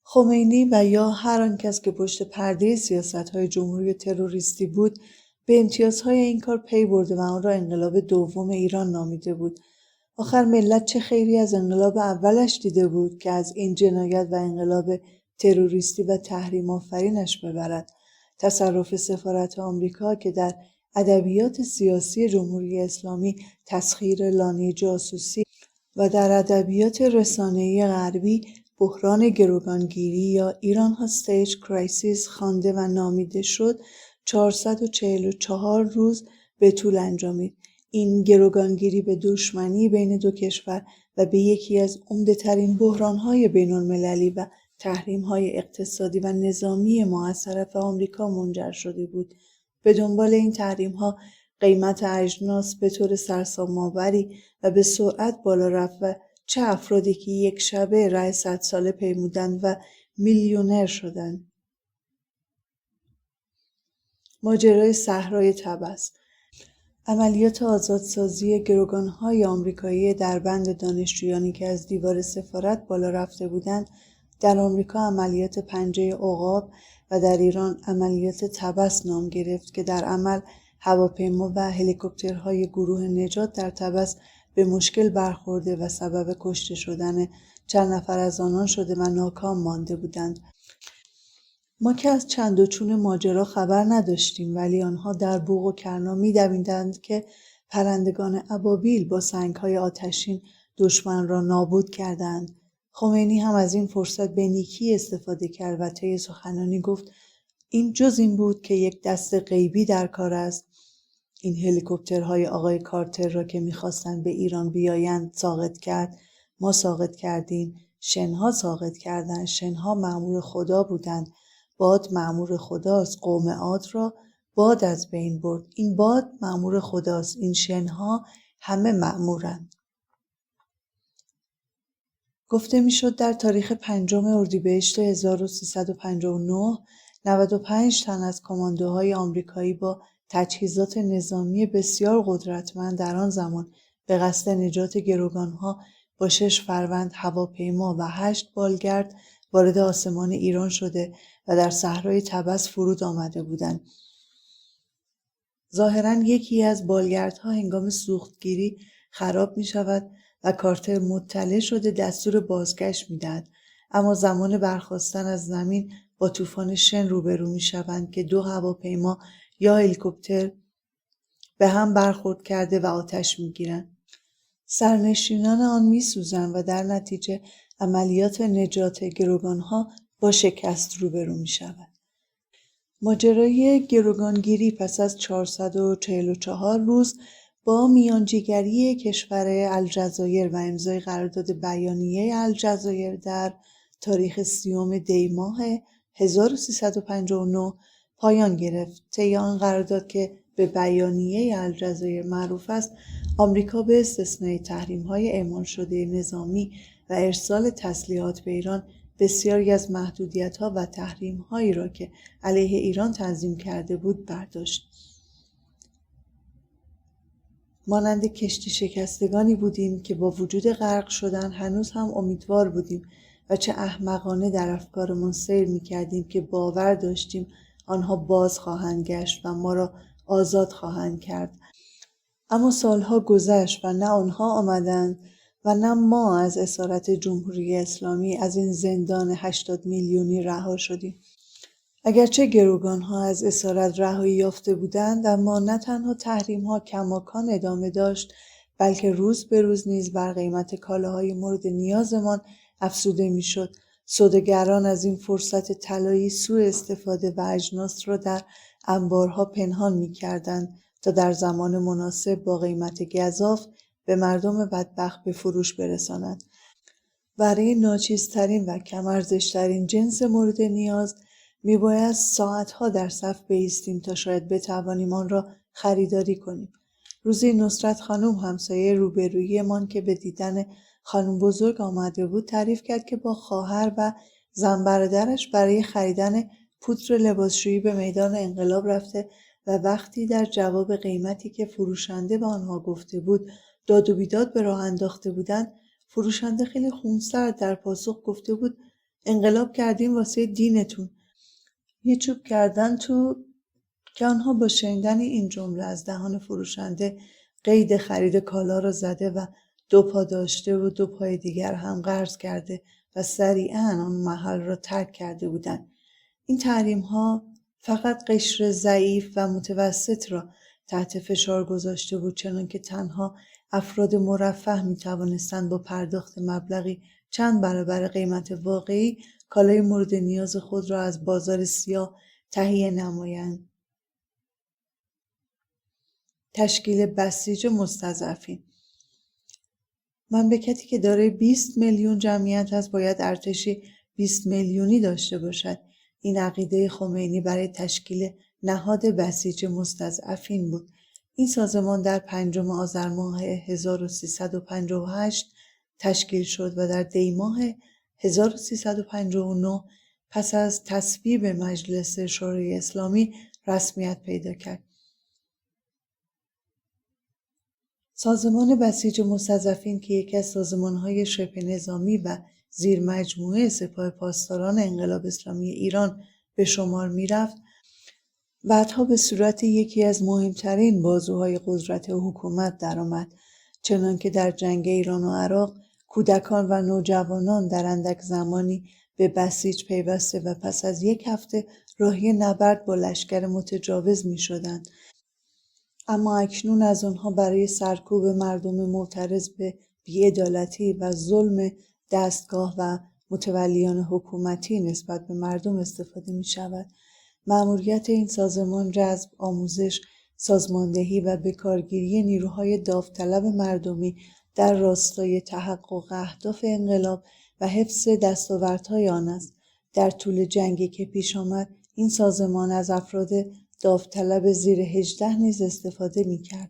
خمینی و یا هر آن کس که پشت پرده سیاست‌های جمهوری تروریستی بود به امتیازهای این کار پی برده و آن را انقلاب دوم ایران نامیده بود. آخر ملت چه خیری از انقلاب اولش دیده بود که از این جنایت و انقلاب تروریستی و تحریم آفرینش ببرد. تصرف سفارت آمریکا که در ادبیات سیاسی جمهوری اسلامی تسخیر لانه جاسوسی و در ادبیات رسانه‌ای غربی بحران گروگانگیری یا ایران هاستیج کرایسیس خوانده و نامیده شد 444 روز به طول انجامید. این گروگانگیری به دشمنی بین دو کشور و به یکی از عمده‌ترین بحران‌های بین‌المللی و تحریم‌های اقتصادی و نظامی مؤثرات آمریکا منجر شده بود. به دنبال این تحریم‌ها قیمت اجناس به طور سرسام‌آوری و به سرعت بالا رفت و چه افرادی که یک شبه رأی 100 ساله پیمودند و میلیونر شدند. ماجرای صحرای طبس، عملیات آزادسازی گروگان‌های آمریکایی در بند دانشجویانی که از دیوار سفارت بالا رفته بودند در آمریکا عملیات پنجه عقاب و در ایران عملیات طبس نام گرفت که در عمل هواپیما و هلیکوپترهای گروه نجات در طبس به مشکل برخورده و سبب کشته شدن چند نفر از آنان شده و ناکام مانده بودند. ما که از چند و چون ماجرا خبر نداشتیم ولی آنها در بوق و کرنا می‌دویدند که پرندگان ابابیل با سنگ‌های آتشین دشمن را نابود کردند. خمینی هم از این فرصت به نیکی استفاده کرد و طی سخنرانی گفت این جز این بود که یک دست غیبی در کار است. این هلیکوپترهای آقای کارتر را که می‌خواستند به ایران بیایند ساقط کرد. ما ساقط کردیم. شنها ساقط کردند. شنها مأمور خدا بودند. باد مأمور خداست. قوم عاد را باد از بین برد. این باد مأمور خداست. این شنها همه مأمورند. گفته میشد در تاریخ 5 اردیبهشت 1359 95 تن از کماندوهای آمریکایی با تجهیزات نظامی بسیار قدرتمند در آن زمان به قصد نجات گروگانها با 6 فروند هواپیما و 8 بالگرد وارد آسمان ایران شده و در صحرای طبس فرود آمده بودند. ظاهراً یکی از بالگردها هنگام سوختگیری خراب می شود و کارتر مطلع شده دستور بازگشت می دهد. اما زمان برخاستن از زمین با طوفان شن روبرو می شوند که 2 هواپیما یا هلیکوپتر به هم برخورد کرده و آتش می گیرند. سرنشینان آن می سوزند و در نتیجه عملیات نجات گروگانها با شکست روبرو می شود. ماجرای گروگانگیری پس از 444 روز با میانجیگری کشور الجزایر و امضای قرارداد بیانیه الجزایر در تاریخ 30 دی ماه 1359 پایان گرفت. طی آن قرارداد که به بیانیه الجزایر معروف است، آمریکا به استثنای تحریم‌های اعمال شده نظامی و ارسال تسلیحات به ایران بسیاری از محدودیت‌ها و تحریم‌هایی را که علیه ایران تنظیم کرده بود برداشت. مانند کشتی شکستگانی بودیم که با وجود غرق شدن هنوز هم امیدوار بودیم و چه احمقانه در افکارمان سیر می‌کردیم که باور داشتیم آنها باز خواهند گشت و ما را آزاد خواهند کرد. اما سالها گذشت و نه آنها آمدند و نه ما از اسارت جمهوری اسلامی از این زندان 80 میلیونی رها شدیم. اگرچه گروگانها از اسارت رهایی یافته بودند، اما نه تنها تحریم‌ها کماکان ادامه داشت، بلکه روز به روز نیز بر قیمت کالاهای مورد نیازمان افزوده می‌شد. سوداگران از این فرصت طلایی سوء استفاده و اجناس را در انبارها پنهان می‌کردند تا در زمان مناسب با قیمت گزاف به مردم بدبخت به فروش برسانند. برای ناچیزترین و کم‌ارزش‌ترین جنس مورد نیاز میباید ساعتها در صف بایستیم تا شاید بتوانیم آن را خریداری کنیم. روزی نصرت خانم همسایه روبرویمان که به دیدن خانم بزرگ آمده بود تعریف کرد که با خواهر و زن برادرش برای خریدن پودر لباسشویی به میدان انقلاب رفته و وقتی در جواب قیمتی که فروشنده به آنها گفته بود داد و بیداد به راه انداخته بودند، فروشنده خیلی خونسرد در پاسخ گفته بود انقلاب کردیم واسه دینتون. یه چوب کردن تو که آنها با شنیدن این جمله از دهان فروشنده قید خرید کالا را زده و 2 پا داشته و 2 پای دیگر هم قرض کرده و سریعاً آن محل را ترک کرده بودند. این تحریم‌ها فقط قشر ضعیف و متوسط را تحت فشار گذاشته بود، چنانکه تنها افراد مرفه می توانستند با پرداخت مبلغی چند برابر قیمت واقعی کالای مورد نیاز خود را از بازار سیاه تهیه نمایند. تشکیل بسیج مستضعفین. مملکتی که دارای 20 میلیون جمعیت است باید ارتشی 20 میلیونی داشته باشد. این عقیده خمینی برای تشکیل نهاد بسیج مستضعفین بود. این سازمان در 5 آذر ماه 1358 تشکیل شد و در دی ماه 1359 پس از تصویب مجلس شورای اسلامی رسمیت پیدا کرد. سازمان بسیج مستضعفین که یکی از سازمان‌های شبه نظامی و زیر مجموعه سپاه پاسداران انقلاب اسلامی ایران به شمار می‌رفت، بعدها به صورت یکی از مهمترین بازوهای قدرت حکومت درآمد، چنانکه در جنگ ایران و عراق کودکان و نوجوانان در اندک زمانی به بسیج پیوسته و پس از 1 هفته راهی نبرد با لشکر متجاوز می‌شدند. اما اکنون از آنها برای سرکوب مردم معترض به بی‌عدالتی و ظلم دستگاه و متولیان حکومتی نسبت به مردم استفاده می‌شود. مأموریت این سازمان جذب، آموزش، سازماندهی و بکارگیری نیروهای داوطلب مردمی در راستای تحقق اهداف انقلاب و حفظ دستاوردهای آن است. در طول جنگی که پیش آمد، این سازمان از افراد داوطلب زیر 18 نیز استفاده می‌کرد.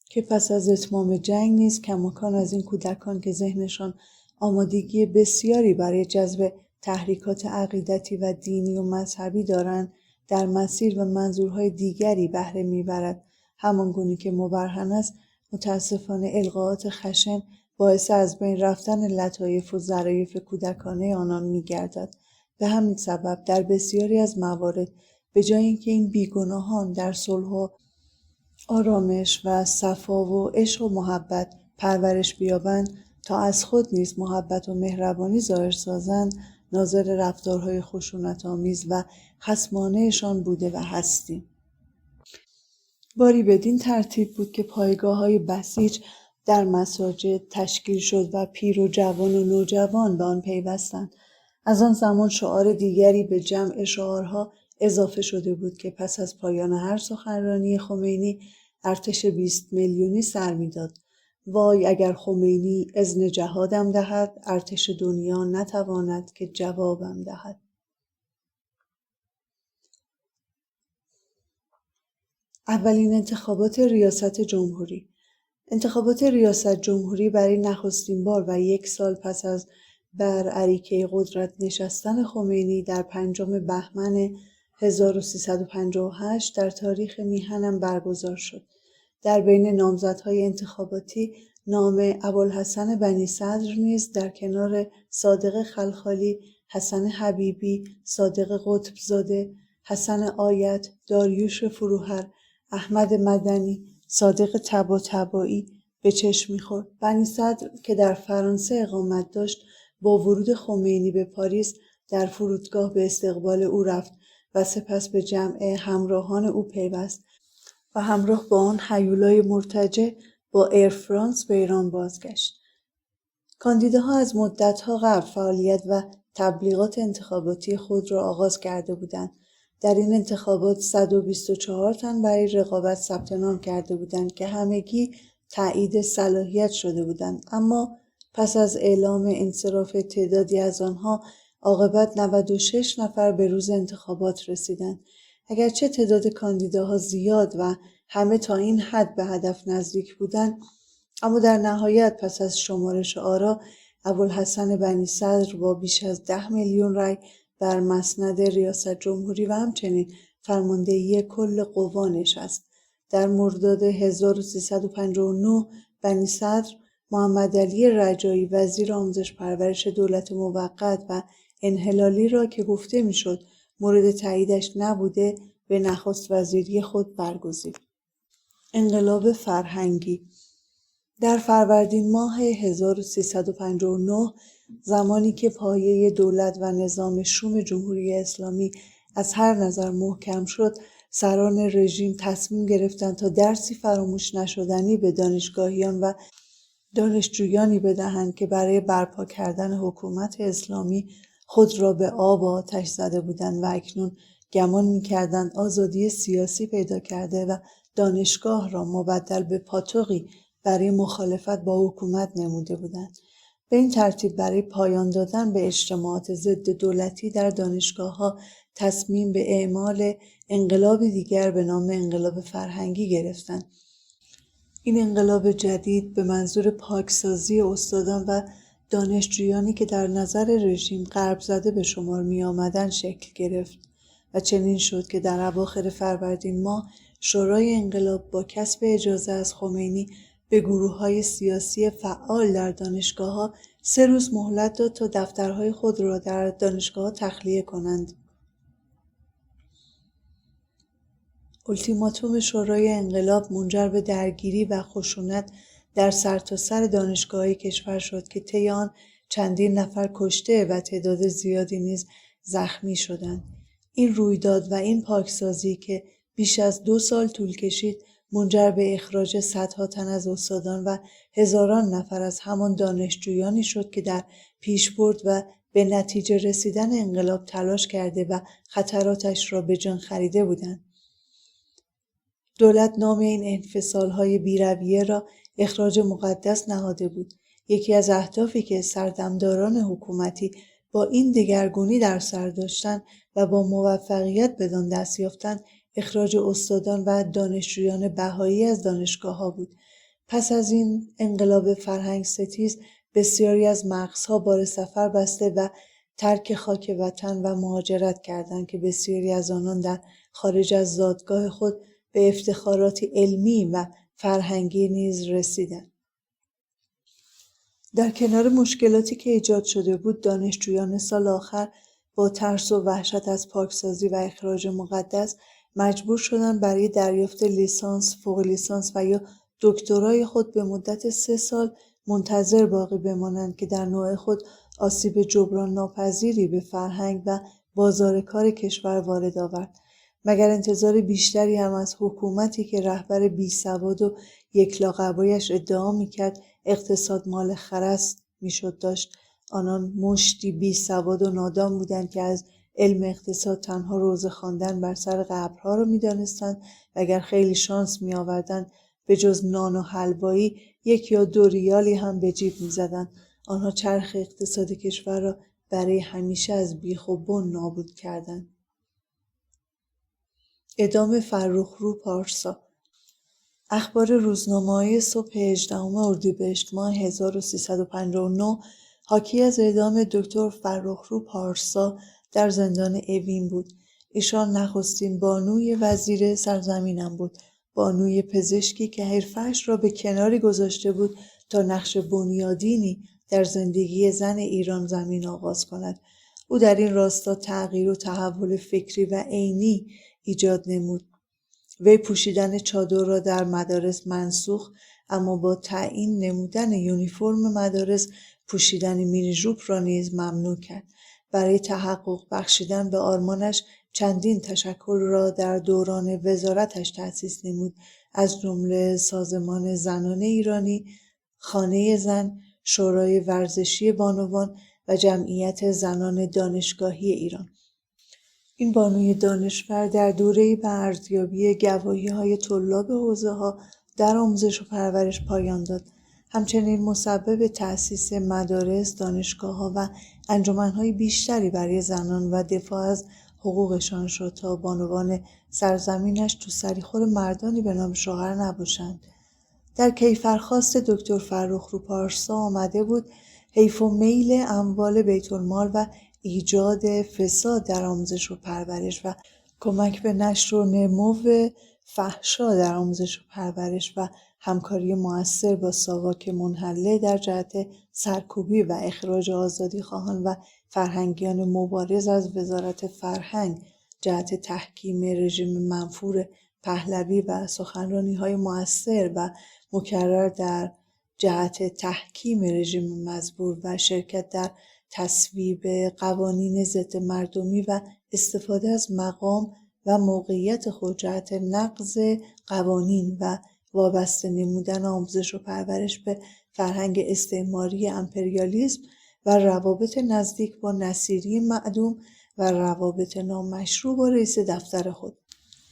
که پس از اتمام جنگ نیز کماکان از این کودکان که ذهنشان آمادگی بسیاری برای جذب تحریکات عقیدتی و دینی و مذهبی دارند، در مسیر و منظورهای دیگری بهره میبرد، همانگونه که مبرهن است متاسفانه القاءات خشن باعث از بین رفتن لطایف و ظرایف کودکانه آنان میگردد. به همین سبب در بسیاری از موارد به جای اینکه این بیگناهان در صلح و آرامش و صفا و عشق و محبت پرورش بیابند تا از خود نیز محبت و مهربانی ظاهر سازند، ناظر رفتارهای خشونت‌آمیز و خصمانه‌شان بوده و هستیم. باری بدین ترتیب بود که پایگاه‌های بسیج در مساجد تشکیل شد و پیر و جوان و نوجوان به آن پیوستند. از آن زمان شعار دیگری به جمع شعارها اضافه شده بود که پس از پایان هر سخنرانی خمینی ارتش 20 میلیونی سر می‌داد: وای اگر خمینی اذن جهادم دهد، ارتش دنیا نتواند که جوابم دهد. اولین انتخابات ریاست جمهوری. انتخابات ریاست جمهوری برای نخستین بار و 1 سال پس از بر اریکه قدرت نشستن خمینی در 5 بهمن 1358 در تاریخ میهنم برگزار شد. در بین نامزدهای انتخاباتی نام ابوالحسن بنی صدر نیز در کنار صادق خلخالی، حسن حبیبی، صادق قطبزاده، حسن آیت، داریوش فروهر، احمد مدنی، صادق طباطبایی به چشم می‌خورد. بنی صدر که در فرانسه اقامت داشت، با ورود خمینی به پاریس در فرودگاه به استقبال او رفت و سپس به جمع همراهان او پیوست و همراه با آن هیولای مرتجع با ایر فرانس به ایران بازگشت. کاندیداها از مدت‌ها قبل فعالیت و تبلیغات انتخاباتی خود را آغاز کرده بودند. در این انتخابات 124 تن برای رقابت ثبت نام کرده بودند که همگی تایید صلاحیت شده بودند، اما پس از اعلام انصراف تعدادی از آنها عاقبت 96 نفر به روز انتخابات رسیدند. اگرچه تعداد کاندیداها زیاد و همه تا این حد به هدف نزدیک بودند، اما در نهایت پس از شمارش آرا ابوالحسن بنی صدر با بیش از 10 میلیون رای بر مسند ریاست جمهوری و همچنین فرماندهی کل قوا نشست. در مرداد 1359 بنی صدر محمدعلی رجایی وزیر آموزش پرورش دولت موقت و انحلالی را که گفته میشد مورد تاییدش نبوده به نخست وزیری خود برگزید. انقلاب فرهنگی. در فروردین ماه 1359 زمانی که پایه دولت و نظام شوم جمهوری اسلامی از هر نظر محکم شد، سران رژیم تصمیم گرفتند تا درسی فراموش نشدنی به دانشگاهیان و دانشجویانی بدهند که برای برپا کردن حکومت اسلامی خود را به آب و آتش زده بودند و اکنون گمان می‌کردند آزادی سیاسی پیدا کرده و دانشگاه را مبدل به پاتوقی برای مخالفت با حکومت نموده بودند. به این ترتیب برای پایان دادن به اجتماعات ضد دولتی در دانشگاه‌ها تصمیم به اعمال انقلابی دیگر به نام انقلاب فرهنگی گرفتند. این انقلاب جدید به منظور پاکسازی استادان و دانشجویانی که در نظر رژیم غرب زده به شمار می آمدند شکل گرفت و چنین شد که در اواخر فروردین ماه شورای انقلاب با کسب اجازه از خمینی به گروه‌های سیاسی فعال در دانشگاه‌ها 3 روز مهلت داد تا دفترهای خود را در دانشگاه‌ها تخلیه کنند. التیماتوم شورای انقلاب منجر به درگیری و خشونت در سرتاسر دانشگاه‌های کشور شد که طی آن چندین نفر کشته و تعداد زیادی نیز زخمی شدند. این رویداد و این پاکسازی که بیش از 2 سال طول کشید منجر به اخراج صدها تن از استادان و هزاران نفر از همان دانشجویانی شد که در پیشبرد و به نتیجه رسیدن انقلاب تلاش کرده و خطراتش را به جان خریده بودند. دولت نام این انفصال‌های بی‌رویه را اخراج مقدس نهاده بود. یکی از اهدافی که سردمداران حکومتی با این دگرگونی در سر داشتند و با موفقیت بدان دست یافتند، اخراج استادان و دانشجویان بهایی از دانشگاه‌ها بود. پس از این انقلاب فرهنگ ستیز بسیاری از مغزها بار سفر بسته و ترک خاک وطن و مهاجرت کردند که بسیاری از آنان در خارج از زادگاه خود به افتخاراتی علمی و فرهنگی نیز رسیدند. در کنار مشکلاتی که ایجاد شده بود، دانشجویان سال آخر با ترس و وحشت از پاکسازی و اخراج مقدس مجبور شدند برای دریافت لیسانس، فوق لیسانس و یا دکترای خود به مدت 3 سال منتظر باقی بمانند که در نوع خود آسیب جبران ناپذیری به فرهنگ و بازار کار کشور وارد آورد. مگر انتظار بیشتری هم از حکومتی که رهبر بیسواد و یکلاقبایش ادعا میکرد اقتصاد مال خر است میشد داشت؟ آنان مشتی بیسواد و نادان بودند که از علم اقتصاد تنها روزه خواندن بر سر قبرها را میدانستند و اگر خیلی شانس میآوردند به جز نان و حلوایی 1 یا 2 ریالی هم به جیب میزدند. آنها چرخ اقتصاد کشور را برای همیشه از بیخ و بن نابود کردند. اعدام فرخرو پارسا. اخبار روزنامه‌های صبح 18 اردیبهشت ماه 1359 حاکی از اعدام دکتر فرخرو پارسا در زندان اوین بود. ایشان نخستین بانوی وزیر سرزمینم بود، بانوی پزشکی که حرفه‌اش را به کناری گذاشته بود تا نقش بنیادینی در زندگی زن ایران زمین آغاز کند. او در این راستا تغییر و تحول فکری و عینی ایجاد نمود. وی پوشیدن چادر را در مدارس منسوخ، اما با تعیین نمودن یونیفرم مدارس پوشیدن مینی ژوب را نیز ممنوع کرد. برای تحقق بخشیدن به آرمانش چندین تشکل را در دوران وزارتش تأسیس نمود، از جمله سازمان زنان ایرانی، خانه زن، شورای ورزشی بانوان و جمعیت زنان دانشگاهی ایران. این بانوی دانشور در دوره‌ای به ارزیابی گواهی‌های طلاب حوزه‌ها در آموزش و پرورش پایان داد. همچنین مسبب تأسیس مدارس، دانشگاه‌ها و انجمن‌های بیشتری برای زنان و دفاع از حقوقشان شد تا بانوان سرزمینش تو سریخور مردانی به نام شوهر نباشند. در کیفرخواست دکتر فرخرو پارسا آمده بود حیف و میل اموال بیت المال و ایجاد فساد در آموزش و پرورش و کمک به نشر و نمو فحشا در آموزش و پرورش و همکاری مؤثر با ساواک منحله در جهت سرکوبی و اخراج آزادیخواهان و فرهنگیان مبارز از وزارت فرهنگ جهت تحکیم رژیم منفور پهلوی و سخنرانی‌های مؤثر و مکرر در جهت تحکیم رژیم مزبور و شرکت در تصویب قوانین ضد مردمی و استفاده از مقام و موقعیت خود جهت نقض قوانین و وابسته نمودن آموزش و پرورش به فرهنگ استعماری امپریالیسم و روابط نزدیک با نصیری معدوم و روابط نامشروع با رئیس دفتر خود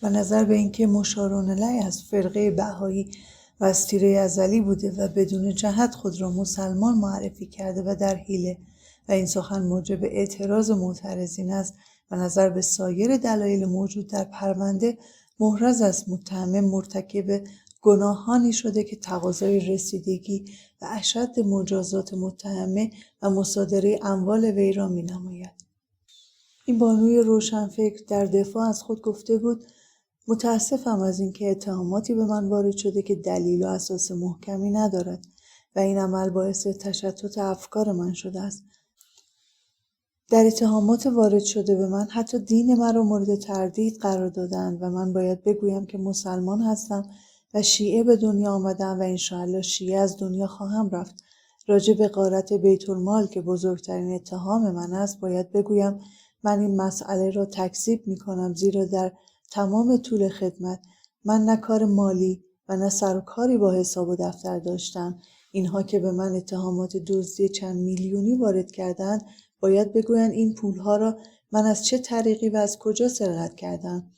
و نظر به اینکه مشارون از فرقه بهایی و از تیره ازلی بوده و بدون جهت خود را مسلمان معرفی کرده و در حیله و این سخن موجب اعتراض معترضین است و نظر به سایر دلایل موجود در پرونده محرز است متهم مرتکب گناهانی شده که تقاضای رسیدگی و اشد مجازات متهمه و مصادره اموال وی را می‌نماید. این بانوی روشنفکر در دفاع از خود گفته بود: متاسفم از اینکه اتهاماتی به من وارد شده که دلیل و اساس محکمی ندارد و این عمل باعث تشتت افکار من شده است. در اتهامات وارد شده به من حتی دین مرا مورد تردید قرار دادند و من باید بگویم که مسلمان هستم و شیعه به دنیا آمدم و انشاءالله شیعه از دنیا خواهم رفت. راجع به غارت بیت المال که بزرگترین اتهام من است باید بگویم من این مسئله را تکذیب می کنم، زیرا در تمام طول خدمت من نه کار مالی و نه سر و کاری با حساب و دفتر داشتم. اینها که به من اتهامات دزدی چند میلیونی وارد کردند باید بگویند این پولها را من از چه طریقی و از کجا سرقت کردم.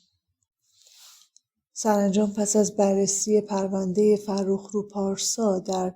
سرانجام پس از بررسی پرونده فرخرو پارسا در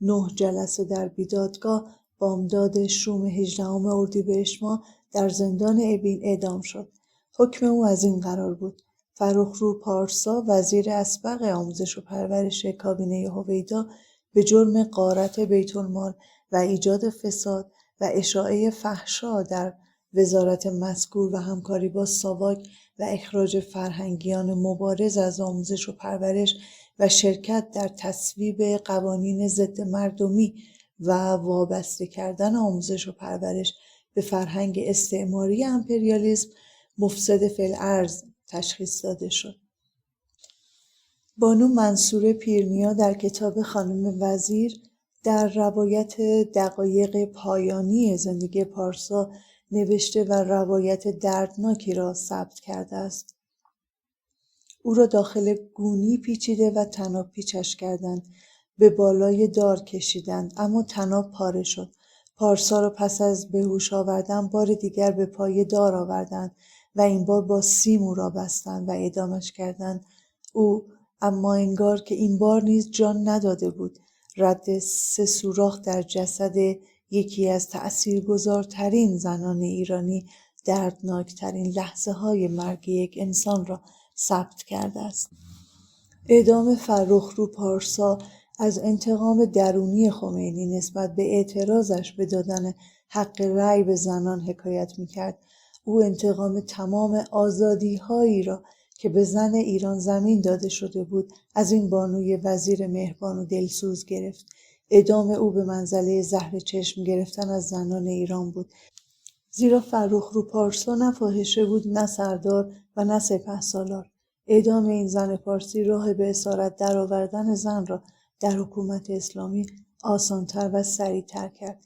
9 جلسه در بیدادگاه بامداد شوم 18 اردیبهشت ماه در زندان اوین اعدام شد. حکم او از این قرار بود: فرخرو پارسا وزیر اسبق آموزش و پرورش کابینه هویدا به جرم غارت بیت‌المال و ایجاد فساد و اشاعه فحشا در وزارت مذکور و همکاری با ساواک و اخراج فرهنگیان مبارز از آموزش و پرورش و شرکت در تصویب قوانین ضد مردمی و وابسته کردن آموزش و پرورش به فرهنگ استعماری امپریالیسم مفسد فی‌الارض تشخیص داده شد. بانو منصوره پیرنیا در کتاب خانم وزیر در روایت دقایق پایانی زندگی پارسا نوشته و روایت دردناکی را ثبت کرده است. او را داخل گونی پیچیده و طناب پیچش کردند، به بالای دار کشیدند، اما طناب پاره شد. پارسا را پس از به هوش آوردن بار دیگر به پای دار آوردند و این بار با سیم او را بستند و اعدامش کردند. او اما انگار که این بار نیز جان نداده بود. رد 3 سوراخ در جسد یکی از تأثیرگذارترین زنان ایرانی دردناکترین لحظه‌های مرگ یک انسان را ثبت کرده است. اعدام فرخرو پارسا از انتقام درونی خمینی نسبت به اعتراضش به دادن حق رأی به زنان حکایت می‌کرد. او انتقام تمام آزادی‌هایی را که به زن ایران زمین داده شده بود از این بانوی وزیر مهربان و دلسوز گرفت. اعدام او به منزله زهر چشم گرفتن از زنان ایران بود، زیرا فرخرو پارسا نه فاحشه بود، نه سردار و نه سپهسالار. اعدام این زن پارسی راه به اسارت درآوردن زن را در حکومت اسلامی آسان‌تر و سریع‌تر کرد.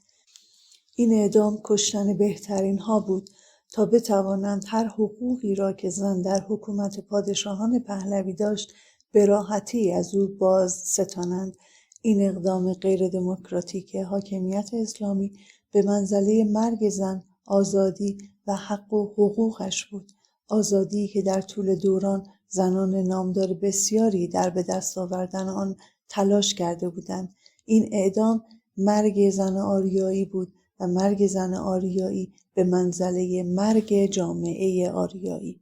این اعدام کشتن بهترین ها بود تا بتوانند هر حقوقی را که زن در حکومت پادشاهان پهلوی داشت به راحتی از او باز ستانند. این اقدام غیر دموکراتیک حاکمیت اسلامی به منزله مرگ زن آزادی و حق و حقوقش بود. آزادی که در طول دوران زنان نامدار بسیاری در به دست آوردن آن تلاش کرده بودند. این اعدام مرگ زن آریایی بود و مرگ زن آریایی به منزله مرگ جامعه آریایی.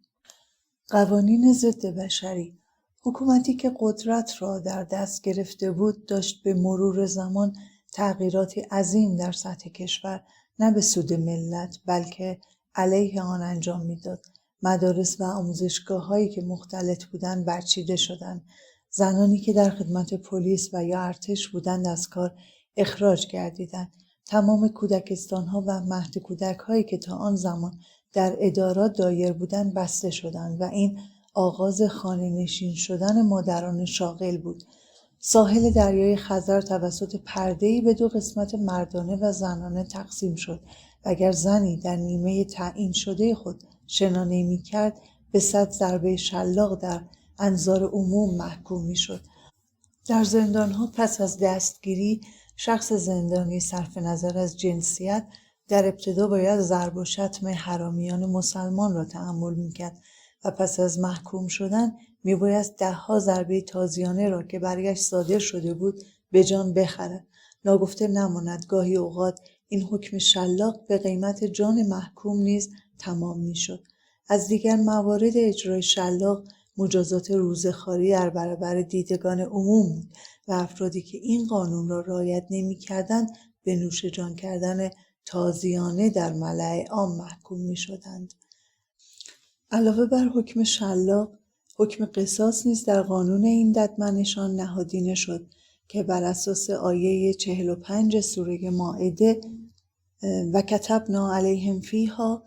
قوانین ضد بشری. حکومتی که قدرت را در دست گرفته بود داشت به مرور زمان تغییراتی عظیم در سطح کشور نه به سود ملت بلکه علیه آن انجام میداد. مدارس و آموزشگاه‌هایی که مختلط بودند برچیده شدند. زنانی که در خدمت پلیس و یا ارتش بودند از کار اخراج گردیدند. تمام کودکستان‌ها و مهد کودک‌هایی که تا آن زمان در ادارات دایر بودند بسته شدند و این آغاز خانه‌نشین شدن مادران شاغل بود. ساحل دریای خزر توسط پرده‌ای به 2 قسمت مردانه و زنانه تقسیم شد و اگر زنی در نیمه تعیین شده خود شنا نمی‌کرد به 100 ضربه شلاق در انظار عموم محکوم می‌شد. در زندان‌ها پس از دستگیری شخص زندانی صرف نظر از جنسیت در ابتدا باید ضرب و شتم حرامیان مسلمان را تحمل می‌کرد و پس از محکوم شدن میبایست 10 ضربه تازیانه را که برایش صادر شده بود به جان بخرد. ناگفته نماند گاهی اوقات این حکم شلاق به قیمت جان محکوم نیز تمام میشد. از دیگر موارد اجرای شلاق مجازات روزخواری در برابر دیدگان عموم بود و افرادی که این قانون را رعایت نمی‌کردند به نوش جان کردن تازیانه در ملأ عام محکوم می‌شدند. علاوه بر حکم شلاق، حکم قصاص نیز در قانون این ددمنشان نهادینه شد که بر اساس آیه 45 سوره مائده و کتبنا علیهم فیها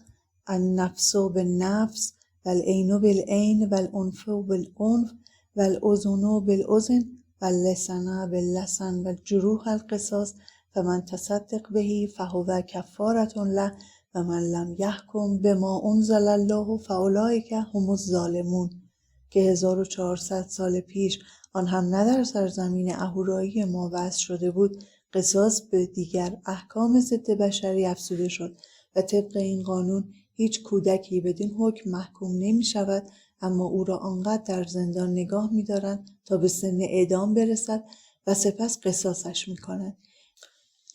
النفس بالنفس والعین بالعین والانف بالانف والاذن بالاذن واللسان باللسان والجروح القصاص فمن تصدق به فهو کفارة له و من لم یحکم بما انزل الله فاولئک هم الظالمون که 1400 سال پیش آن هم نه در سرزمین اهورایی ما وضع شده بود، قصاص به دیگر احکام ضد بشری افزوده شد و طبق این قانون هیچ کودکی بدین حکم محکوم نمی شود، اما او را آنقدر در زندان نگاه می دارند تا به سن اعدام برسد و سپس قصاصش می کنند.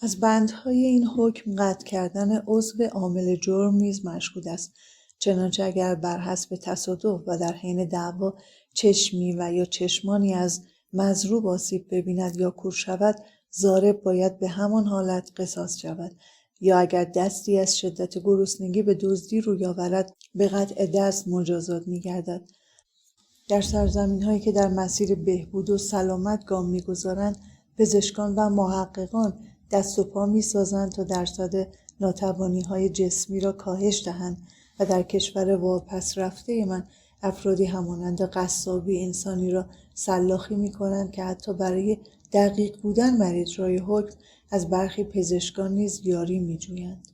از بندهای این حکم قطع کردن عضو عامل جرم نیز مشهود است. چنانچه اگر بر حسب تصادف و در حین دعوا چشمی و یا چشمانی از مضروب آسیب ببیند یا کور شود، ضارب باید به همان حالت قصاص شود، یا اگر دستی از شدت گرسنگی به دزدی روی آورد به قطع دست مجازات می‌گردد. در سرزمین‌هایی که در مسیر بهبود و سلامت گام می‌گذارند، پزشکان و محققان دست و پا می‌سازند تا درصد ناتوانی‌های جسمی را کاهش دهند و در کشور واپس رفته من افرادی همانند قصابی انسانی را سلاخی می‌کنند که حتی برای دقیق بودن بر اجرای حکم از برخی پزشکان نیز یاری می‌جویند.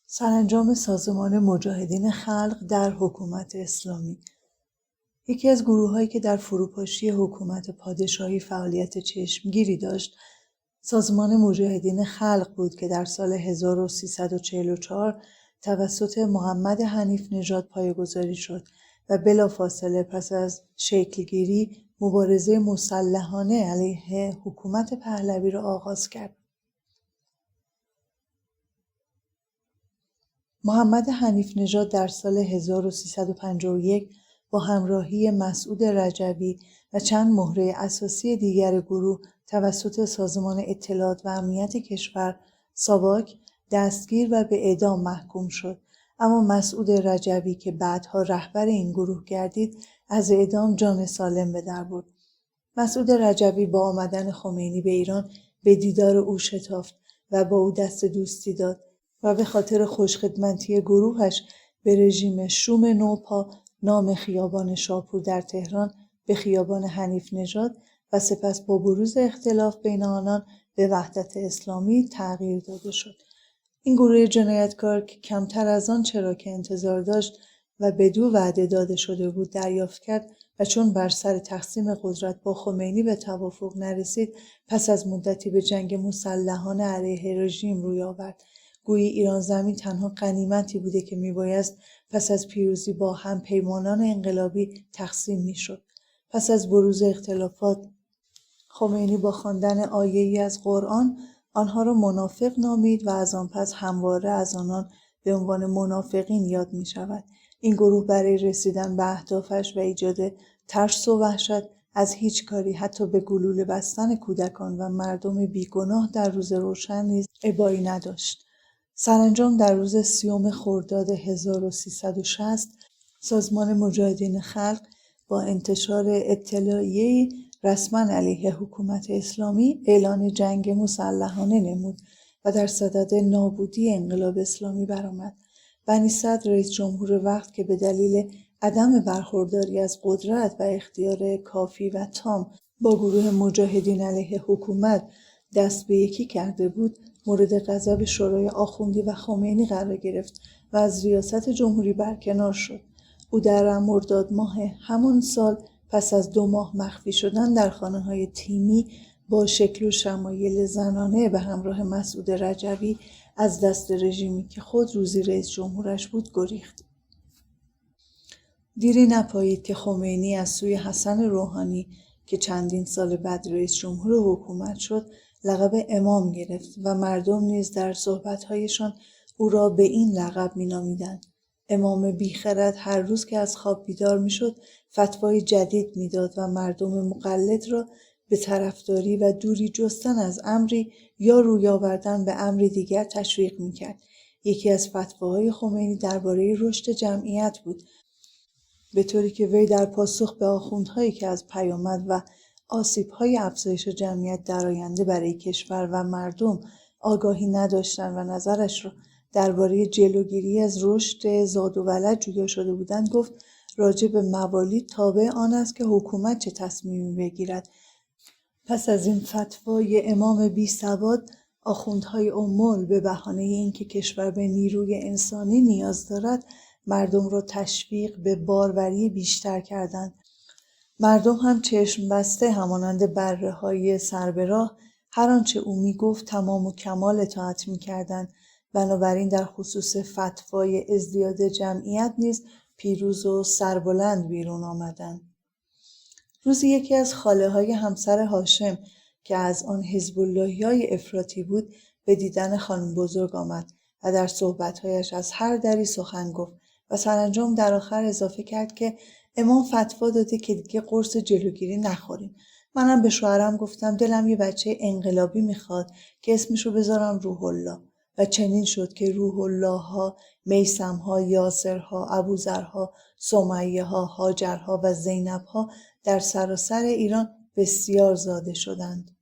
سرانجام سازمان مجاهدین خلق در حکومت اسلامی یکی از گروه‌هایی که در فروپاشی حکومت پادشاهی فعالیت چشمگیری داشت، سازمان مجاهدین خلق بود که در سال 1344 توسط محمد حنیف نژاد پایه‌گذاری شد و بلافاصله پس از شکلگیری مبارزه مسلحانه علیه حکومت پهلوی را آغاز کرد. محمد حنیف نژاد در سال 1351 با همراهی مسعود رجوی و چند مهره اساسی دیگر گروه توسط سازمان اطلاعات و امنیت کشور ساواک دستگیر و به اعدام محکوم شد، اما مسعود رجوی که بعدها رهبر این گروه گردید از اعدام جان سالم به در برد. مسعود رجوی با آمدن خمینی به ایران به دیدار او شتافت و با او دست دوستی داد و به خاطر خوشخدمتی گروهش به رژیم شوم نوپا نام خیابان شاپور در تهران به خیابان حنیف نژاد و سپس با بروز اختلاف بین آنان به وحدت اسلامی تغییر داده شد. این گروه جنایتکار که کمتر از آن چرا که انتظار داشت و بدو وعده داده شده بود دریافت کرد و چون بر سر تقسیم قدرت با خمینی به توافق نرسید، پس از مدتی به جنگ مسلحانه علیه رژیم روی آورد. گویی ایران زمین تنها غنیمتی بوده که میبایست پس از پیروزی با هم پیمانان انقلابی تقسیم میشد. پس از بروز اختلافات، خمینی با خواندن آیه‌ای از قرآن آنها را منافق نامید و از آن پس همواره از آنان به عنوان منافقین یاد می شود. این گروه برای رسیدن به اهدافش و ایجاد ترس و وحشت از هیچ کاری، حتی به گلوله بستن کودکان و مردم بیگناه در روز روشن نیز ابایی نداشت. سرانجام در روز 30 خرداد 1360 سازمان مجاهدین خلق با انتشار اطلاعیه‌ای رسما علیه حکومت اسلامی اعلان جنگ مسلحانه نمود و در صدد نابودی انقلاب اسلامی برآمد. بنی صدر رئیس جمهور وقت که به دلیل عدم برخورداری از قدرت و اختیار کافی و تام با گروه مجاهدین علیه حکومت دست به یکی کرده بود، مورد غضب شورای آخوندی و خمینی قرار گرفت و از ریاست جمهوری برکنار شد. او در مرداد ماه همان سال پس از 2 ماه مخفی شدن در خانه‌های تیمی با شکل و شمایل زنانه به همراه مسعود رجوی از دست رژیمی که خود روزی رئیس جمهورش بود گریخت. دیری نپایید که خمینی از سوی حسن روحانی که چندین سال بعد رئیس جمهور حکومت شد لقب امام گرفت و مردم نیز در صحبت‌هایشان او را به این لقب می‌نامیدند. امام بیخرد هر روز که از خواب بیدار می‌شد فتوای جدید می‌داد و مردم مقلد را به طرفداری و دوری جستن از امری یا روی آوردن به امری دیگر تشویق می‌کرد. یکی از فتواهای خمینی درباره رشد جمعیت بود، به طوری که وی در پاسخ به آخوندهایی که از پیامد و آسیب‌های افزایش جمعیت در آینده برای کشور و مردم آگاهی نداشتند و نظرش را درباره جلوگیری از رشد زاد و ولد جویا شده بودند، گفت راجع به موالید تابع آن است که حکومت چه تصمیمی بگیرد. پس از این فتوای امام بی سواد، آخوندهای امول به بهانه اینکه کشور به نیروی انسانی نیاز دارد مردم را تشویق به باروری بیشتر کردند. مردم هم چشم بسته همانند بره‌های سر به راه هر آنچه او میگفت تمام و کمال اطاعت می‌کردند. بنابراین در خصوص فتوای ازدیاد جمعیت نیز پیروز و سربلند بیرون آمدند. روزی یکی از خاله‌های همسر هاشم که از آن حزب اللهی‌های افراطی بود به دیدن خانم بزرگ آمد و در صحبتهایش از هر دری سخن گفت و سرانجام در آخر اضافه کرد که امام فتوا داده که دیگه قرص جلوگیری نخوریم. منم به شوهرم گفتم دلم یه بچه انقلابی میخواد که اسمشو بذارم روح الله. و چنین شد که روح الله ها، میثم ها، یاسر ها، ابوذر ها، سمیه ها، هاجر ها و زینب ها در سراسر ایران بسیار زاده شدند.